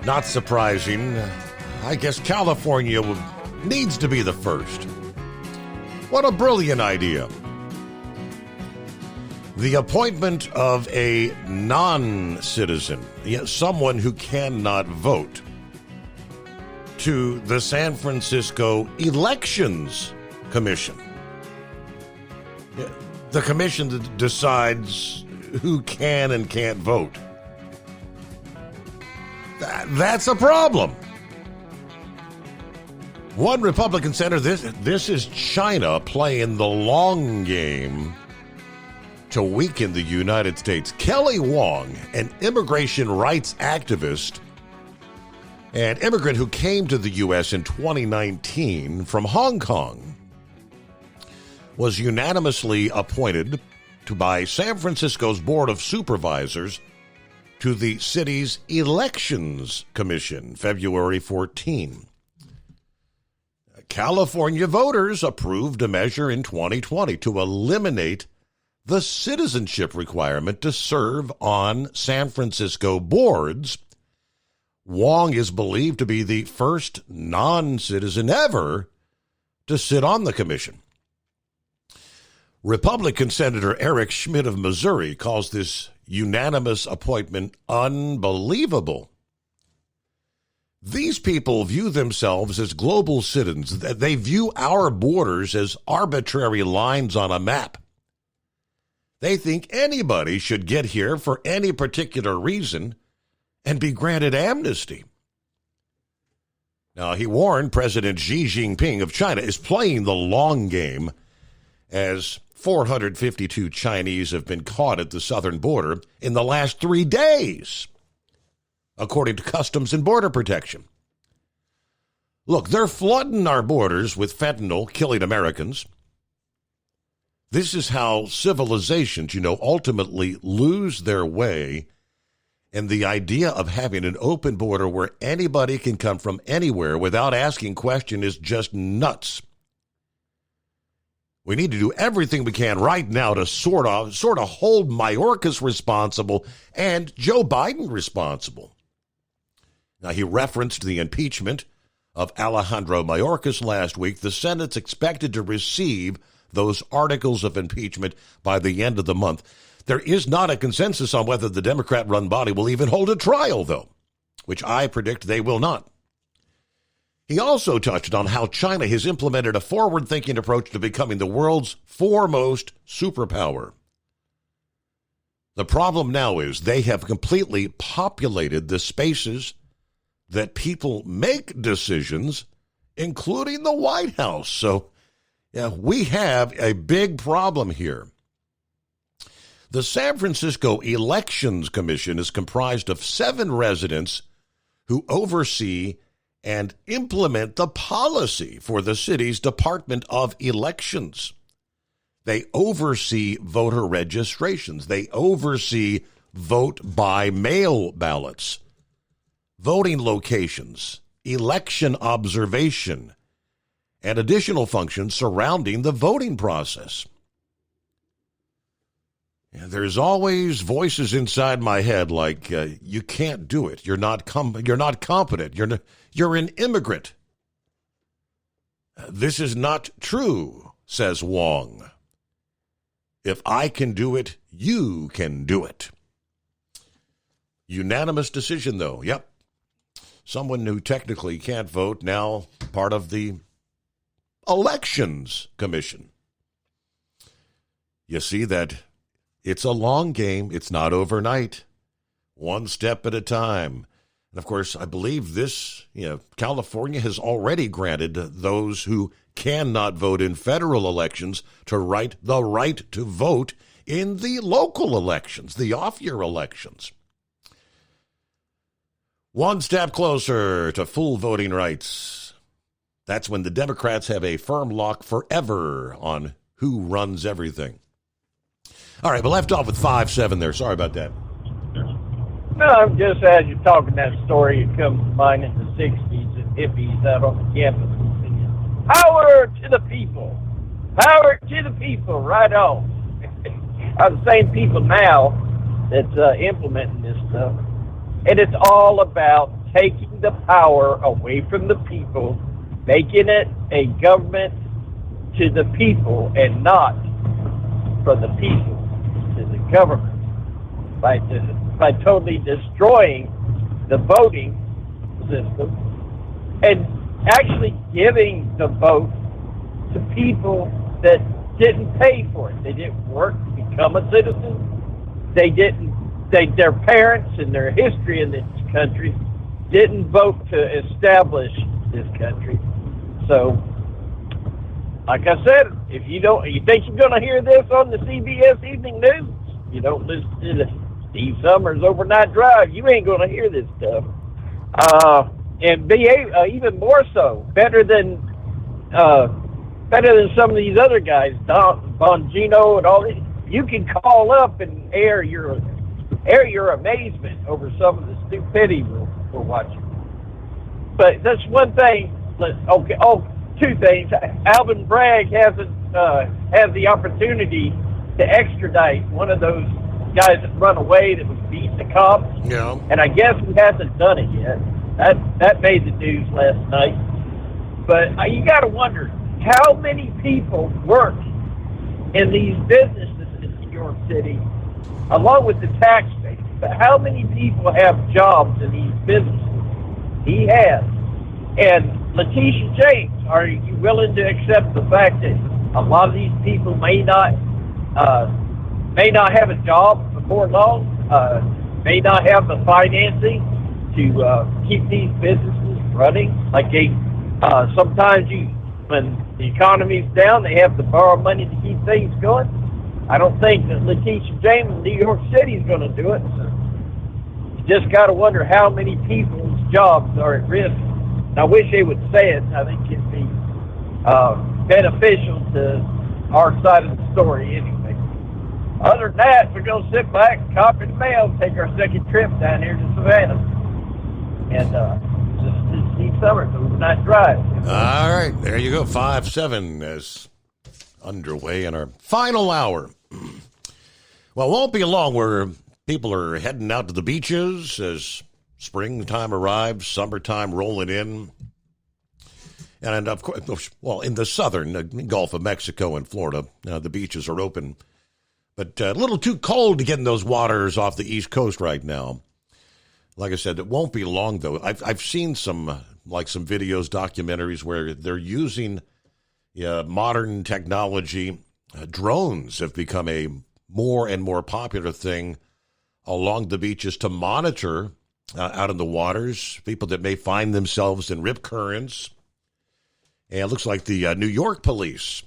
not surprising, I guess California needs to be the first. What a brilliant idea. The appointment of a non-citizen, someone who cannot vote, to the San Francisco Elections Commission. The commission that decides who can and can't vote. That's a problem. One Republican senator, this is China playing the long game to weaken the United States. Kelly Wong, an immigration rights activist, an immigrant who came to the U.S. in 2019 from Hong Kong, was unanimously appointed by San Francisco's Board of Supervisors to the city's Elections Commission, February 14. California voters approved a measure in 2020 to eliminate the citizenship requirement to serve on San Francisco boards. Wong is believed to be the first non-citizen ever to sit on the commission. Republican Senator Eric Schmidt of Missouri calls this unanimous appointment unbelievable. These people view themselves as global citizens. They view our borders as arbitrary lines on a map. They think anybody should get here for any particular reason and be granted amnesty. Now, he warned President Xi Jinping of China is playing the long game, as 452 Chinese have been caught at the southern border in the last 3 days, according to Customs and Border Protection. Look, they're flooding our borders with fentanyl, killing Americans. This is how civilizations, ultimately lose their way. And the idea of having an open border where anybody can come from anywhere without asking questions is just nuts. We need to do everything we can right now to sort of hold Mayorkas responsible and Joe Biden responsible. Now, he referenced the impeachment of Alejandro Mayorkas last week. The Senate's expected to receive those articles of impeachment by the end of the month. There is not a consensus on whether the Democrat-run body will even hold a trial, though, which I predict they will not. He also touched on how China has implemented a forward-thinking approach to becoming the world's foremost superpower. The problem now is they have completely populated the spaces that people make decisions, including the White House. So, we have a big problem here. The San Francisco Elections Commission is comprised of 7 residents who oversee and implement the policy for the city's Department of Elections. They oversee voter registrations. They oversee vote by mail ballots, voting locations, election observation, and additional functions surrounding the voting process. There's always voices inside my head like, you can't do it. You're not competent. You're an immigrant. This is not true, says Wong. If I can do it, you can do it. Unanimous decision, though. Yep. Someone who technically can't vote, now part of the Elections Commission. You see that it's a long game. It's not overnight. One step at a time. And, of course, I believe California has already granted those who cannot vote in federal elections the right to vote in the local elections, the off-year elections. One step closer to full voting rights. That's when the Democrats have a firm lock forever on who runs everything. All right, we left off with 5-7 there. Sorry about that. No, I'm just, as you're talking that story, it comes to mind in the 60s and hippies out on the campus singing, "Power to the people! Power to the people!" Right on. Are the same people now that's implementing this stuff. And it's all about taking the power away from the people, making it a government to the people and not from the people to the government. By totally destroying the voting system and actually giving the vote to people that didn't pay for it. They didn't work to become a citizen. Their parents and their history in this country didn't vote to establish this country. So, like I said, if you think you're going to hear this on the CBS Evening News, you don't listen to the Steve Summers Overnight Drive, you ain't going to hear this stuff. And be even more so, better than some of these other guys, Don Bongino and all these. You can call up and air your amazement over some of the stupidity we're watching. But that's one thing. Two things. Alvin Bragg has the opportunity to extradite one of those guys that run away that was beating the cops. Yeah. And I guess he hasn't done it yet. That made the news last night. But you got to wonder how many people work in these businesses in New York City, along with the tax base. But how many people have jobs in these businesses? He has. And Letitia James, are you willing to accept the fact that a lot of these people may not have a job before long, may not have the financing to keep these businesses running? Like sometimes when the economy's down, they have to borrow money to keep things going. I don't think that Letitia James in New York City is going to do it. So you just got to wonder how many people's jobs are at risk. And I wish they would say it. I think it'd be beneficial to our side of the story anyway. Other than that, we're going to sit back, copy the mail, take our second trip down here to Savannah. And just Steve Summers Overnight Drive. All right, there you go. 5-7 is underway in our final hour. Well, it won't be long where people are heading out to the beaches as springtime arrives, summertime rolling in. And, of course, well, in the southern Gulf of Mexico and Florida, the beaches are open. But a little too cold to get in those waters off the East Coast right now. Like I said, it won't be long, though. I've seen some videos, documentaries where they're using modern technology. Drones have become a more and more popular thing along the beaches to monitor out in the waters people that may find themselves in rip currents. And it looks like the New York police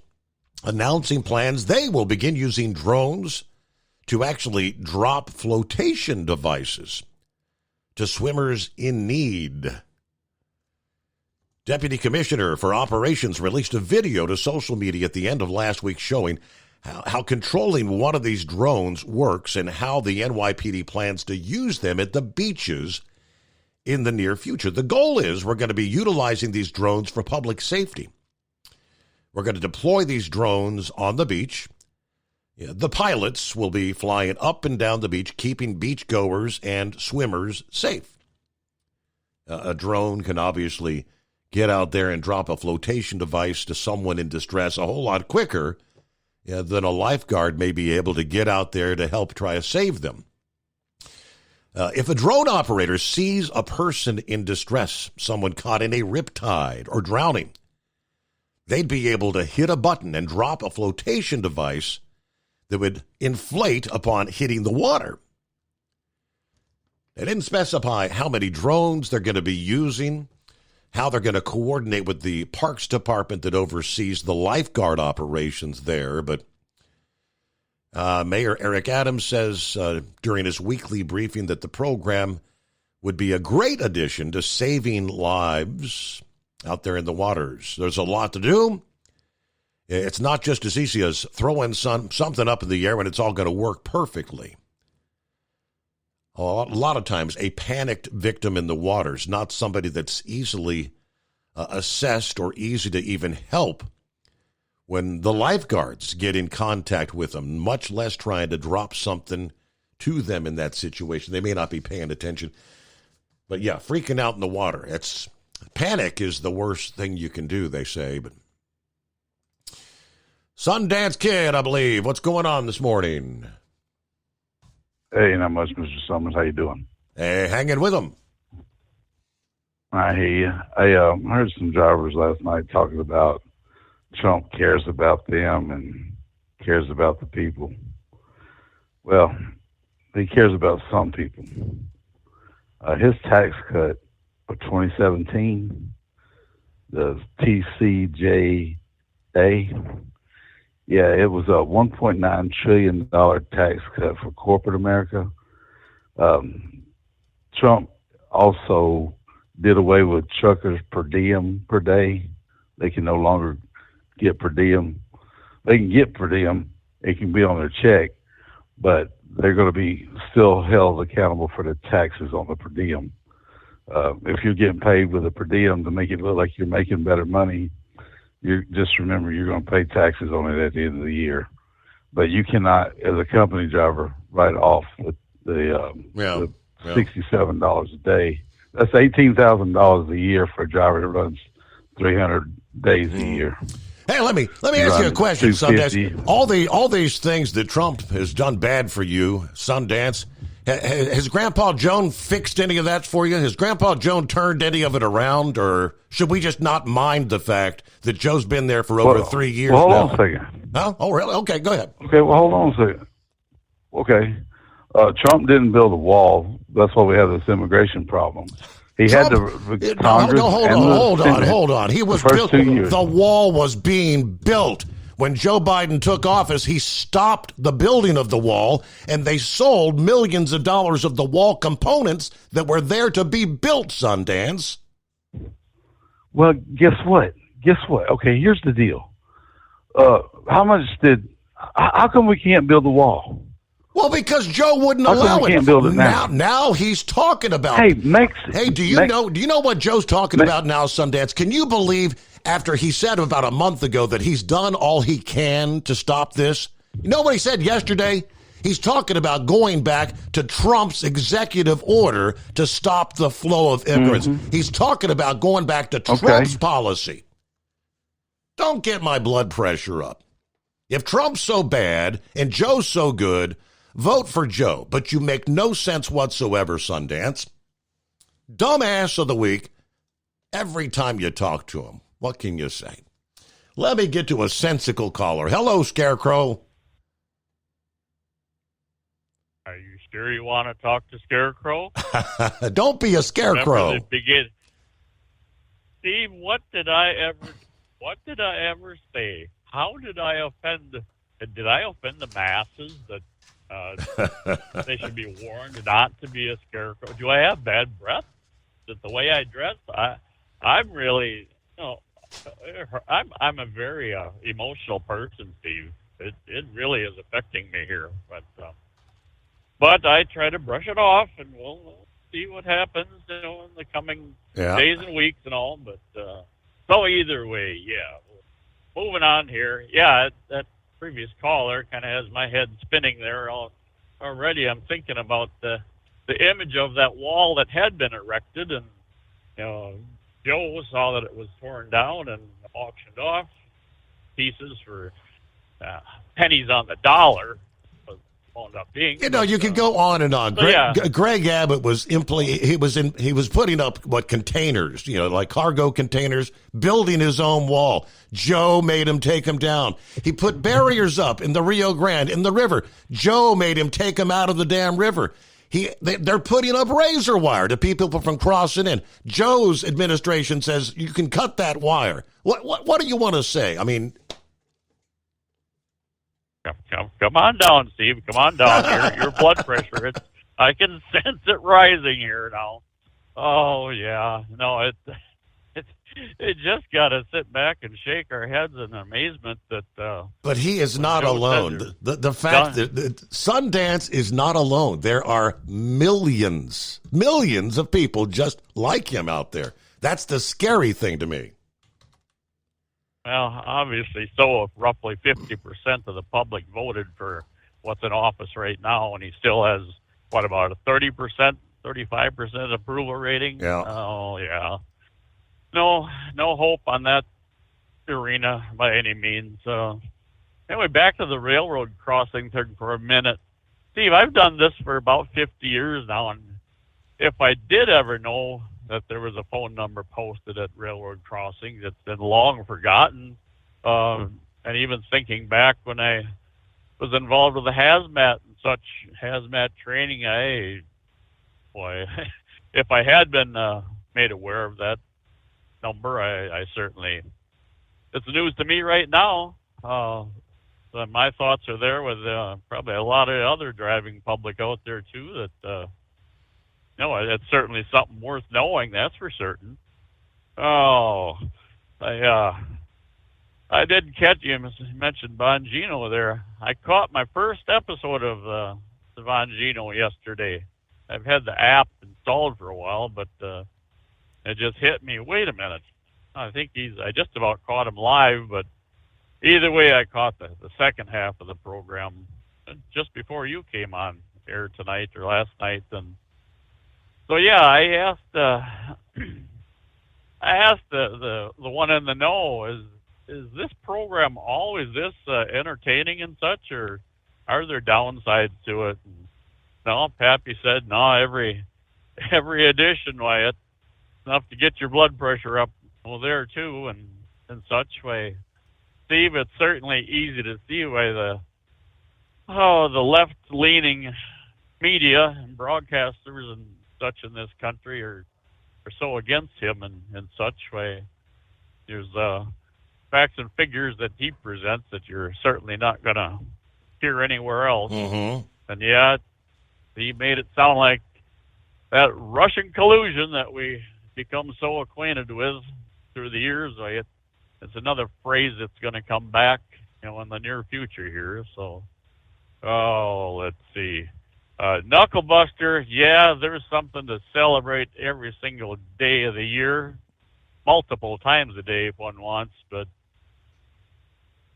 announcing plans they will begin using drones to actually drop flotation devices to swimmers in need. Deputy Commissioner for Operations released a video to social media at the end of last week showing how controlling one of these drones works and how the NYPD plans to use them at the beaches in the near future. The goal is we're going to be utilizing these drones for public safety. We're going to deploy these drones on the beach Yeah, the pilots will be flying up and down the beach, keeping beachgoers and swimmers safe. A drone can obviously get out there and drop a flotation device to someone in distress a whole lot quicker than a lifeguard may be able to get out there to help try to save them. If a drone operator sees a person in distress, someone caught in a riptide or drowning, they'd be able to hit a button and drop a flotation device that would inflate upon hitting the water. They didn't specify how many drones they're going to be using, how they're going to coordinate with the Parks Department that oversees the lifeguard operations there, but Mayor Eric Adams says during his weekly briefing that the program would be a great addition to saving lives out there in the waters. There's a lot to do. It's not just as easy as throwing something up in the air and it's all going to work perfectly. A lot of times, a panicked victim in the waters, not somebody that's easily assessed or easy to even help when the lifeguards get in contact with them, much less trying to drop something to them in that situation. They may not be paying attention. But yeah, freaking out in the water. Panic is the worst thing you can do, they say. But Sundance Kid, I believe. What's going on this morning? Hey, not much, Mr. Summers. How you doing? Hey, hanging with them. I hear you. I heard some drivers last night talking about Trump cares about them and cares about the people. Well, he cares about some people. His tax cut for 2017, the TCJA, yeah, it was a $1.9 trillion tax cut for corporate America. Trump also did away with truckers per diem per day. They can no longer get per diem. They can get per diem. It can be on their check, but they're going to be still held accountable for the taxes on the per diem. If you're getting paid with a per diem to make it look like you're making better money, you just remember you're going to pay taxes on it at the end of the year. But you cannot, as a company driver, write off the $67 a day. That's $18,000 a year for a driver that runs 300 days a year. Hey, let me ask you a question, Sundance. All these things that Trump has done bad for you, Sundance, has Grandpa Joan fixed any of that for you? Has Grandpa Joan turned any of it around, or should we just not mind the fact that Joe's been there for over 3 years now? Hold on a second. Huh? Oh, really? Okay, go ahead. Okay, well, hold on a second. Okay. Trump didn't build a wall. That's why we have this immigration problem. He had the Congress. Hold on. He was built. The wall was being built. When Joe Biden took office, he stopped the building of the wall, and they sold millions of dollars of the wall components that were there to be built, Sundance. Well, guess what? Okay, here's the deal. How come we can't build the wall? Well, because Joe wouldn't allow it. Can't build it now. Now he's talking about. Do you know what Joe's talking about now, Sundance? Can you believe after he said about a month ago that he's done all he can to stop this? You know what he said yesterday? He's talking about going back to Trump's executive order to stop the flow of immigrants. Mm-hmm. He's talking about going back to Trump's policy. Don't get my blood pressure up. If Trump's so bad and Joe's so good, vote for Joe, but you make no sense whatsoever, Sundance. Dumbass of the week every time you talk to him. What can you say? Let me get to a sensical caller. Hello, Scarecrow. Are you sure you want to talk to Scarecrow? Don't be a scarecrow. Steve, what did I ever say? How did I offend? Did I offend the masses that they should be warned not to be a scarecrow? Do I have bad breath? Is it the way I dress? I'm really, I'm a very emotional person, Steve. It really is affecting me here, but I try to brush it off, and we'll see what happens, in the coming days and weeks and all. But so either way, moving on here. Yeah, that previous caller kind of has my head spinning there already. I'm thinking about the image of that wall that had been erected, and Joe saw that it was torn down and auctioned off pieces for pennies on the dollar. Wound up being, you can go on and on. Greg Abbott was he was putting up containers, like cargo containers, building his own wall. Joe made him take them down. He put barriers up in the Rio Grande, in the river. Joe made him take them out of the damn river. They're putting up razor wire to keep people from crossing in. Joe's administration says you can cut that wire. What do you want to say? I mean, come on down, Steve. Come on down. Your blood pressure. I can sense it rising here now. Oh yeah, no, it just got to sit back and shake our heads in amazement that. But he is not alone. The fact that Sundance is not alone. There are millions of people just like him out there. That's the scary thing to me. Well, obviously, so if roughly 50% of the public voted for what's in office right now, and he still has about a 30%, 35% approval rating. Yeah. Oh yeah. No hope on that arena by any means. Anyway, back to the railroad crossing thing for a minute. Steve, I've done this for about 50 years now, and if I did ever know that there was a phone number posted at railroad crossings, it's been long forgotten. And even thinking back when I was involved with the hazmat and such hazmat training, if I had been made aware of that number, I certainly, it's news to me right now. So my thoughts are there with probably a lot of other driving public out there too. That it's certainly something worth knowing. That's for certain. Oh, I did catch you mentioned Bongino there. I caught my first episode of the Bongino yesterday. I've had the app installed for a while, but it just hit me. Wait a minute. I think I just about caught him live, but either way, I caught the second half of the program just before you came on air tonight or last night. And so, yeah, I asked the one in the know, is this program always this entertaining and such, or are there downsides to it? And no, Pappy said, no, every edition, why, it's enough to get your blood pressure up. Well, there too, and such way. Steve, it's certainly easy to see why the left-leaning media and broadcasters and such in this country are so against him and such way. There's facts and figures that he presents that you're certainly not going to hear anywhere else. Mm-hmm. And yet, he made it sound like that Russian collusion that we become so acquainted with through the years. It's another phrase that's going to come back, in the near future here. So, let's see. Knucklebuster, yeah, there's something to celebrate every single day of the year, multiple times a day if one wants, but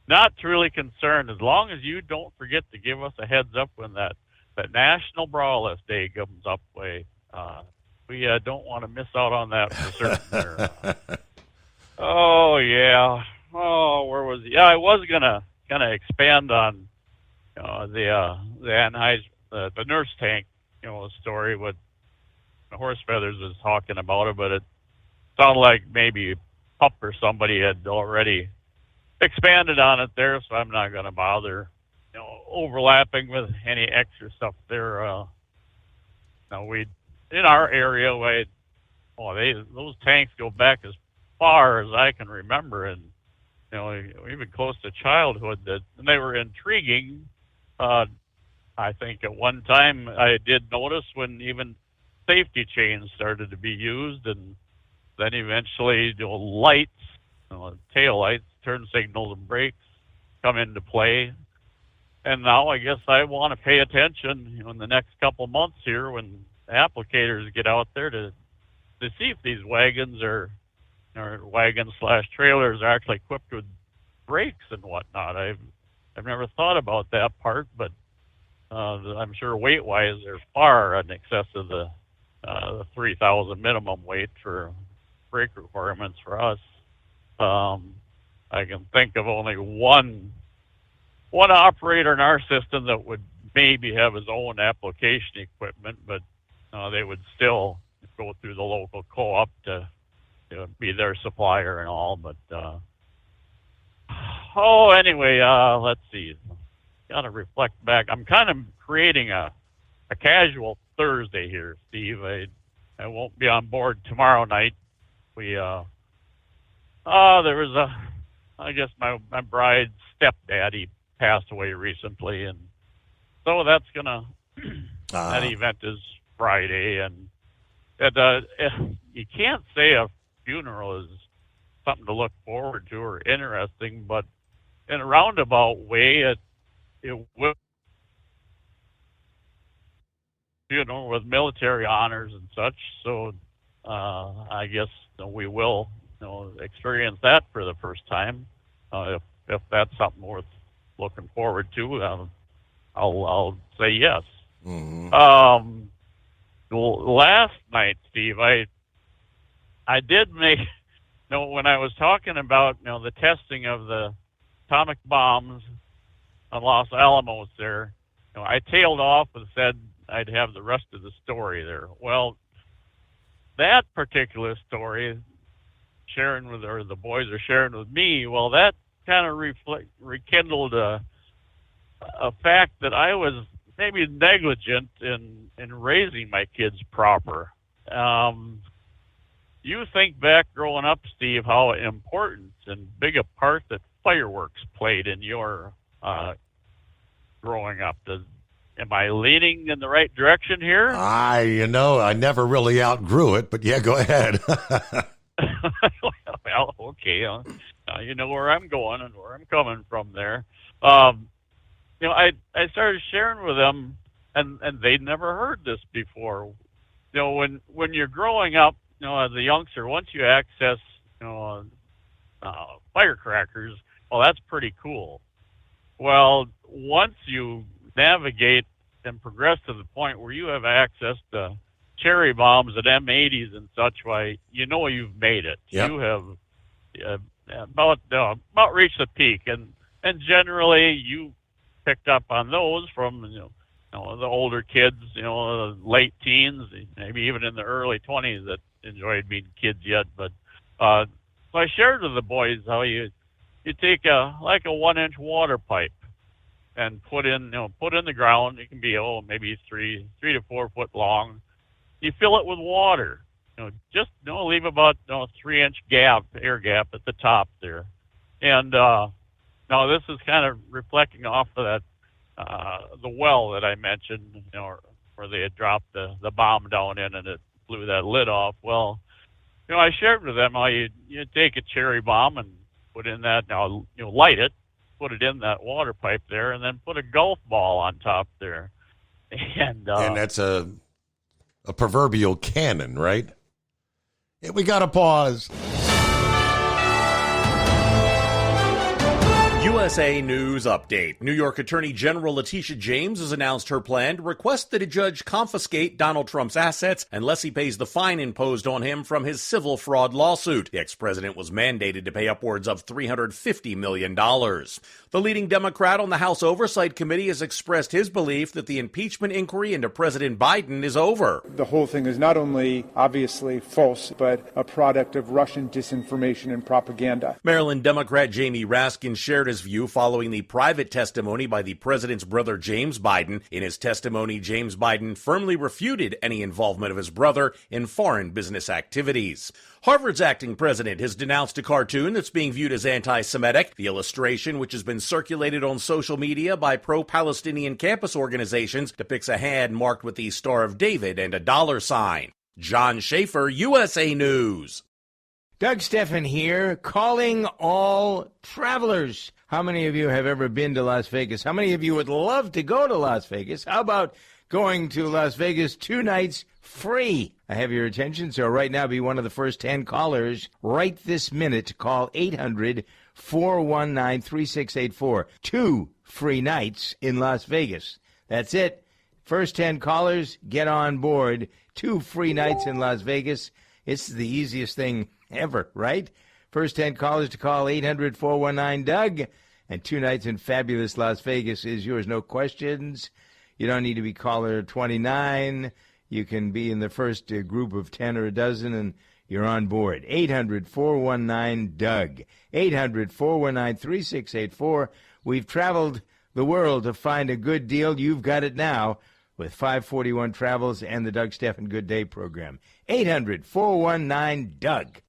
not really concerned as long as you don't forget to give us a heads up when that National Brawless Day comes up. We don't want to miss out on that for certain. Oh, yeah. Oh, where was he? Yeah, I was going to kind of expand on the Anheuser, the nurse tank, story, what Horse Feathers was talking about it, but it sounded like maybe Pup or somebody had already expanded on it there, so I'm not going to bother, overlapping with any extra stuff there. We in our area, those tanks go back as far as I can remember, and even close to childhood. And they were intriguing. I think at one time I did notice when even safety chains started to be used, and then eventually lights, tail lights, turn signals, and brakes come into play. And now I guess I want to pay attention in the next couple months here when applicators get out there to see if these wagons or wagons/trailers are actually equipped with brakes and whatnot. I've never thought about that part, but I'm sure weight-wise they're far in excess of the 3,000 minimum weight for brake requirements for us. I can think of only one operator in our system that would maybe have his own application equipment, but they would still go through the local co-op to be their supplier and all. But anyway, let's see. Got to reflect back. I'm kind of creating a casual Thursday here, Steve. I won't be on board tomorrow night. We there was I guess my bride's stepdaddy passed away recently, and so that's gonna that event is Friday, and you can't say a funeral is something to look forward to or interesting, but in a roundabout way, it will, with military honors and such. So I guess we will, experience that for the first time. If that's something worth looking forward to, I'll say yes. Mm-hmm. Last night, Steve, I did make, when I was talking about, the testing of the atomic bombs on Los Alamos there, I tailed off and said I'd have the rest of the story there. Well, that particular story, the boys are sharing with me, well, that kind of rekindled a fact that I was maybe negligent in raising my kids proper. You think back growing up, Steve, how important and big a part that fireworks played in your growing up. Am I leaning in the right direction here? I never really outgrew it, but yeah, go ahead. Well, okay. You know where I'm going and where I'm coming from there. I started sharing with them, and they'd never heard this before. When you're growing up, as a youngster, once you access, firecrackers, well, that's pretty cool. Well, once you navigate and progress to the point where you have access to cherry bombs and M80s and such, why, you've made it. Yep. You have about reached the peak, and generally you picked up on those from the older kids, the late teens, maybe even in the early 20s that enjoyed being kids yet. But so I shared with the boys how you take a 1-inch water pipe and put in the ground. It can be maybe 3 to 4 foot long. You fill it with water. Just leave about 3-inch air gap at the top there. And now this is kind of reflecting off of that the well that I mentioned, where they had dropped the bomb down in and it blew that lid off. Well, I shared with them how you take a cherry bomb and put in that, light it, put it in that water pipe there, and then put a golf ball on top there. And that's a proverbial cannon, right? Yeah, we got to pause. USA News Update. New York Attorney General Letitia James has announced her plan to request that a judge confiscate Donald Trump's assets unless he pays the fine imposed on him from his civil fraud lawsuit. The ex-president was mandated to pay upwards of $350 million. The leading Democrat on the House Oversight Committee has expressed his belief that the impeachment inquiry into President Biden is over. The whole thing is not only obviously false, but a product of Russian disinformation and propaganda. Maryland Democrat Jamie Raskin shared his view following the private testimony by the president's brother James Biden. In his testimony, James Biden firmly refuted any involvement of his brother in foreign business activities. Harvard's acting president has denounced a cartoon that's being viewed as anti-Semitic. The illustration, which has been circulated on social media by pro-Palestinian campus organizations, depicts a hand marked with the Star of David and a $sign. John Schaefer, USA News. Doug Steffen here, calling all travelers. How many of you have ever been to Las Vegas? How many of you would love to go to Las Vegas? How about going to Las Vegas 2 nights free? I have your attention, so right now be one of the first 10 callers right this minute. Call 800-419-3684. 2 free nights in Las Vegas. That's it. First 10 callers get on board. 2 free nights in Las Vegas. It's the easiest thing ever, right? First 10 callers to call 800-419-DOUG. And 2 nights in fabulous Las Vegas is yours. No questions. You don't need to be caller 29. You can be in the first group of 10 or a dozen, and you're on board. 800-419-DOUG. 800-419-3684. We've traveled the world to find a good deal. You've got it now with 541 Travels and the Doug Stephan Good Day program. 800-419-DOUG.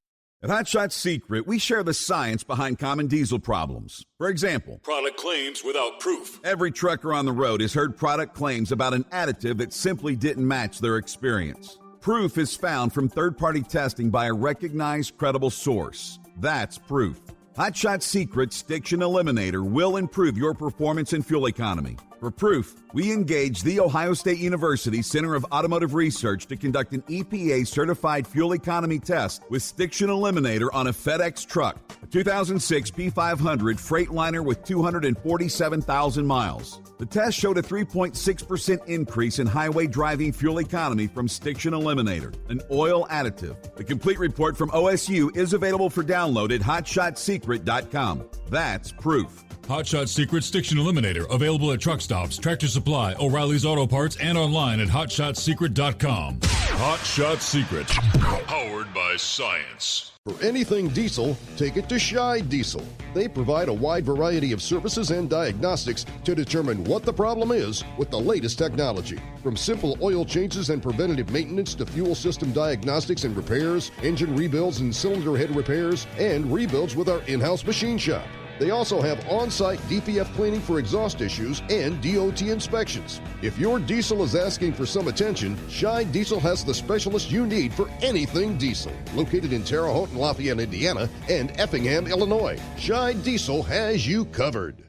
At Hot Shot Secret, we share the science behind common diesel problems. For example, product claims without proof. Every trucker on the road has heard product claims about an additive that simply didn't match their experience. Proof is found from third-party testing by a recognized, credible source. That's proof. Hot Shot Secret Stiction Eliminator will improve your performance and fuel economy. For proof, we engaged The Ohio State University Center of Automotive Research to conduct an EPA-certified fuel economy test with Stiction Eliminator on a FedEx truck, a 2006 P500 Freightliner with 247,000 miles. The test showed a 3.6% increase in highway driving fuel economy from Stiction Eliminator, an oil additive. The complete report from OSU is available for download at hotshotsecret.com. That's proof. Hot Shot Secret Stiction Eliminator, available at truck stops, Tractor Supply, O'Reilly's Auto Parts, and online at hotshotsecret.com. Hot Shot Secret, powered by science. For anything diesel, take it to Scheid Diesel. They provide a wide variety of services and diagnostics to determine what the problem is with the latest technology. From simple oil changes and preventative maintenance to fuel system diagnostics and repairs, engine rebuilds and cylinder head repairs, and rebuilds with our in-house machine shop. They also have on-site DPF cleaning for exhaust issues and DOT inspections. If your diesel is asking for some attention, Scheid Diesel has the specialist you need for anything diesel. Located in Terre Haute and Lafayette, Indiana, and Effingham, Illinois, Scheid Diesel has you covered.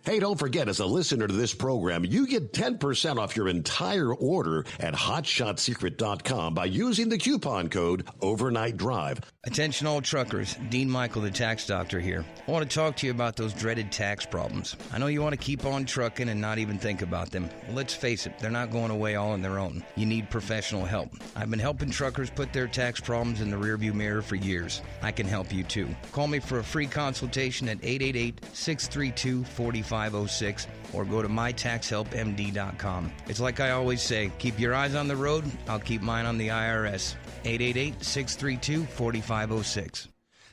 Hey, don't forget, as a listener to this program, you get 10% off your entire order at hotshotsecret.com by using the coupon code Overnight Drive. Attention all truckers, Dean Michael, the tax doctor here. I want to talk to you about those dreaded tax problems. I know you want to keep on trucking and not even think about them. Well, let's face it, they're not going away all on their own. You need professional help. I've been helping truckers put their tax problems in the rearview mirror for years. I can help you too. Call me for a free consultation at 888-632-4506 or go to mytaxhelpmd.com. It's like I always say, keep your eyes on the road, I'll keep mine on the IRS. 888-632-4506.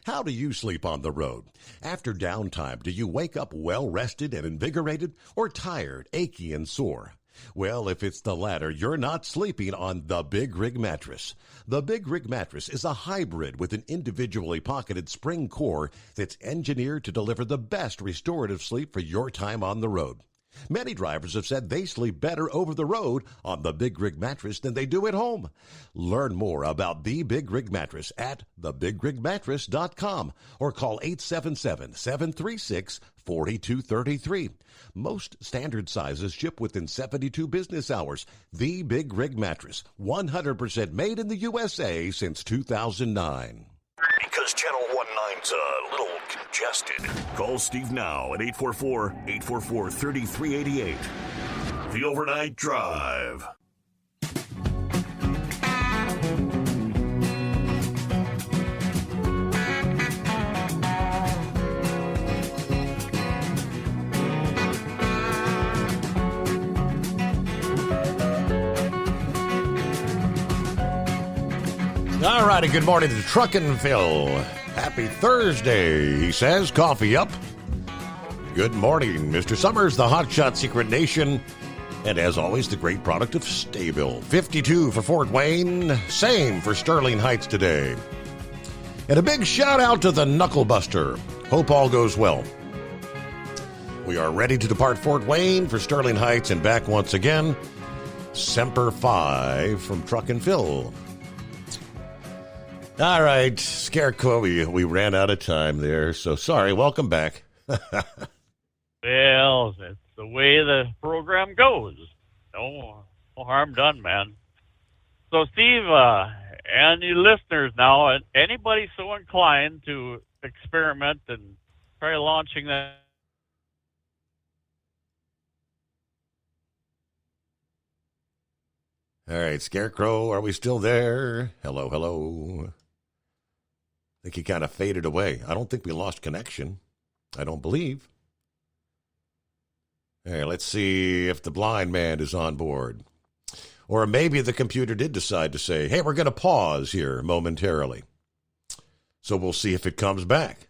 How do you sleep on the road? After downtime, do you wake up well-rested and invigorated or tired, achy, and sore? Well, if it's the latter, you're not sleeping on the Big Rig Mattress. The Big Rig Mattress is a hybrid with an individually pocketed spring core that's engineered to deliver the best restorative sleep for your time on the road. Many drivers have said they sleep better over the road on the Big Rig Mattress than they do at home. Learn more about the Big Rig Mattress at thebigrigmattress.com or call 877-736-4233. Most standard sizes ship within 72 business hours. The Big Rig Mattress, 100% made in the USA since 2009. Because Channel 19's a little congested. Call Steve now at 844-844-3388. The Overnight Drive. All righty, good morning to Truckin' Phil. Happy Thursday, he says. Coffee up. Good morning, Mr. Summers, the Hot Shot Secret Nation. And as always, the great product of Stayville. 52 for Fort Wayne, same for Sterling Heights today. And a big shout out to the Knucklebuster. Hope all goes well. We are ready to depart Fort Wayne for Sterling Heights and back once again. Semper Fi from Truckin' Phil. All right, Scarecrow, we ran out of time there, so sorry. Welcome back. Well, that's the way the program goes. No harm done, man. So, Steve, and you listeners now, anybody so inclined to experiment and try launching that All right, Scarecrow, are we still there? Hello, hello. I think he kind of faded away. I don't think we lost connection. I don't believe. All right, let's see if the blind man is on board. Or maybe the computer did decide to say, hey, we're going to pause here momentarily. So we'll see if it comes back.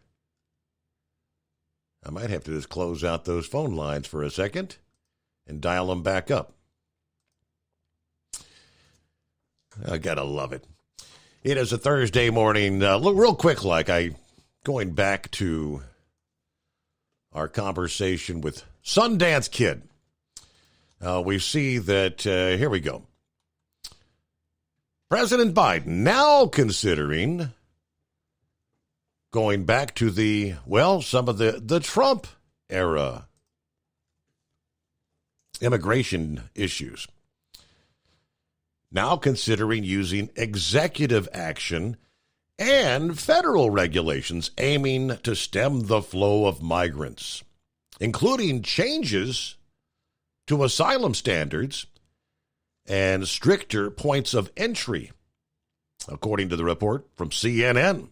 I might have to just close out those phone lines for a second and dial them back up. I gotta love it. It is a Thursday morning. Real quick, going back to our conversation with Sundance Kid. We see that, here we go. President Biden now considering going back to some of the Trump era immigration issues. Now considering using executive action and federal regulations aiming to stem the flow of migrants, including changes to asylum standards and stricter points of entry, according to the report from CNN.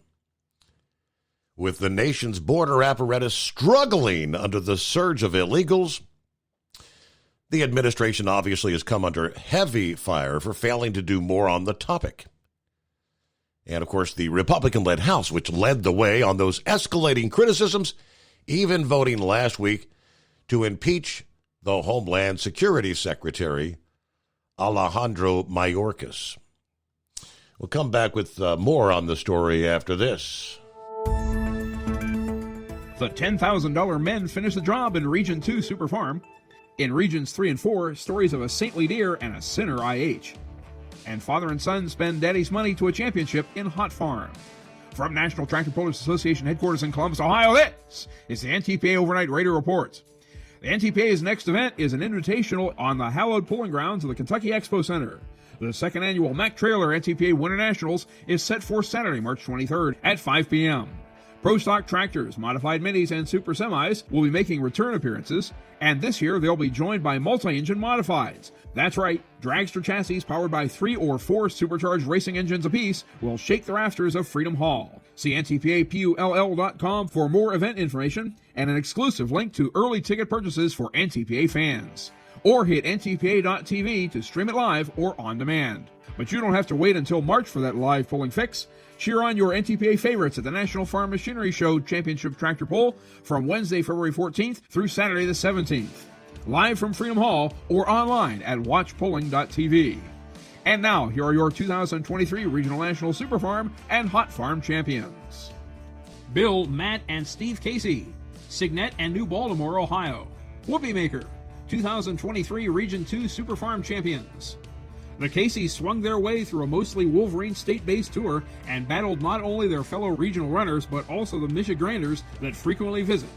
With the nation's border apparatus struggling under the surge of illegals, the administration obviously has come under heavy fire for failing to do more on the topic. And, of course, the Republican-led House, which led the way on those escalating criticisms, even voting last week to impeach the Homeland Security Secretary, Alejandro Mayorkas. We'll come back with more on the story after this. The $10,000 men finish the job in Region 2 Super Farm. In Regions 3 and 4, stories of a saintly deer and a sinner IH. And father and son spend daddy's money to a championship in Hot Farm. From National Tractor Pullers Association headquarters in Columbus, Ohio, this is the NTPA Overnight Radio Report. The NTPA's next event is an invitational on the hallowed pulling grounds of the Kentucky Expo Center. The second annual Mack Trailer NTPA Winter Nationals is set for Saturday, March 23rd at 5 p.m. Pro stock tractors, modified minis, and super semis will be making return appearances, and this year they'll be joined by multi-engine modifieds. That's right, dragster chassis powered by 3 or 4 supercharged racing engines apiece will shake the rafters of Freedom Hall. See NTPAPULL.com for more event information and an exclusive link to early ticket purchases for NTPA fans. Or hit ntpa.tv to stream it live or on demand. But you don't have to wait until March for that live pulling fix. Cheer on your NTPA favorites at the National Farm Machinery Show Championship Tractor Pull from Wednesday, February 14th through Saturday the 17th. Live from Freedom Hall or online at watchpulling.tv. And now, here are your 2023 Regional National Super Farm and Hot Farm champions. Bill, Matt, and Steve Casey, Signet and New Baltimore, Ohio. Whoopie Maker, 2023 Region 2 Super Farm champions. The Caseys swung their way through a mostly Wolverine state-based tour and battled not only their fellow regional runners, but also the Michiganders that frequently visit.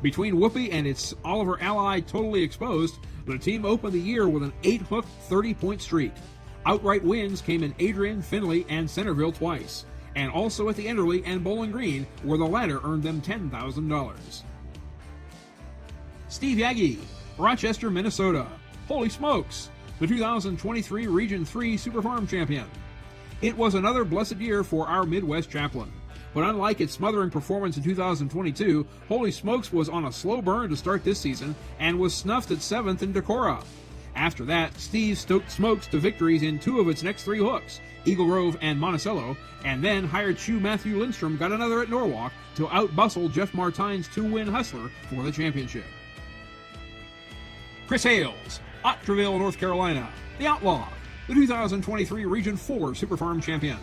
Between Whoopi and its Oliver ally Totally Exposed, the team opened the year with an 8-hook, 30-point streak. Outright wins came in Adrian, Findlay, and Centerville twice, and also at the Enderley and Bowling Green, where the latter earned them $10,000. Steve Yagi, Rochester, Minnesota. Holy smokes! The 2023 Region 3 Super Farm champion. It was another blessed year for our Midwest chaplain. But unlike its smothering performance in 2022, Holy Smokes was on a slow burn to start this season and was snuffed at 7th in Decorah. After that, Steve stoked Smokes to victories in 2 of its next 3 hooks, Eagle Grove and Monticello, and then hired shoe Matthew Lindstrom got another at Norwalk to outbustle Jeff Martine's 2-win Hustler for the championship. Chris Hales, Otterville, North Carolina, the Outlaw, the 2023 Region 4 Super Farm champion.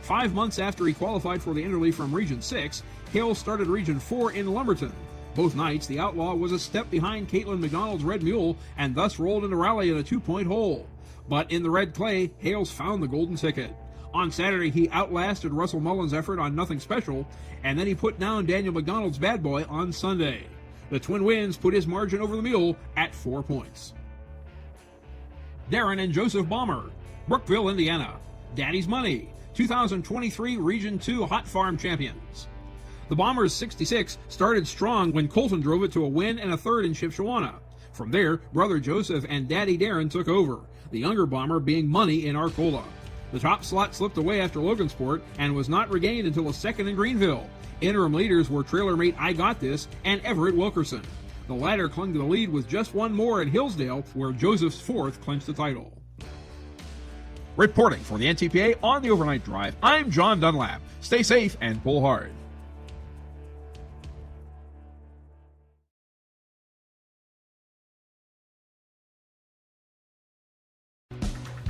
5 months after he qualified for the Enderley from Region 6, Hale started Region 4 in Lumberton. Both nights, the Outlaw was a step behind Caitlin McDonald's Red Mule and thus rolled into rally in a 2-point hole. But in the red clay, Hales found the golden ticket. On Saturday, he outlasted Russell Mullen's effort on Nothing Special, and then he put down Daniel McDonald's Bad Boy on Sunday. The twin wins put his margin over the mule at 4 points. Darren and Joseph Balmer, Brookville, Indiana. Daddy's Money, 2023 Region 2 Hot Farm champions. The Bombers 66 started strong when Colton drove it to a win and a third in Shipshewana. From there, brother Joseph and daddy Darren took over. the younger bomber being Money in Arcola. The top slot slipped away after Logansport and was not regained until a second in Greenville. Interim leaders were TrailerMate I Got This and Everett Wilkerson. The latter clung to the lead with just one more at Hillsdale, where Joseph's Fourth clinched the title. Reporting for the NTPA on the Overnight Drive, I'm John Dunlap. Stay safe and pull hard.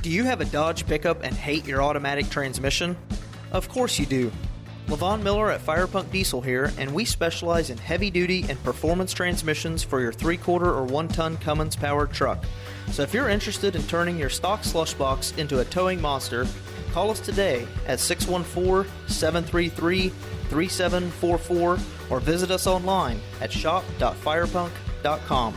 Do you have a Dodge pickup and hate your automatic transmission? Of course you do. LaVon Miller at Firepunk Diesel here, and we specialize in heavy-duty and performance transmissions for your 3/4 or 1-ton Cummins-powered truck. So if you're interested in turning your stock slush box into a towing monster, call us today at 614-733-3744 or visit us online at shop.firepunk.com.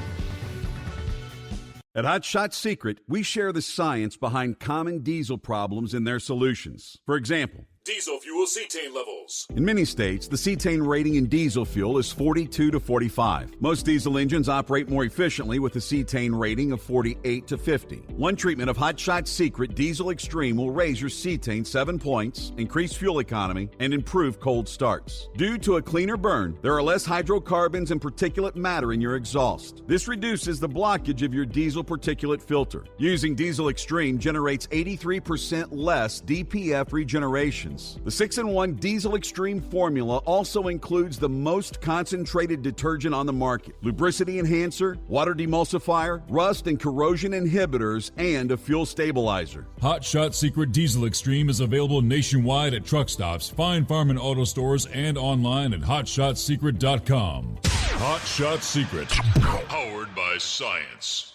At Hot Shot Secret, we share the science behind common diesel problems and their solutions. For example, Diesel fuel cetane levels. in many states, the cetane rating in diesel fuel is 42 to 45. Most diesel engines operate more efficiently with a cetane rating of 48 to 50. One treatment of Hot Shot Secret Diesel Extreme will raise your cetane 7 points, increase fuel economy, and improve cold starts. Due to a cleaner burn, there are less hydrocarbons and particulate matter in your exhaust. This reduces the blockage of your diesel particulate filter. Using Diesel Extreme generates 83% less DPF regeneration. The 6-in-1 Diesel Extreme formula also includes the most concentrated detergent on the market, lubricity enhancer, water demulsifier, rust and corrosion inhibitors, and a fuel stabilizer. Hot Shot Secret Diesel Extreme is available nationwide at truck stops, Fine Farm and auto stores, and online at hotshotsecret.com. Hot Shot Secret, powered by science.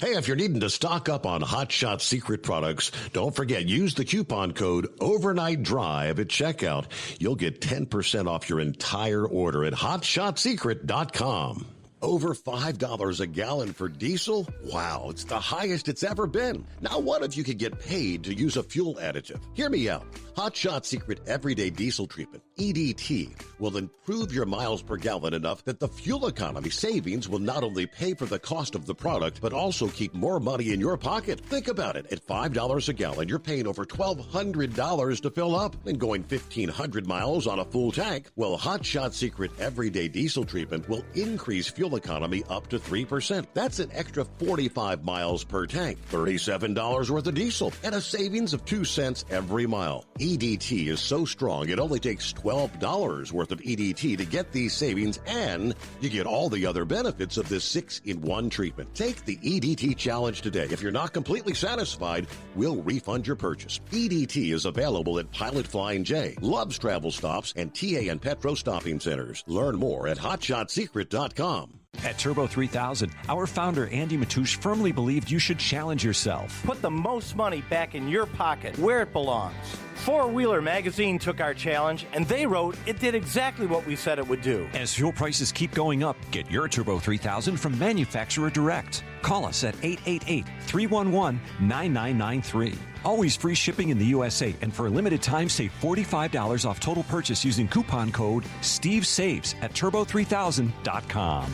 Hey, if you're needing to stock up on Hot Shot Secret products, don't forget, use the coupon code Overnight Drive at checkout. You'll get 10% off your entire order at hotshotsecret.com. Over $5 a gallon for diesel? Wow, it's the highest it's ever been. Now, what if you could get paid to use a fuel additive? Hear me out. Hot Shot Secret Everyday Diesel Treatment, EDT, will improve your miles per gallon enough that the fuel economy savings will not only pay for the cost of the product, but also keep more money in your pocket. Think about it. At $5 a gallon, you're paying over $1,200 to fill up and going 1,500 miles on a full tank. Well, Hot Shot Secret Everyday Diesel Treatment will increase fuel economy up to 3%. That's an extra 45 miles per tank, $37 worth of diesel, and a savings of 2 cents every mile. EDT is so strong, it only takes $12 worth of EDT to get these savings, and you get all the other benefits of this 6-in-1 treatment. Take the EDT challenge today. If you're not completely satisfied, we'll refund your purchase. EDT is available at Pilot Flying J, Love's Travel Stops, and TA and Petro Stopping Centers. Learn more at hotshotsecret.com. At Turbo 3000, our founder Andy Matouche firmly believed you should challenge yourself. Put the most money back in your pocket, where it belongs. Four Wheeler Magazine took our challenge, and they wrote it did exactly what we said it would do. As fuel prices keep going up, get your Turbo 3000 from manufacturer direct. Call us at 888-311-9993. Always free shipping in the USA, and for a limited time, save $45 off total purchase using coupon code STEVESAVES at turbo3000.com.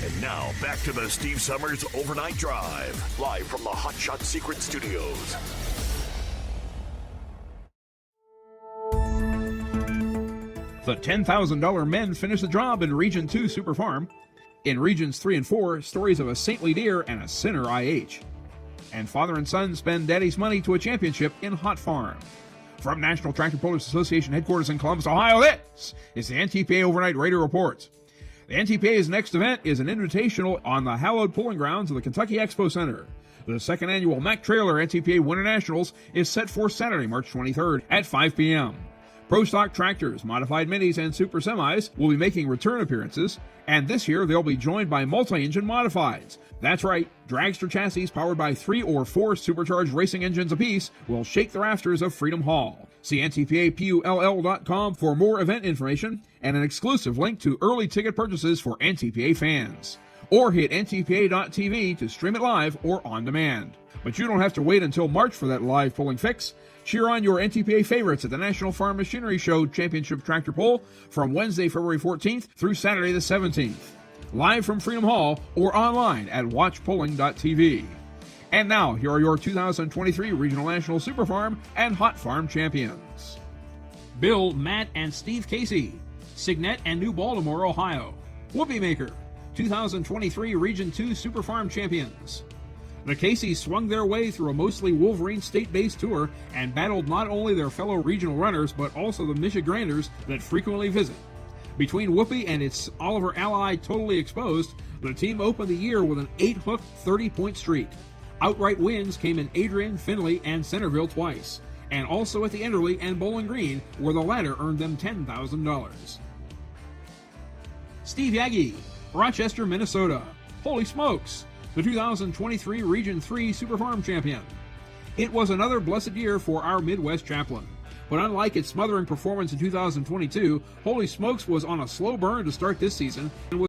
And now, back to the Steve Summers Overnight Drive, live from the Hot Shot Secret Studios. The $10,000 men finish the job in Region 2 Super Farm. In Regions 3 and 4, stories of a saintly deer and a sinner IH. And father and son spend daddy's money to a championship in Hot Farm. From National Tractor Pullers Association headquarters in Columbus, Ohio, this is the NTPA Overnight Radio Report. The NTPA's next event is an invitational on the hallowed pulling grounds of the Kentucky Expo Center. The second annual Mack Trailer NTPA Winter Nationals is set for Saturday, March 23rd at 5 p.m. Pro stock tractors, modified minis, and super semis will be making return appearances, and this year they'll be joined by multi-engine modifieds. That's right, dragster chassis powered by 3 or 4 supercharged racing engines apiece will shake the rafters of Freedom Hall. See NTPAPULL.com for more event information and an exclusive link to early ticket purchases for NTPA fans. Or hit ntpa.tv to stream it live or on demand. But you don't have to wait until March for that live pulling fix. Cheer on your NTPA favorites at the National Farm Machinery Show Championship Tractor Pull from Wednesday, February 14th through Saturday the 17th. Live from Freedom Hall or online at watchpulling.tv. And now, here are your 2023 Regional National Super Farm and Hot Farm champions. Bill, Matt, and Steve Casey, Signet and New Baltimore, Ohio. Whoopie Maker, 2023 Region 2 Super Farm champions. The Caseys swung their way through a mostly Wolverine state-based tour and battled not only their fellow regional runners, but also the Michiganders that frequently visit. Between Whoopie and its Oliver ally Totally Exposed, the team opened the year with an 8-hook, 30-point streak. Outright wins came in Adrian, Findlay, and Centerville twice, and also at the Enderley and Bowling Green, where the latter earned them $10,000. Steve Yagi, Rochester, Minnesota. Holy smokes! The 2023 Region 3 Super Farm champion. It was another blessed year for our Midwest chaplain. But unlike its smothering performance in 2022, Holy Smokes was on a slow burn to start this season and was